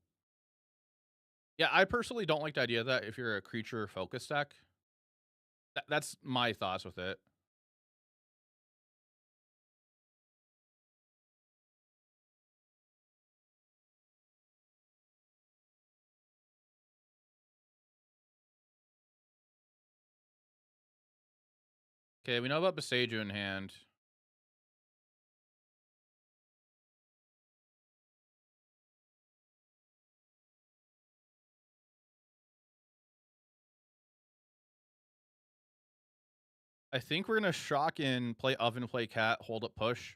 Yeah, I personally don't like the idea that if you're a creature focus deck, that's my thoughts with it. Okay, we know about Beseiju in hand. I think we're gonna shock in, play Oven, play Cat, hold up, push.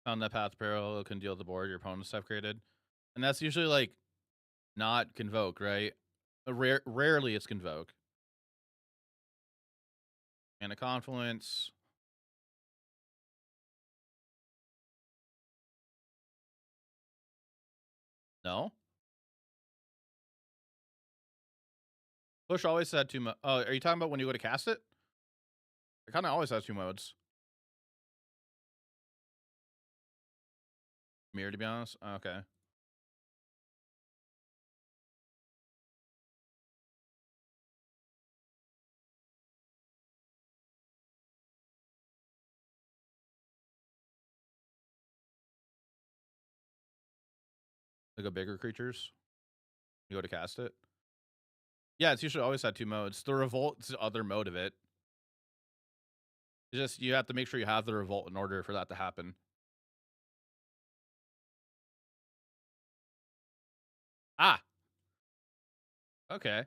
Found that path parallel can deal the board your opponents have created, and that's usually like not Convoke, right? Rarely it's Convoke. And a Confluence. No. Push always had 2 modes. Oh, are you talking about when you go to cast it? It kind of always has 2 modes. Mirror, to be honest. Okay. Like a bigger creatures. You go to cast it. Yeah, it's usually always had 2 modes. The Revolt's the other mode of it. It's just you have to make sure you have the Revolt in order for that to happen. Ah, okay.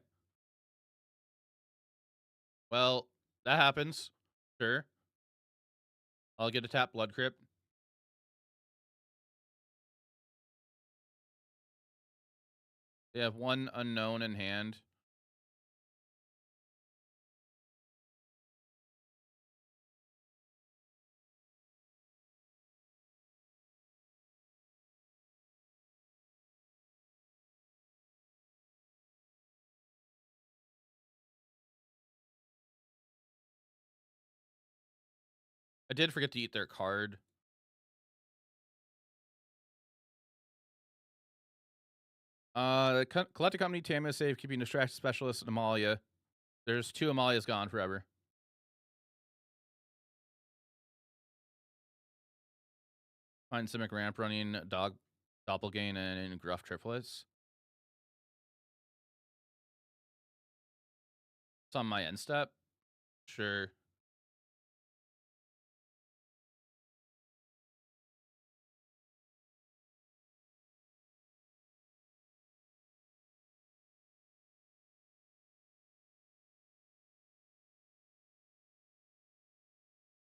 Well, that happens. Sure. I'll get a tap Blood Crypt. They have 1 unknown in hand. I did forget to eat their card. Collect a company, Tama save, keeping distracted specialist and Amalia. There's 2 Amalias gone forever. Find Simic Ramp running Doppelgain and Gruff triplets. It's on my end step. Sure.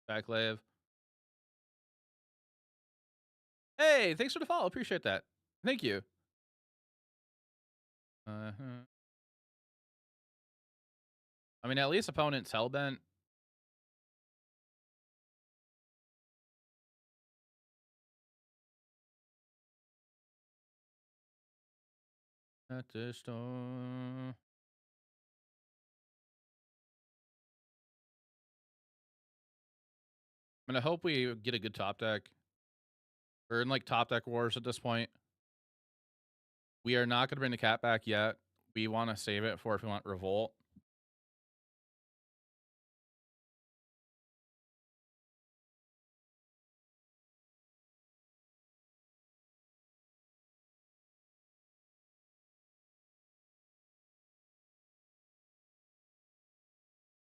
Backlave. Hey, thanks for the follow. Appreciate that. Thank you. Uh-huh. I mean, at least opponent's hellbent. At the store. I mean, I hope we get a good top deck. We're in like top deck wars at this point. We are not going to bring the cat back yet. We want to save it for if we want Revolt.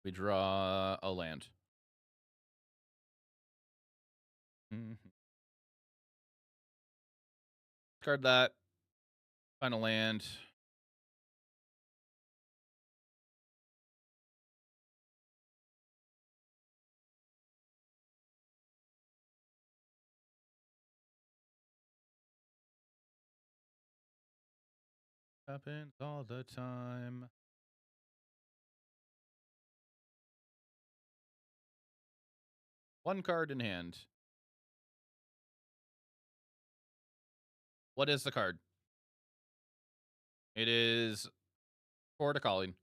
We draw a land. Mm-hmm. Discard that. Find a land. Happens all the time. One card in hand. What is the card? It is Port of Calling.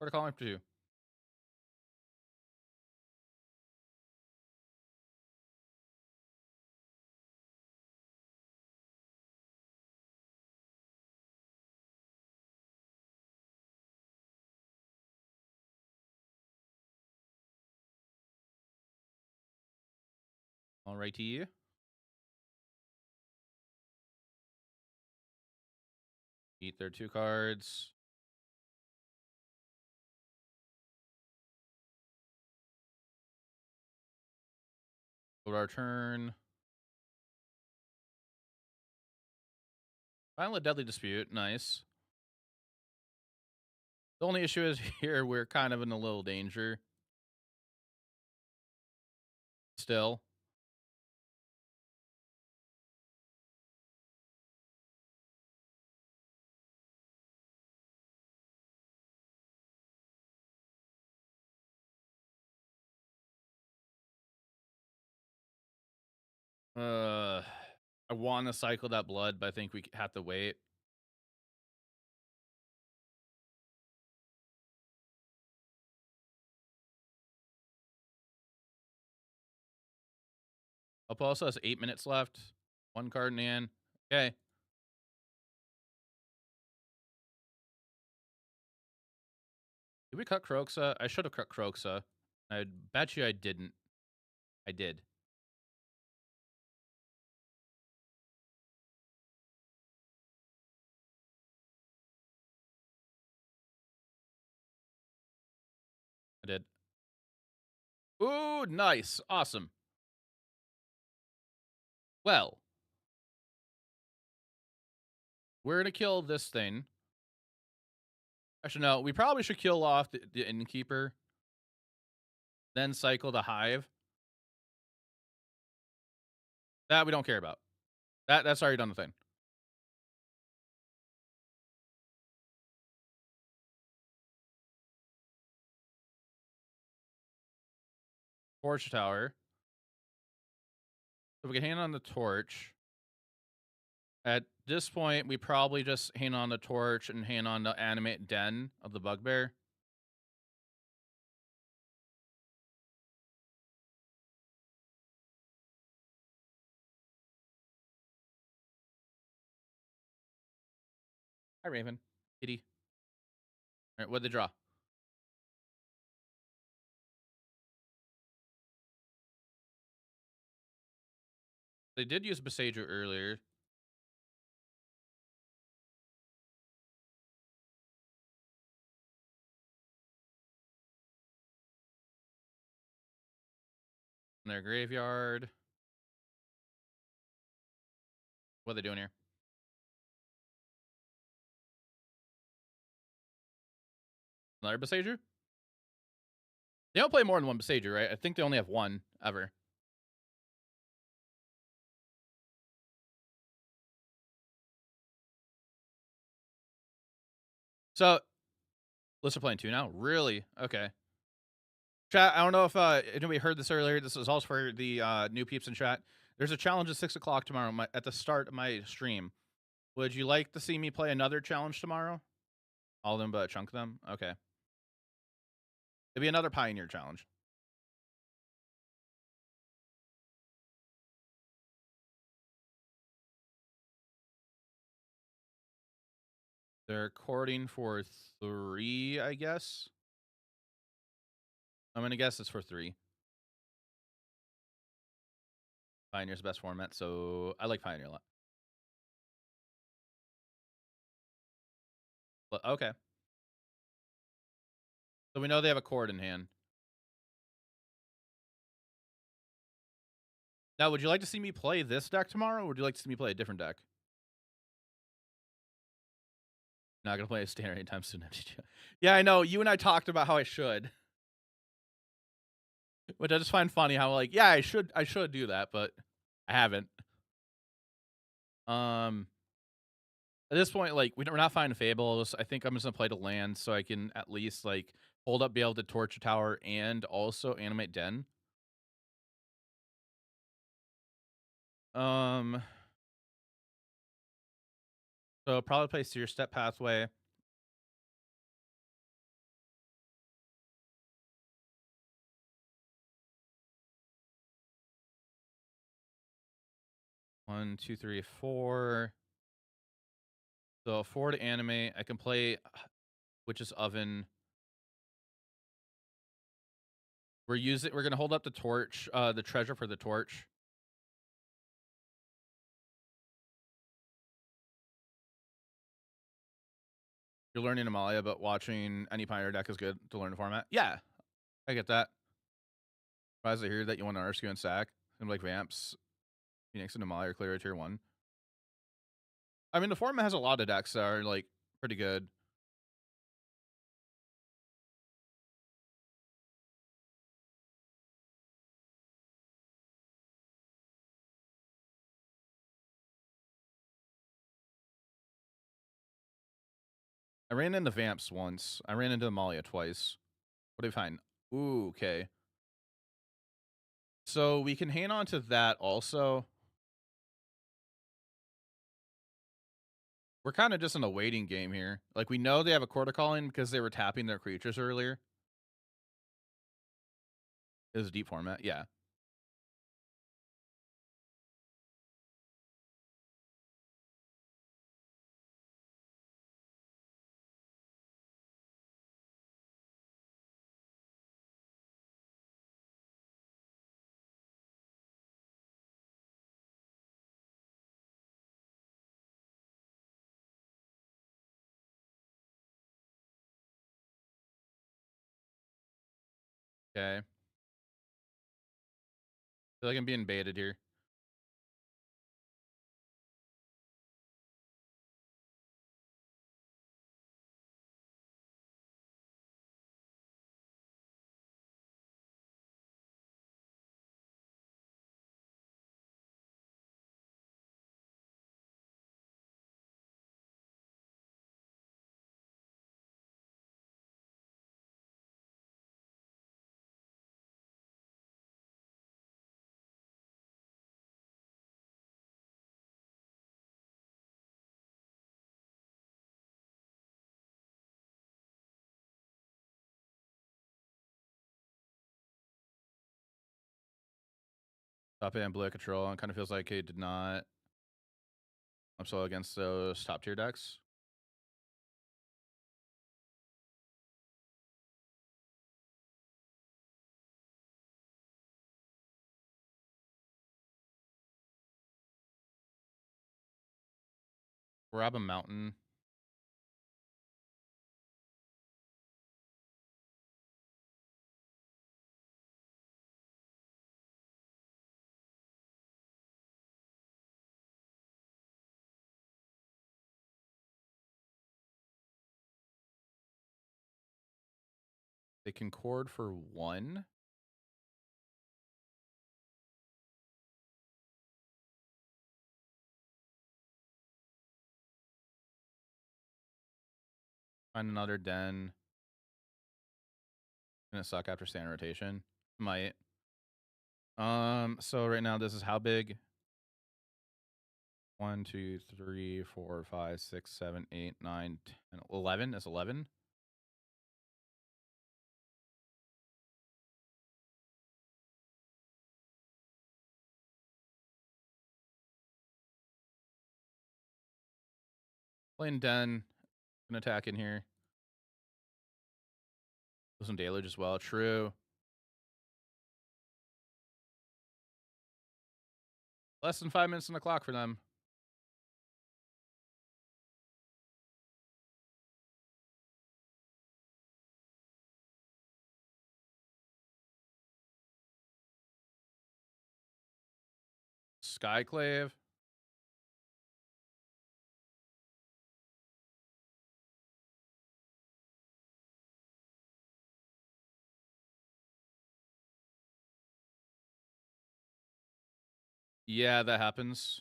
Port of Calling for 2. Alrighty. Eat their 2 cards. Go to our turn. Finally, Deadly Dispute. Nice. The only issue is here we're kind of in a little danger. Still. I want to cycle that blood, but I think we have to wait. Up also has 8 minutes left. 1 card in hand. Okay. Did we cut Croxa? I should have cut Croxa. I bet you I didn't. I did. did. Ooh, nice. Awesome. Well, we're gonna kill this thing. Actually, no, we probably should kill off the innkeeper, then cycle the hive. That we don't care about. That's already done the thing. Torch tower. So we can hand on the torch. At this point, we probably just hand on the torch and hand on the animate den of the bugbear. Hi, Raven. Kitty. All right, what'd they draw? They did use Besaiger earlier. In their graveyard. What are they doing here? Another Besaiger? They don't play more than one Besaiger, right? I think they only have one ever. So, lists are playing two now? Really? Okay. Chat, I don't know if anybody heard this earlier. This is also for the new peeps in chat. There's a challenge at 6 o'clock tomorrow at the start of my stream. Would you like to see me play another challenge tomorrow? All of them but a chunk of them? Okay. It'll be another Pioneer challenge. They're courting for 3, I guess. I'm going to guess it's for 3. Pioneer's the best format, so I like Pioneer a lot. But, okay. So we know they have a court in hand. Now, would you like to see me play this deck tomorrow, or would you like to see me play a different deck? Not going to play a standard anytime soon. Yeah, I know. You and I talked about how I should. Which I just find funny how, like, yeah, I should do that, but I haven't. At this point, like, we're not finding fables. I think I'm just gonna play the land so I can at least, like, hold up, be able to torch a tower and also animate den. So probably play Seer Step Pathway. One, two, three, 4. So 4 to animate. I can play Witch's Oven. We're gonna hold up the torch, the treasure for the torch. You're learning Amalia, but watching any Pioneer deck is good to learn the format. Yeah, I get that. Surprised to hear that you want an RCQ and sack. And like Vamps, Phoenix and Amalia are clear tier 1. I mean, the format has a lot of decks that are, like, pretty good. I ran into Vamps once. I ran into Amalia twice. What do we find? Ooh, okay. So we can hang on to that also. We're kind of just in a waiting game here. Like, we know they have a Quarter Calling because they were tapping their creatures earlier. It was a deep format, yeah. Okay. Feel like I'm being baited here. Top and blue control. It kind of feels like he did not. I'm so against those top tier decks. Grab a mountain. They can cord for 1. Find another den. Gonna suck after standard rotation. Might. So right now this is how big? 1, 2, 3, 4, 5, 6, 7, 8, 9, 10, 11. That's 11. Playing den. Gonna attack in here. Do some deluge as well. True. Less than 5 minutes on the clock for them. Skyclave. Yeah, that happens.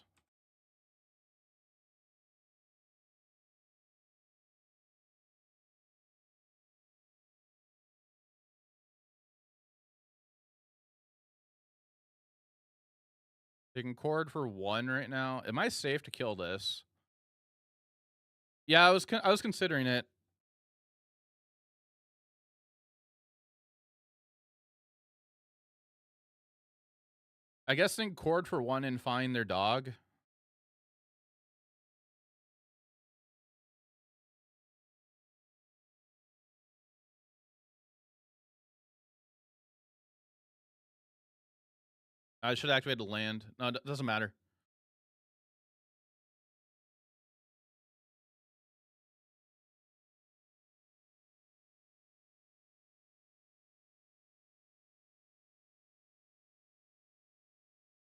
They can cord for 1 right now. Am I safe to kill this? Yeah, I was considering it. I guess they can cord for 1 and find their dog. I should activate the land. No, it doesn't matter.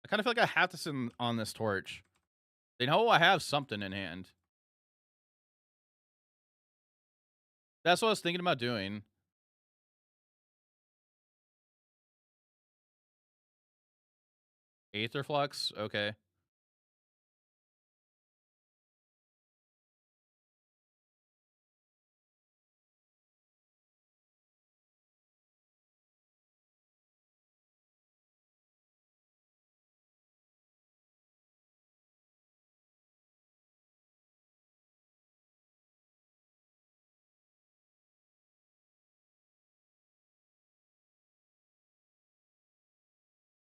I kind of feel like I have to sit on this torch. They know I have something in hand. That's what I was thinking about doing. Aetherflux? Okay.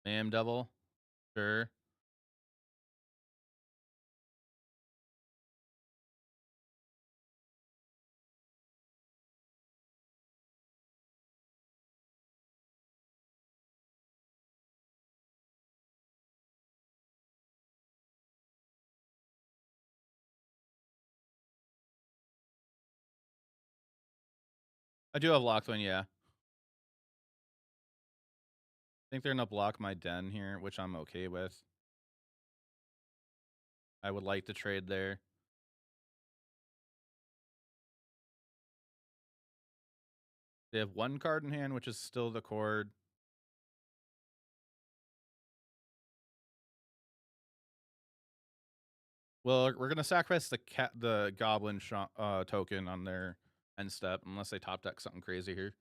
Am Devil. Sure. I do have Lockthwin, yeah. think they're gonna block my den here, which I'm okay with. I would like to trade there. They have one card in hand, which is still the cord. Well, we're gonna sacrifice the goblin token on their end step, unless they top deck something crazy here.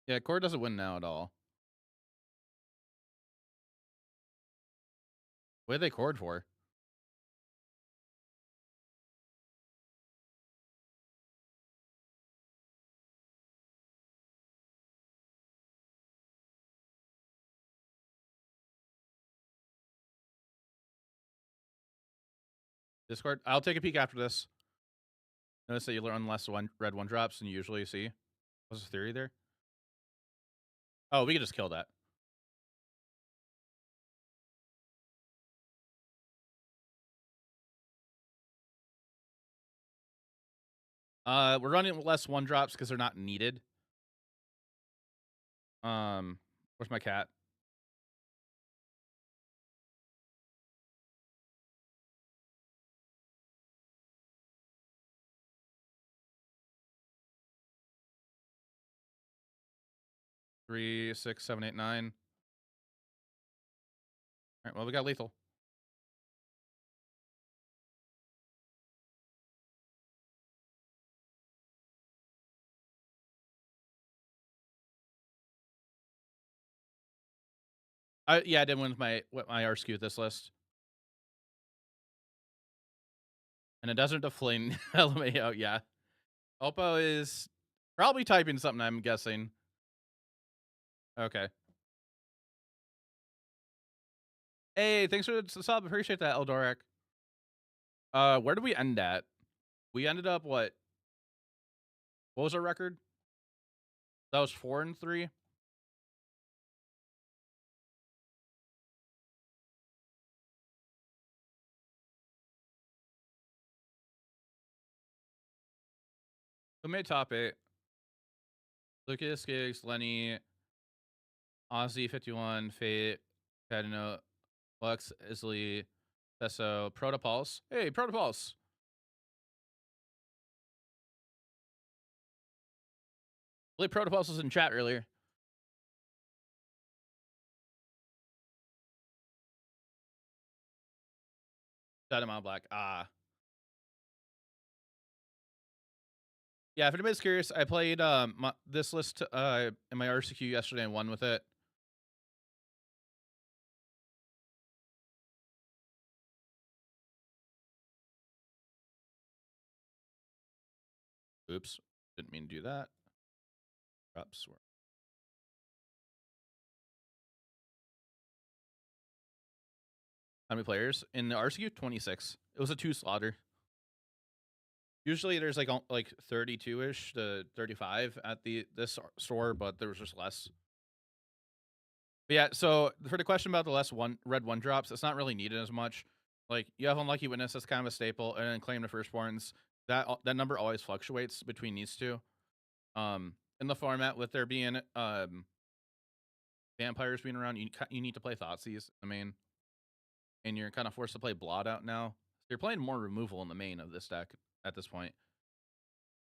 Yeah, cord doesn't win now at all. What did they cord for? Discord. I'll take a peek after this. Notice that you learn less red 1-drops than you usually see. What's the theory there? Oh, we can just kill that. We're running less 1-drops because they're not needed. Where's my cat? Three, 6, 7, 8, 9. All right, well, we got lethal. Yeah, I did win with my RCQ this list. And it doesn't deflate LMAO, yeah. Oppo is probably typing something, I'm guessing. Okay. Hey, thanks for the sub. Appreciate that, Eldoric. Where did we end at? We ended up what? What was our record? That was 4-3. Who made top 8? Lucas, Giggs, Lenny, Ozzy 51, Fate, Cadino, Lux, Isley, Tesso, Protopulse. Hey, Protopulse. I believe Protopulse was in chat earlier. Got him on black. Ah. Yeah, if anybody's curious, I played this list in my RCQ yesterday and won with it. Oops, didn't mean to do that. Drops. How many players in the RCQ? 26. It was a 2 slaughter. Usually there's like 32-ish to 35 at this store, but there was just less. But yeah, so for the question about the red 1-drops, it's not really needed as much. Like, you have Unlucky Witness, that's kind of a staple, and then Claim to Firstborns. That number always fluctuates between these two. In the format, with there being vampires being around, you need to play Thoughtseize in the main, and you're kind of forced to play Blot out now. So you're playing more removal in the main of this deck at this point.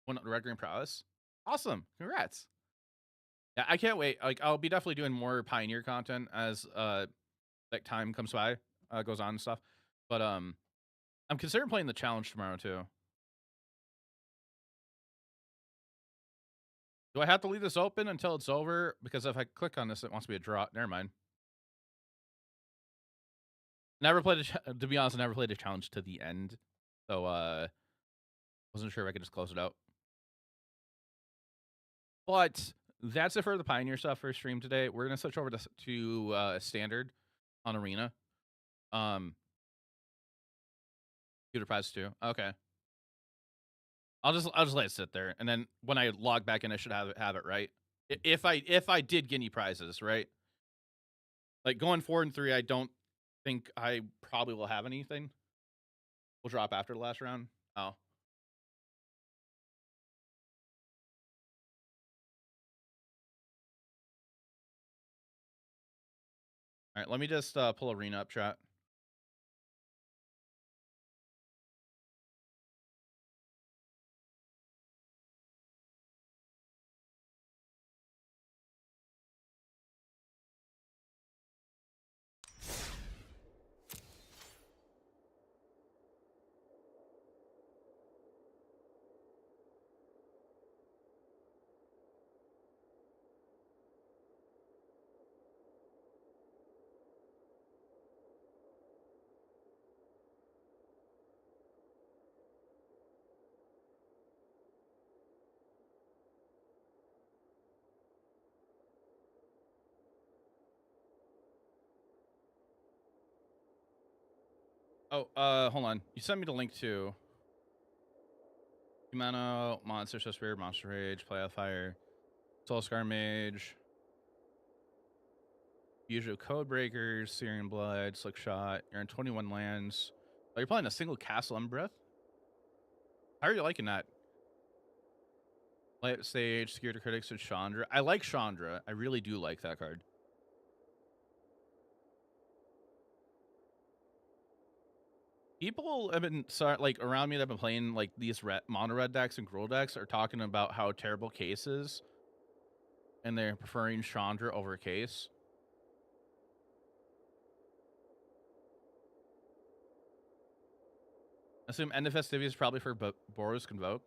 One Red Green Prowess, awesome, congrats. Yeah, I can't wait. Like, I'll be definitely doing more Pioneer content as like time comes by, goes on and stuff. But I'm considering playing the challenge tomorrow too. Do I have to leave this open until it's over? Because if I click on this, it wants to be a draw. Never mind. Never played to be honest, I never played a challenge to the end. So wasn't sure if I could just close it out. But that's it for the Pioneer stuff for stream today. We're gonna switch over to Standard on Arena. Computer prize too. Okay. I'll just let it sit there, and then when I log back in, I should have it right. If I did get any prizes, right? Like going 4-3, I don't think I probably will have anything. We'll drop after the last round. Oh, All right, let me just pull Arena up, chat. Oh, hold on. You sent me the link to Humano, Monster Spirit, Monster Rage, Play Fire, Soulscar Mage, Usual Code Breakers, Syrian Blood, Slick Shot. You're in 21 lands. Oh, you're playing a single Castle Umbreath? How are you liking that? Light Stage, Security Critics, and Chandra. I like Chandra. I really do like that card. People have been like around me that have been playing like these mono red decks and Gruul decks are talking about how terrible Case is, and they're preferring Chandra over Case. I assume End of Festivities is probably for Boros Convoke.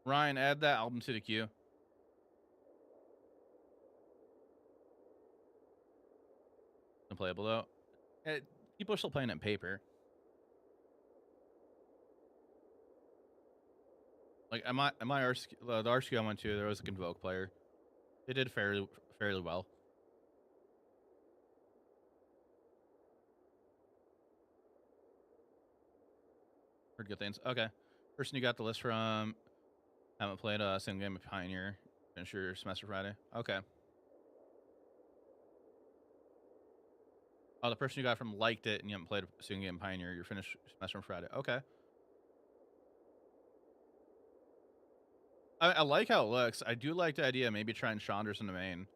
Ryan, add that album to the queue. Unplayable though. People are still playing it in paper. Like the RCQ I went to, there was a Convoke player. They did fairly well. Heard good things. Okay. Person you got the list from, haven't played a single game of Pioneer. Finish your semester Friday. Okay. Oh, the person you got from liked it and you haven't played a single game of Pioneer. You're finished semester on Friday. Okay. I like how it looks. I do like the idea of maybe trying Chandras in the main.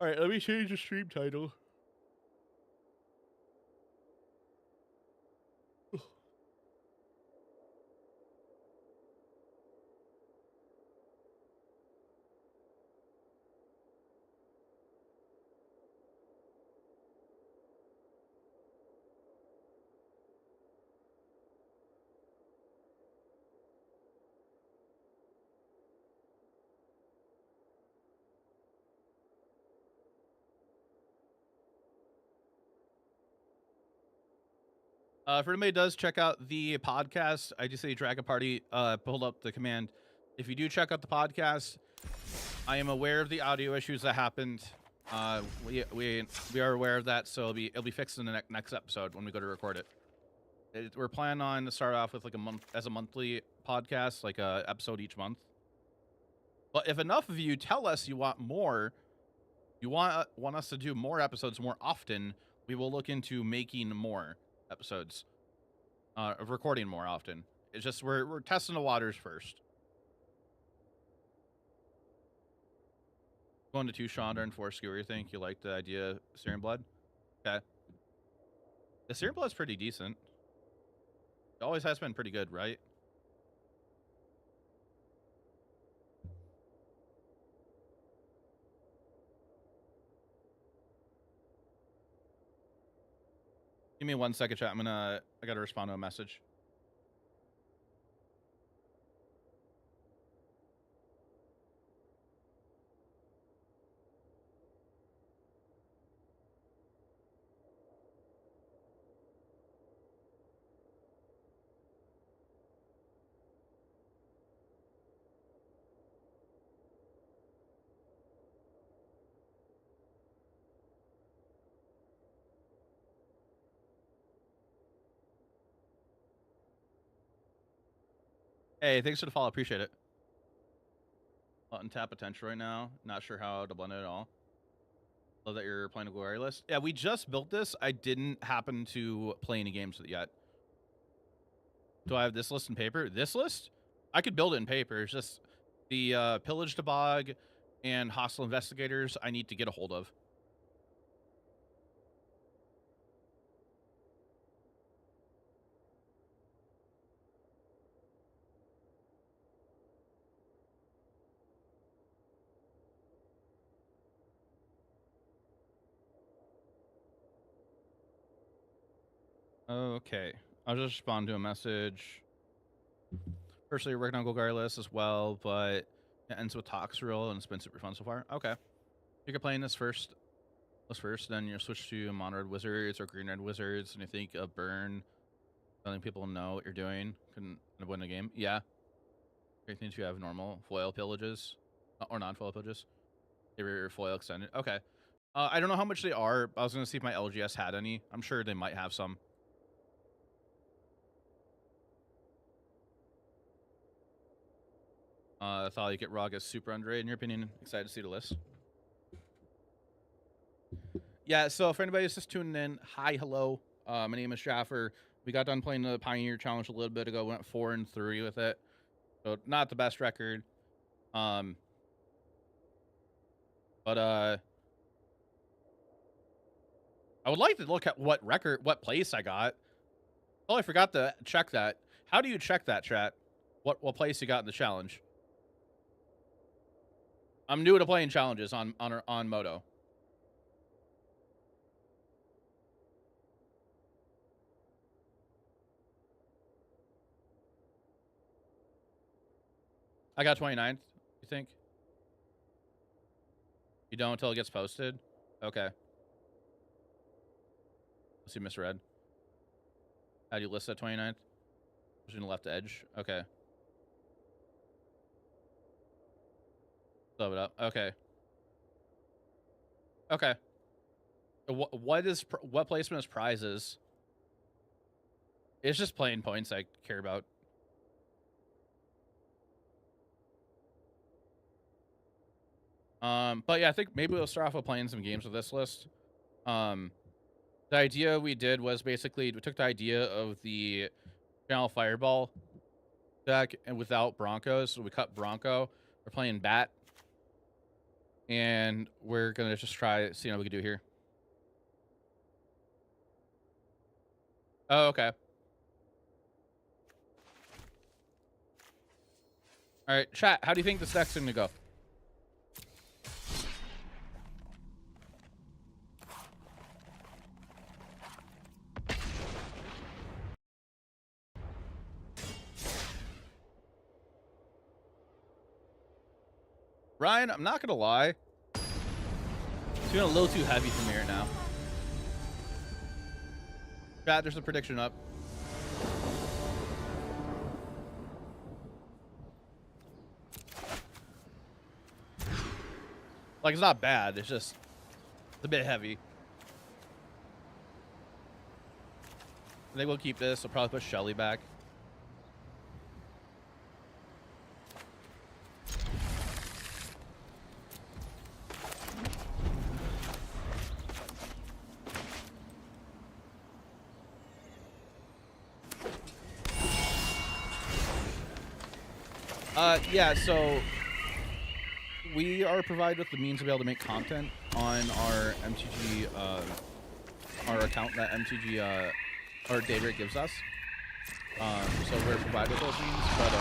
All right, let me change the stream title. If anybody does check out the podcast, I just say Dragon Party pulled up the command. If you do check out the podcast, I am aware of the audio issues that happened. We are aware of that, so it'll be fixed in the next episode when we go to record it. We're planning on to start off with like a monthly podcast, like a episode each month. But if enough of you tell us you want more, you want us to do more episodes more often, we will look into making more episodes, of recording more often. It's just we're testing the waters first. Going to 2 Chandra and 4 Skewer, you think? You like the idea of Syrian Blood? Okay. The Syrian Blood's pretty decent. It always has been pretty good, right? Give me 1 second, chat. I gotta respond to a message. Hey, thanks for the follow. Appreciate it. Untap potential right now. Not sure how to blend it at all. Love that you're playing a Glory list. Yeah, we just built this. I didn't happen to play any games with it yet. Do I have this list in paper? This list? I could build it in paper. It's just the Pillage to Bog and Hostile Investigators I need to get a hold of. Okay. I'll just respond to a message. Personally, working on Golgari list as well, but it ends with Toxrill and it's been super fun so far. Okay. You're playing this first. Then you switch to Mono Red Wizards or Green Red Wizards, and you think of Burn, letting people know what you're doing. Couldn't win the game. Yeah. Great things you have normal foil pillages or non-foil pillages. They were foil extended. Okay. I don't know how much they are. I was gonna see if my LGS had any. I'm sure they might have some. Thought you get Rog is super underrated in your opinion. Excited to see the list. Yeah, so if anybody's just tuning in, hi, hello. My name is Jaffer. We got done playing the Pioneer Challenge a little bit ago. Went 4-3 with it, so not the best record. But I would like to look at what place I got. Oh, I forgot to check that. How do you check that, chat? What place you got in the challenge? I'm new to playing challenges on Moto. I got 29th, you think? You don't until it gets posted? Okay. Let's see, misread. How do you list that 29th? Pushing the left edge. Okay. Sub it up. Okay. Okay. What placement is prizes? It's just playing points I care about. But yeah, I think maybe we'll start off with playing some games with this list. The idea we did was basically we took the idea of the Channel Fireball deck and without Broncos, so we cut Bronco. We're playing Bat, and we're gonna just try seeing what we can do here. Oh, okay. All right, chat. How do you think this deck's gonna go? Ryan, I'm not gonna lie. It's feeling a little too heavy for me right now. Chat, there's a prediction up. Like, it's not bad. It's just a bit heavy. I think we'll keep this. I'll probably put Shelly back. Yeah, so we are provided with the means to be able to make content on our MTG, our account that MTG, our Daybreak gives us. So we're provided with those means, but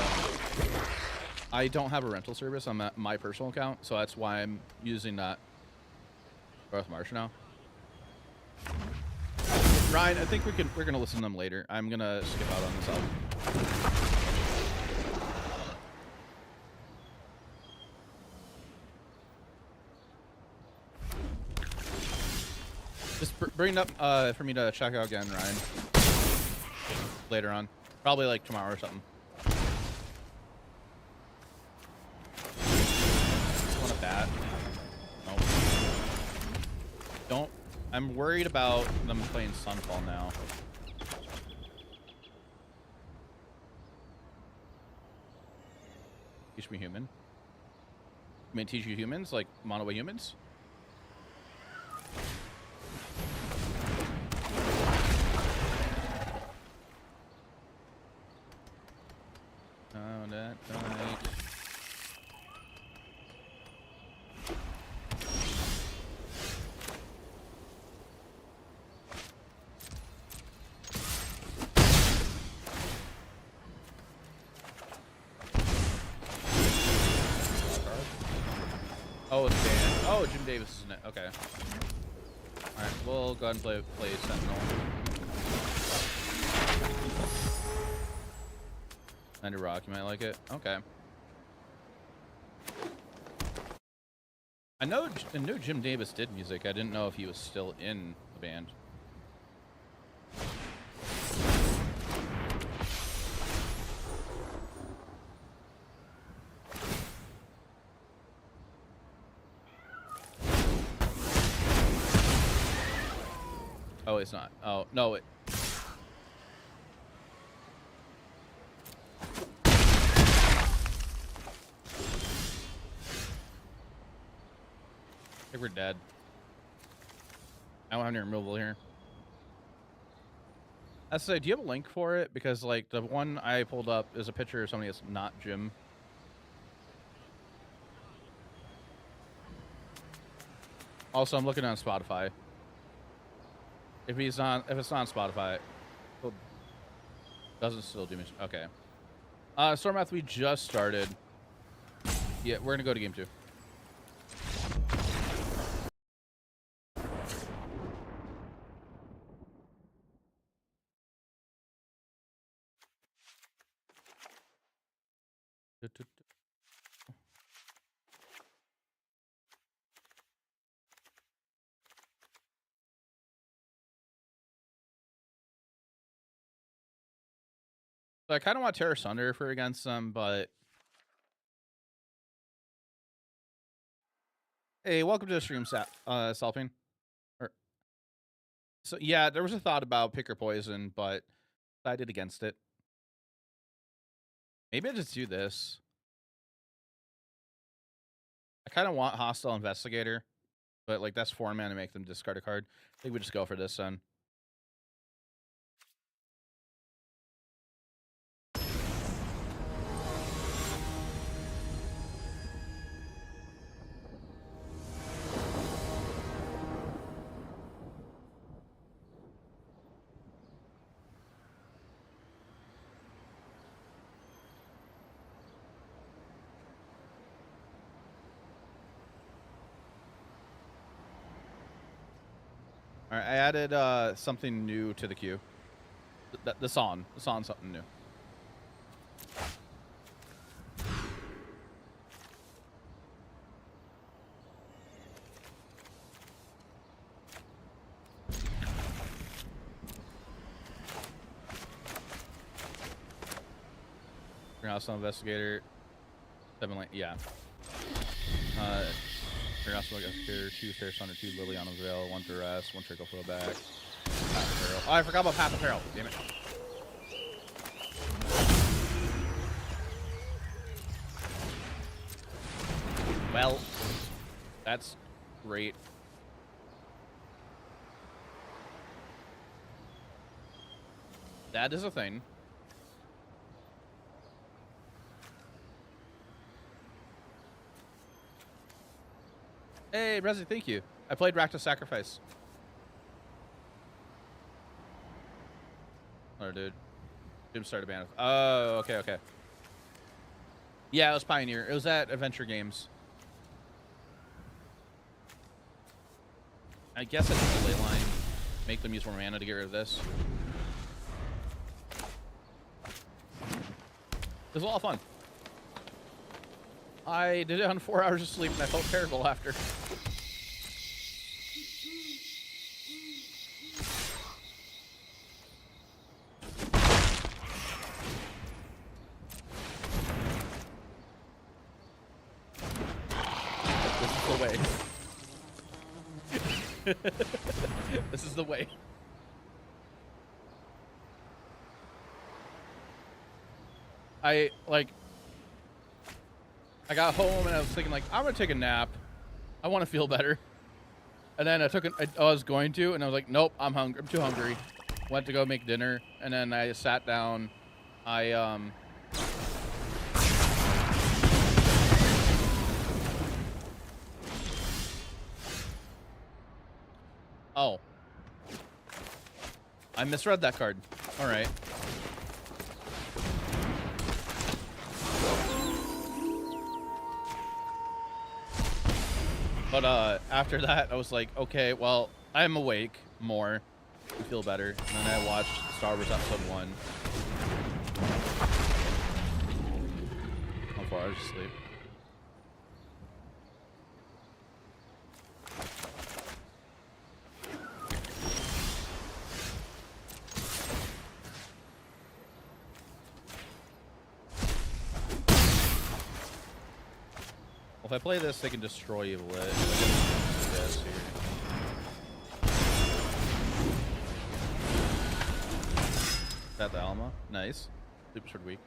I don't have a rental service on my personal account, so that's why I'm using that Growth Marsh now. Ryan, I think we're gonna listen to them later. I'm gonna skip out on this album. Just bring it up for me to check out again, Ryan. Later on. Probably like tomorrow or something. Want a bat? Nope. Don't. I'm worried about them playing Sunfall now. Teach me human. I mean, teach you humans, like mono humans. Oh, that night. Oh, it's Dan. Oh, Jim Davis is in it. Okay. All right, we'll go ahead and play Sentinel. Under Rock, you might like it. Okay. I know Jim Davis did music. I didn't know if he was still in the band. Oh, it's not. Oh, no, it... I think we're dead. I don't have any removal here. I say, do you have a link for it? Because, like, the one I pulled up is a picture of somebody that's not Jim. Also, I'm looking on Spotify. If it's not on Spotify, it doesn't still do me. Okay. Stormouth, we just started. Yeah, we're gonna go to game 2. So I kind of want Terror Sunder for against them, but hey, welcome to the stream, Salping. So yeah, there was a thought about Pick or Poison, but I did against it. Maybe I just do this. I kind of want Hostile Investigator, but like that's 4 mana to make them discard a card. I think we just go for this then. All right, I added something new to the queue. The song something new. Hostile Investigator, 7 lane, yeah. Hostile Investigator, 2 Terror Sunder, 2 Liliana Veil, 1 Duress, 1 Trickle Flow back. Path of Peril. Oh, I forgot about Path of Peril. Damn it. Well, that's great. That is a thing. Hey, Resi, thank you. I played Rakta Sacrifice. Oh, dude. Jim started band. Oh, okay, okay. Yeah, it was Pioneer. It was at Adventure Games. I guess I took the ley line. Make them use more mana to get rid of this. It was a lot of fun. I did it on 4 hours of sleep and I felt terrible after. This is the way. This is the way. I, like... I got home and I was thinking like, I'm gonna take a nap. I want to feel better. And then I was going to, and I was like, nope, I'm hungry. I'm too hungry. Went to go make dinner, and then I sat down. Oh. I misread that card. All right. But after that, I was like, okay, well, I'm awake more. I feel better. And then I watched Star Wars Episode 1. How 4 hours of sleep. Well, if I play this, they can destroy Evil Lit. This here. At the Alma. Nice. Super short week.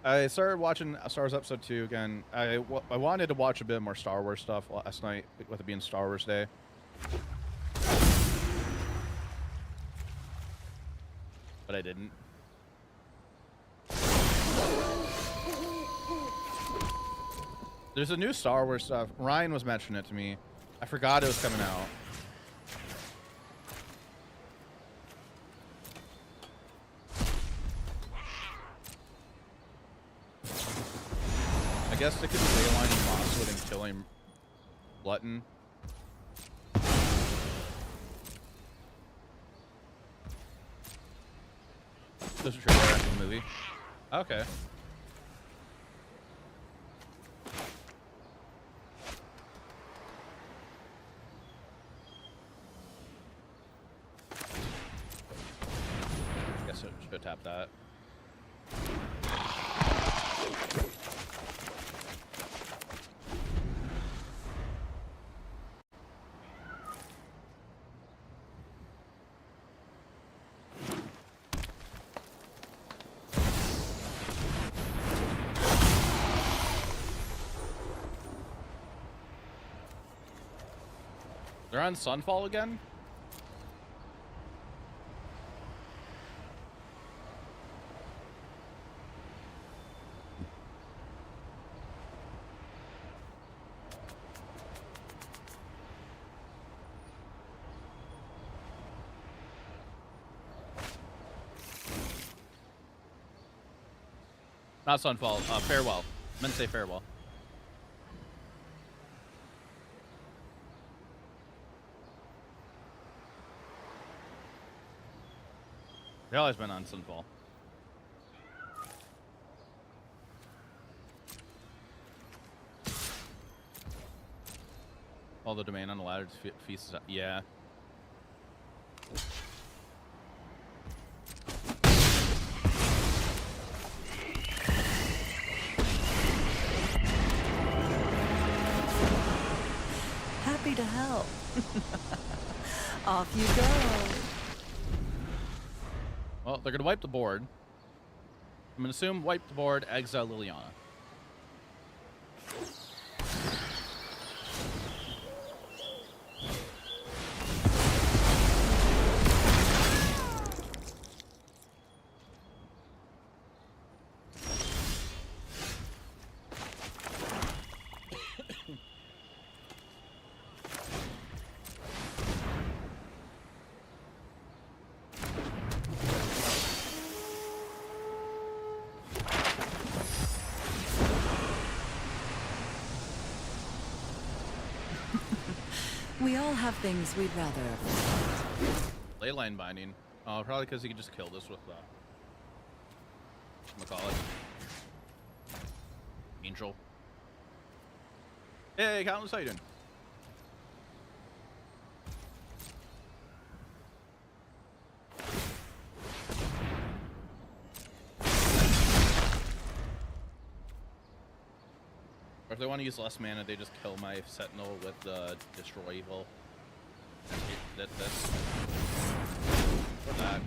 I started watching Star Wars Episode 2 again. I wanted to watch a bit more Star Wars stuff last night, with it being Star Wars Day. But I didn't. There's a new Star Wars stuff. Ryan was mentioning it to me. I forgot it was coming out. I guess they could be leylining Moxfield and killing Glutton. There's a trailer after the movie. Okay. Guess I should tap that. They're on Sunfall again? Not Sunfall, Farewell. I meant to say Farewell. They've always been on Sunfall. All the domain on the ladder feasts. Yeah. Happy to help. Off you go. Well, they're going to wipe the board. I'm going to assume wipe the board, exile Liliana. We all have things we'd rather avoid. Leyline binding. Oh, probably because he could just kill this with whatchamacallit. Angel. Hey, Countless, how you doing? Or if they want to use less mana, they just kill my Sentinel with the Destroy Evil. That's for that.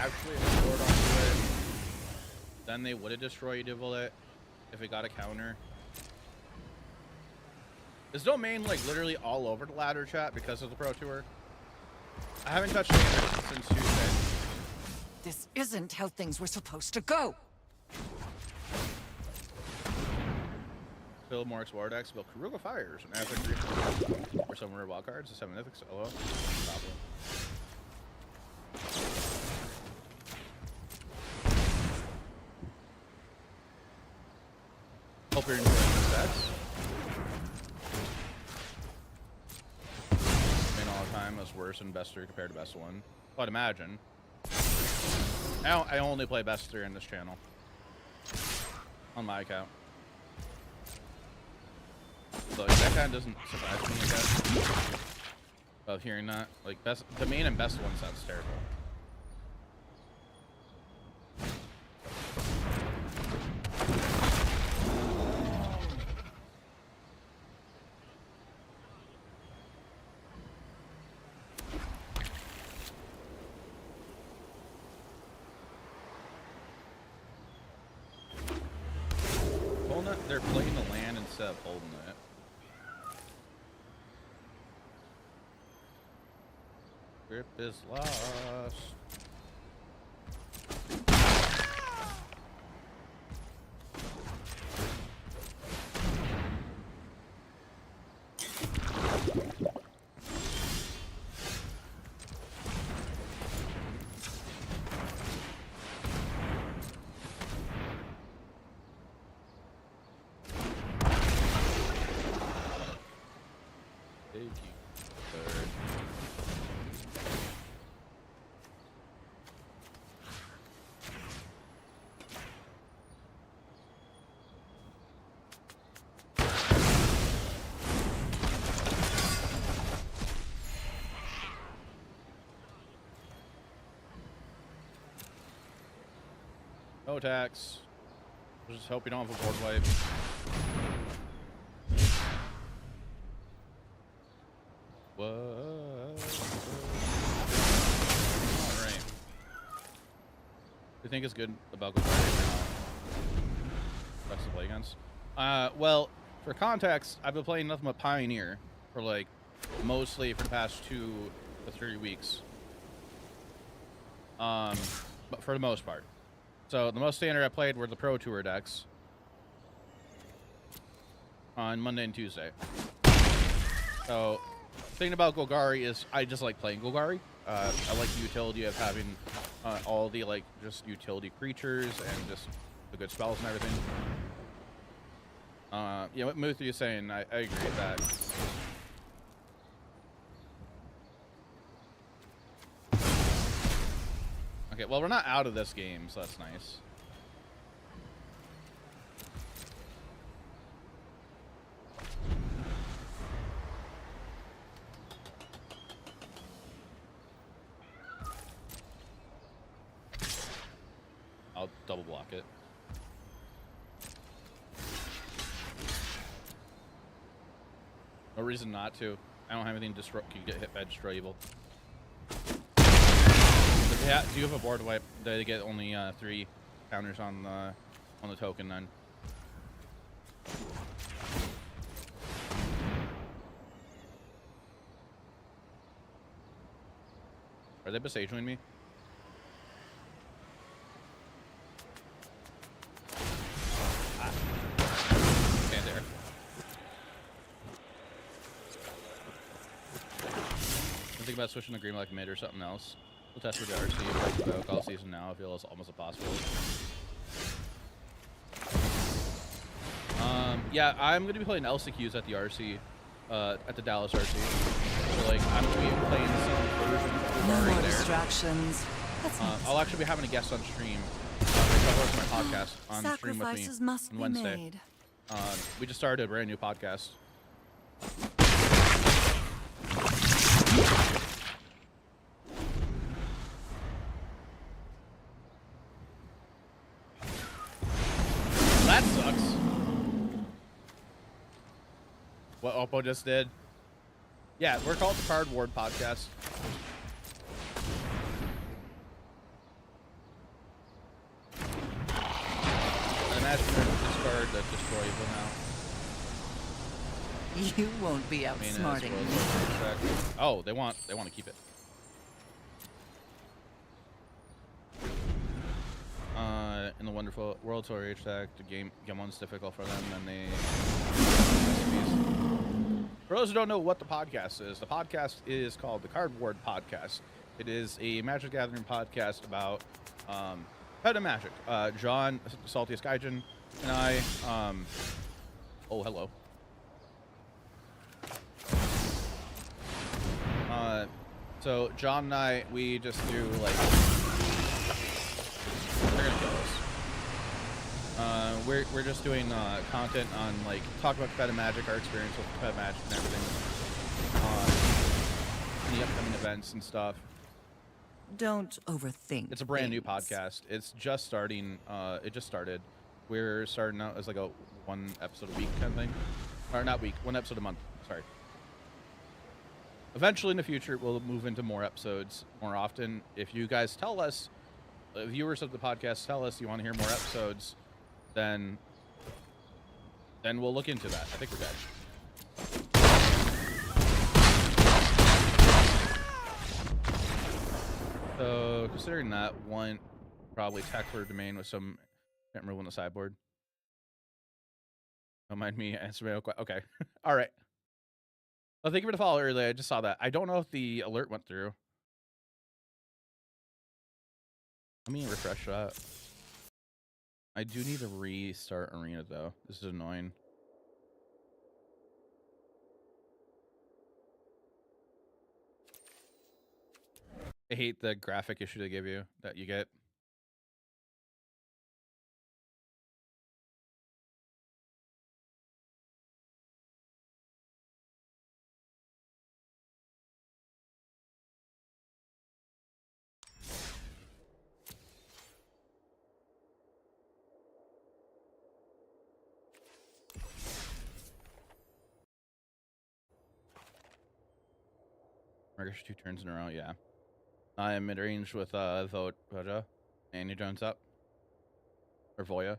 actually explored onto it, then they would have destroyed it if it got a counter. Is domain like literally all over the ladder chat because of the Pro Tour? I haven't touched it since Tuesday. This isn't how things were supposed to go. Build more Explorer decks, build Kuruga Fires, and after creation or some rare wild cards, 7 mythics. Oh, probably. Hope you're enjoying these decks. Main all the time was worse than best 3 compared to best 1. I'd imagine. I only play best 3 in this channel. On my account. So that kind of doesn't surprise me, I guess. Of hearing that. Like, the main and best 1 sounds terrible. They're playing the land instead of holding it. Grip is lost. No attacks. Just hope you don't have a board wipe. What? Alright. You think it's good about going right now? That's to play against. Well, for context, I've been playing nothing but Pioneer for like mostly for the past 2 to 3 weeks. But for the most part. So the most standard I played were the Pro Tour decks on Monday and Tuesday. So the thing about Golgari is I just like playing Golgari. I like the utility of having all the like just utility creatures and just the good spells and everything. Yeah, what Muthi is saying, I agree with that. Okay, well, we're not out of this game, so that's nice. I'll double block it. No reason not to. I don't have anything to destroy. You get hit by Destroy Evil. Yeah, do you have a board wipe? They get only 3 counters on the token then. Are they besaging me? Stand there. I think about switching the green like mid or something else. We'll test with the RC like all season now. I feel it's almost impossible. Yeah, I'm going to be playing LCQs at the RC, at the Dallas RC. So, like, I'm going to be playing some version of No more there. distractions. I'll actually be having a guest on stream. For my podcast on stream with me Sacrifices must on be Wednesday. made. We just started a brand new podcast. That sucks. What Oppo just did. Yeah, we're called the Card Ward Podcast. imagine there's a discard that destroyable now. You won't be outsmarting me. Oh, they want to keep it. In the wonderful World Tour Age deck, the game one's difficult for them, and they. For those who don't know what the podcast is called the Cardboard Podcast. It is a Magic Gathering podcast about Pet and Magic. John, Saltiest Gaijin, and I. Oh, hello. So John and I, we just do like. They're gonna kill us. We're just doing content on like talk about Pet and Magic, our experience with Pet Magic and everything. The upcoming events and stuff. Don't overthink. It's a brand new podcast. It's just starting. It just started. We're starting out as like a 1 episode a week kind of thing, or not week, 1 episode a month. Sorry. Eventually in the future, we'll move into more episodes more often. If you guys tell us, viewers of the podcast tell us you want to hear more episodes, then we'll look into that. I think we're dead. So considering that, one probably tackler domain with some, can't remember on the sideboard. Don't mind me answering. Okay. All right. Well, thank you for the follow earlier. I just saw that. I don't know if the alert went through. Let me refresh that. I do need to restart Arena though. This is annoying. I hate the graphic issue they give you that you get. Marcus 2 turns in a row, yeah. I am mid-range with Voja. And you Jones up. Or Voya.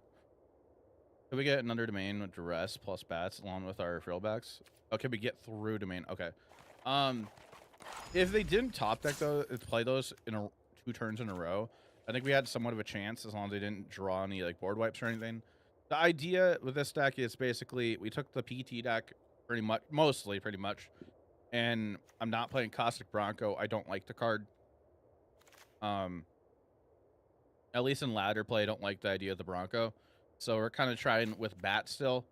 Could we get another domain with duress plus bats along with our frillbacks? Oh, can we get through domain? Okay. If they didn't top deck though, play those in 2 turns in a row, I think we had somewhat of a chance as long as they didn't draw any like board wipes or anything. The idea with this deck is basically we took the PT deck pretty much, and I'm not playing Caustic Bronco. I don't like the card. At least in ladder play, I don't like the idea of the Bronco. So we're kind of trying with bats still,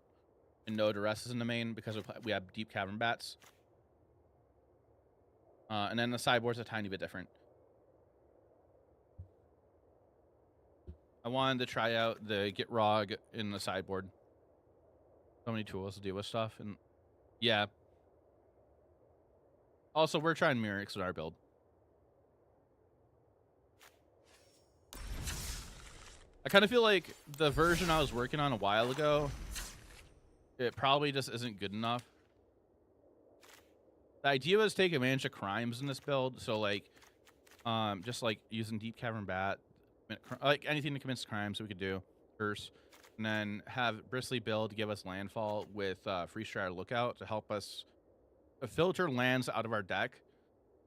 and no duresses in the main because we have deep cavern bats. And then the sideboard's a tiny bit different. I wanted to try out the Get Rog in the sideboard. So many tools to deal with stuff, and yeah. Also, we're trying Mirrors in our build. I kind of feel like the version I was working on a while ago, it probably just isn't good enough. The idea was to take advantage of crimes in this build, so like, just like using Deep Cavern Bat, like anything to commit crimes we could do, curse, and then have Bristly build to give us landfall with Free Strider Lookout to help us filter lands out of our deck,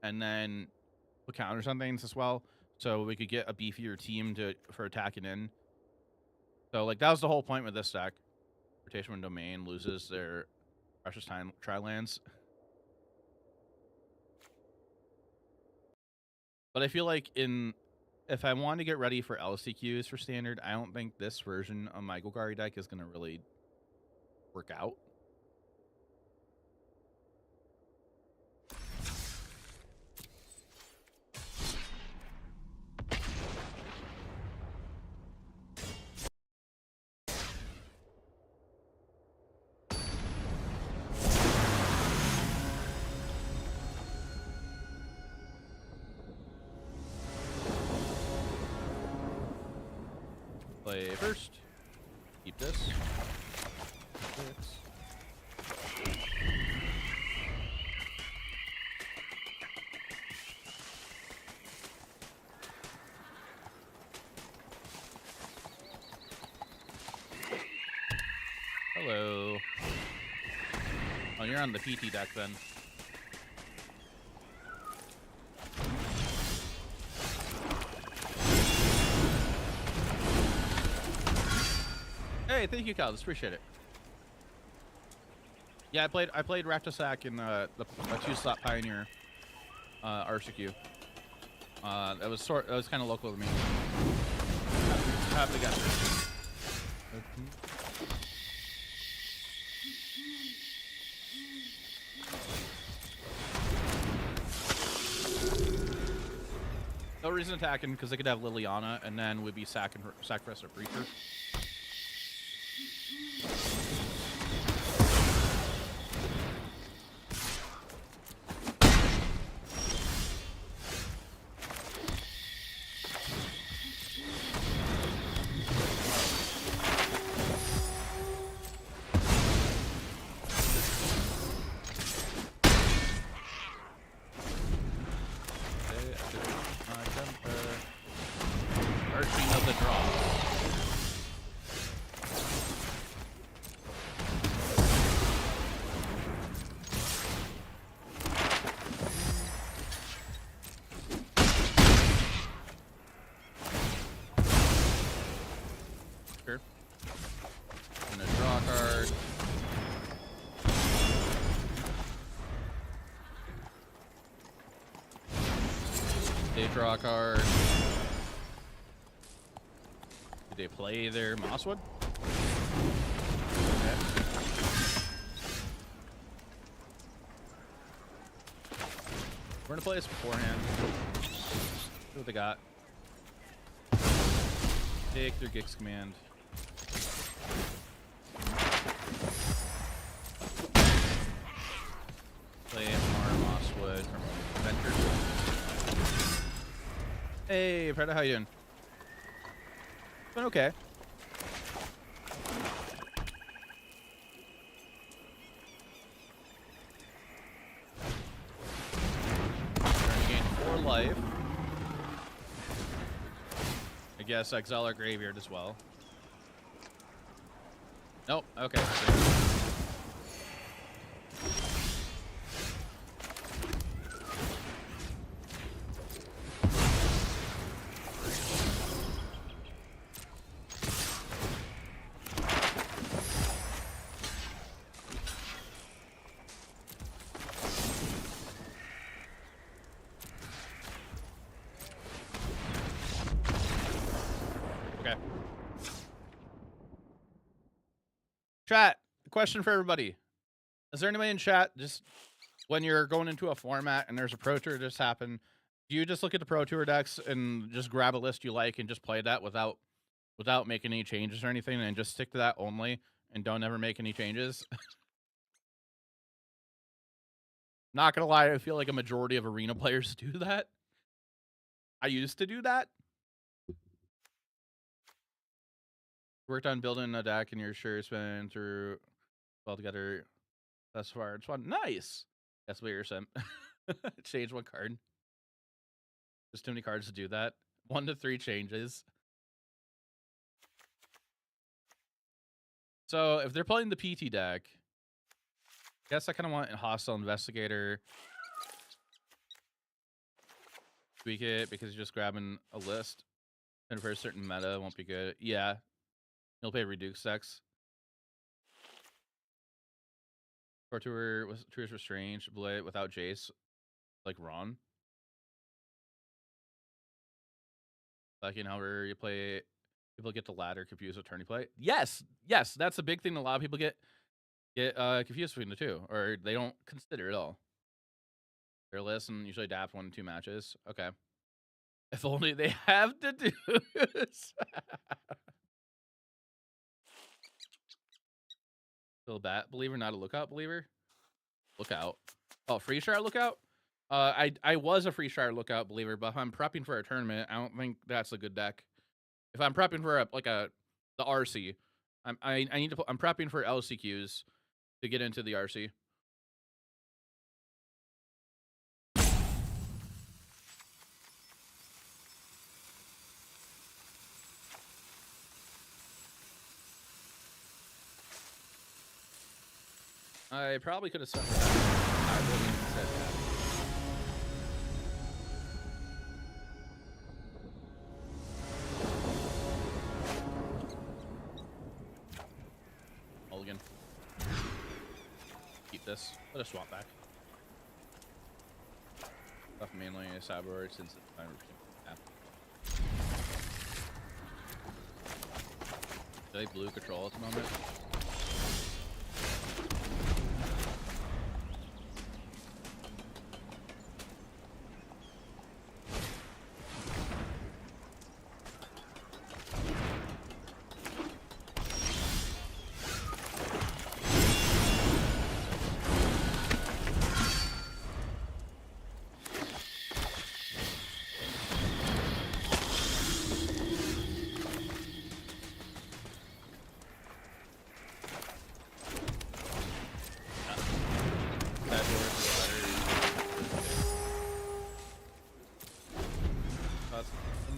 and then put counters on things as well, so we could get a beefier team for attacking in. So like that was the whole point with this deck. Rotation when domain loses their precious time tri lands. But I feel like if I want to get ready for LCQs for standard, I don't think this version of my Golgari deck is going to really work out. Play first. Keep this. you're on the PT deck then. Hey, thank you, Cal. Appreciate it. Yeah, I played Raktasak in the 2-slot Pioneer RCQ. That was kind of local to me. Have to get this. No reason attacking because they could have Liliana and then we'd be sacrifice a Breacher. Draw a card. Did they play their Mosswood? Okay. We're gonna play this beforehand. See what they got. Take their Gix command. Play more Mosswood from Venture. Hey, Preda, how you doing? Doing okay. Trying to gain 4 life. I guess exile our graveyard as well. Nope. Okay. Chat, question for everybody. Is there anybody in chat, just when you're going into a format and there's a Pro Tour just happen, do you just look at the Pro Tour decks and just grab a list you like and just play that without making any changes or anything and just stick to that only and don't ever make any changes? Not gonna lie, I feel like a majority of Arena players do that. I used to do that. Worked on building a deck and you're sure it's been through well together thus far. It's fun. Nice. That's what you're saying. Change one card. There's too many cards to do that. 1 to 3 changes. So if they're playing the PT deck, I guess I kind of want a Hostile Investigator. Tweak it because you're just grabbing a list. And for a certain meta, won't be good. Yeah. He'll play Reduce decks. Core Tour was Tours were strange. Play without Jace. Like Ron. Like, you know, where you play, people get the ladder confused with tourney play. Yes, yes, that's a big thing. A lot of people get confused between the two, or they don't consider it all. Their list and usually adapt 1 to 2 matches. Okay. If only they have to do this. Little bat believer, not a lookout believer. Lookout. Oh, free shard lookout. I was a free shard lookout believer, but if I'm prepping for a tournament, I don't think that's a good deck. If I'm prepping for the RC, I'm prepping for LCQs to get into the RC. I probably could have suffered that. I wouldn't have said that. Mulligan. Keep this. Let us swap back. Stuff mainly a sideboard since it's time to Do they blue control at the moment?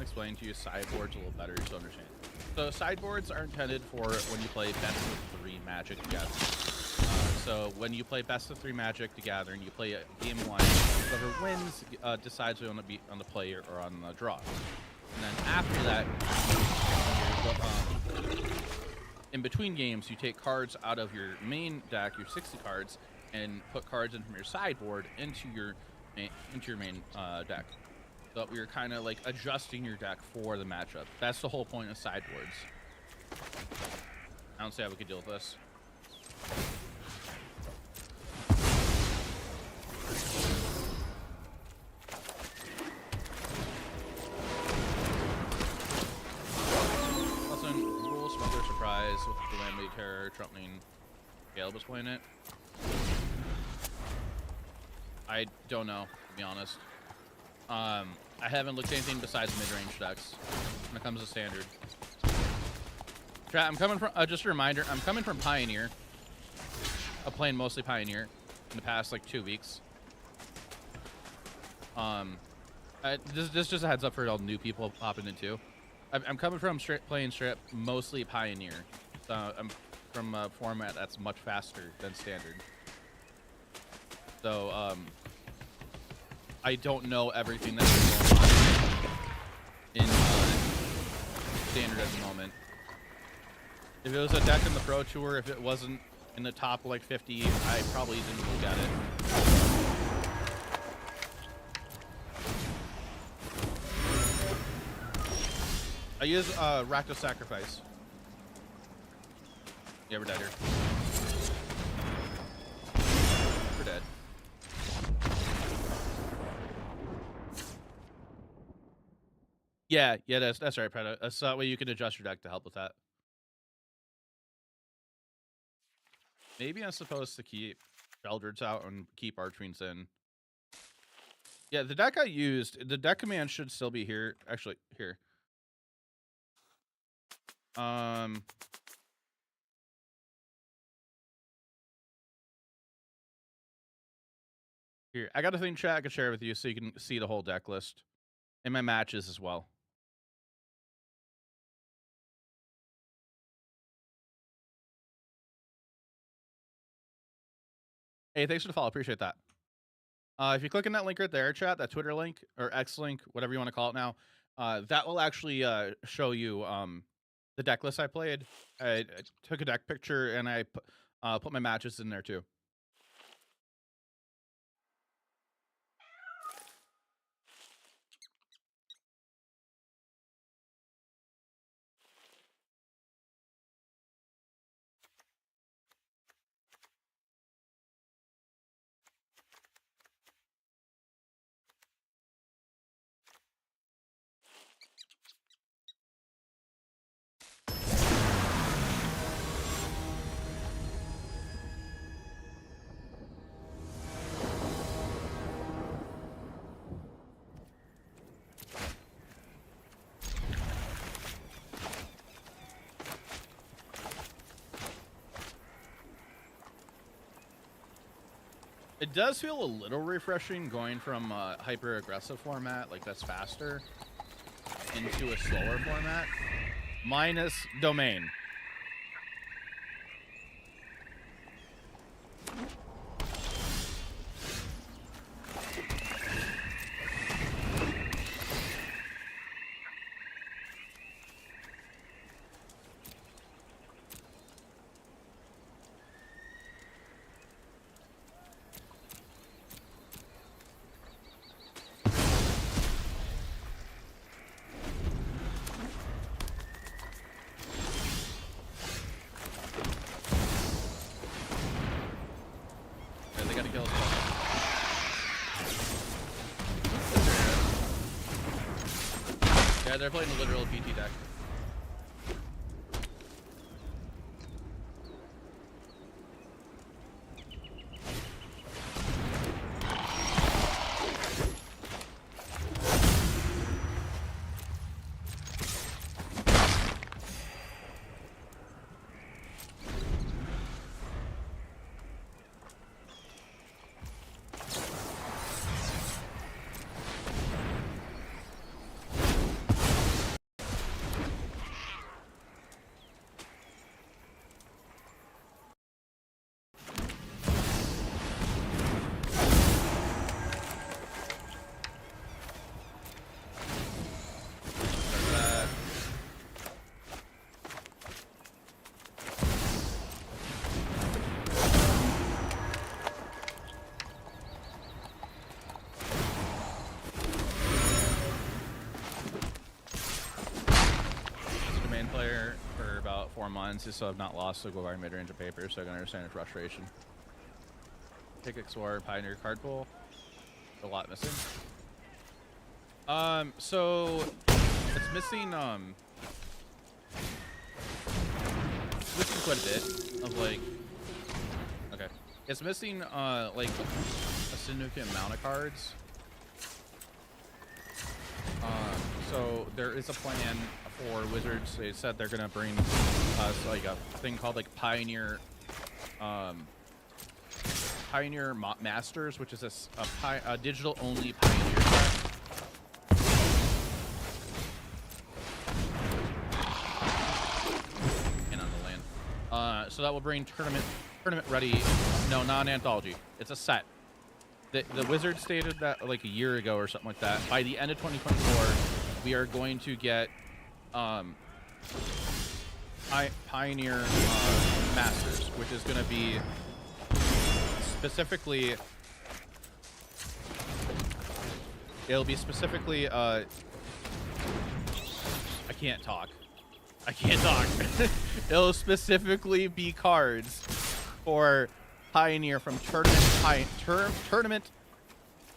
Explain to you sideboards a little better to understand. So sideboards are intended for when you play best of 3 Magic together. So when you play best of 3 Magic together and you play a game 1, whoever wins decides on the play or on the draw. And then after that, in between games, you take cards out of your main deck, your 60 cards, and put cards in from your sideboard into your main deck. So you're kind of like adjusting your deck for the matchup. That's the whole point of sideboards. I don't see how we could deal with this. Listen, rule smother surprise with Calamity Terror, trumpeting. Caleb was playing it. I don't know, to be honest. I haven't looked at anything besides mid-range decks when it comes to standard. Chat, I'm coming from, just a reminder, I'm coming from Pioneer. I'm playing mostly Pioneer in the past, like, 2 weeks. This is just a heads up for all new people popping in, too. I'm coming from playing strip, mostly Pioneer. So I'm from a format that's much faster than standard. So, I don't know everything that's going on in standard at the moment. If it was a deck in the Pro Tour, if it wasn't in the top like 50, I probably didn't look at it. I use Rakdos Sacrifice. Yeah, we're dead here. We're dead. Yeah, that's right, Predator. So that way you can adjust your deck to help with that. Maybe I'm supposed to keep Eldritch out and keep Archfiends in. Yeah, the deck I used, the deck command should still be here. Actually, here. Here, I got a thing chat I can share with you so you can see the whole deck list. And my matches as well. Hey, thanks for the follow. Appreciate that. If you click on that link right there, chat, that Twitter link or X link, whatever you want to call it now, that will actually show you the deck list I played. I took a deck picture and I put my matches in there too. It does feel a little refreshing going from a hyper-aggressive format, like that's faster, into a slower format, minus domain. to kill us. Yeah, they're playing a literal BT deck. Player for about 4 months, just so I've not lost the Guivar mid-range of paper, so I can understand his frustration. Pick Explorer, Pioneer card pool. A lot missing. So it's missing quite a bit of like, okay, it's missing like a significant amount of cards. So there is a plan for Wizards. They said they're gonna bring us like a thing called like Pioneer Masters, which is a digital only Pioneer set. And on the land. So that will bring tournament ready. No, non-anthology. It's a set. The Wizards stated that like a year ago or something like that. By the end of 2024, we are going to get Pioneer Masters, which is going to be specifically. It'll be specifically. I can't talk. It'll specifically be cards for Pioneer from Tournament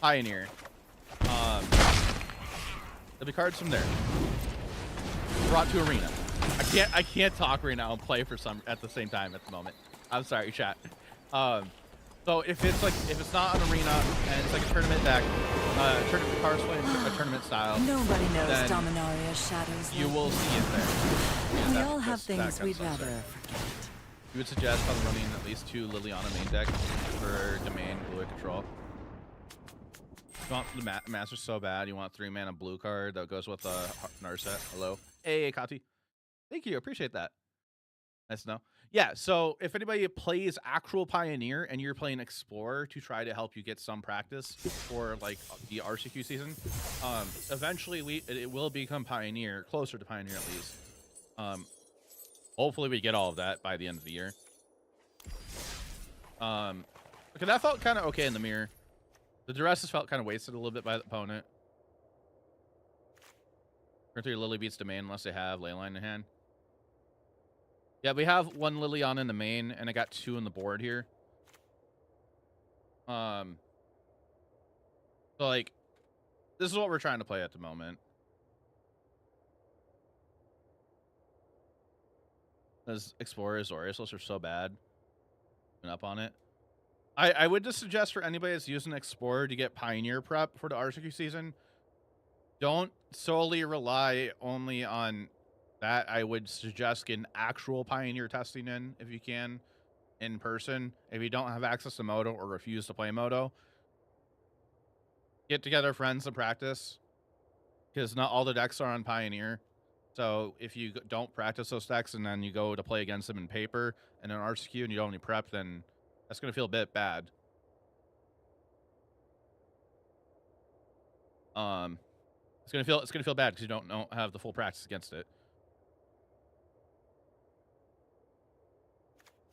Pioneer. There'll be cards from there. Brought to Arena. I can't talk right now and play for some at the same time at the moment. I'm sorry, chat. So if it's not an Arena and it's like a tournament deck, tournament cards playing a tournament style. Nobody knows Dominaria's shadows. You will see it there. We all have things we'd rather forget. You would suggest on running at least 2 Liliana main deck for domain blue control. You want the master so bad, you want 3 mana blue card that goes with a Narset. Hello. Hey, Kati. Thank you. Appreciate that. Nice to know. Yeah, so if anybody plays actual Pioneer and you're playing Explorer to try to help you get some practice for like the RCQ season, eventually it will become Pioneer, closer to Pioneer at least. Hopefully we get all of that by the end of the year. Okay, that felt kind of okay in the mirror. The Duresses felt kind of wasted a little bit by the opponent. Currently, Lily beats domain unless they have Leyline in hand. Yeah, we have 1 Liliana in the main, and I got 2 on the board here. So, like, this is what we're trying to play at the moment. Because Explorers or Aesos are so bad. Up on it. I would just suggest for anybody that's using Explorer to get Pioneer prep for the RCQ season, don't solely rely only on that. I would suggest getting actual Pioneer testing in if you can, in person. If you don't have access to Moto or refuse to play Moto, get together friends to practice, because not all the decks are on Pioneer. So if you don't practice those decks and then you go to play against them in paper and an RCQ and you don't have any prep, then that's going to feel a bit bad. It's gonna feel bad because you don't have the full practice against it.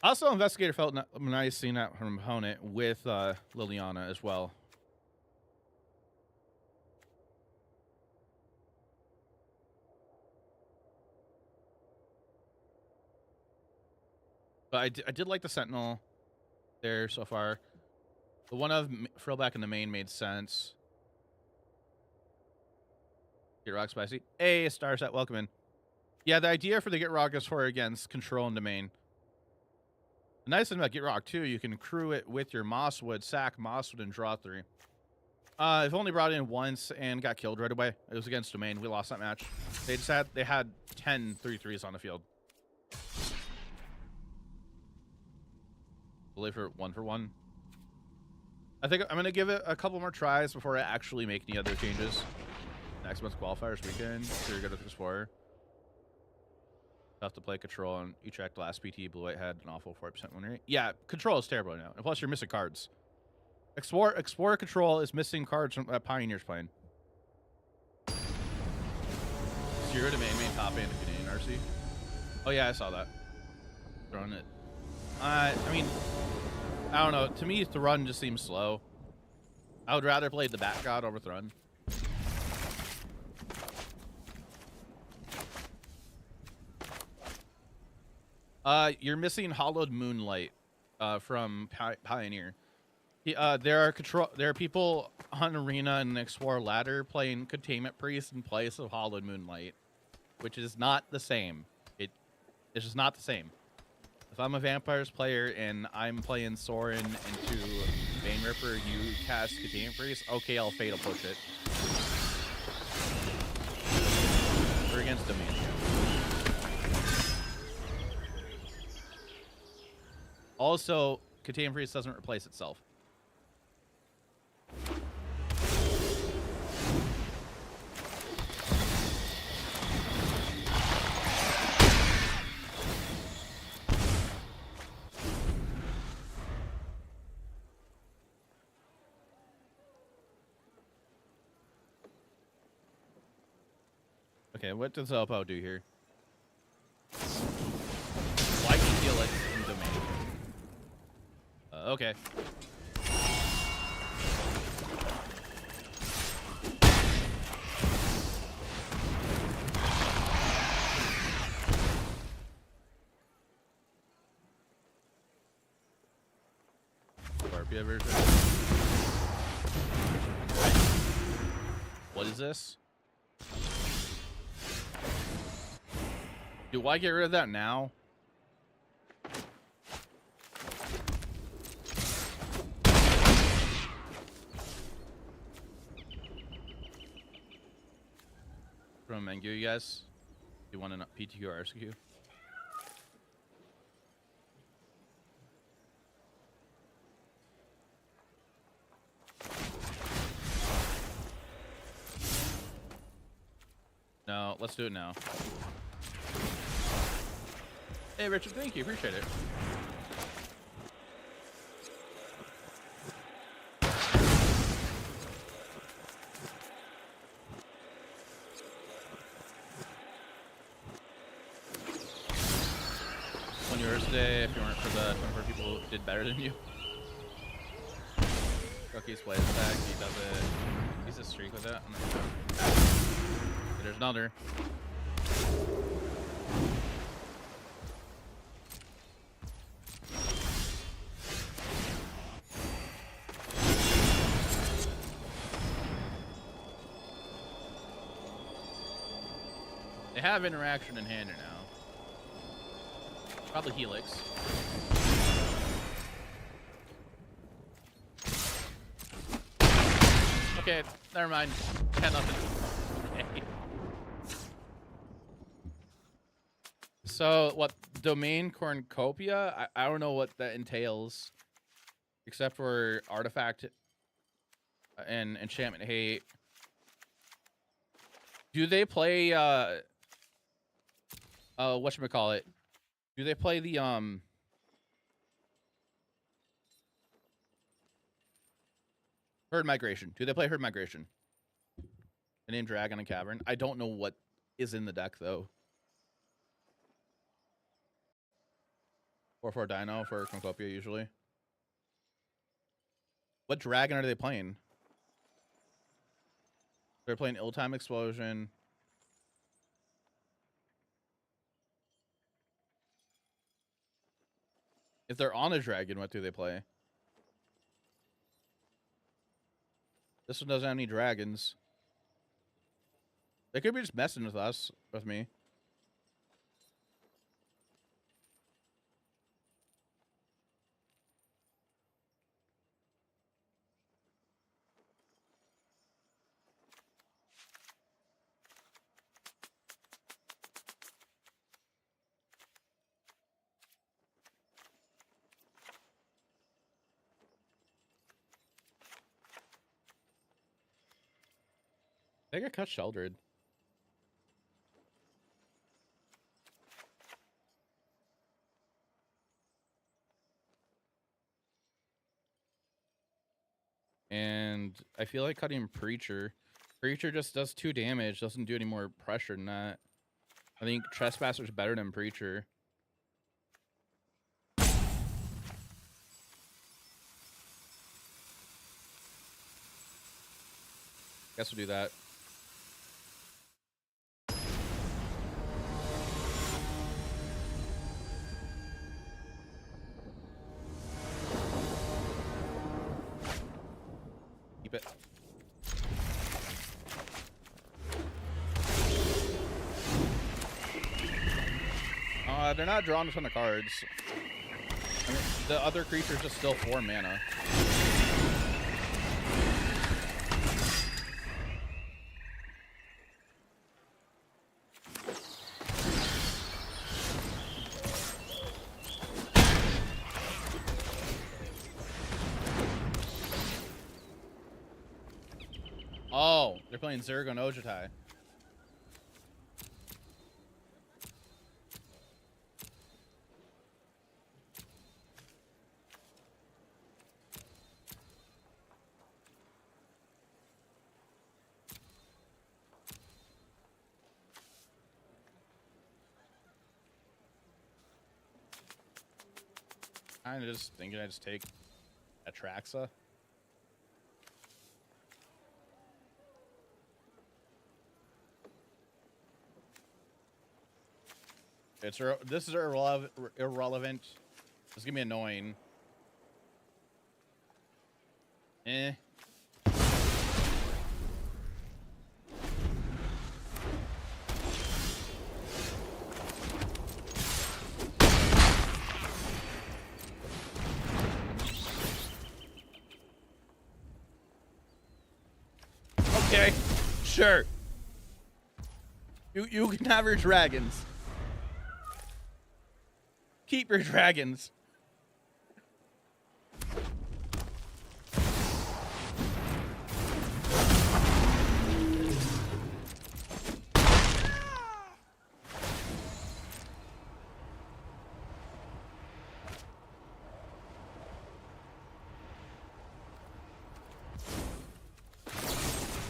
Also, Investigator felt nice seeing that from opponent with Liliana as well. But I did like the Sentinel there so far. The one of Frillback in the main made sense. Get Rock Spicy. Hey, Starset, welcome in. Yeah, the idea for the Get Rock is for against control in the main. The nice thing about Get Rock, too, you can crew it with your Mosswood, sack Mosswood, and draw 3. I've only brought it in once and got killed right away. It was against Domain. We lost that match. They had 10 3-3s on the field. Believe for 1-for-1. I think I'm going to give it a couple more tries before I actually make any other changes. Next month's qualifiers weekend. So you're good with Explorer. Tough to play control on Utrecht last PT. Blue White had an awful 40% win rate. Yeah, control is terrible now. And plus, you're missing cards. Explorer control is missing cards from Pioneer's playing. Zero to main top and Canadian RC. Oh, yeah, I saw that. Throwing it. I mean, I don't know. To me, Thrun just seems slow. I would rather play the Bat God over Thrun. You're missing Hollowed Moonlight from Pioneer. There are people on Arena and Explorer Ladder playing Containment Priest in place of Hollowed Moonlight, which is not the same. It's just not the same. If I'm a Vampires player and I'm playing Sorin into Bane Ripper, you cast Containment Priest, okay, I'll Fatal Push it. We're against Domain. Also, Containment Priest doesn't replace itself. Okay, what does Oppo do here? Why can you heal it in Domain? Okay. Scorpio version. What is this? Do I get rid of that now? From Mengu, you guys? You want a PTQ or RCQ? No, let's do it now. Hey, Richard, thank you. Appreciate it. On yours today, if you weren't for the 24 people who did better than you. Rookie's plays back. He does it. He's a streak with it. There's another. They have interaction in hand now. Probably Helix. Okay, never mind. 10-0. So, what, Domain Cornucopia? I don't know what that entails. Except for Artifact and Enchantment Hate. Do they play, whatchamacallit? Do they play the, Herd Migration? Do they play Herd Migration? The name Dragon and Cavern? I don't know what is in the deck, though. 4/4 Dino for Cornucopia, usually. What dragon are they playing? They're playing Ill-Time Explosion. If they're on a dragon, what do they play? This one doesn't have any dragons. They could be just messing with us, with me. I think I cut Sheldred. And I feel like cutting Preacher. Preacher just does 2 damage, doesn't do any more pressure than that. I think Trespasser's better than Preacher. Guess we'll do that. Keep it. They're not drawing a ton of cards. I mean, the other creature's just still 4 mana. Oh, they're playing Zergo and Ojutai. Kind of just thinking I just take Atraxa. This is irrelevant. It's gonna be annoying. Eh. Okay, sure. You can have your dragons. Keep your dragons.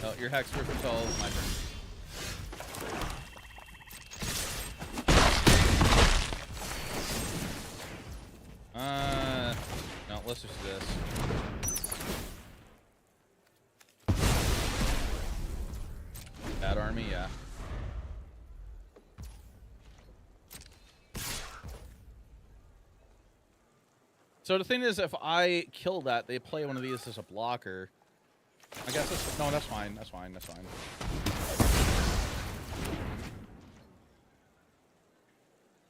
Oh, your hex for control, my turn. No, let's just do this. Bad army, yeah. So the thing is, if I kill that, they play one of these as a blocker. I guess that's, no, that's fine. That's fine. That's fine.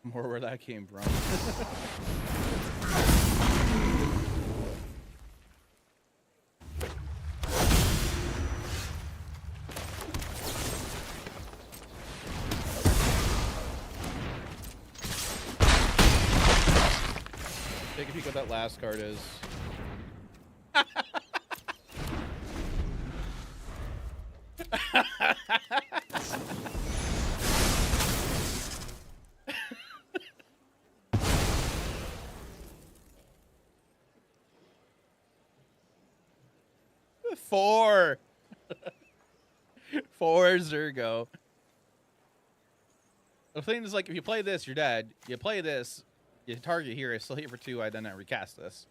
More where that came from. Take a peek what that last card is. Four. 4 Zergo. The thing is, like, if you play this, you're dead. You play this, you target here, I still hit for 2, I then recast this.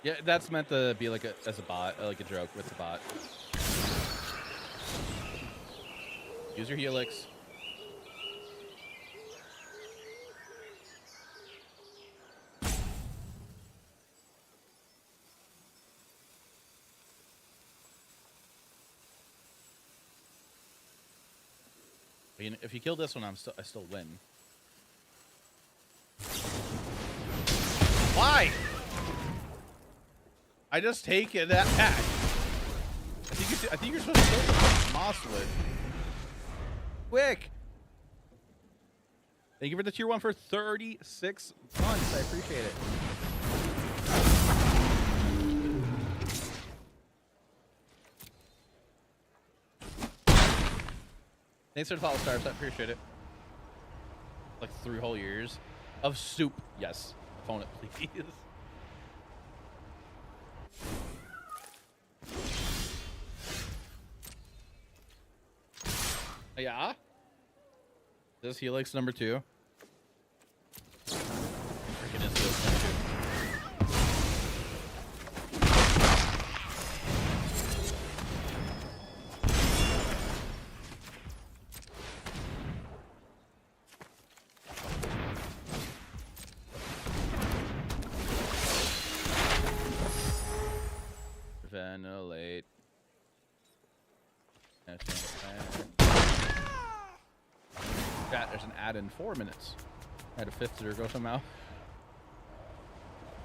Yeah, that's meant to be like as a bot, like a joke with the bot. Use your helix. If you kill this one, I still win. Why? I just take it that back. I think you're supposed to kill the Moxfield. Quick! Thank you for the tier 1 for 36 months. I appreciate it. Thanks for the follow stars. I appreciate it. Like 3 whole years of soup. Yes. Opponent, please. Yeah. This helix number 2. Freaking is helix number 2. Ventilate. Chat, there's an ad in 4 minutes. I had a 5th to go somehow.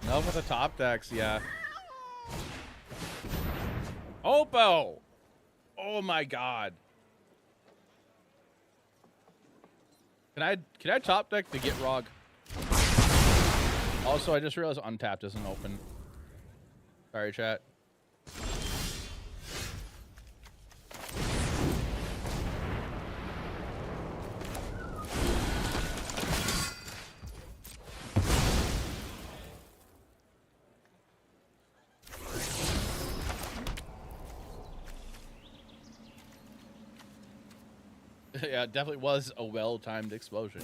No, with the top decks, yeah. Oppo! Oh my god. Can I top deck to get Rog? Also, I just realized Untapped isn't open. Sorry, chat. Yeah, it definitely was a well-timed explosion.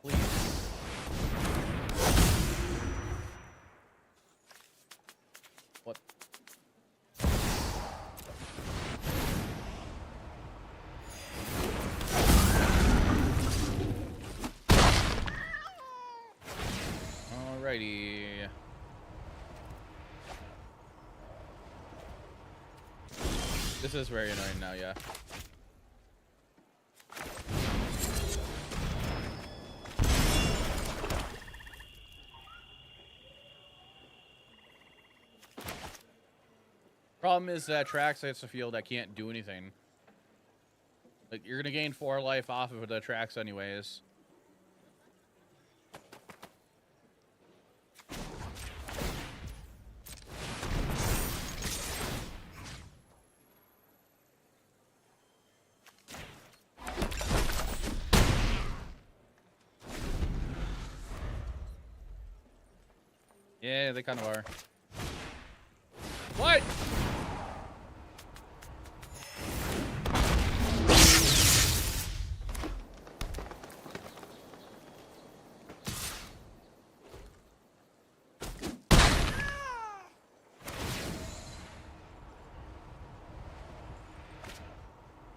Please. What? Alrighty. This is very annoying now, yeah. Problem is that Trax hits the field, I can't do anything. Like, you're gonna gain 4 life off of the Trax anyways. Yeah, they kind of are. What?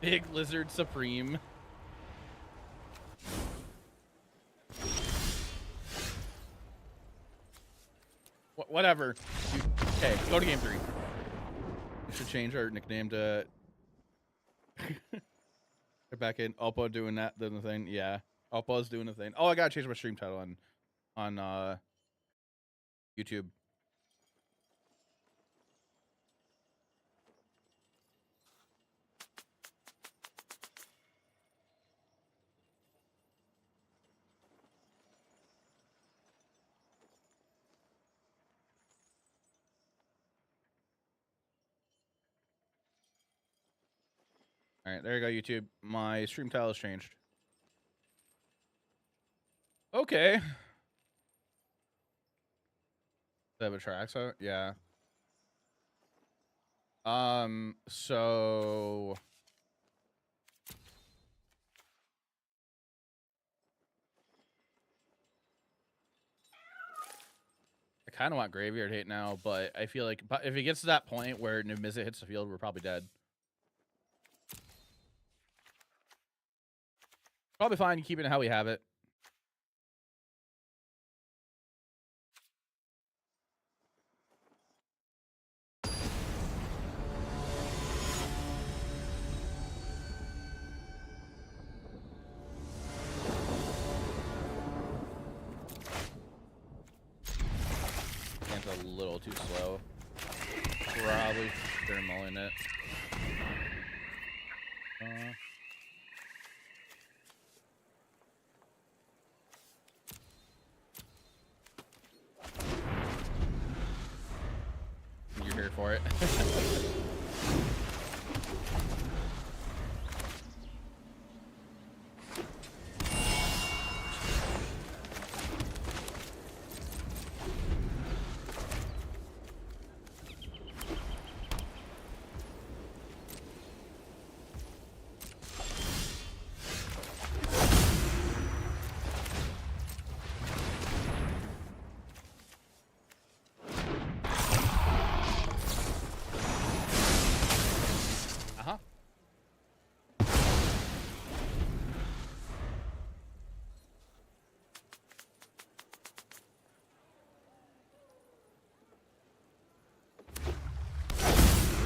Big Lizard Supreme. Whatever. Okay, go to game 3. We should change our nickname to... Get back in. Oppo doing the thing. Yeah. Oppo's doing the thing. Oh, I gotta change my stream title on YouTube. All right, there you go, YouTube. My stream title has changed. Okay. Have a track, so yeah. So kind of want Graveyard Hate now, but I feel like if it gets to that point where Niv-Mizzet hits the field, we're probably dead. Probably fine keeping it how we have it. A little too slow. Probably thermaling it. You're here for it.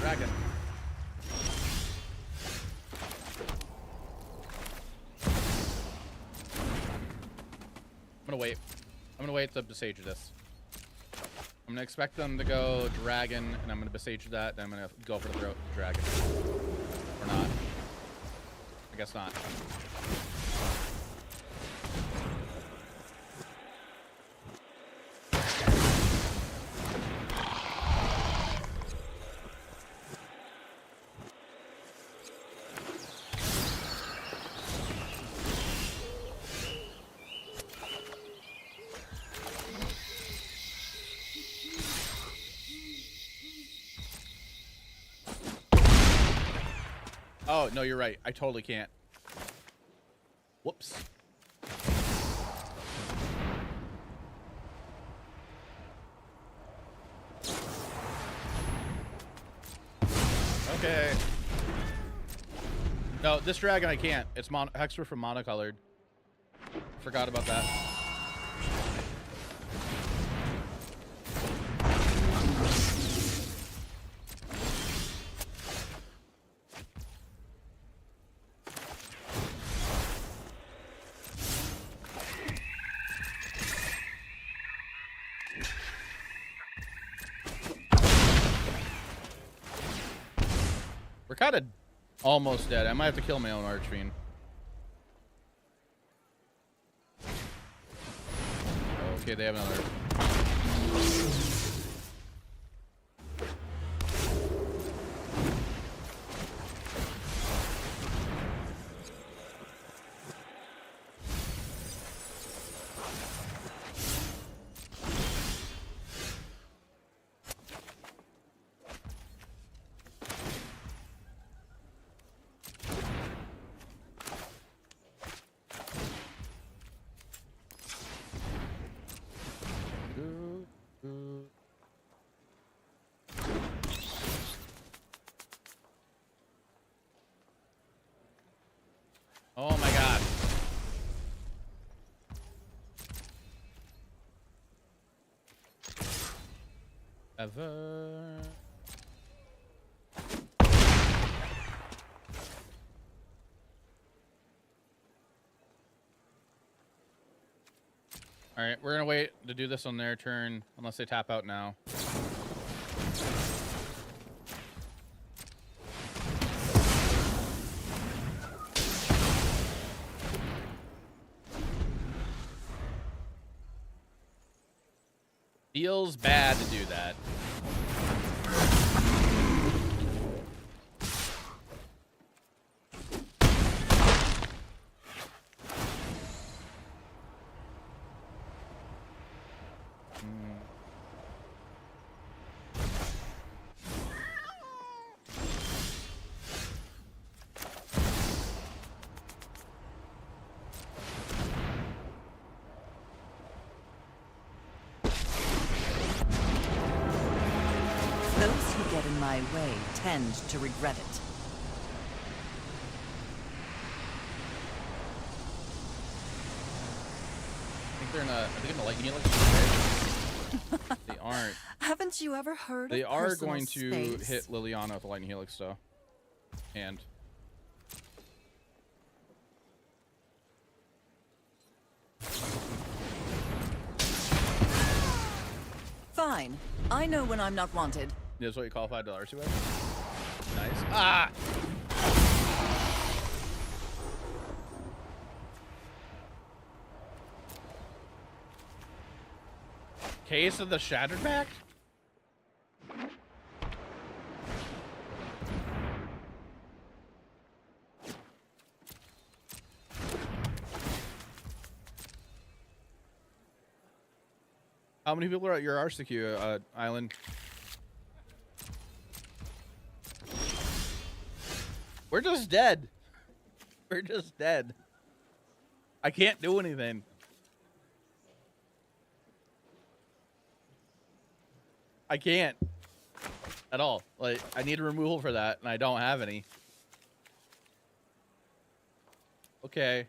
Dragon. I'm gonna wait. I'm gonna wait to besiege this. I'm gonna expect them to go dragon, and I'm gonna besiege that, then I'm gonna go for the dragon. Or not. I guess not. Oh, no, you're right. I totally can't. Whoops. Okay. No, this dragon I can't. It's Hexer from monocolored. Forgot about that. We're kind of almost dead. I might have to kill my own Archfiend. Okay, they have another. Oh my god. Ever. All right, we're gonna wait to do this on their turn unless they tap out now. Feels bad to do that. get in my way tend to regret it. They're in a, are they gonna lightning helix? They aren't. Haven't you ever heard They of are personal going to space? hit Liliana with a lightning helix though. And Fine. I know when I'm not wanted. that's what you qualified to RC with? Nice. Ah! Case of the Shattered Back? How many people are at your RCQ island? We're just dead. We're just dead. I can't do anything. I can't at all. Like, I need a removal for that, and I don't have any. Okay.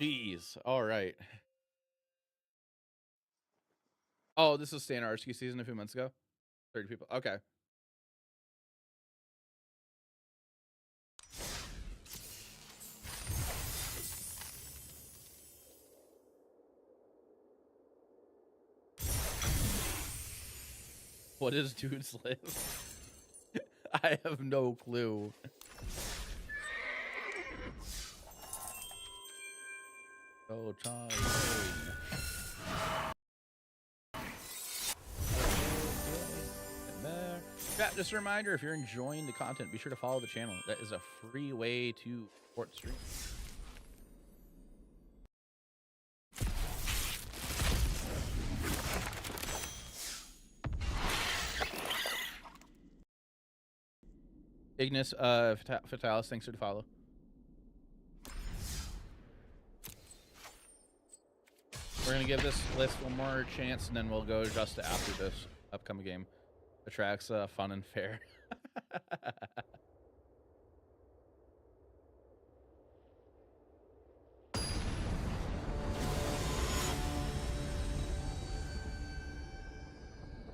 Jeez. All right. Oh, this is standard RSQ season a few months ago. 30 people. Okay. What is dudes live? I have no clue. Oh, Charlie. Yeah, just a reminder, if you're enjoying the content, be sure to follow the channel. That is a free way to support the stream. Ignis, Fatalis, thanks for the follow. We're gonna give this list one more chance, and then we'll go just after this upcoming game. Attracts fun and fair.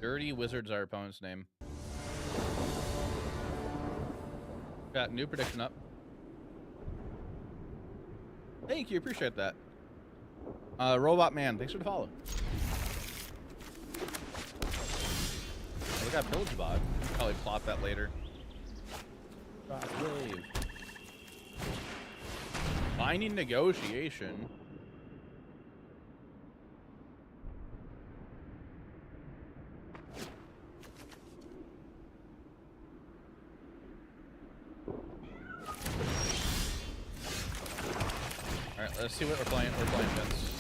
Dirty Wizard's our opponent's name. Got new prediction up. Thank you, appreciate that. Robot Man, thanks for the follow. Oh, we got Pillage Bot. Probably plot that later. Wave. Binding Negotiation. Alright, let's see what we're playing. We're playing Vince.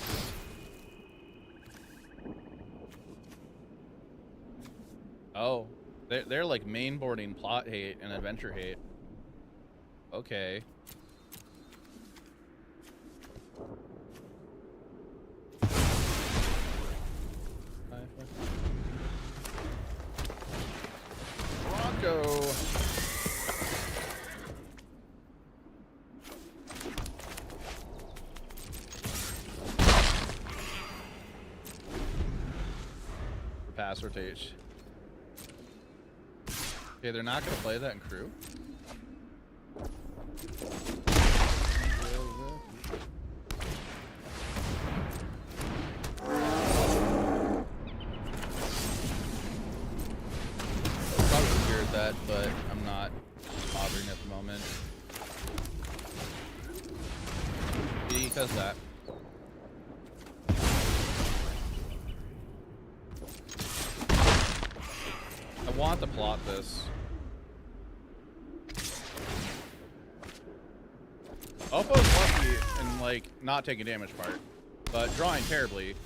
Oh, they're like mainboarding plot hate and adventure hate. Okay. Bronco. Pass rotation. Okay, they're not gonna play that in crew. Probably secured that, but I'm not bothering at the moment. Because that. I want to plot this. Oppo's lucky in like not taking damage part, but drawing terribly.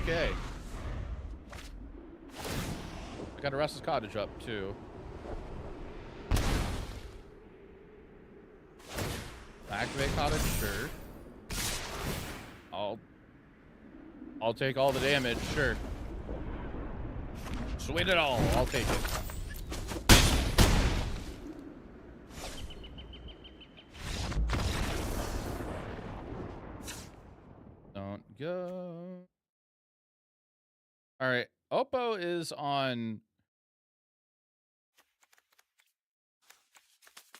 Okay. I got a Russ's Cottage up too. Activate Cottage, sure. I'll take all the damage, sure. Swing it all, I'll take it. Don't go. All right, Oppo is on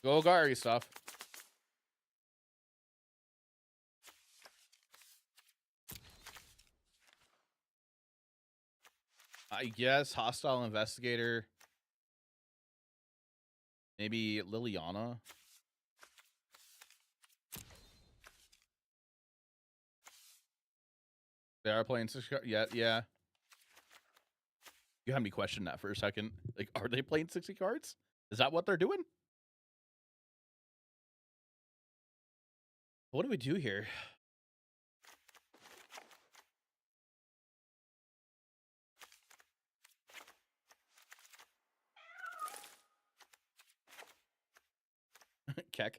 Golgari stuff. I guess Hostile Investigator. Maybe Liliana. They are playing 6 cards. Yeah. You had me question that for a second. Like, are they playing 60 cards? Is that what they're doing? What do we do here? Keck.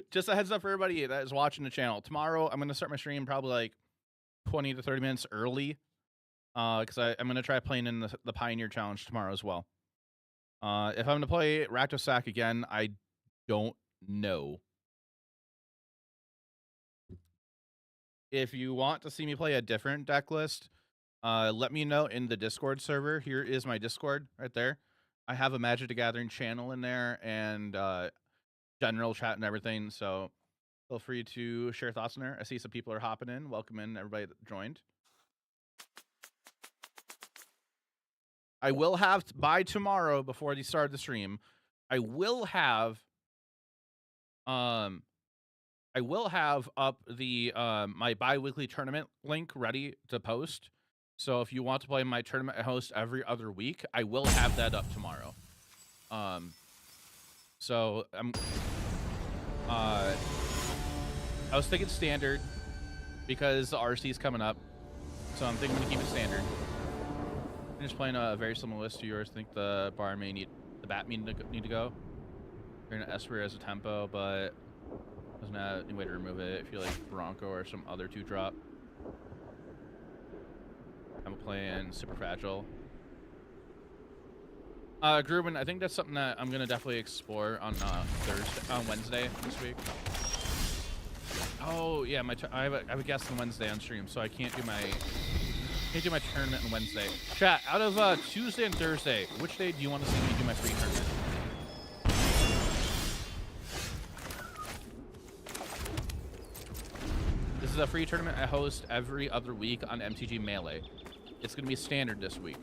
Just a heads up for everybody that is watching the channel. Tomorrow, I'm going to start my stream probably like 20 to 30 minutes early. Because I'm going to try playing in the Pioneer Challenge tomorrow as well. If I'm going to play Rakdos Sack again, I don't know. If you want to see me play a different deck list, let me know in the Discord server. Here is my Discord right there. I have a Magic the Gathering channel in there and general chat and everything. So feel free to share thoughts in there. I see some people are hopping in. Welcome in everybody that joined. I will have, by tomorrow, before the start of the stream, I will have up the my bi-weekly tournament link ready to post. So if you want to play my tournament I host every other week, I will have that up tomorrow. So I was thinking standard because the RC is coming up. So I'm thinking to keep it standard. I'm just playing a very similar list to yours. I think the bar may need the bat need to go. We're gonna Esper as a tempo, but doesn't have any way to remove it. If you like Bronco or some other 2-drop. I'm playing Super Fragile. Grubin, I think that's something that I'm gonna definitely explore on Wednesday this week. Oh yeah, I have a guest on Wednesday on stream, so I can't do my tournament on Wednesday. Chat, out of Tuesday and Thursday, which day do you want to see me do my free tournament? This is a free tournament I host every other week on MTG Melee. It's going to be standard this week.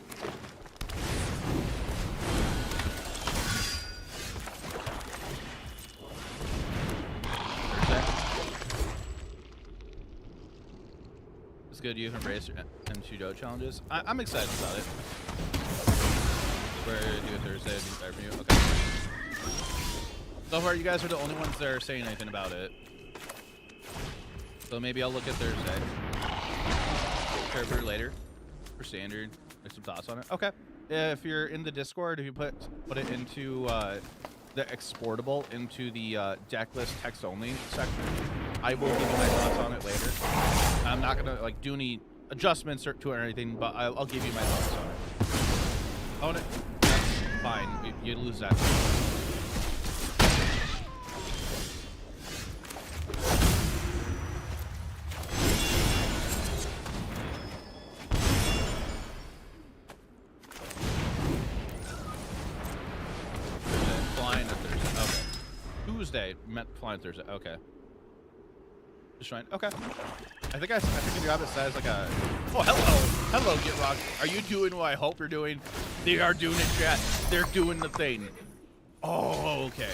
It's good you can embrace your MTGA challenges. I'm excited about it. We're going to do it Thursday. Do it for you. Okay. So far, you guys are the only ones that are saying anything about it. So maybe I'll look at Thursday. For later. For standard. Make some thoughts on it. Okay. If you're in the Discord, if you put it into the exportable into the deck list text only section, I will give you my thoughts on it later. I'm not gonna like do any adjustments to it or anything, but I'll give you my thoughts on it. Own it. That's fine. You lose that. Tuesday, meant flying Thursday. Okay. Just trying. Okay. I think your rabbit says like a. Oh, hello, Get Rock. Are you doing what I hope you're doing? They are doing it, chat. They're doing the thing. Oh, okay.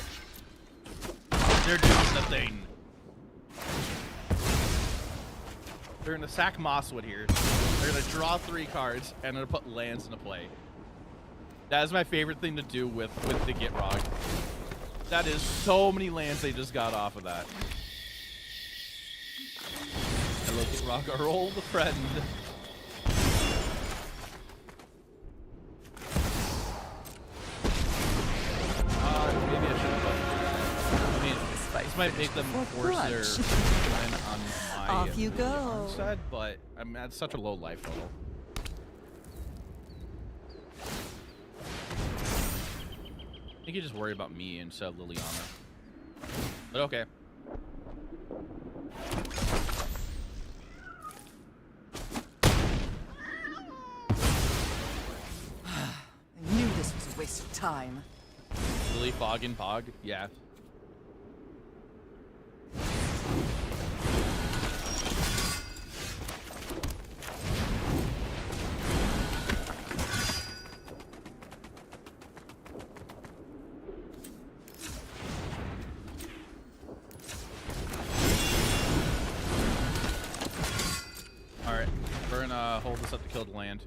They're doing the thing. They're gonna sack Mosswood here. They're gonna draw 3 cards and they're gonna put lands into play. That is my favorite thing to do with the Get Rock. That is so many lands they just got off of that. Hello, Kid Rock, our old friend. Maybe I should have. I mean, this might make them force their line on my Off you go. side, but I mean, that's such a low life total. I think you just worry about me instead of Liliana. But okay. I knew this was a waste of time. Lily, Fog, and Pog? Yeah. Alright, we're gonna hold this up to kill the land.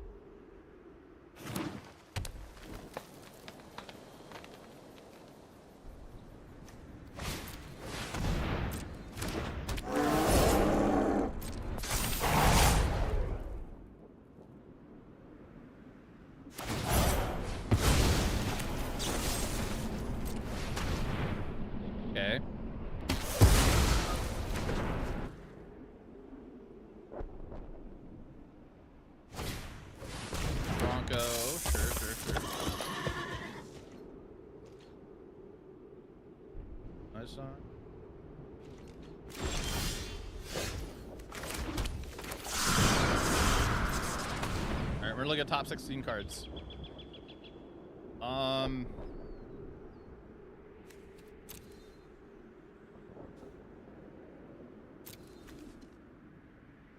Okay. Bronco, sure. Nice song. Alright, we're gonna look at top 16 cards.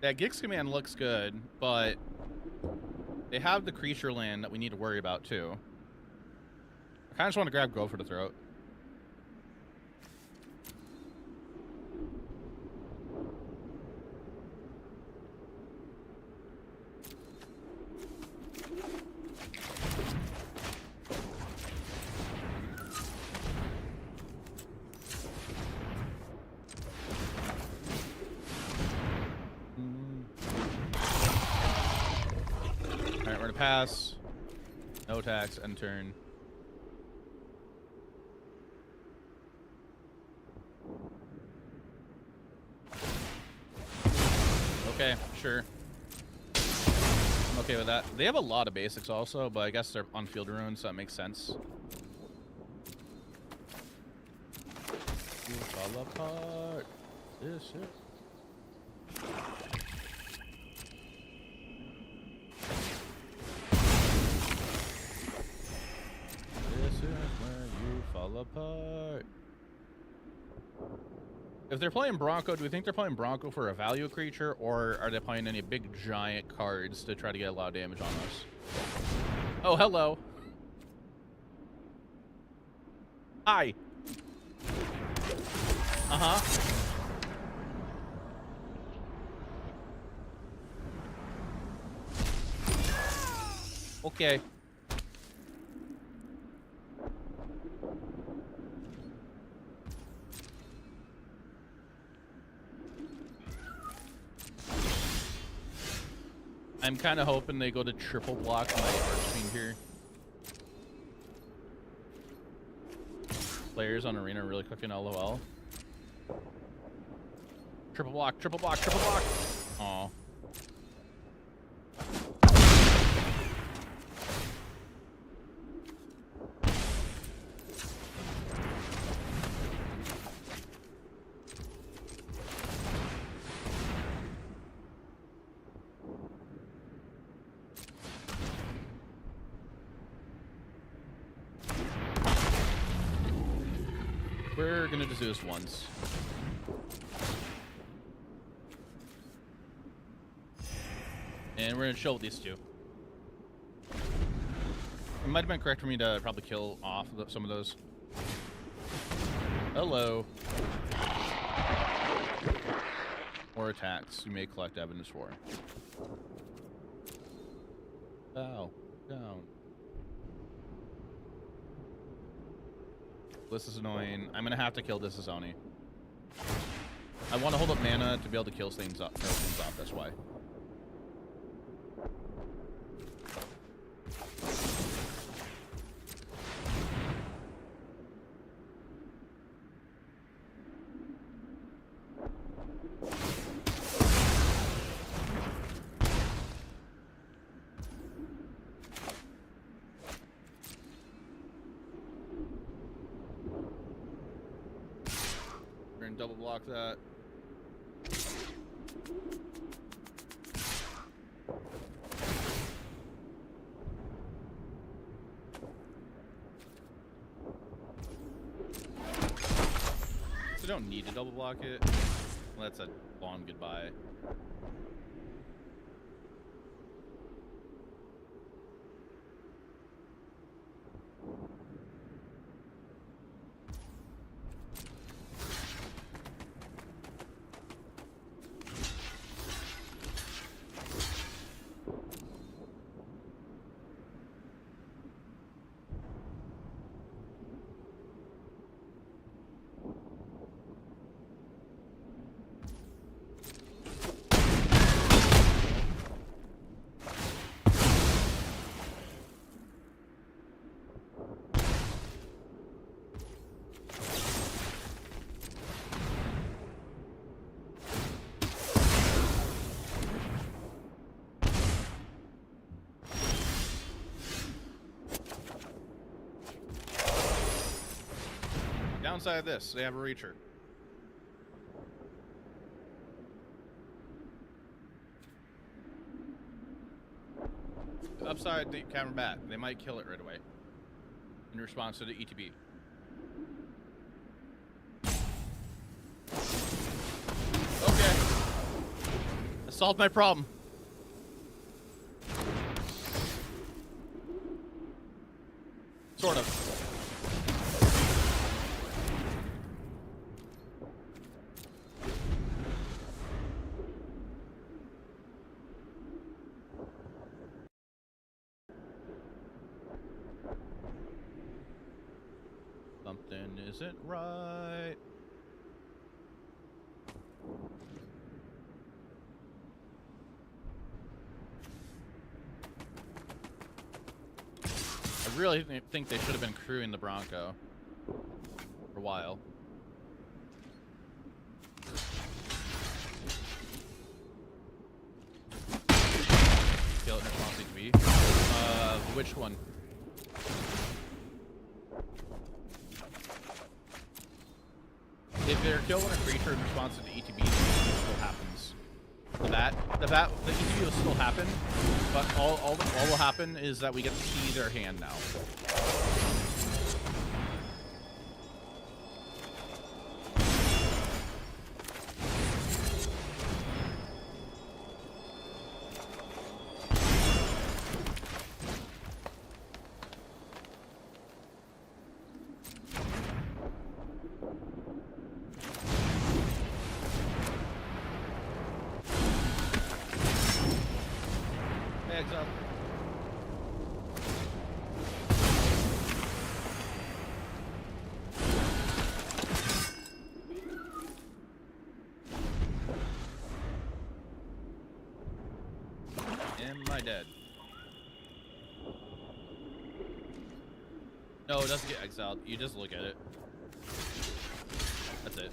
That Gix command looks good, but they have the creature land that we need to worry about too. I kind of just want to grab Go for the throat. Alright, we're gonna pass. No attacks, end turn. Okay, sure. I'm okay with that. They have a lot of basics also, but I guess they're on field runes, so that makes sense. You fall apart. This shit. This is where you fall apart. If they're playing Bronco, do we think they're playing Bronco for a value creature, or are they playing any big giant cards to try to get a lot of damage on us? Oh, hello. Hi. Uh-huh. Okay. I'm kind of hoping they go to triple block my Archfiend here. Players on Arena are really cooking LOL. Triple block, triple block, triple block. Aw. We're gonna just do this once. And we're gonna chill with these two. It might have been correct for me to probably kill off some of those. Hello. Or attacks you may collect evidence for. Bow down. This is annoying. I'm gonna have to kill this as Oni. I want to hold up mana to be able to kill things off. That's why. We're gonna double block that. So don't need to double block it. Well, that's a long goodbye. Downside of this, they have a reacher. Upside, the camera bat. They might kill it right away in response to the ETB. Okay. I solved my problem. Sort of. Something isn't right. I really think they should have been crewing the Bronco for a while. Kill it in response to HB. Which one? If they're killing a creature in response to the ETB, it still happens. The ETB will still happen, but all will happen is that we get to see their hand now. Eggs up. Am I dead? No, it doesn't get exiled. You just look at it. That's it.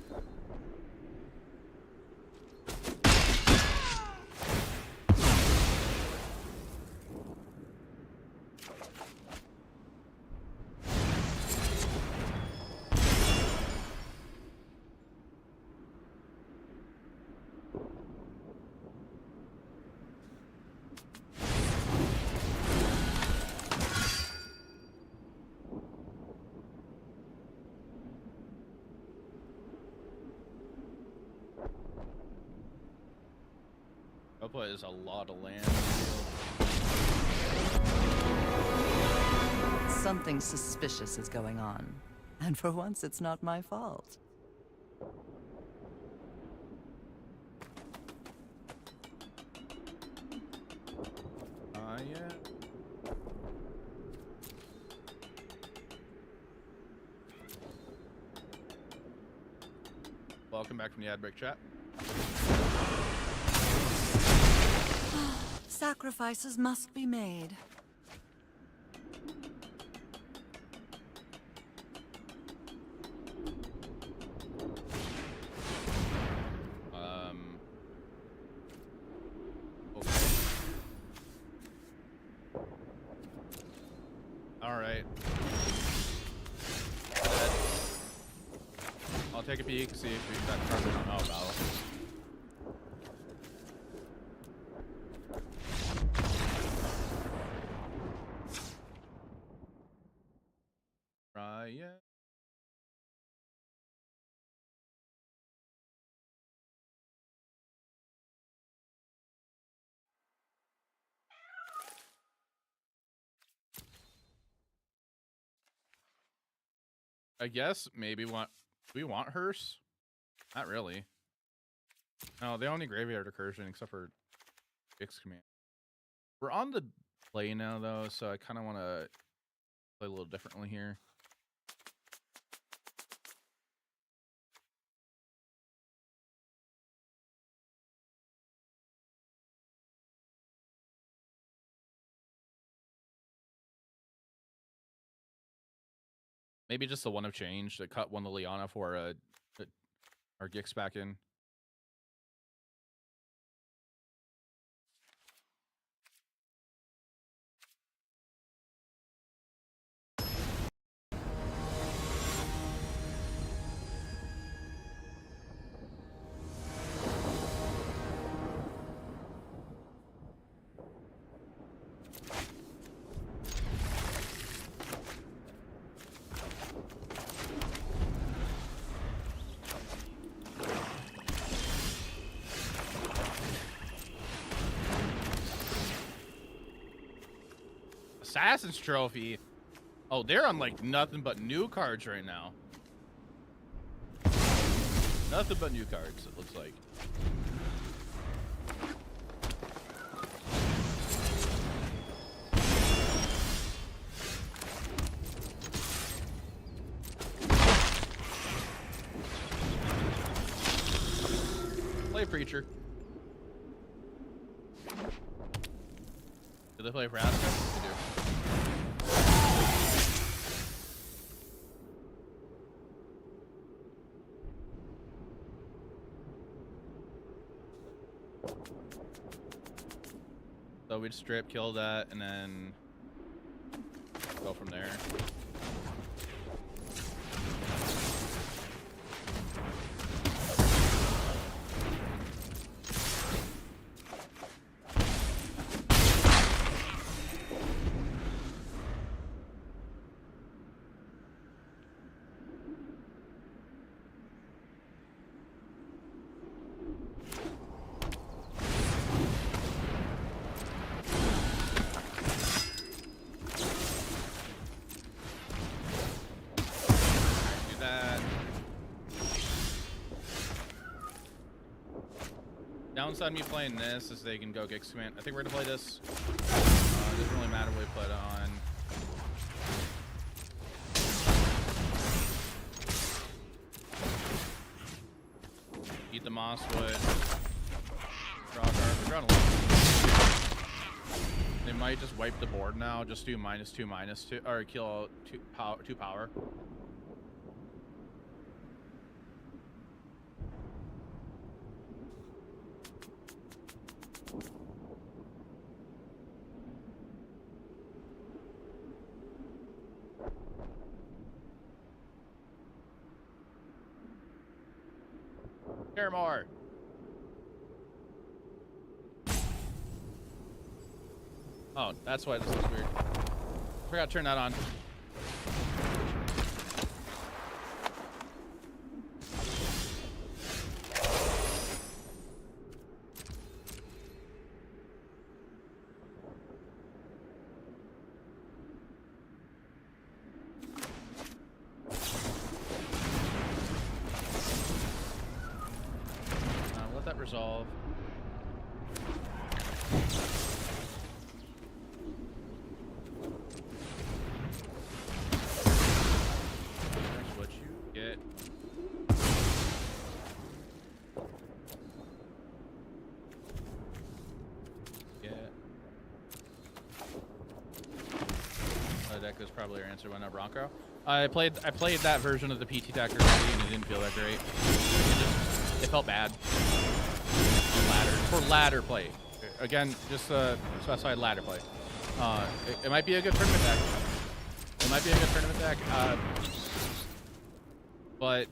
Opa is a lot of land. Something suspicious is going on. And for once, it's not my fault. Yeah. Welcome back from the ad break chat. Sacrifices must be made. Okay. All right. I'll take a peek and see if we've got card we don't know about. Yeah. I guess maybe do we want hearse? Not really. No, they only graveyard recursion except for X command. We're on the play now though, so I kind of want to play a little differently here. Maybe just the one of change to cut one of Liana for our Gix back in. Assassin's Trophy. Oh, they're on like nothing but new cards right now. Nothing but new cards, it looks like. Play Preacher. Do they play for Astra? They do. So we'd strip, kill that, and then go from there. Downside me playing this is they can go Gix command. I think we're gonna play this. It doesn't really matter what we put on. Eat the mosswood. Draw card. We're drawing a lot. They might just wipe the board now. Just do -2/-2, or kill two power. More. Oh, that's why this looks weird. Forgot to turn that on. Resolve. That's what you get. probably your answer when Bronco. I played that version of the PT deck already, and it didn't feel that great. It felt bad. For ladder play. Again, just specified ladder play. It might be a good tournament deck. It might be a good tournament deck. But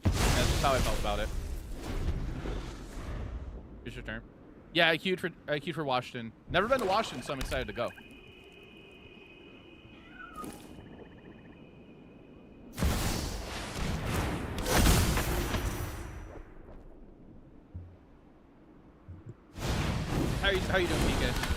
that's just how I felt about it. It's your turn. Yeah, I queued for Washington. Never been to Washington, so I'm excited to go. How you doing, PK?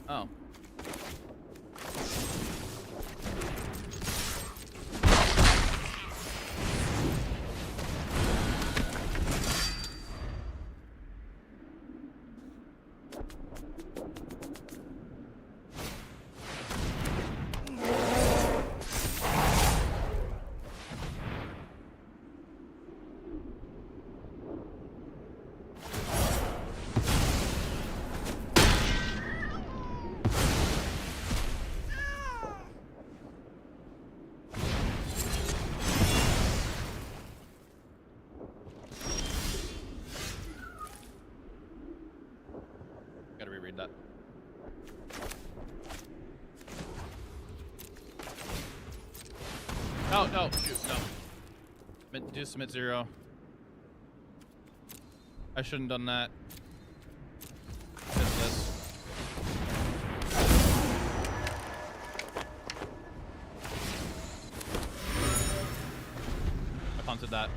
Oh. Gotta reread that. Oh, no, shoot, no. Meant to do submit 0. I shouldn't have done that. This. I punted that.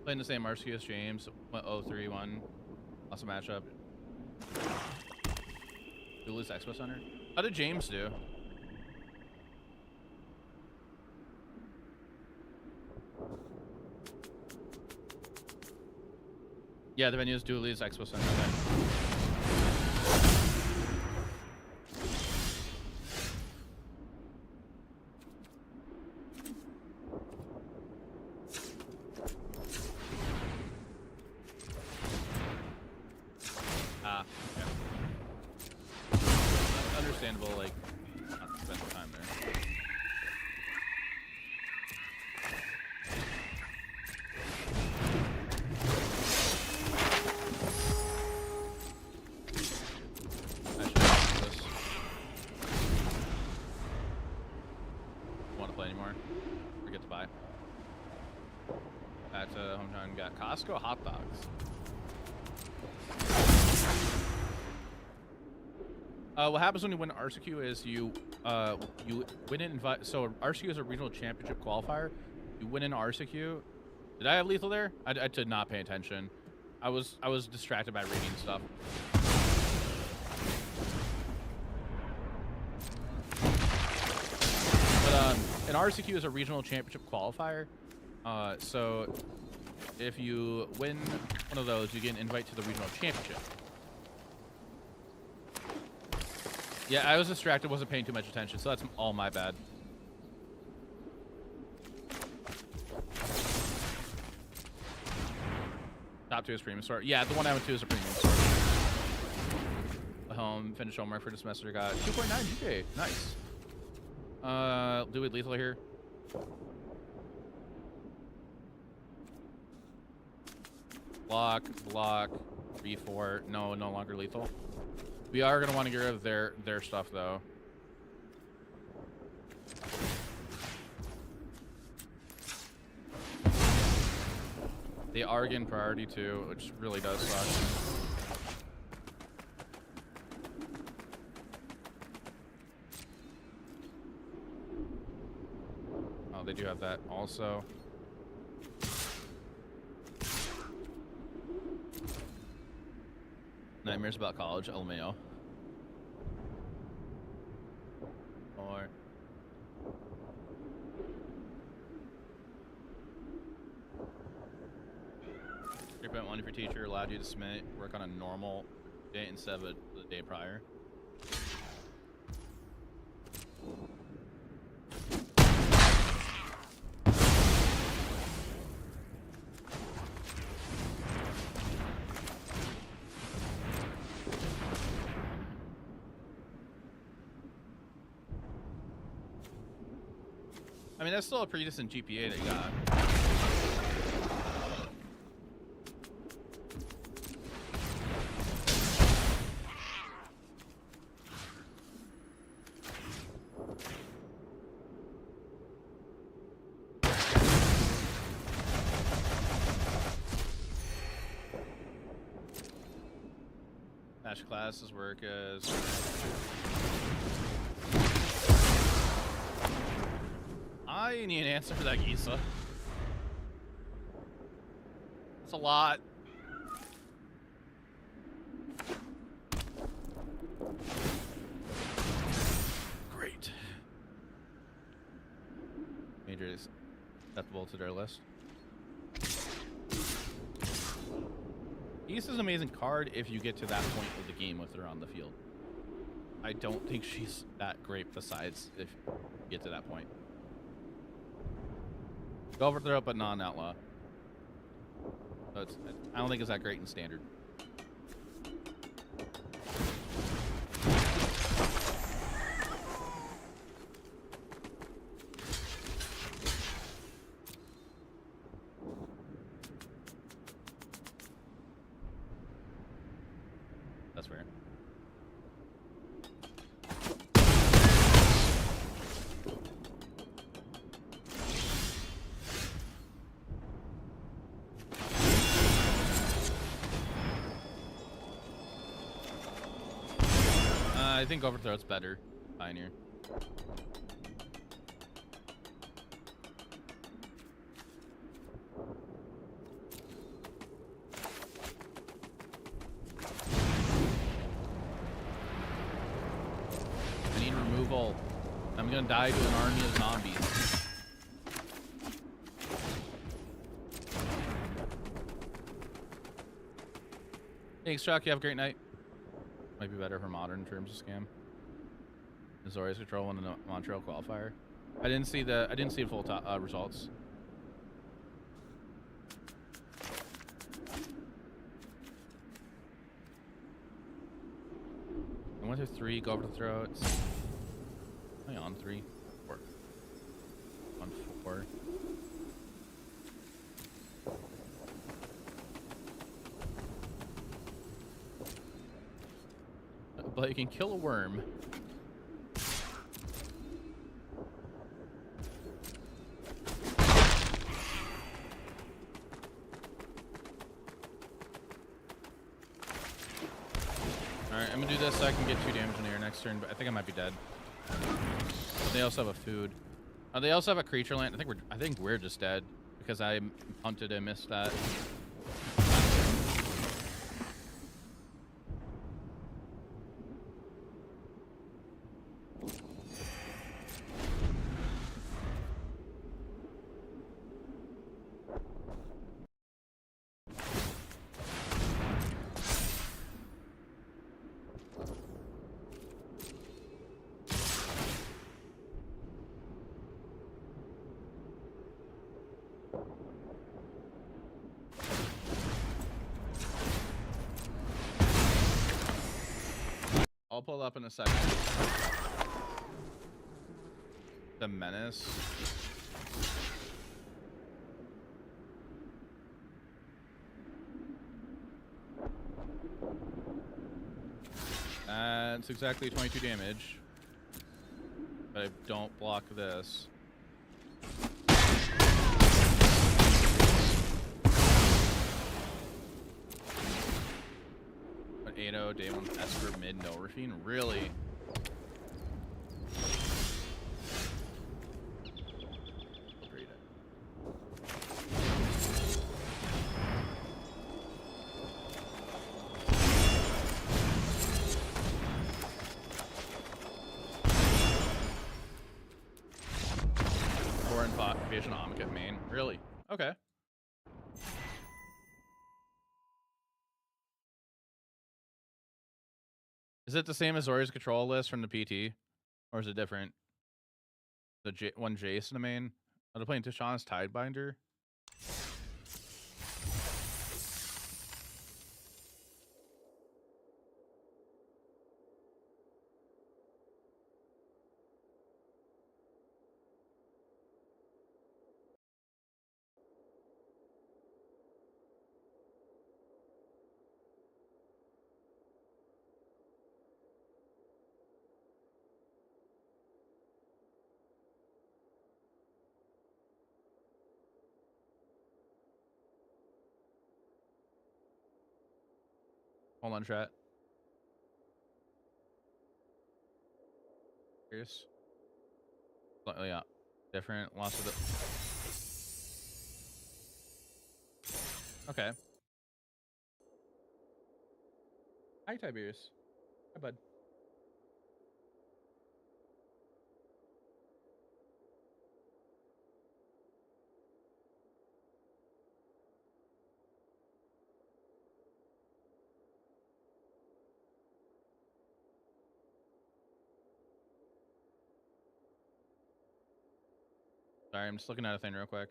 Playing the same RCQ as James. Went 0-3-1. Awesome matchup. Did we lose Expo Center? How did James do? Yeah, the venue is Dooley's Expo Center. Okay. Yeah. Understandable, like, not spend time there. Hometown got Costco hot dogs. What happens when you win RCQ is you win an invite. So RCQ is a regional championship qualifier. You win an RCQ. Did I have lethal there? I did not pay attention. I was distracted by reading stuff. But an RCQ is a regional championship qualifier. So if you win one of those, you get an invite to the regional championship. Yeah, I was distracted, wasn't paying too much attention, so that's all my bad. Top 2 is premium store. Yeah, the one I went to is a premium store. Home, finished homework for the semester, got 2.9 GPA. Nice. Do we lethal here? Block, B4. No longer lethal. We are going to want to get rid of their stuff, though. They are getting priority, too, which really does suck. Oh, they do have that also. Nightmares about college, LMAO. Or 3.1 if your teacher allowed you to submit work on a normal day instead of the day prior. I mean, that's still a pretty decent GPA that you got. Dash classes work as... I need an answer for that Gisa. That's a lot. Great. Major is acceptable to their list. Gisa's an amazing card if you get to that point of the game with her on the field. I don't think she's that great besides if you get to that point. Go overthrow, but non-outlaw. So I don't think it's that great in standard. That's fair. I think overthrow's better. Pioneer. I need removal. I'm gonna die to an army of zombies. Thanks, Chuck. You have a great night. Might be better for modern in terms of scam. Azorius control won the Montreal qualifier. I didn't see the full results. I went to 3, go over the throw. It's only on 3, 4, on 4. But you can kill a worm. Alright, I'm gonna do this so I can get 2 damage in the air next turn, but I think I might be dead. They also have a food. They also have a creature land. I think we're just dead because I punted and missed that. I'll pull up in a second. The Menace. It's exactly 22 damage. But I don't block this. But 8-0, day 1 Esper mid, no Rafine. Really? Omega main. Really? Okay. Is it the same as Ori's control list from the PT? Or is it different? The one Jace in the main? Are they playing Tishan's Tidebinder? Hold on, chat. Here's slightly different. Lots of the. Okay. Hi, Tiberius. Hi, bud. Sorry, I'm just looking at a thing real quick.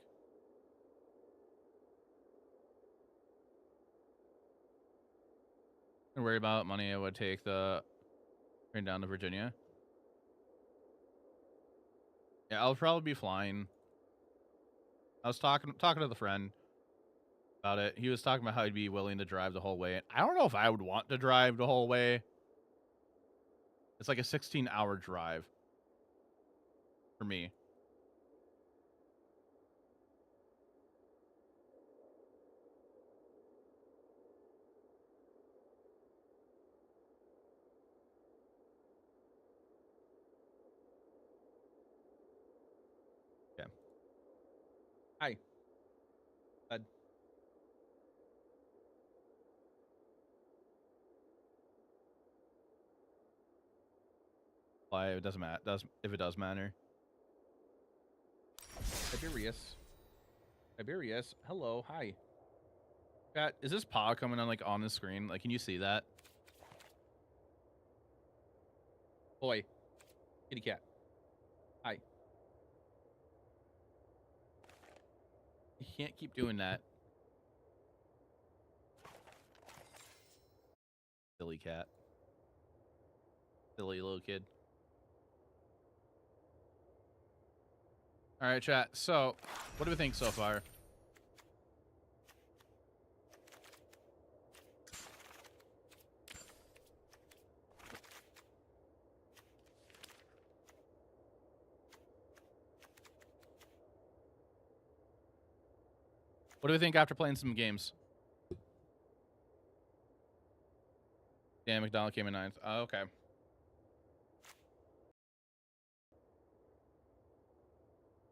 Don't worry about money. I would take the train down to Virginia. Yeah, I'll probably be flying. I was talking to the friend about it. He was talking about how he'd be willing to drive the whole way. I don't know if I would want to drive the whole way. It's like a 16-hour drive for me. Yeah. Hi. Bud. Why it doesn't matter. If it does matter. Tiberius. Tiberius. Hello. Hi. Chat, is this paw coming on like on the screen? Like, can you see that? Boy. Kitty cat. Hi. You can't keep doing that. Silly cat. Silly little kid. All right, chat. So, what do we think so far? What do we think after playing some games? Dan McDonald came in 9th. Oh, okay.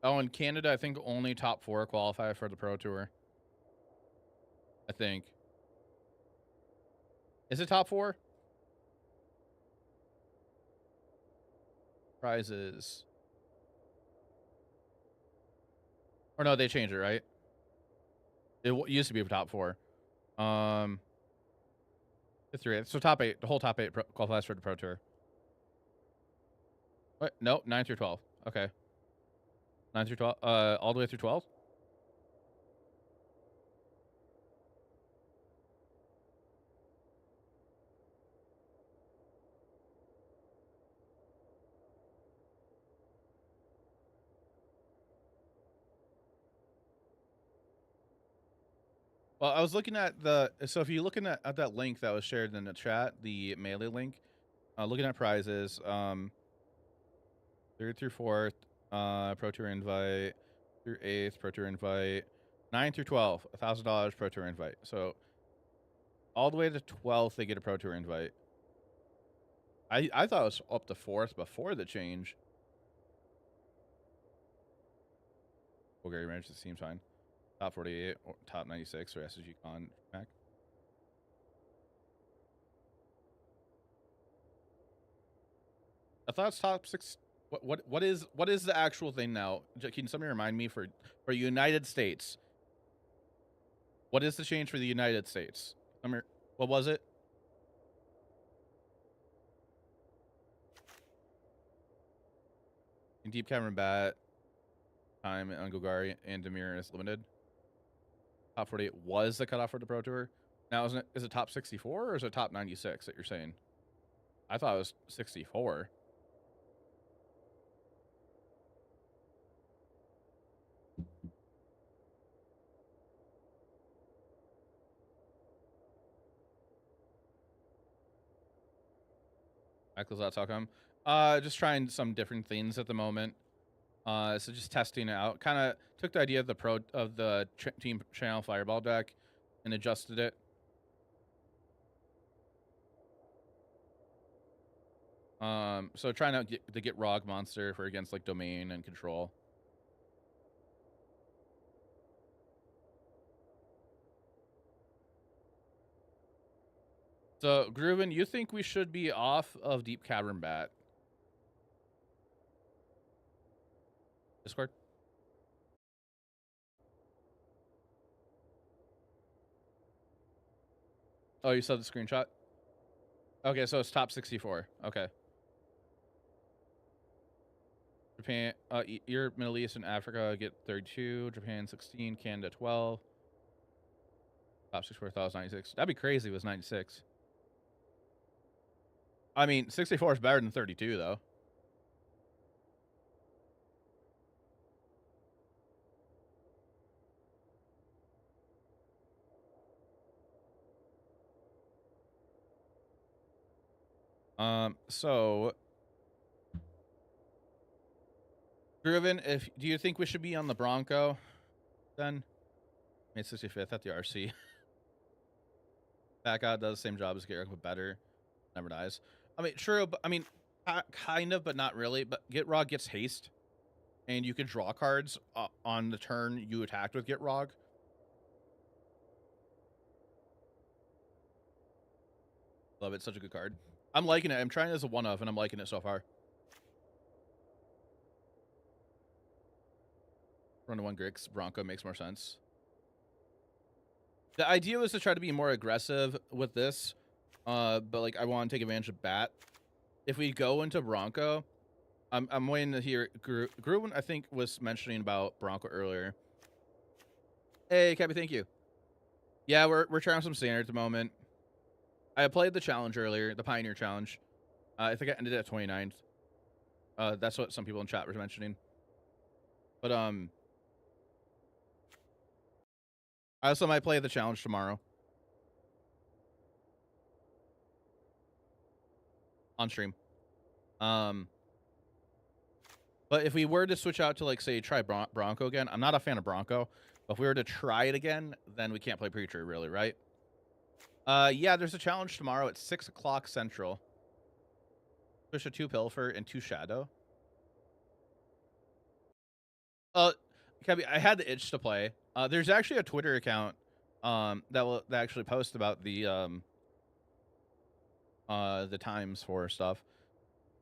Oh, in Canada, I think only top 4 qualify for the Pro Tour. I think. Is it top 4? Prizes. Or no, they changed it, right? It used to be top 4. The 3. So top 8. The whole top 8 qualifies for the Pro Tour. What? Nope. 9 through 12. Okay. 9 through 12. All the way through 12. Well, I was looking at so if you're looking at that link that was shared in the chat, the Melee link, looking at prizes, 3rd through 4th, Pro Tour invite, through 8th, Pro Tour invite, 9 through 12, $1,000 Pro Tour invite. So all the way to 12th, they get a Pro Tour invite. I thought it was up to 4th before the change. Bulgarian Ranch, it seems fine. Top 48 or top 96 or SSG Con back. I thought it's top 6. What is the actual thing now? Can somebody remind me for United States? What is the change for the United States? What was it? In Deep Cavern Bat, time on Gogari and Demir is limited. Top 48 was the cutoff for the Pro Tour. Now, is it top 64 or is it top 96 that you're saying? I thought it was 64. Michaels.com. Just trying some different things at the moment. So just testing it out. Kind of took the idea of the team channel fireball deck and adjusted it. So trying to get Rog Monster for against like Domain and Control. So, Grooven, you think we should be off of Deep Cavern Bat? Discord? Oh, you saw the screenshot? Okay, so it's top 64. Okay. Japan, Europe, Middle East, and Africa get 32. Japan 16. Canada 12. Top 64,096. That'd be crazy if it was 96. I mean, 64 is better than 32, though. So Grooven, do you think we should be on the Bronco then? Made 65th at the RC. Back out does the same job as Garrick, but better. Never dies. I mean, true, but I mean, kind of, but not really. But Gitrog gets haste, and you can draw cards on the turn you attacked with Gitrog. Love it. Such a good card. I'm liking it. I'm trying it as a one-of, and I'm liking it so far. Run to 1 Grix. Bronco makes more sense. The idea was to try to be more aggressive with this, but like I want to take advantage of Bat. If we go into Bronco, I'm waiting to hear. Gruen, I think, was mentioning about Bronco earlier. Hey, Cappy, thank you. Yeah, we're trying some standard at the moment. I played the challenge earlier, the Pioneer Challenge. I think I ended at 29th. That's what some people in chat were mentioning. But I also might play the challenge tomorrow on stream. But if we were to switch out to, like, say, try Bronco again, I'm not a fan of Bronco. But if we were to try it again, then we can't play Preacher, really, right? Yeah, there's a challenge tomorrow at 6 o'clock Central. Push a 2 Pilfer and 2 Shadow. Kevin, I had the itch to play. There's actually a Twitter account that actually post about the times for stuff.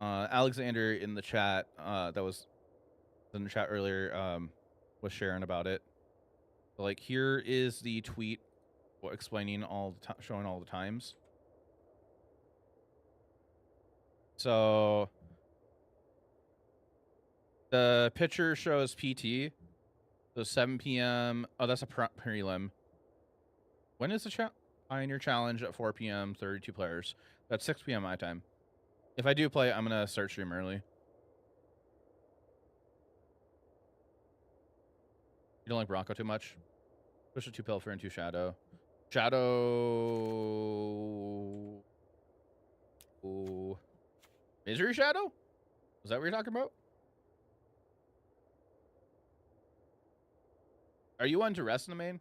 Alexander in the chat that was in the chat earlier was sharing about it. So, like, here is the tweet explaining showing all the times. So the picture shows PT. So 7 p.m. Oh, that's a prelim. When is the Pioneer Challenge at 4 p.m. 32 players? That's 6 p.m. my time. If I do play, I'm gonna start stream early. You don't like Bronco too much? Push a 2 Pilfer and 2 Shadow. Shadow. Ooh. Misery Shadow? Is that what you're talking about? Are you on to rest in the main?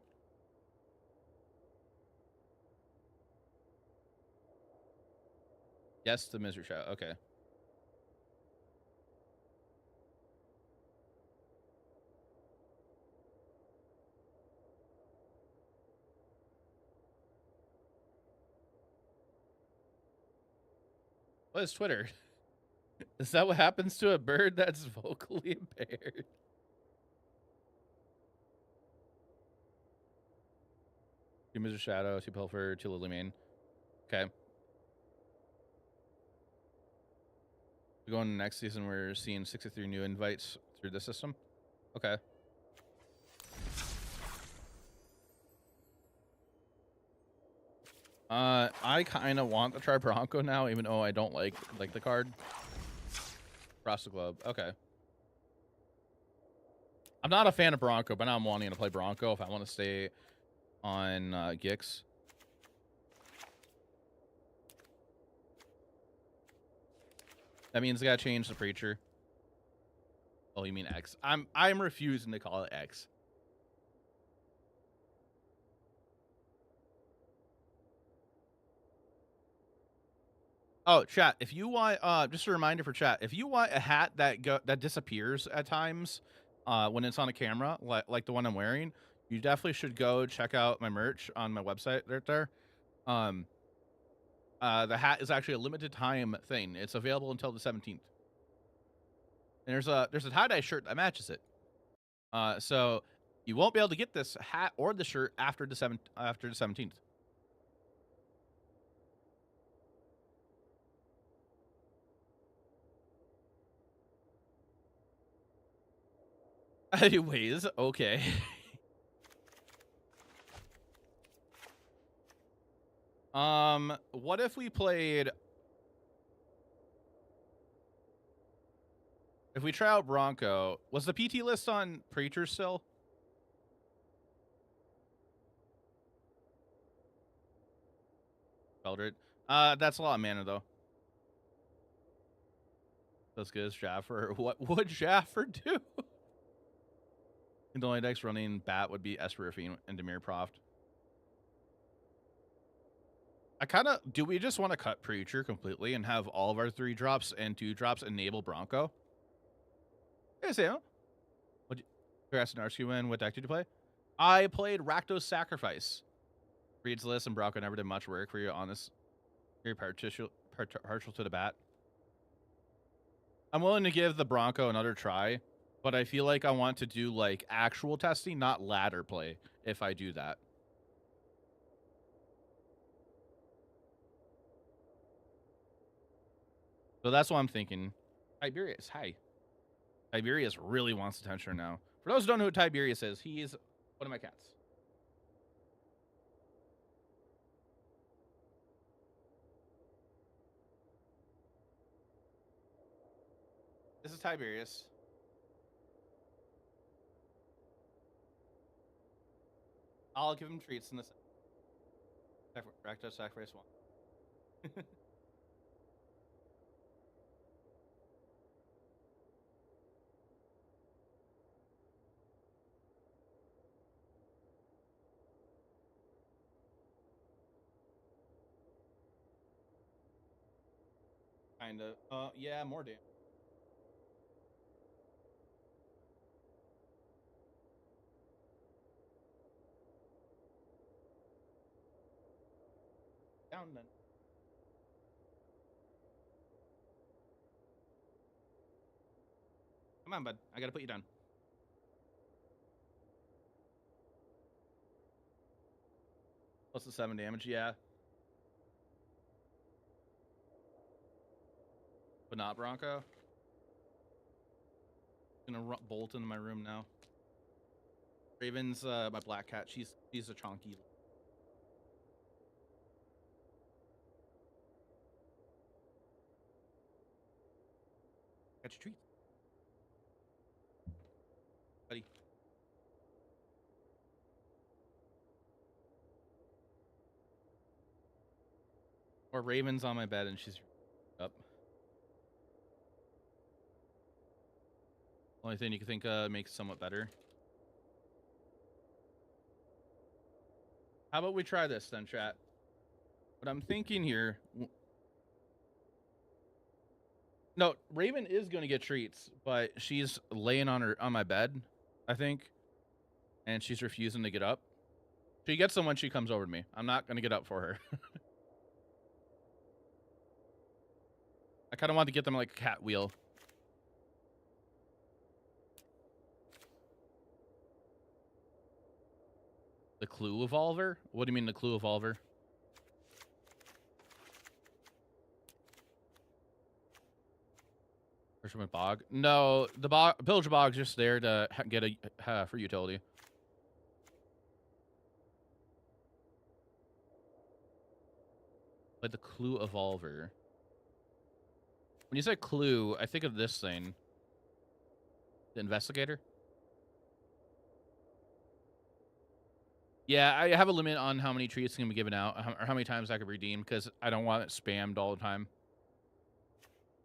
Yes, the Misery Shadow. Okay. What is Twitter? Is that what happens to a bird that's vocally impaired? Two Misery Shadow, 2 Pilfer, 2 Lily Mane. Okay. We're going to next season, we're seeing 63 new invites through the system. Okay. I kind of want to try Bronco now, even though I don't like the card. Across the globe. Okay. I'm not a fan of Bronco, but now I'm wanting to play Bronco if I want to stay on Gix. That means I gotta change the Preacher. Oh, you mean X? I'm refusing to call it X. Oh, chat, if you want, just a reminder for chat, if you want a hat that disappears at times, when it's on a camera, like the one I'm wearing, you definitely should go check out my merch on my website right there. Um, the hat is actually a limited time thing. It's available until the 17th. And there's a tie-dye shirt that matches it. So you won't be able to get this hat or the shirt after the 17th. Anyways, okay. What if we played? If we try out Bronco, was the PT list on Preacher still? Eldred. That's a lot of mana though. That's good as Jaffer. What would Jaffer do? The only decks running Bat would be Esper Fiend and Demir Proft. Do we just want to cut Preacher completely and have all of our 3 drops and 2 drops enable Bronco? Hey, Sam. Congrats on RCQ win. What deck did you play? I played Rakdos Sacrifice. Reads list and Bronco never did much work for you on this. Very partial to the Bat. I'm willing to give the Bronco another try, but I feel like I want to do like actual testing, not ladder play, if I do that. So that's what I'm thinking. Tiberius, hi. Tiberius really wants attention now. For those who don't know who Tiberius is, he is one of my cats. This is Tiberius. I'll give him treats in this. Rakdos Sacrifice 1. Kinda. Yeah, more damage. Down then. Come on, bud. I gotta put you down. Plus the 7 damage, yeah. But not Bronco. Gonna bolt into my room now. Raven's my black cat. She's a chonky. Got your treat, buddy. Or Raven's on my bed and she's up. Only thing you can think makes it somewhat better. How about we try this then, chat? What I'm thinking here. No, Raven is going to get treats, but she's laying on my bed, I think, and she's refusing to get up. She gets them when she comes over to me. I'm not going to get up for her. I kind of want to get them like a cat wheel. The Clue Evolver? What do you mean the Clue Evolver? Fisherman Bog? No, the Pillage Bog's just there to get a for utility. Like the Clue Evolver. When you say Clue, I think of this thing. The Investigator? Yeah, I have a limit on how many treats can be given out, or how many times I can redeem, because I don't want it spammed all the time.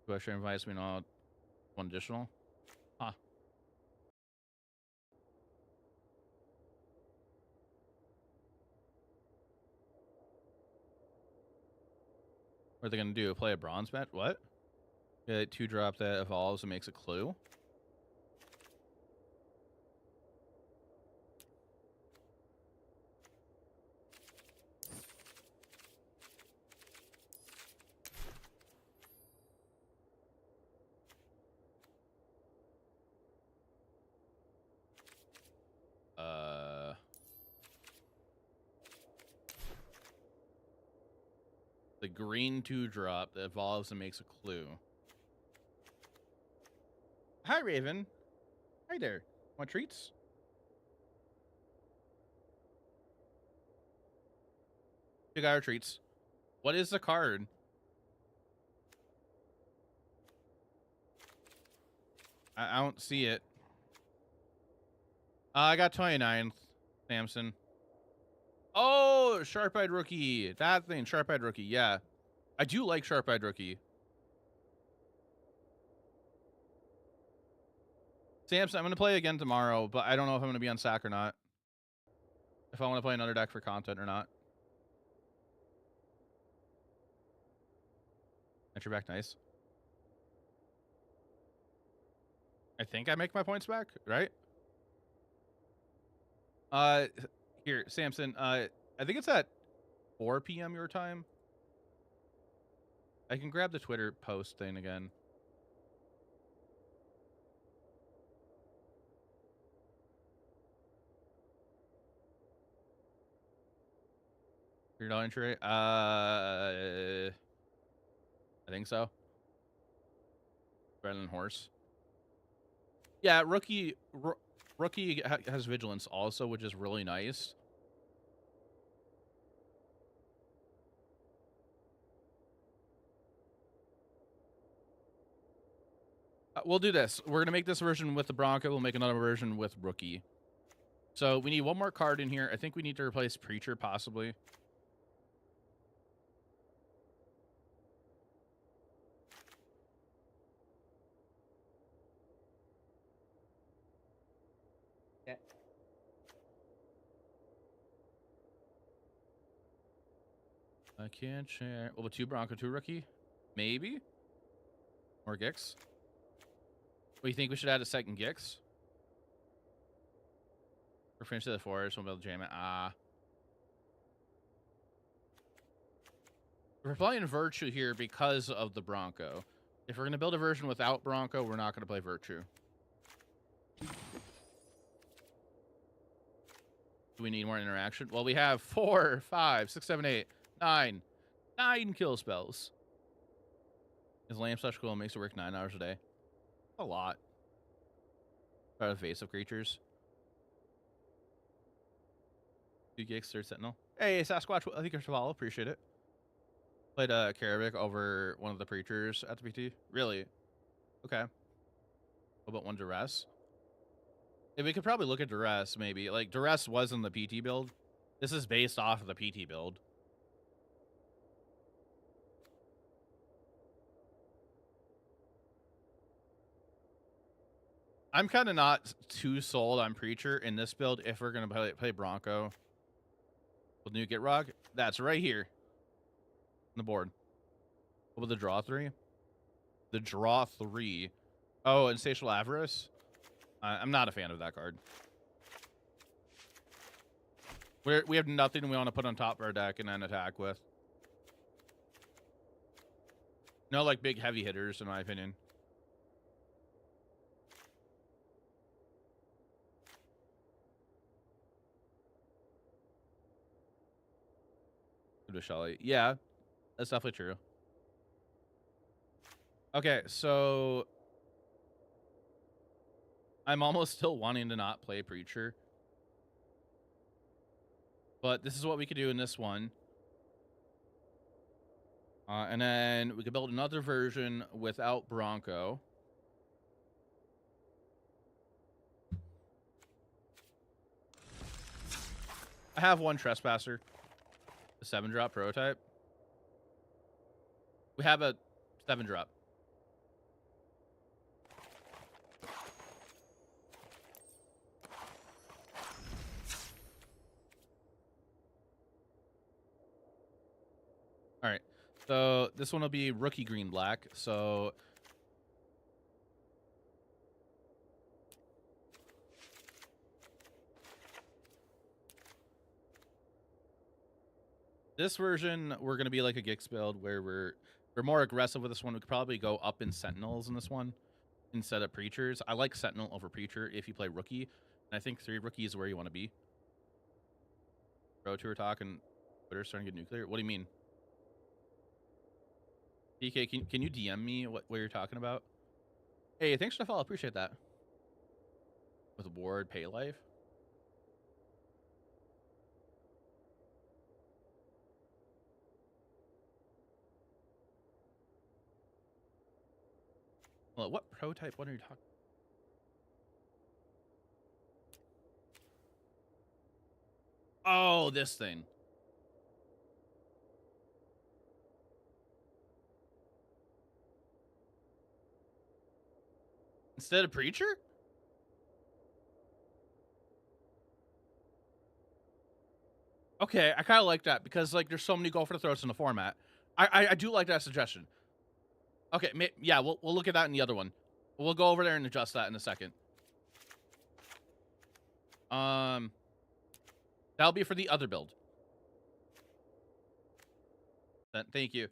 Question invites me on one additional. Huh. What are they gonna do? Play a bronze match? What? Yeah, 2-drop that evolves and makes a clue. The green 2-drop that evolves and makes a clue. Hi, Raven. Hi there. Want treats? You got our treats. What is the card? I don't see it. I got 29th, Samson. Oh, Sharp-Eyed Rookie. That thing, Sharp-Eyed Rookie. Yeah. I do like Sharp-Eyed Rookie. Samson, I'm going to play again tomorrow, but I don't know if I'm going to be on SAC or not. If I want to play another deck for content or not. Enter back, nice. I think I make my points back, right? Here, Samson, I think it's at 4 p.m. your time. I can grab the Twitter post thing again. Your dollar entry? I think so. Better than horse. Yeah, rookie has vigilance also, which is really nice. We'll do this. We're gonna make this version with the Bronco. We'll make another version with rookie. So we need one more card in here. I think we need to replace Preacher, possibly. Yeah. I can't share. Well, 2 Bronco, 2 rookie? Maybe? Or Gix? What do you think we should add a second Gix? We're finished to the forest. We'll be able to jam it. We're playing Virtue here because of the Bronco. If we're going to build a version without Bronco, we're not going to play Virtue. Do we need more interaction? Well, we have 4, 5, 6, 7, 8, 9. 9 kill spells. Is Lamb such cool? It makes it work 9 hours a day. A lot. About evasive creatures. 2 gigs, 3rd Sentinel. Hey, Sasquatch, I think you're Chaval. Appreciate it. Played Karabic over one of the preachers at the PT. Really? Okay. What about 1 Duress? Yeah, we could probably look at Duress, maybe. Like, Duress was in the PT build. This is based off of the PT build. I'm kind of not too sold on Preacher in this build if we're going to play Bronco. With new Get Rog. That's right here. On the board. What about the draw 3? The draw 3. Oh, Insatiable Avarice? I'm not a fan of that card. We have nothing we want to put on top of our deck and then attack with. No, like, big heavy hitters, in my opinion. Yeah, that's definitely true. Okay, so I'm almost still wanting to not play Preacher. But this is what we could do in this one. And then we could build another version without Bronco. I have 1 Trespasser. A 7-drop prototype. We have a 7-drop. All right. So this one will be rookie green black. So this version, we're gonna be like a Gix build where we're more aggressive with this one. We could probably go up in Sentinels in this one instead of Preachers. I like Sentinel over Preacher if you play rookie. And I think 3 rookie is where you want to be. Pro Tour talking Twitter's starting to get nuclear. What do you mean? PK, can you DM me what you're talking about? Hey, thanks for the follow. Appreciate that. With Ward Pay Life. Well, what pro type? What are you talking? Oh, this thing. Instead of Preacher? Okay, I kind of like that because like there's so many go for the throats in the format. I do like that suggestion. Okay, yeah, we'll look at that in the other one. We'll go over there and adjust that in a second. That'll be for the other build. Thank you.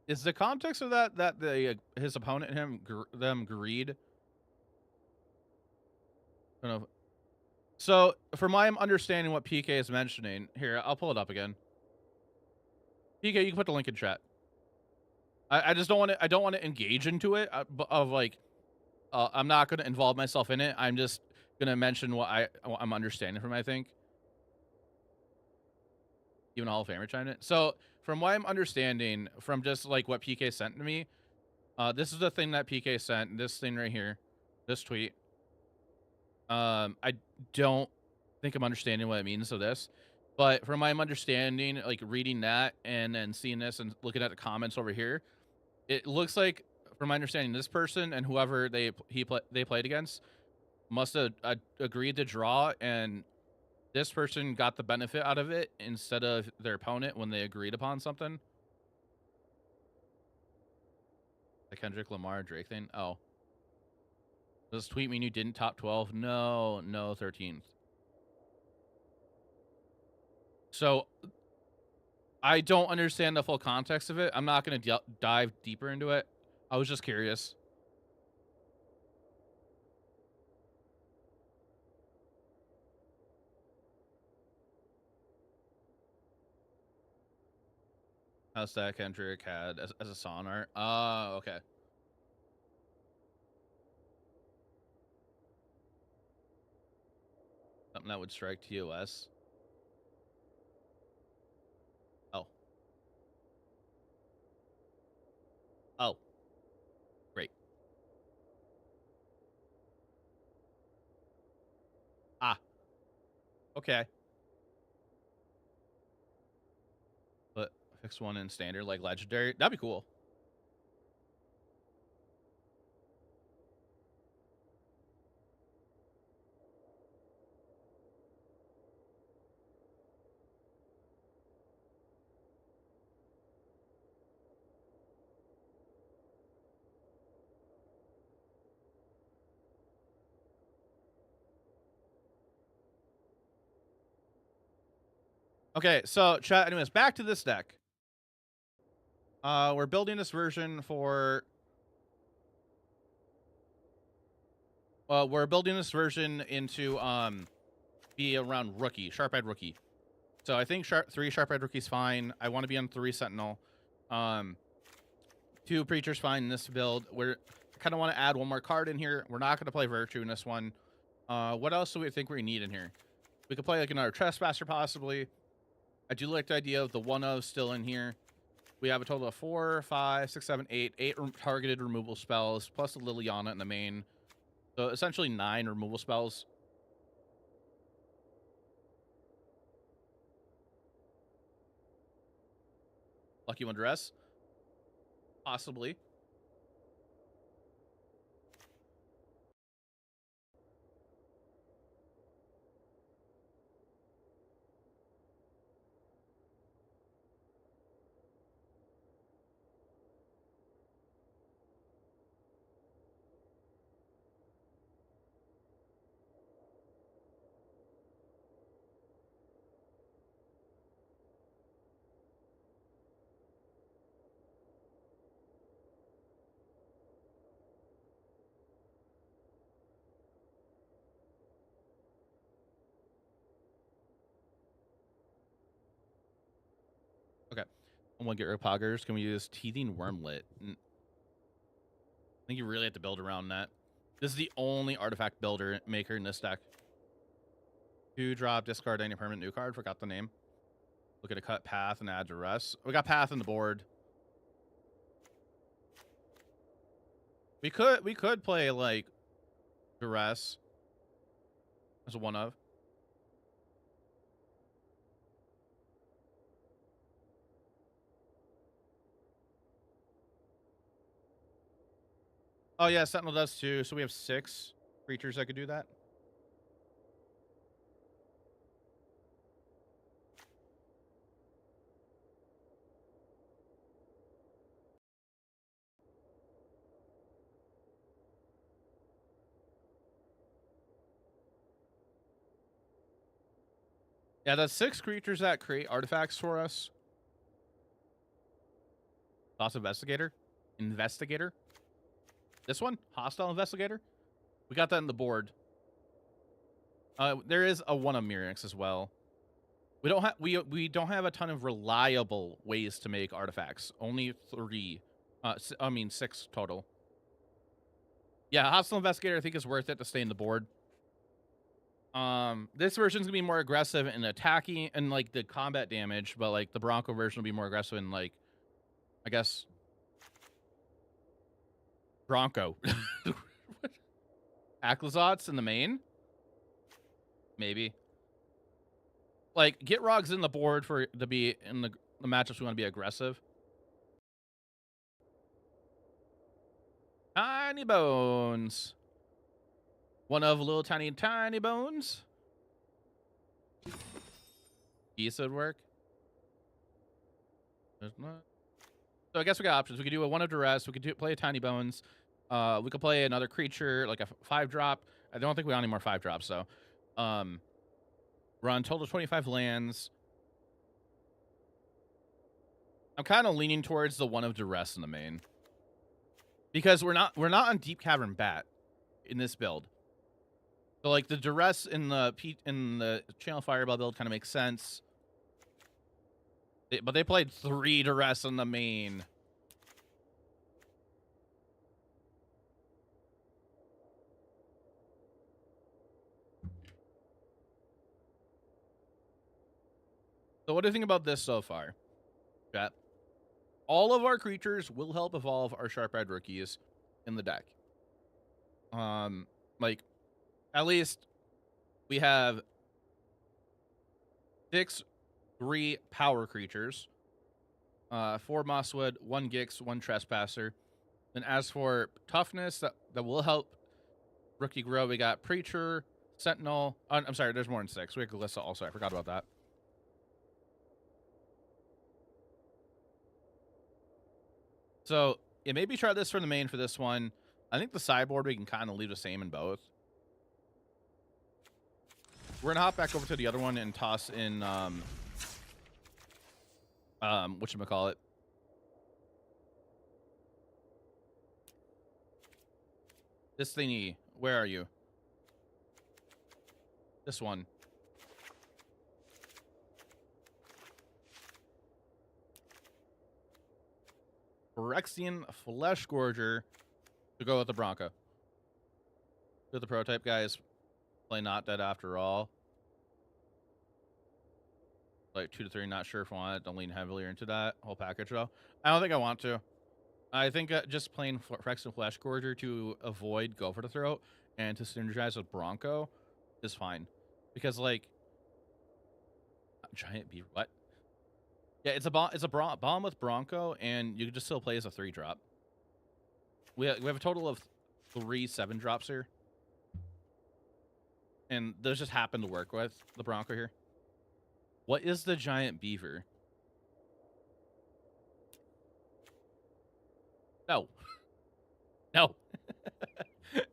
Is the context of that the his opponent them greed? I don't know. So, from my understanding, what PK is mentioning here, I'll pull it up again. PK, you can put the link in chat. I just don't want to. I don't want to engage into it. Of like, I'm not going to involve myself in it. I'm just going to mention what I'm understanding from. I think. Even Hall of Famer chimed in. So, from what I'm understanding, from just like what PK sent to me, this is the thing that PK sent. This thing right here, this tweet. I don't think I'm understanding what it means of this, but from my understanding, like reading that and then seeing this and looking at the comments over here, it looks like, from my understanding, this person and whoever they played against must have agreed to draw, and this person got the benefit out of it instead of their opponent when they agreed upon something. The Kendrick Lamar Drake thing. Oh. Does this tweet mean you didn't top 12? No, 13th. So I don't understand the full context of it. I'm not going to dive deeper into it. I was just curious. How's that Kendrick had as a sonar? Okay. Something that would strike TOS. Oh. Oh. Great. Ah. Okay. But fix one in standard, like legendary. That'd be cool. Okay, so chat. Anyways, back to this deck. We're building this version for. We're building this version into be around rookie, sharp-eyed rookie. So I think 3 sharp-eyed rookie's fine. I want to be on 3 sentinel. 2 Preachers fine in this build. I kind of want to add one more card in here. We're not going to play Virtue in this one. What else do we think we need in here? We could play like another Trespasser possibly. I do like the idea of the 1-of still in here. We have a total of 4, 5, 6, 7, 8. 8 targeted removal spells, plus a Liliana in the main. So essentially 9 removal spells. Lucky One Dress. Possibly. Okay. I want to get rid of Poggers. Can we use Teething Wormlet? I think you really have to build around that. This is the only artifact builder maker in this deck. 2-drop, discard any permanent new card. Forgot the name. Look at a cut path and add duress. We got path on the board. We could play like duress as a 1-of. Oh yeah, Sentinel does too. So we have 6 creatures that could do that. Yeah, that's 6 creatures that create artifacts for us. Lost Investigator. Investigator. This one, Hostile Investigator. We got that in the board. There is a 1-of Mirrex as well. We don't have a ton of reliable ways to make artifacts. Only 3. I mean 6 total. Yeah, Hostile Investigator I think is worth it to stay in the board. This version's gonna be more aggressive in attacking and like the combat damage, but like the Bronco version will be more aggressive in like, I guess, Bronco. Aclazot's in the main? Maybe. Like, get Rogs in the board to be in the matchups we want to be aggressive. Tiny Bones. 1-of little tiny bones. Geese would work. There's not. So I guess we got options. We could do a 1-of duress. We could play a Tiny Bones. We could play another creature, like a 5-drop. I don't think we want any more 5-drops, though. Run total 25 lands. I'm kind of leaning towards the 1-of duress in the main. Because we're not on Deep Cavern Bat in this build. So like the duress in the Channel Fireball build kind of makes sense. But they played 3 duress in the main. So what do you think about this so far, chat? All of our creatures will help evolve our Sharp-Eyed Rookies in the deck. Like, at least we have 6 3 power creatures, 4 Mosswood, 1 Gix, 1 Trespasser. Then as for toughness, that will help Rookie grow, we got Preacher, Sentinel. I'm sorry, there's more than 6. We have Glissa also. I forgot about that. So, yeah, maybe try this for the main for this one. I think the sideboard we can kind of leave the same in both. We're going to hop back over to the other one and toss in, whatchamacallit. This thingy. Where are you? This one. Phyrexian Flesh Gorger to go with the Bronco. With the prototype guys, play Not Dead after all. Like 2 to 3, not sure if I want it to lean heavily into that whole package though. I don't think I want to. I think just playing Phyrexian Flesh Gorger to avoid Go for the Throat and to synergize with Bronco is fine. Because like Giant Beaver, what? Yeah, it's a bomb with Bronco, and you can just still play as a 3-drop. We have a total of 3 7-drops here, and those just happen to work with the Bronco here. What is the Giant Beaver? No. No.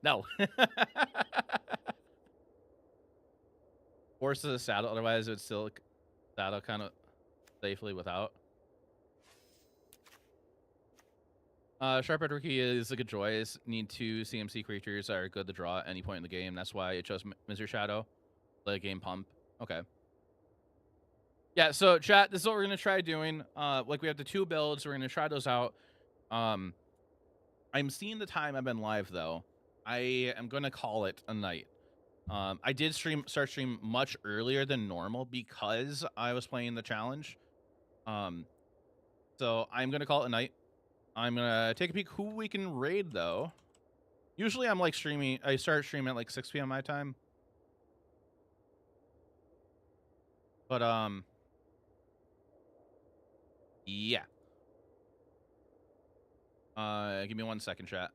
No. Forces a saddle, otherwise it would still saddle kind of safely without. Sharp Rookie is a good choice. Need 2 CMC creatures that are good to draw at any point in the game. That's why it chose Misery Shadow. The game pump. Okay. Yeah, so chat, this is what we're going to try doing. Like we have the 2 builds. We're going to try those out. I'm seeing the time I've been live, though. I am going to call it a night. I did start stream much earlier than normal because I was playing the challenge. So I'm going to call it a night. I'm going to take a peek who we can raid, though. Usually I'm like streaming. I start streaming at like 6 p.m. my time. But, yeah. Give me 1 second, chat.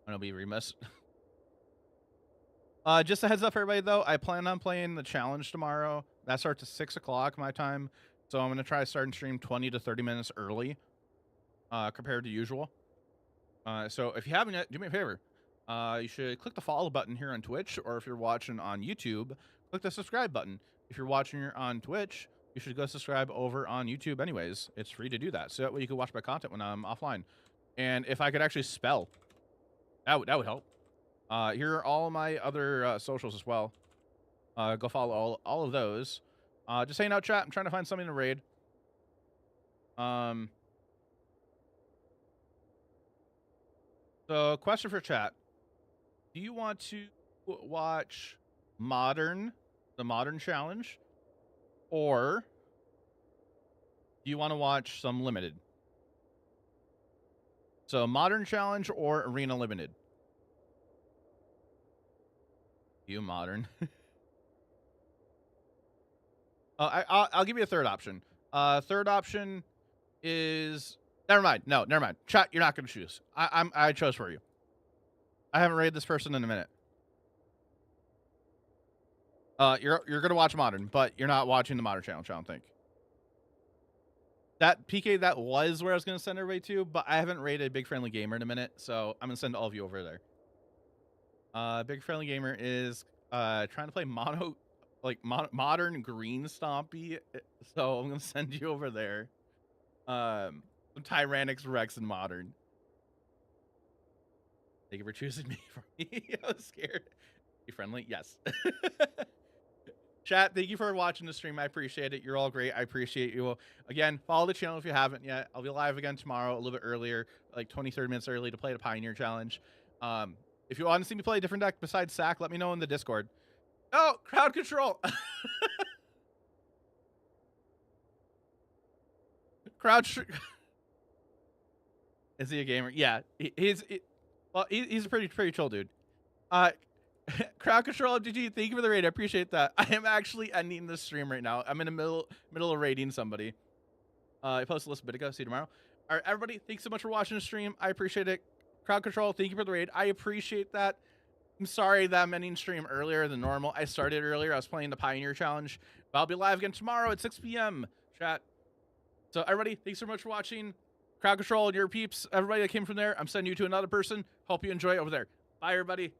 I'm gonna be remiss. Just a heads up for everybody, though. I plan on playing the challenge tomorrow. That starts at 6 o'clock my time. So I'm gonna try starting stream 20 to 30 minutes early, compared to usual. So if you haven't yet, do me a favor. You should click the follow button here on Twitch, or if you're watching on YouTube, click the subscribe button. If you're watching on Twitch, you should go subscribe over on YouTube anyways. It's free to do that. So that way you can watch my content when I'm offline. And if I could actually spell, that would help. Here are all my other socials as well. Go follow all of those. Just hanging out, chat. I'm trying to find something to raid. So question for chat. Do you want to watch the Modern Challenge, or do you want to watch some Limited? So Modern Challenge or Arena Limited? You Modern. I'll give you a third option. Third option is never mind. No, never mind. Chat, you're not going to choose. I chose for you. I haven't raided this person in a minute. You're gonna watch Modern, but you're not watching the Modern Challenge, I don't think. That PK, that was where I was gonna send everybody to, but I haven't raided Big Friendly Gamer in a minute, so I'm gonna send all of you over there. Big Friendly Gamer is trying to play Modern Green Stompy, so I'm gonna send you over there. Some Tyrannix Rex and Modern. Thank you for choosing me for me. I was scared. Be friendly? Yes. Chat, thank you for watching the stream. I appreciate it. You're all great. I appreciate you. Again, follow the channel if you haven't yet. I'll be live again tomorrow, a little bit earlier, like 20, 30 minutes early to play the Pioneer Challenge. If you want to see me play a different deck besides Sack, let me know in the Discord. Oh, crowd control. Is he a gamer? Yeah, he's a pretty chill dude. Crowd control MTG, thank you for the raid. I appreciate that. I am actually ending this stream right now. I'm in the middle of raiding somebody. I posted a list a bit ago. See you tomorrow. All right, everybody, thanks so much for watching the stream. I appreciate it. Crowd control, thank you for the raid. I appreciate that. I'm sorry that I'm ending stream earlier than normal. I started earlier. I was playing the Pioneer Challenge. But I'll be live again tomorrow at 6 p.m. Chat. So everybody, thanks so much for watching. Crowd control and your peeps. Everybody that came from there, I'm sending you to another person. Hope you enjoy it over there. Bye, everybody.